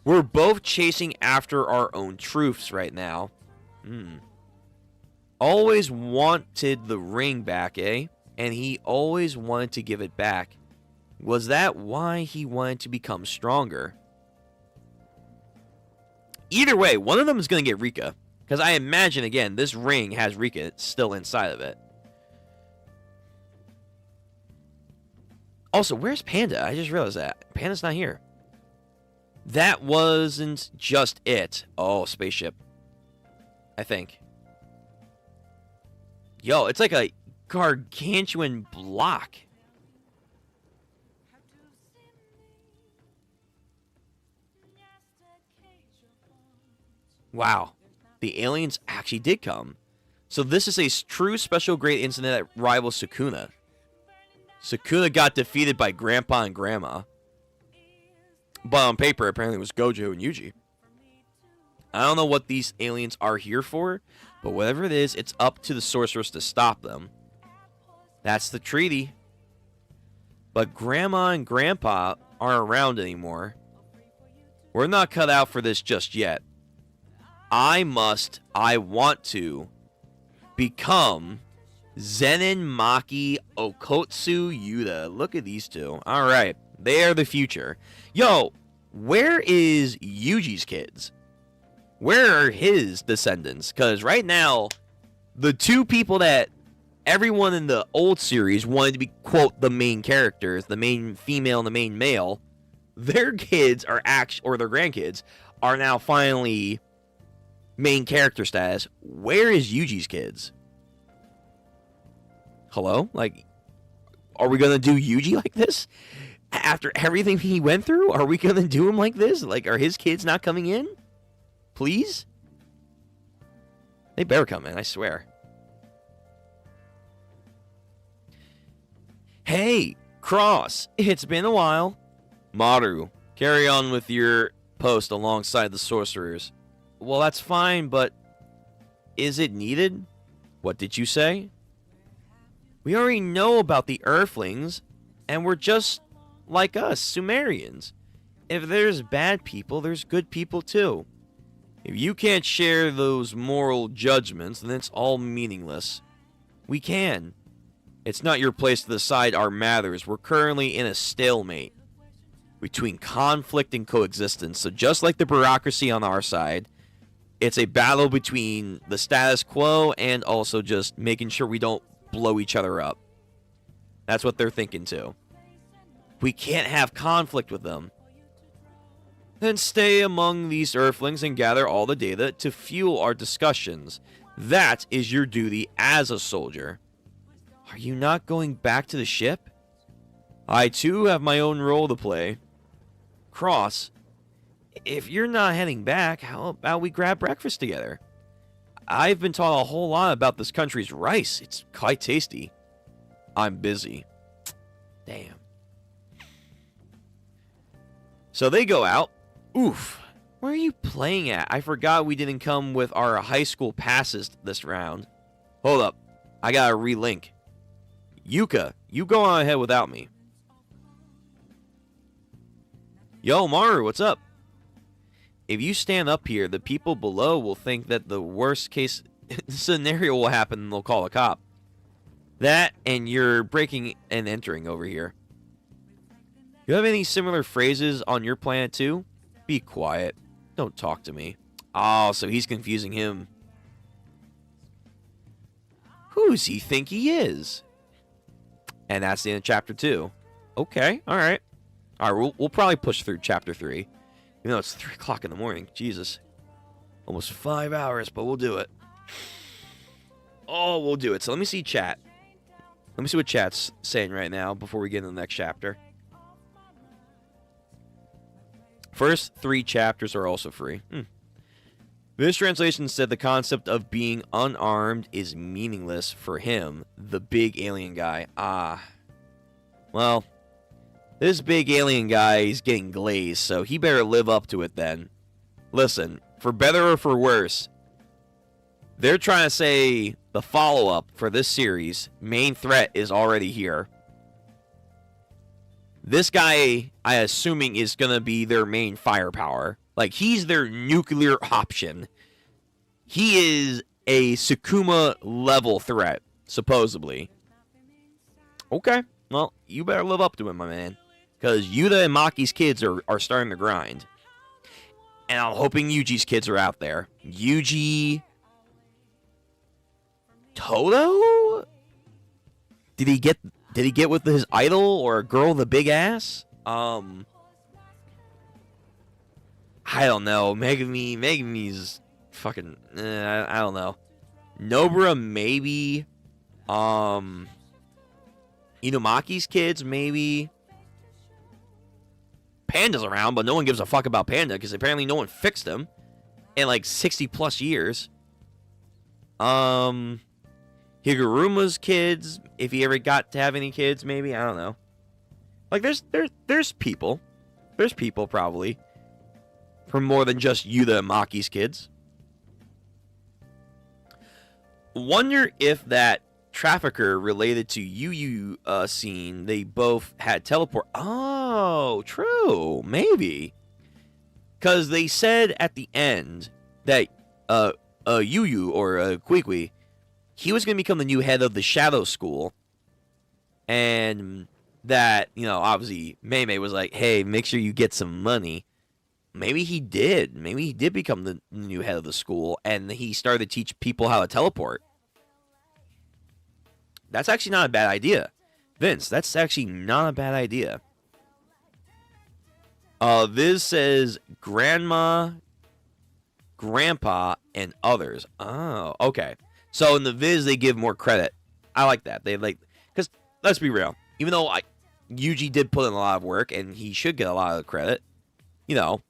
S3: We're both chasing after our own truths right now. Always wanted the ring back, eh? And he always wanted to give it back. Was that why he wanted to become stronger? Either way, one of them is going to get Rika. Because I imagine, again, this ring has Rika still inside of it. Also, where's Panda? I just realized that. Panda's not here. That wasn't just it. Oh, spaceship. I think. Yo, it's like a gargantuan block. Wow. The aliens actually did come. So this is a true special grade incident that rivals Sukuna. Sukuna got defeated by Grandpa and Grandma. But on paper, apparently it was Gojo and Yuji. I don't know what these aliens are here for, but whatever it is, it's up to the sorceress to stop them. That's the treaty. But Grandma and Grandpa aren't around anymore. We're not cut out for this just yet. I want to become Zenin Maki Okotsu Yuta. Look at these two. Alright, they are the future. Yo, where is Yuji's kids? Where are his descendants? Because right now, the two people that everyone in the old series wanted to be, quote, the main characters, the main female and the main male, their kids are or their grandkids are now finally main character status. Where is Yuji's kids? Hello? Like, are we going to do Yuji like this? After everything he went through, are we going to do him like this? Like, are his kids not coming in? Please? They better come in, I swear. Hey, Cross, it's been a while. Maru, carry on with your post alongside the sorcerers. Well, that's fine, but is it needed? What did you say? We already know about the Earthlings, and we're just like us, Sumerians. If there's bad people, there's good people too. If you can't share those moral judgments, then it's all meaningless. We can. It's not your place to decide our matters. We're currently in a stalemate between conflict and coexistence. So just like the bureaucracy on our side, it's a battle between the status quo and also just making sure we don't blow each other up. That's what they're thinking too. We can't have conflict with them. Then stay among these Earthlings and gather all the data to fuel our discussions. That is your duty as a soldier. Are you not going back to the ship? I too have my own role to play. Cross, if you're not heading back, how about we grab breakfast together? I've been taught a whole lot about this country's rice. It's quite tasty. I'm busy. Damn. So they go out. Oof. Where are you playing at? I forgot we didn't come with our high school passes this round. Hold up. I gotta relink. Yuka, you go on ahead without me. Yo, Maru, what's up? If you stand up here, the people below will think that the worst case scenario will happen and they'll call a cop. That and you're breaking and entering over here. You have any similar phrases on your planet too? Be quiet. Don't talk to me. Oh, so he's confusing him. Who's he think he is? And that's the end of chapter 2. Okay, alright. Alright, we'll probably push through chapter 3. Even though it's 3 o'clock in the morning. Jesus. Almost 5 hours, but we'll do it. Oh, we'll do it. So let me see chat. Let me see what chat's saying right now before we get into the next chapter. First 3 chapters are also free. This translation said the concept of being unarmed is meaningless for him, the big alien guy. Ah. Well, this big alien guy is getting glazed, so he better live up to it then. Listen, for better or for worse, they're trying to say the follow-up for this series, main threat, is already here. This guy, I assuming, is going to be their main firepower. Like, he's their nuclear option. He is a Sukuma-level threat, supposedly. Okay, well, you better live up to him, my man. Because Yuta and Maki's kids are starting to grind. And I'm hoping Yuji's kids are out there. Yuji... Toto? Did he get with his idol or a girl with a big ass? I don't know. Megami's fucking I don't know. Nobara maybe. Inumaki's kids maybe. Panda's around, but no one gives a fuck about Panda because apparently no one fixed him in like 60 plus years. Higuruma's kids, if he ever got to have any kids, maybe, I don't know. Like, there's people. There's people, probably. For more than just Yuta and Maki's kids. Wonder if that trafficker related to Yu scene, they both had teleport. Oh, true. Maybe. Because they said at the end that Yu or Kwikwi, he was going to become the new head of the Shadow School. And that, you know, obviously, Mei was like, hey, make sure you get some money. Maybe he did. Maybe he did become the new head of the school, and he started to teach people how to teleport. That's actually not a bad idea. Vince, that's actually not a bad idea. Viz says Grandma, Grandpa, and others. Oh, okay. So in the Viz, they give more credit. I like that. They like, because let's be real. Even though Yuji did put in a lot of work, and he should get a lot of credit, you know,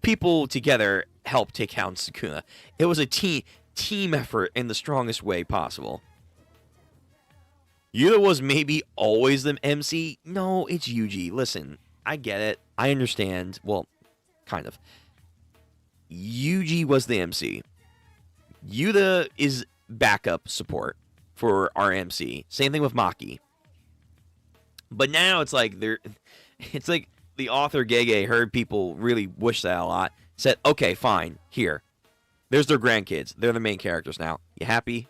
S3: people together helped take down Sukuna. It was a team effort in the strongest way possible. Yuta was maybe always the MC. No, it's Yuji. Listen, I get it. I understand. Well, kind of. Yuji was the MC. Yuta is backup support for our MC. Same thing with Maki. But now it's like it's like the author Gege heard people really wish that a lot. Said, okay, fine, here. There's their grandkids. They're the main characters now. You happy?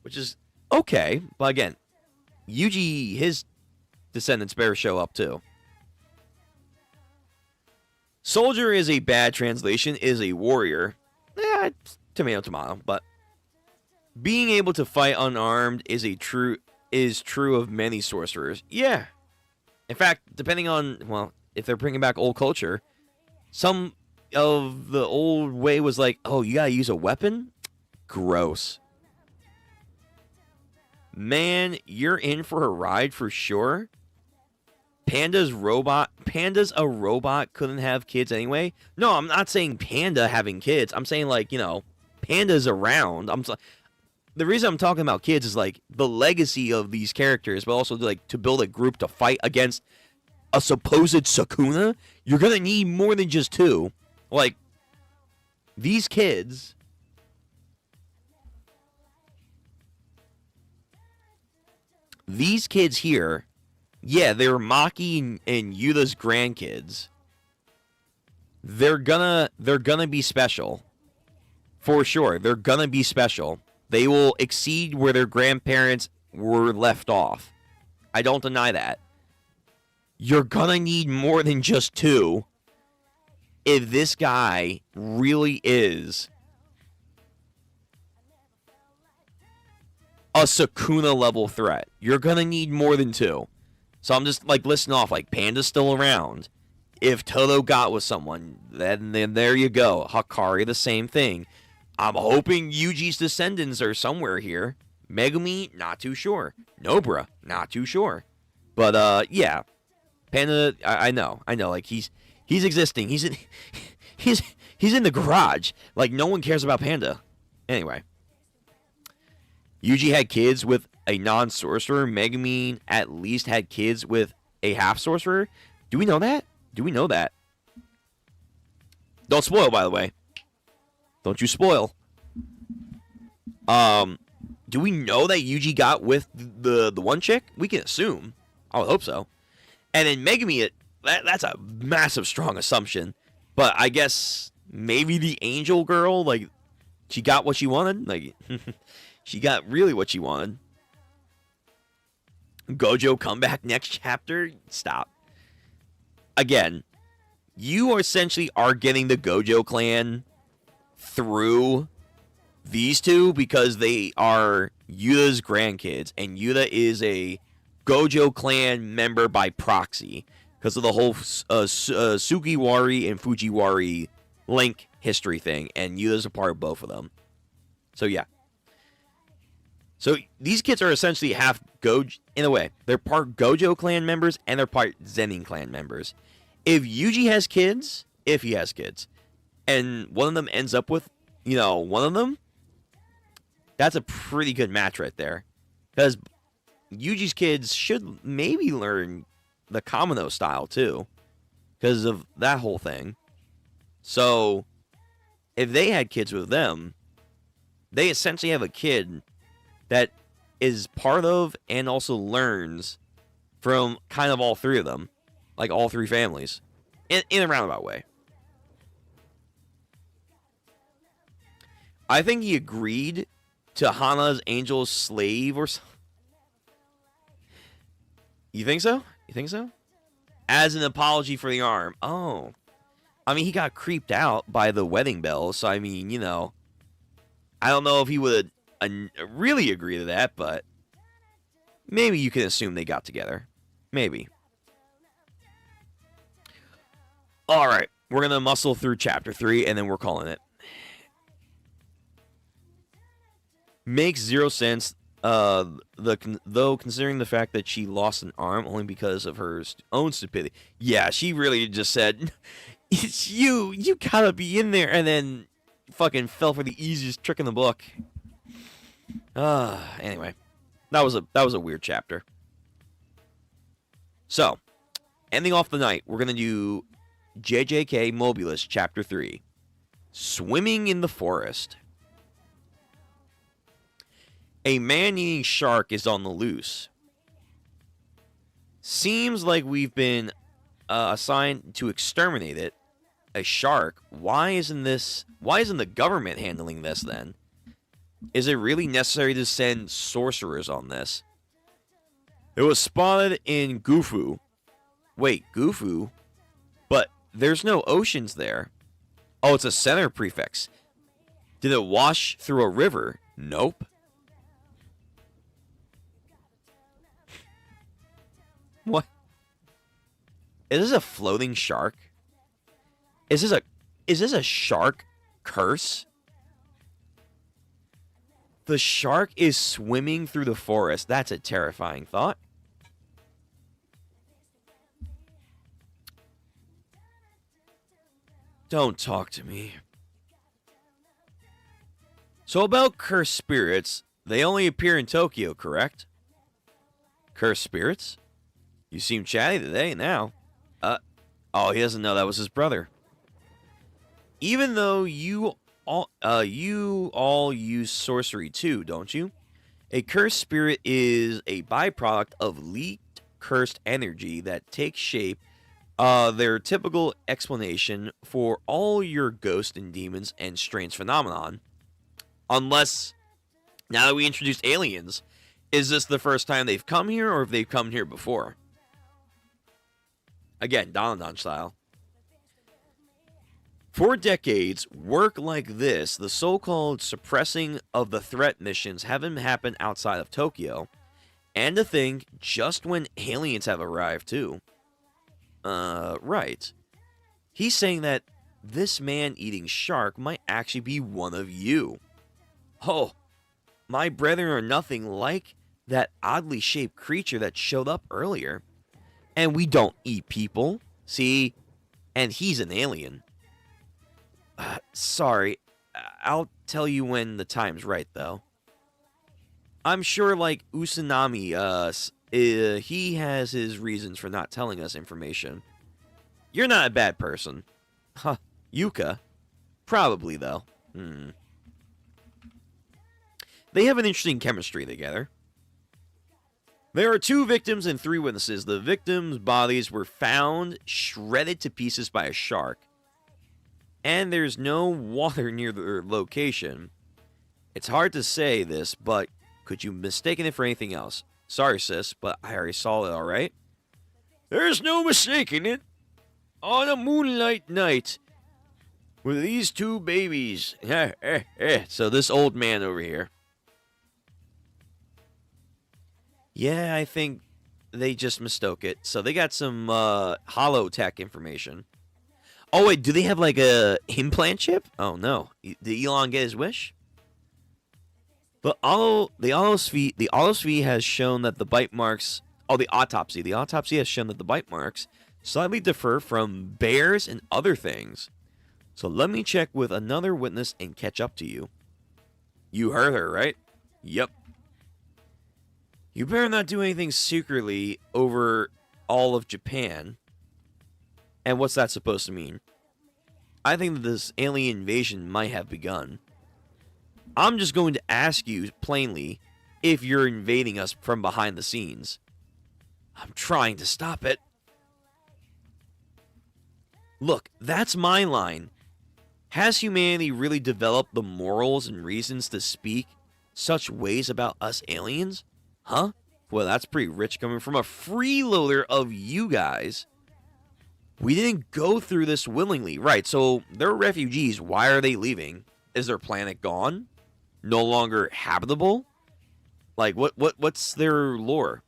S3: Which is okay, but again, Yuji, his descendants better show up too. Soldier is a bad translation, is a warrior. Yeah, tomato, tomato, but being able to fight unarmed is true of many sorcerers. Yeah. In fact, depending on, well, if they're bringing back old culture, some of the old way was like, oh, you gotta use a weapon? Gross. Man, you're in for a ride for sure. Panda's a robot couldn't have kids anyway. No, I'm not saying Panda having kids. I'm saying, like, Panda's around. The reason I'm talking about kids is, like, the legacy of these characters, but also, like, to build a group to fight against a supposed Sukuna. You're gonna need more than just two. Like, these kids. These kids here, yeah, they're Maki and Yuta's grandkids. They're gonna be special. For sure. They're gonna be special. They will exceed where their grandparents were left off. I don't deny that. You're gonna need more than just two if this guy really is a Sukuna level threat. You're gonna need more than two. So I'm just, like, listing off, like, Panda's still around. If Todo got with someone, then there you go. Hakari, the same thing. I'm hoping Yuji's descendants are somewhere here. Megumi, not too sure. Nobra, not too sure. But, yeah. Panda, I know. Like, he's existing. He's in the garage. Like, no one cares about Panda. Anyway. Yuji had kids with a non-sorcerer. Megumi at least had kids with a half-sorcerer. Do we know that? Don't spoil, by the way. Don't you spoil. Do we know that Yuji got with the one chick? We can assume. I would hope so. And then Megumi, that's a massive, strong assumption. But I guess maybe the angel girl, like, she got what she wanted. Like, she got really what she wanted. Gojo comeback next chapter? Stop. Again, you essentially are getting the Gojo clan through these two because they are Yuta's grandkids, and Yuta is a Gojo clan member by proxy because of the whole Sugiwari and Fujiwari link history thing, and Yuta's a part of both of them. So yeah. So these kids are essentially half Gojo, in a way. They're part Gojo clan members and they're part Zenin clan members. If Yuji has kids, and one of them ends up with, one of them, that's a pretty good match right there. Because Yuji's kids should maybe learn the Kamino style too, because of that whole thing. So if they had kids with them, they essentially have a kid that is part of and also learns from kind of all three of them. Like all three families. In a roundabout way. I think he agreed to Hana's angel's slave or something. You think so? As an apology for the arm. Oh. I mean, he got creeped out by the wedding bells. So, I mean, I don't know if he would really agree to that, but maybe you can assume they got together. Maybe. All right, we're going to muscle through chapter 3, and then we're calling it. Makes zero sense, though, considering the fact that she lost an arm only because of her own stupidity. Yeah, she really just said, it's you gotta be in there, and then fucking fell for the easiest trick in the book. Anyway, that was a weird chapter. So, ending off the night, we're going to do JJK Modula Chapter 3, Swimming in the Forest. A man-eating shark is on the loose. Seems like we've been assigned to exterminate it. A shark? Why isn't the government handling this then? Is it really necessary to send sorcerers on this? It was spotted in Gufu. Wait, Gufu? But there's no oceans there. Oh, it's a center prefix. Did it wash through a river? Nope. What? Is this a floating shark? Is this a shark curse? The shark is swimming through the forest. That's a terrifying thought. Don't talk to me. So about cursed spirits, they only appear in Tokyo, correct? Cursed spirits? You seem chatty today now. Oh, he doesn't know that was his brother. Even though you all use sorcery too, don't you? A cursed spirit is a byproduct of leaked cursed energy that takes shape. Their typical explanation for all your ghosts and demons and strange phenomenon. Unless, now that we introduced aliens, is this the first time they've come here or have they come here before? Again, Don style. For decades, work like this, the so-called suppressing of the threat missions, haven't happened outside of Tokyo. And to think, just when aliens have arrived too. Right. He's saying that this man-eating shark might actually be one of you. Oh, my brethren are nothing like that oddly shaped creature that showed up earlier. And we don't eat people. See? And he's an alien. Sorry. I'll tell you when the time's right, though. I'm sure, like Usanami, he has his reasons for not telling us information. You're not a bad person. Huh. Yuka? Probably, though. They have an interesting chemistry together. There are 2 victims and 3 witnesses. The victims' bodies were found shredded to pieces by a shark. And there's no water near their location. It's hard to say this, but could you mistaken it for anything else? Sorry, sis, but I already saw it, alright? There's no mistaking it. On a moonlight night, with these 2 babies. So this old man over here. Yeah, I think they just mistook it. So they got some holotech information. Oh, wait, do they have like a implant chip? Oh, no. Did Elon get his wish? The autopsy has shown that the bite marks... Oh, the autopsy. The autopsy has shown that the bite marks slightly differ from bears and other things. So let me check with another witness and catch up to you. You heard her, right? Yep. You better not do anything secretly over all of Japan. And what's that supposed to mean? I think that this alien invasion might have begun. I'm just going to ask you plainly if you're invading us from behind the scenes. I'm trying to stop it. Look, that's my line. Has humanity really developed the morals and reasons to speak such ways about us aliens? Huh? Well, that's pretty rich coming from a freeloader of you guys. We didn't go through this willingly. Right, so they're refugees. Why are they leaving? Is their planet gone? No longer habitable? Like, what's their lore?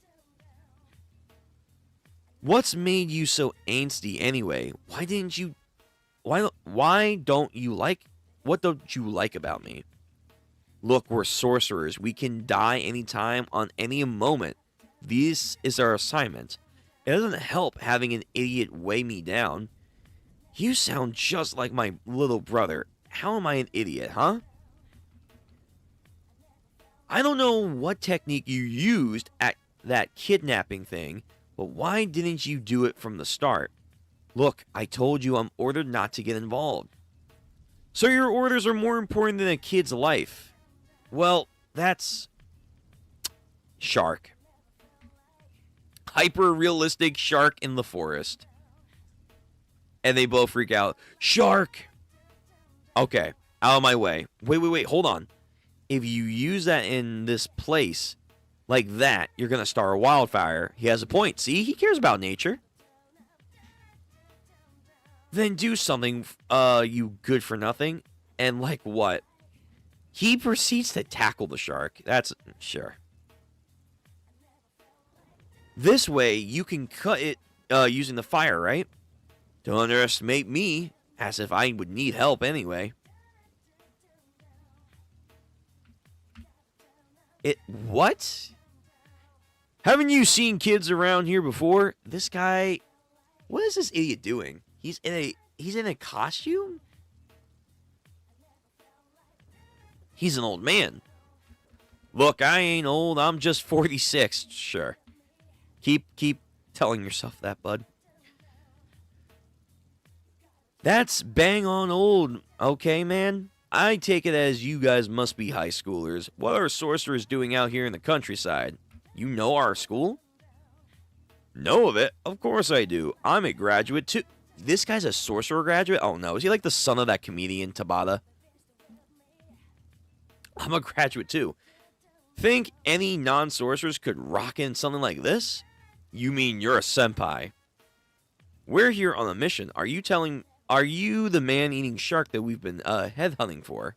S3: What's made you so angsty anyway? Why don't you like... What don't you like about me? Look, we're sorcerers. We can die anytime on any moment. This is our assignment. It doesn't help having an idiot weigh me down. You sound just like my little brother. How am I an idiot, huh? I don't know what technique you used at that kidnapping thing, but why didn't you do it from the start? Look, I told you I'm ordered not to get involved. So your orders are more important than a kid's life. Well, that's... Shark. Hyper-realistic shark in the forest. And they both freak out. Shark! Okay, out of my way. Wait, hold on. If you use that in this place, like that, you're going to start a wildfire. He has a point. See, he cares about nature. Then do something, you good for nothing. And like what? He proceeds to tackle the shark. That's... Sure. This way, you can cut it using the fire, right? Don't underestimate me, as if I would need help anyway. What? Haven't you seen kids around here before? This guy... What is this idiot doing? He's in a costume? He's an old man. Look, I ain't old. I'm just 46. Sure. Keep telling yourself that, bud. That's bang on old, okay, man? I take it as you guys must be high schoolers. What are sorcerers doing out here in the countryside? You know our school? Know of it? Of course I do. I'm a graduate too. This guy's a sorcerer graduate? Oh no, is he like the son of that comedian Tabata? I'm a graduate too. Think any non-sorcerers could rock in something like this? You mean you're a senpai? We're here on a mission. Are you the man-eating shark that we've been headhunting for?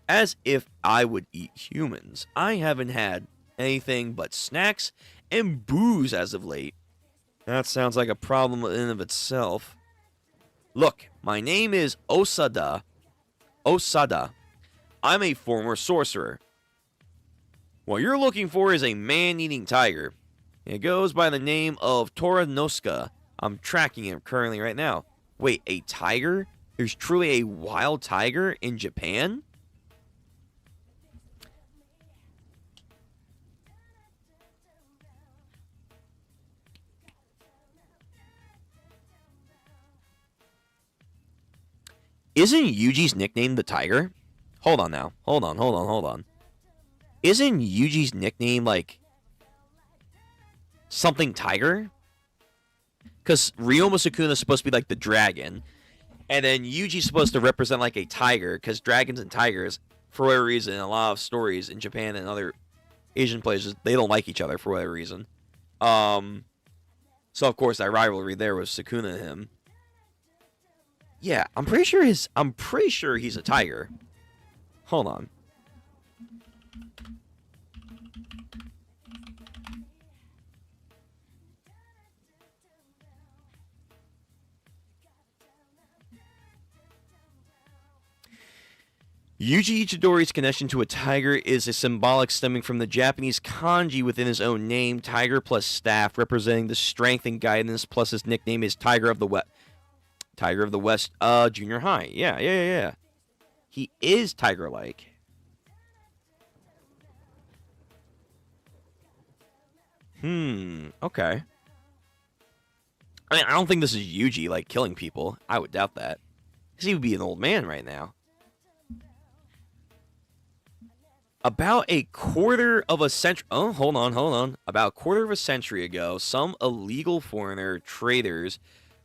S3: As if I would eat humans. I haven't had anything but snacks and booze as of late. That sounds like a problem in and of itself. Look, my name is Osada. I'm a former sorcerer. What you're looking for is a man-eating tiger. It goes by the name of Toranosuka. I'm tracking him currently right now. Wait, a tiger? There's truly a wild tiger in Japan? Isn't Yuji's nickname the Tiger? Hold on now. Hold on. Isn't Yuji's nickname like something Tiger? Because Ryoma Sukuna is supposed to be like the dragon. And then Yuji's supposed to represent like a tiger. Because dragons and tigers, for whatever reason, in a lot of stories in Japan and other Asian places, they don't like each other for whatever reason. So of course that rivalry there was Sukuna and him. Yeah, I'm pretty sure he's a tiger. Hold on. Yuji Ichidori's connection to a tiger is a symbolic stemming from the Japanese kanji within his own name, tiger plus staff, representing the strength and guidance, plus his nickname is Tiger of the West. Tiger of the West, junior high. Yeah. He is tiger-like. Okay. I mean, I don't think this is Yuji, like, killing people. I would doubt that. Because he would be an old man right now. About a quarter of a century... Oh, hold on. About a quarter of a century ago, some illegal foreigner traders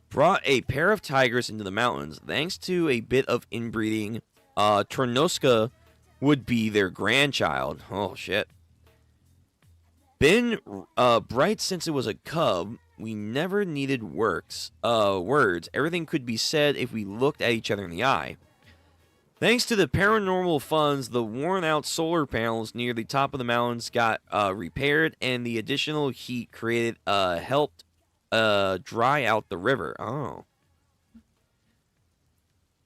S3: brought a pair of tigers into the mountains. Thanks to a bit of inbreeding, Toranosuka would be their grandchild. Oh, shit. Been bright since it was a cub. We never needed words. Everything could be said if we looked at each other in the eye. Thanks to the paranormal funds, the worn-out solar panels near the top of the mountains got repaired, and the additional heat created helped dry out the river. Oh.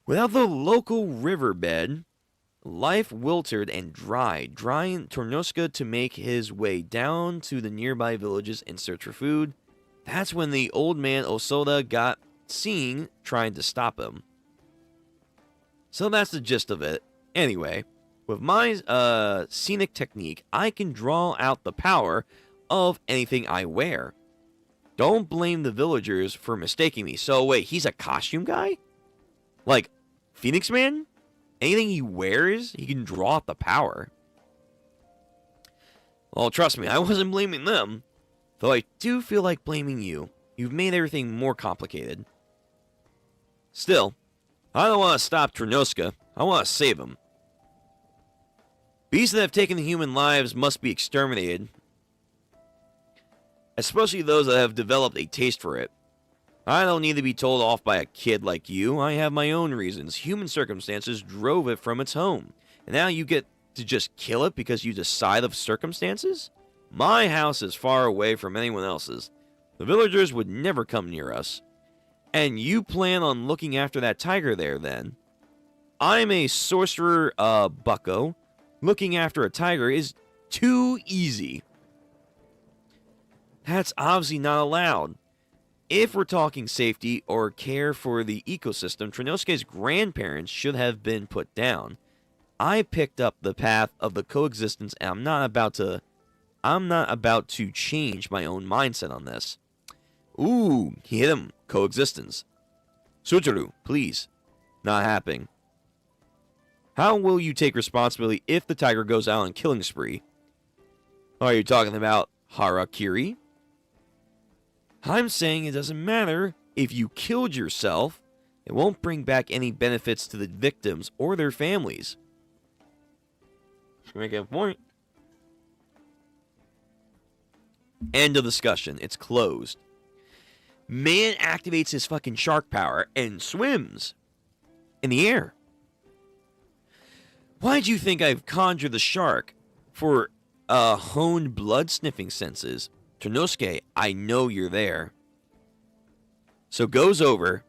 S3: Without the local riverbed, life wilted and dried, drying Toranosuka to make his way down to the nearby villages in search for food. That's when the old man Osoda got seen trying to stop him. So that's the gist of it. Anyway, with my scenic technique, I can draw out the power of anything I wear. Don't blame the villagers for mistaking me. So wait, he's a costume guy? Like Phoenix Man? Anything he wears, he can draw out the power. Well, trust me, I wasn't blaming them. Though I do feel like blaming you. You've made everything more complicated. Still, I don't want to stop Toranosuka. I want to save him. Beasts that have taken the human lives must be exterminated. Especially those that have developed a taste for it. I don't need to be told off by a kid like you. I have my own reasons. Human circumstances drove it from its home. And now you get to just kill it because you decide of circumstances? My house is far away from anyone else's. The villagers would never come near us. And you plan on looking after that tiger there, then? I'm a sorcerer, bucko. Looking after a tiger is too easy. That's obviously not allowed. if we're talking safety or care for the ecosystem, Trinosuke's grandparents should have been put down. I picked up the path of the coexistence, and I'm not about to change my own mindset on this. Ooh, he hit him. Coexistence. Suturu, please. Not happening. How will you take responsibility if the tiger goes out on a killing spree? Are you talking about harakiri? I'm saying it doesn't matter if you killed yourself. It won't bring back any benefits to the victims or their families. Make a point. End of discussion. It's closed. Man activates his fucking shark power and swims in the air. Why do you think I've conjured the shark? For honed blood-sniffing senses. Trinosuke, I know you're there. So goes over.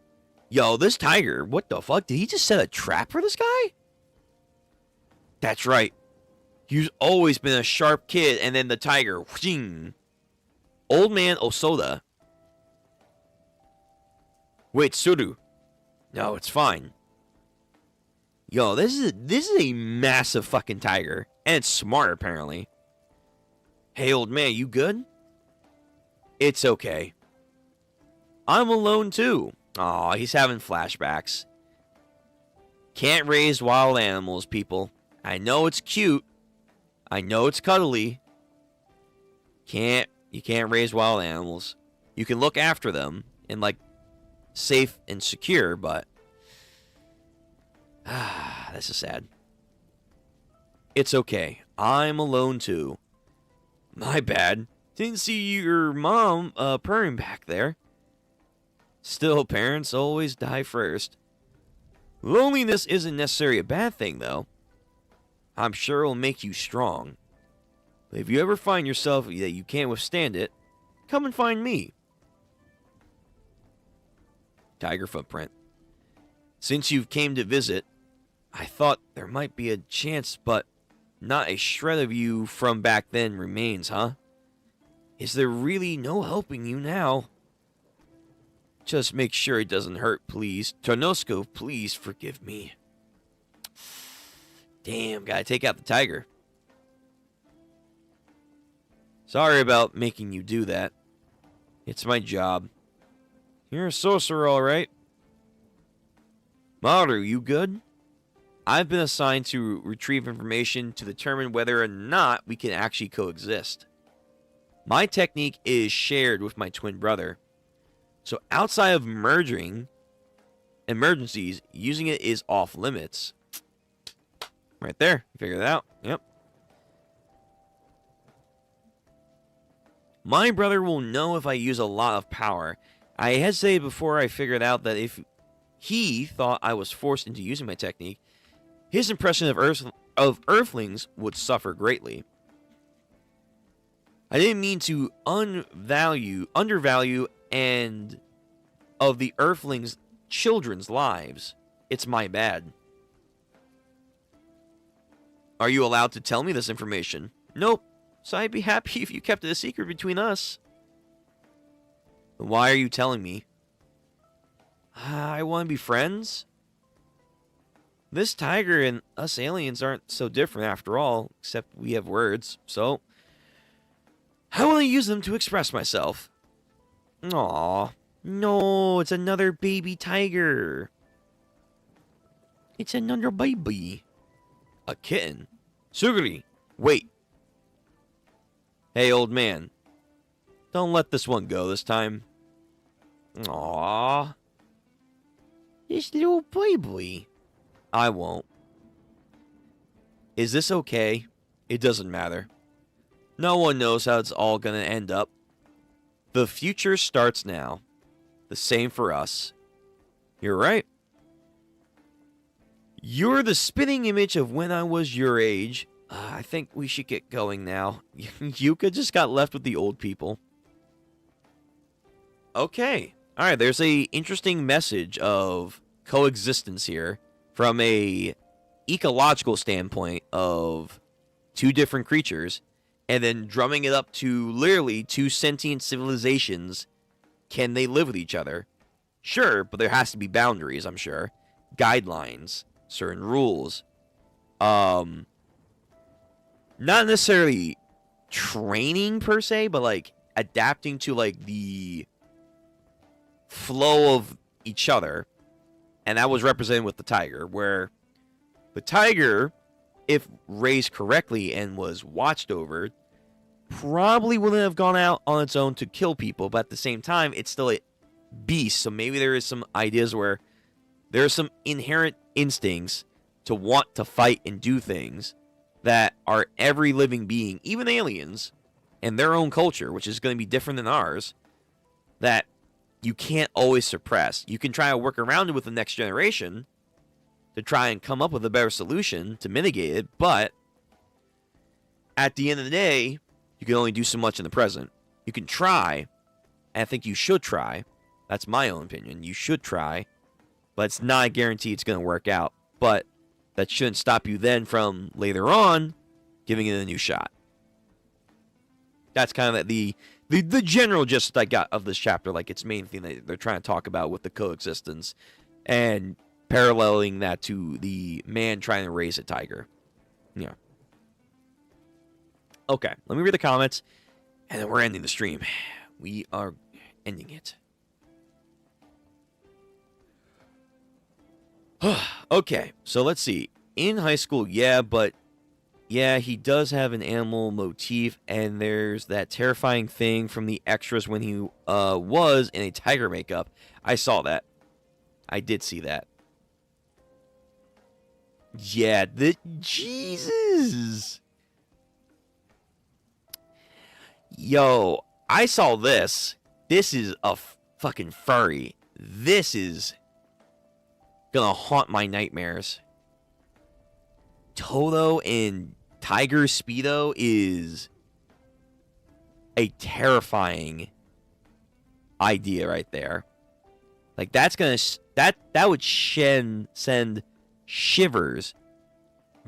S3: Yo, this tiger, what the fuck? Did he just set a trap for this guy? That's right. He's always been a sharp kid, and then the tiger. Whooshing. Old man Osoda. Wait, Suru. No, it's fine. Yo, this is a massive fucking tiger. And it's smart, apparently. Hey, old man, you good? It's okay. I'm alone, too. Aw, he's having flashbacks. Can't raise wild animals, people. I know it's cute. I know it's cuddly. You can't raise wild animals. You can look after them and, like, safe and secure, but... this is sad. It's okay. I'm alone, too. My bad. Didn't see your mom purring back there. Still, parents always die first. Loneliness isn't necessarily a bad thing, though. I'm sure it'll make you strong. But if you ever find yourself that you can't withstand it, come and find me. Tiger footprint. Since you came to visit, I thought there might be a chance, but not a shred of you from back then remains, huh? Is there really no helping you now? Just make sure it doesn't hurt, please. Trinosuke, please forgive me. Damn, gotta take out the tiger. Sorry about making you do that. It's my job. You're a sorcerer, alright. Maru, you good? I've been assigned to retrieve information to determine whether or not we can actually coexist. My technique is shared with my twin brother. So outside of emergencies, using it is off limits. Right there. You figured it out. Yep. My brother will know if I use a lot of power. I hesitated before I figured out that if he thought I was forced into using my technique, his impression of Earthlings would suffer greatly. I didn't mean to undervalue and of the Earthlings' children's lives. It's my bad. Are you allowed to tell me this information? Nope. So I'd be happy if you kept it a secret between us. Why are you telling me? I want to be friends. This tiger and us aliens aren't so different after all, except we have words, so I want to use them to express myself. Aw, no, it's another baby tiger. It's another baby. A kitten. Suguri, wait. Hey, old man. Don't let this one go this time. Aw. This little baby. I won't. Is this okay? It doesn't matter. No one knows how it's all gonna end up. The future starts now. The same for us. You're right. You're the spitting image of when I was your age. I think we should get going now. Yuka just got left with the old people. Okay. Alright, there's a interesting message of coexistence here from a ecological standpoint of two different creatures, and then drumming it up to literally two sentient civilizations Can they live with each other? Sure, but there has to be boundaries, I'm sure. Guidelines, certain rules. Not necessarily training per se, but like adapting to like the flow of each other. And that was represented with the tiger, where the tiger, if raised correctly and was watched over, probably wouldn't have gone out on its own to kill people, but at the same time, it's still a beast. So maybe there is some ideas where there are some inherent instincts to want to fight and do things that are every living being, even aliens, and their own culture, which is going to be different than ours, that you can't always suppress. You can try to work around it with the next generation to try and come up with a better solution to mitigate it, but at the end of the day, you can only do so much in the present. You can try, and I think you should try. That's my own opinion. You should try, but it's not a guarantee it's going to work out. But that shouldn't stop you then from later on giving it a new shot. That's kind of the general gist I got of this chapter, like its main thing that they're trying to talk about with the coexistence and paralleling that to the man trying to raise a tiger. Yeah. Okay, let me read the comments, and then we're ending the stream. We are ending it. Okay, so let's see. In high school, yeah, but yeah, he does have an animal motif, and there's that terrifying thing from the extras when he was in a tiger makeup. I saw that. I did see that. Yeah, Jesus. Yo, I saw this. This is a fucking furry. This is gonna haunt my nightmares. Toto and Tiger Speedo is a terrifying idea right there. Like that's gonna that would send shivers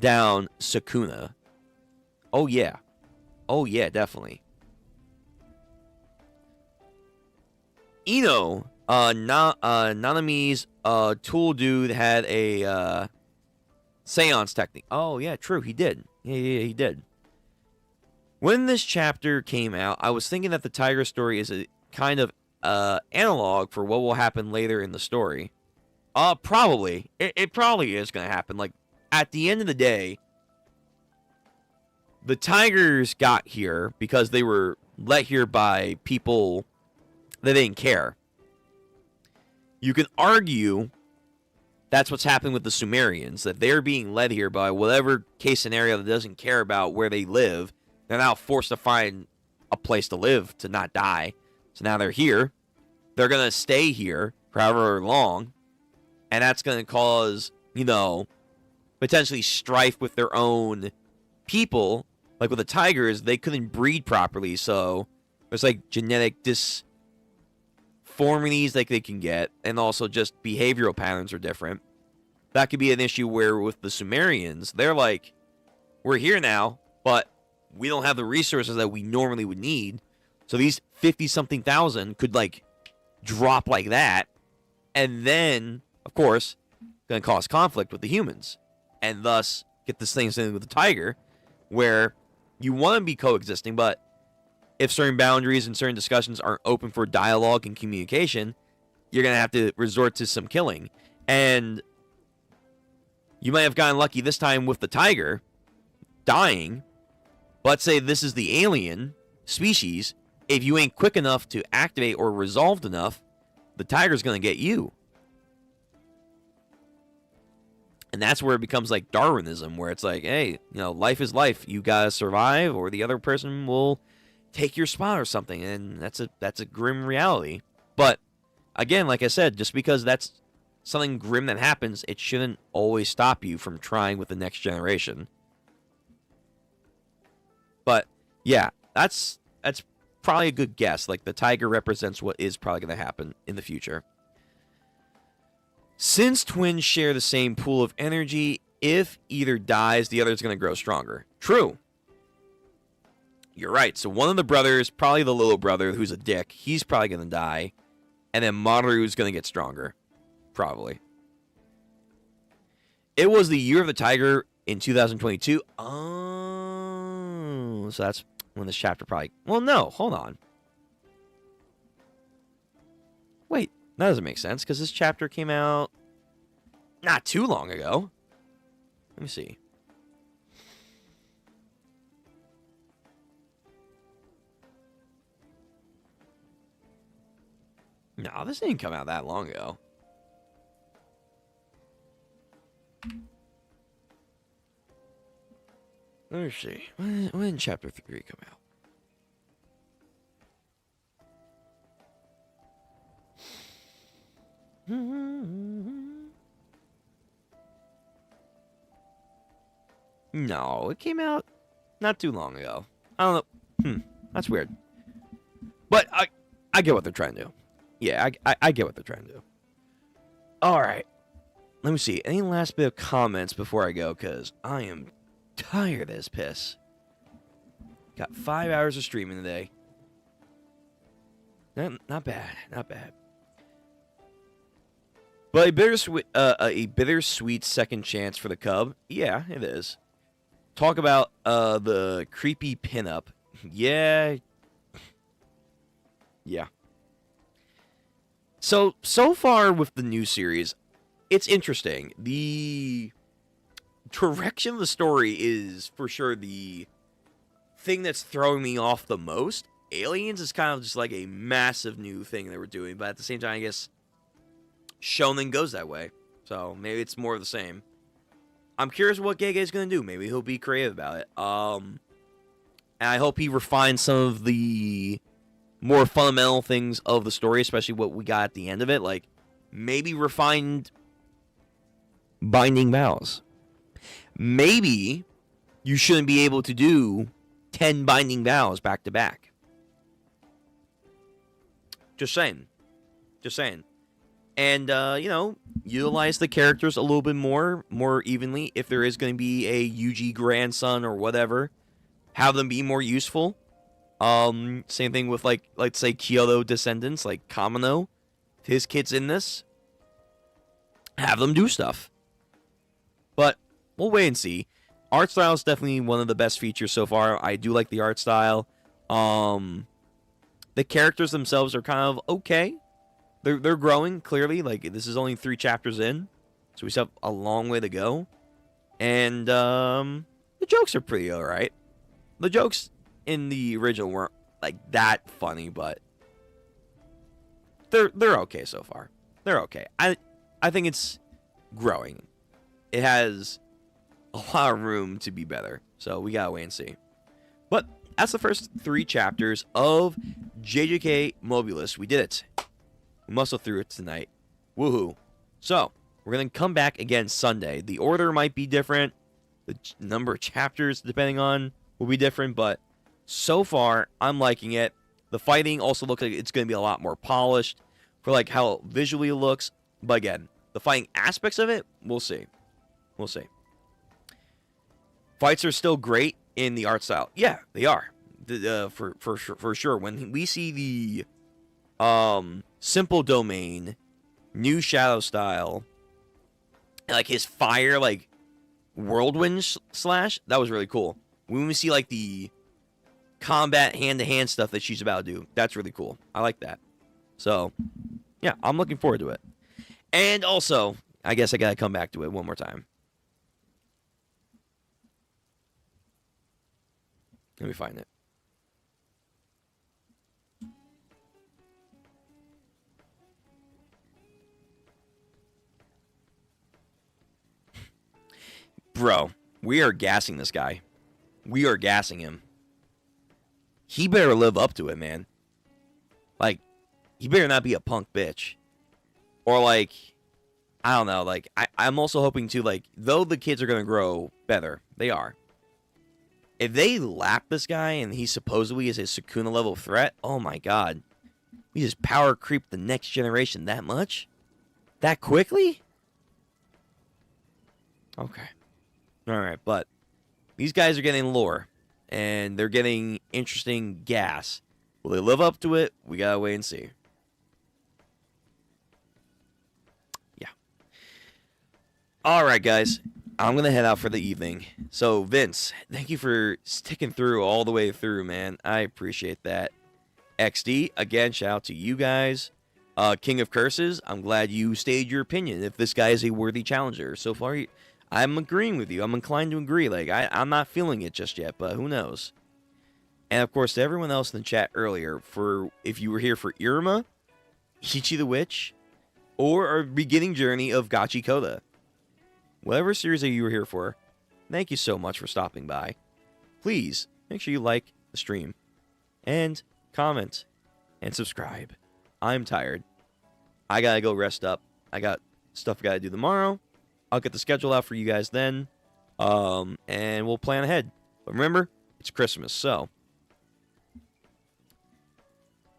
S3: down Sukuna. Oh yeah, definitely. Ino, Nanami's tool dude had a seance technique. Oh yeah, true, he did. Yeah, he did. When this chapter came out, I was thinking that the tiger story is a kind of analog for what will happen later in the story. Probably. It probably is going to happen. Like, at the end of the day, the tigers got here because they were let here by people that didn't care. You can argue that's what's happening with the Sumerians, that they're being led here by whatever case scenario that doesn't care about where they live. They're now forced to find a place to live, to not die. So now they're here. They're going to stay here for however long. And that's going to cause, potentially strife with their own people. Like with the tigers, they couldn't breed properly. So there's like genetic disformities like they can get. And also just behavioral patterns are different. That could be an issue where with the Sumerians, they're like, we're here now, but we don't have the resources that we normally would need. So these 50-something thousand could like drop like that. And then, of course, going to cause conflict with the humans. And thus get this thing with the tiger where you want to be coexisting, but if certain boundaries and certain discussions aren't open for dialogue and communication, you're going to have to resort to some killing. And you might have gotten lucky this time with the tiger dying. But say this is the alien species. If you ain't quick enough to activate or resolved enough, the tiger's going to get you. And that's where it becomes like Darwinism, where it's like, hey, life is life. You got to survive or the other person will take your spot or something. And that's a grim reality. But again, like I said, just because that's something grim that happens, it shouldn't always stop you from trying with the next generation. But yeah, that's probably a good guess. Like the tiger represents what is probably going to happen in the future. Since twins share the same pool of energy, if either dies, the other is going to grow stronger. True. You're right. So one of the brothers, probably the little brother who's a dick, he's probably going to die. And then Maru's going to get stronger. Probably. It was the Year of the Tiger in 2022. Oh, so that's when this chapter probably... Well, no, hold on. Wait, that doesn't make sense, because this chapter came out not too long ago. Let me see. No, this didn't come out that long ago. Let me see. When did chapter 3 come out? No, it came out not too long ago. I don't know. That's weird. But I get what they're trying to do. Yeah, I get what they're trying to do. All right. Let me see. Any last bit of comments before I go? Because I am tired of this piss. Got 5 hours of streaming today. Not bad. Not bad. But a bittersweet second chance for the Cub. Yeah, it is. Talk about the creepy pinup. Yeah. Yeah. So far with the new series, it's interesting. The direction of the story is for sure the thing that's throwing me off the most. Aliens is kind of just like a massive new thing they were doing, but at the same time, I guess Shonen goes that way. So maybe it's more of the same. I'm curious what Gege is going to do. Maybe he'll be creative about it. And I hope he refines some of the more fundamental things of the story, especially what we got at the end of it. Like, maybe refined binding vows. Maybe you shouldn't be able to do 10 binding vows back to back. Just saying. Just saying. And, utilize the characters a little bit more evenly. If there is going to be a Yuji grandson or whatever, have them be more useful. Same thing with, like, let's say Kyoto descendants, like Kamino. His kids in this. Have them do stuff. But we'll wait and see. Art style is definitely one of the best features so far. I do like the art style. The characters themselves are kind of okay. They're growing, clearly. Like, this is only 3 chapters in. So we still have a long way to go. And, the jokes are pretty alright. The jokes in the original weren't, like, that funny, but they're okay so far. They're okay. I think it's growing. It has a lot of room to be better. So we gotta wait and see. But that's the first 3 chapters of JJK Modula. We did it. We muscle through it tonight. Woohoo. So, we're going to come back again Sunday. The order might be different. The number of chapters, depending on, will be different. But so far, I'm liking it. The fighting also looks like it's going to be a lot more polished for like how visually it looks. But again, the fighting aspects of it, we'll see. We'll see. Fights are still great in the art style. Yeah, they are. For sure. When we see the simple domain, new shadow style, like his fire, like whirlwind slash, that was really cool. When we see like the combat hand-to-hand stuff that she's about to do, that's really cool. I like that. So, yeah, I'm looking forward to it. And also, I guess I gotta come back to it one more time. Let me find it. Bro, we are gassing this guy. We are gassing him. He better live up to it, man. Like, he better not be a punk bitch. Or, like, I don't know. Like, I'm also hoping to, like, though the kids are going to grow better. They are. If they lap this guy and he supposedly is a Sukuna level threat, oh my god. We just power creep the next generation that much? That quickly? Okay. Alright, but these guys are getting lore, and they're getting interesting gas. Will they live up to it? We gotta wait and see. All right, guys. I'm going to head out for the evening. So, Vince, thank you for sticking through all the way through, man. I appreciate that. XD, again, shout out to you guys. King of Curses, I'm glad you stated your opinion. If this guy is a worthy challenger. So far, I'm agreeing with you. I'm inclined to agree. Like, I'm not feeling it just yet, but who knows? And, of course, to everyone else in the chat earlier, if you were here for Iruma, Ichi the Witch, or our beginning journey of Gachikuta. Whatever series that you were here for, thank you so much for stopping by. Please, make sure you like the stream, and comment, and subscribe. I'm tired. I gotta go rest up. I got stuff I gotta do tomorrow. I'll get the schedule out for you guys then, and we'll plan ahead. But remember, it's Christmas, so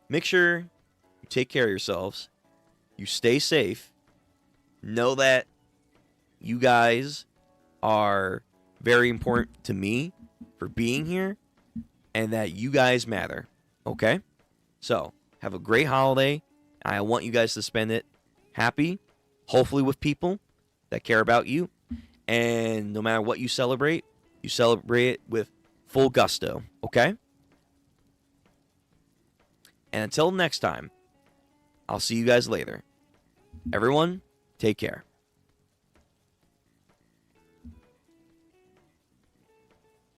S3: make sure you take care of yourselves. You stay safe. Know that you guys are very important to me for being here, and that you guys matter. Okay? So, have a great holiday. I want you guys to spend it happy, hopefully with people that care about you. And no matter what you celebrate it with full gusto. Okay? And until next time, I'll see you guys later. Everyone, take care.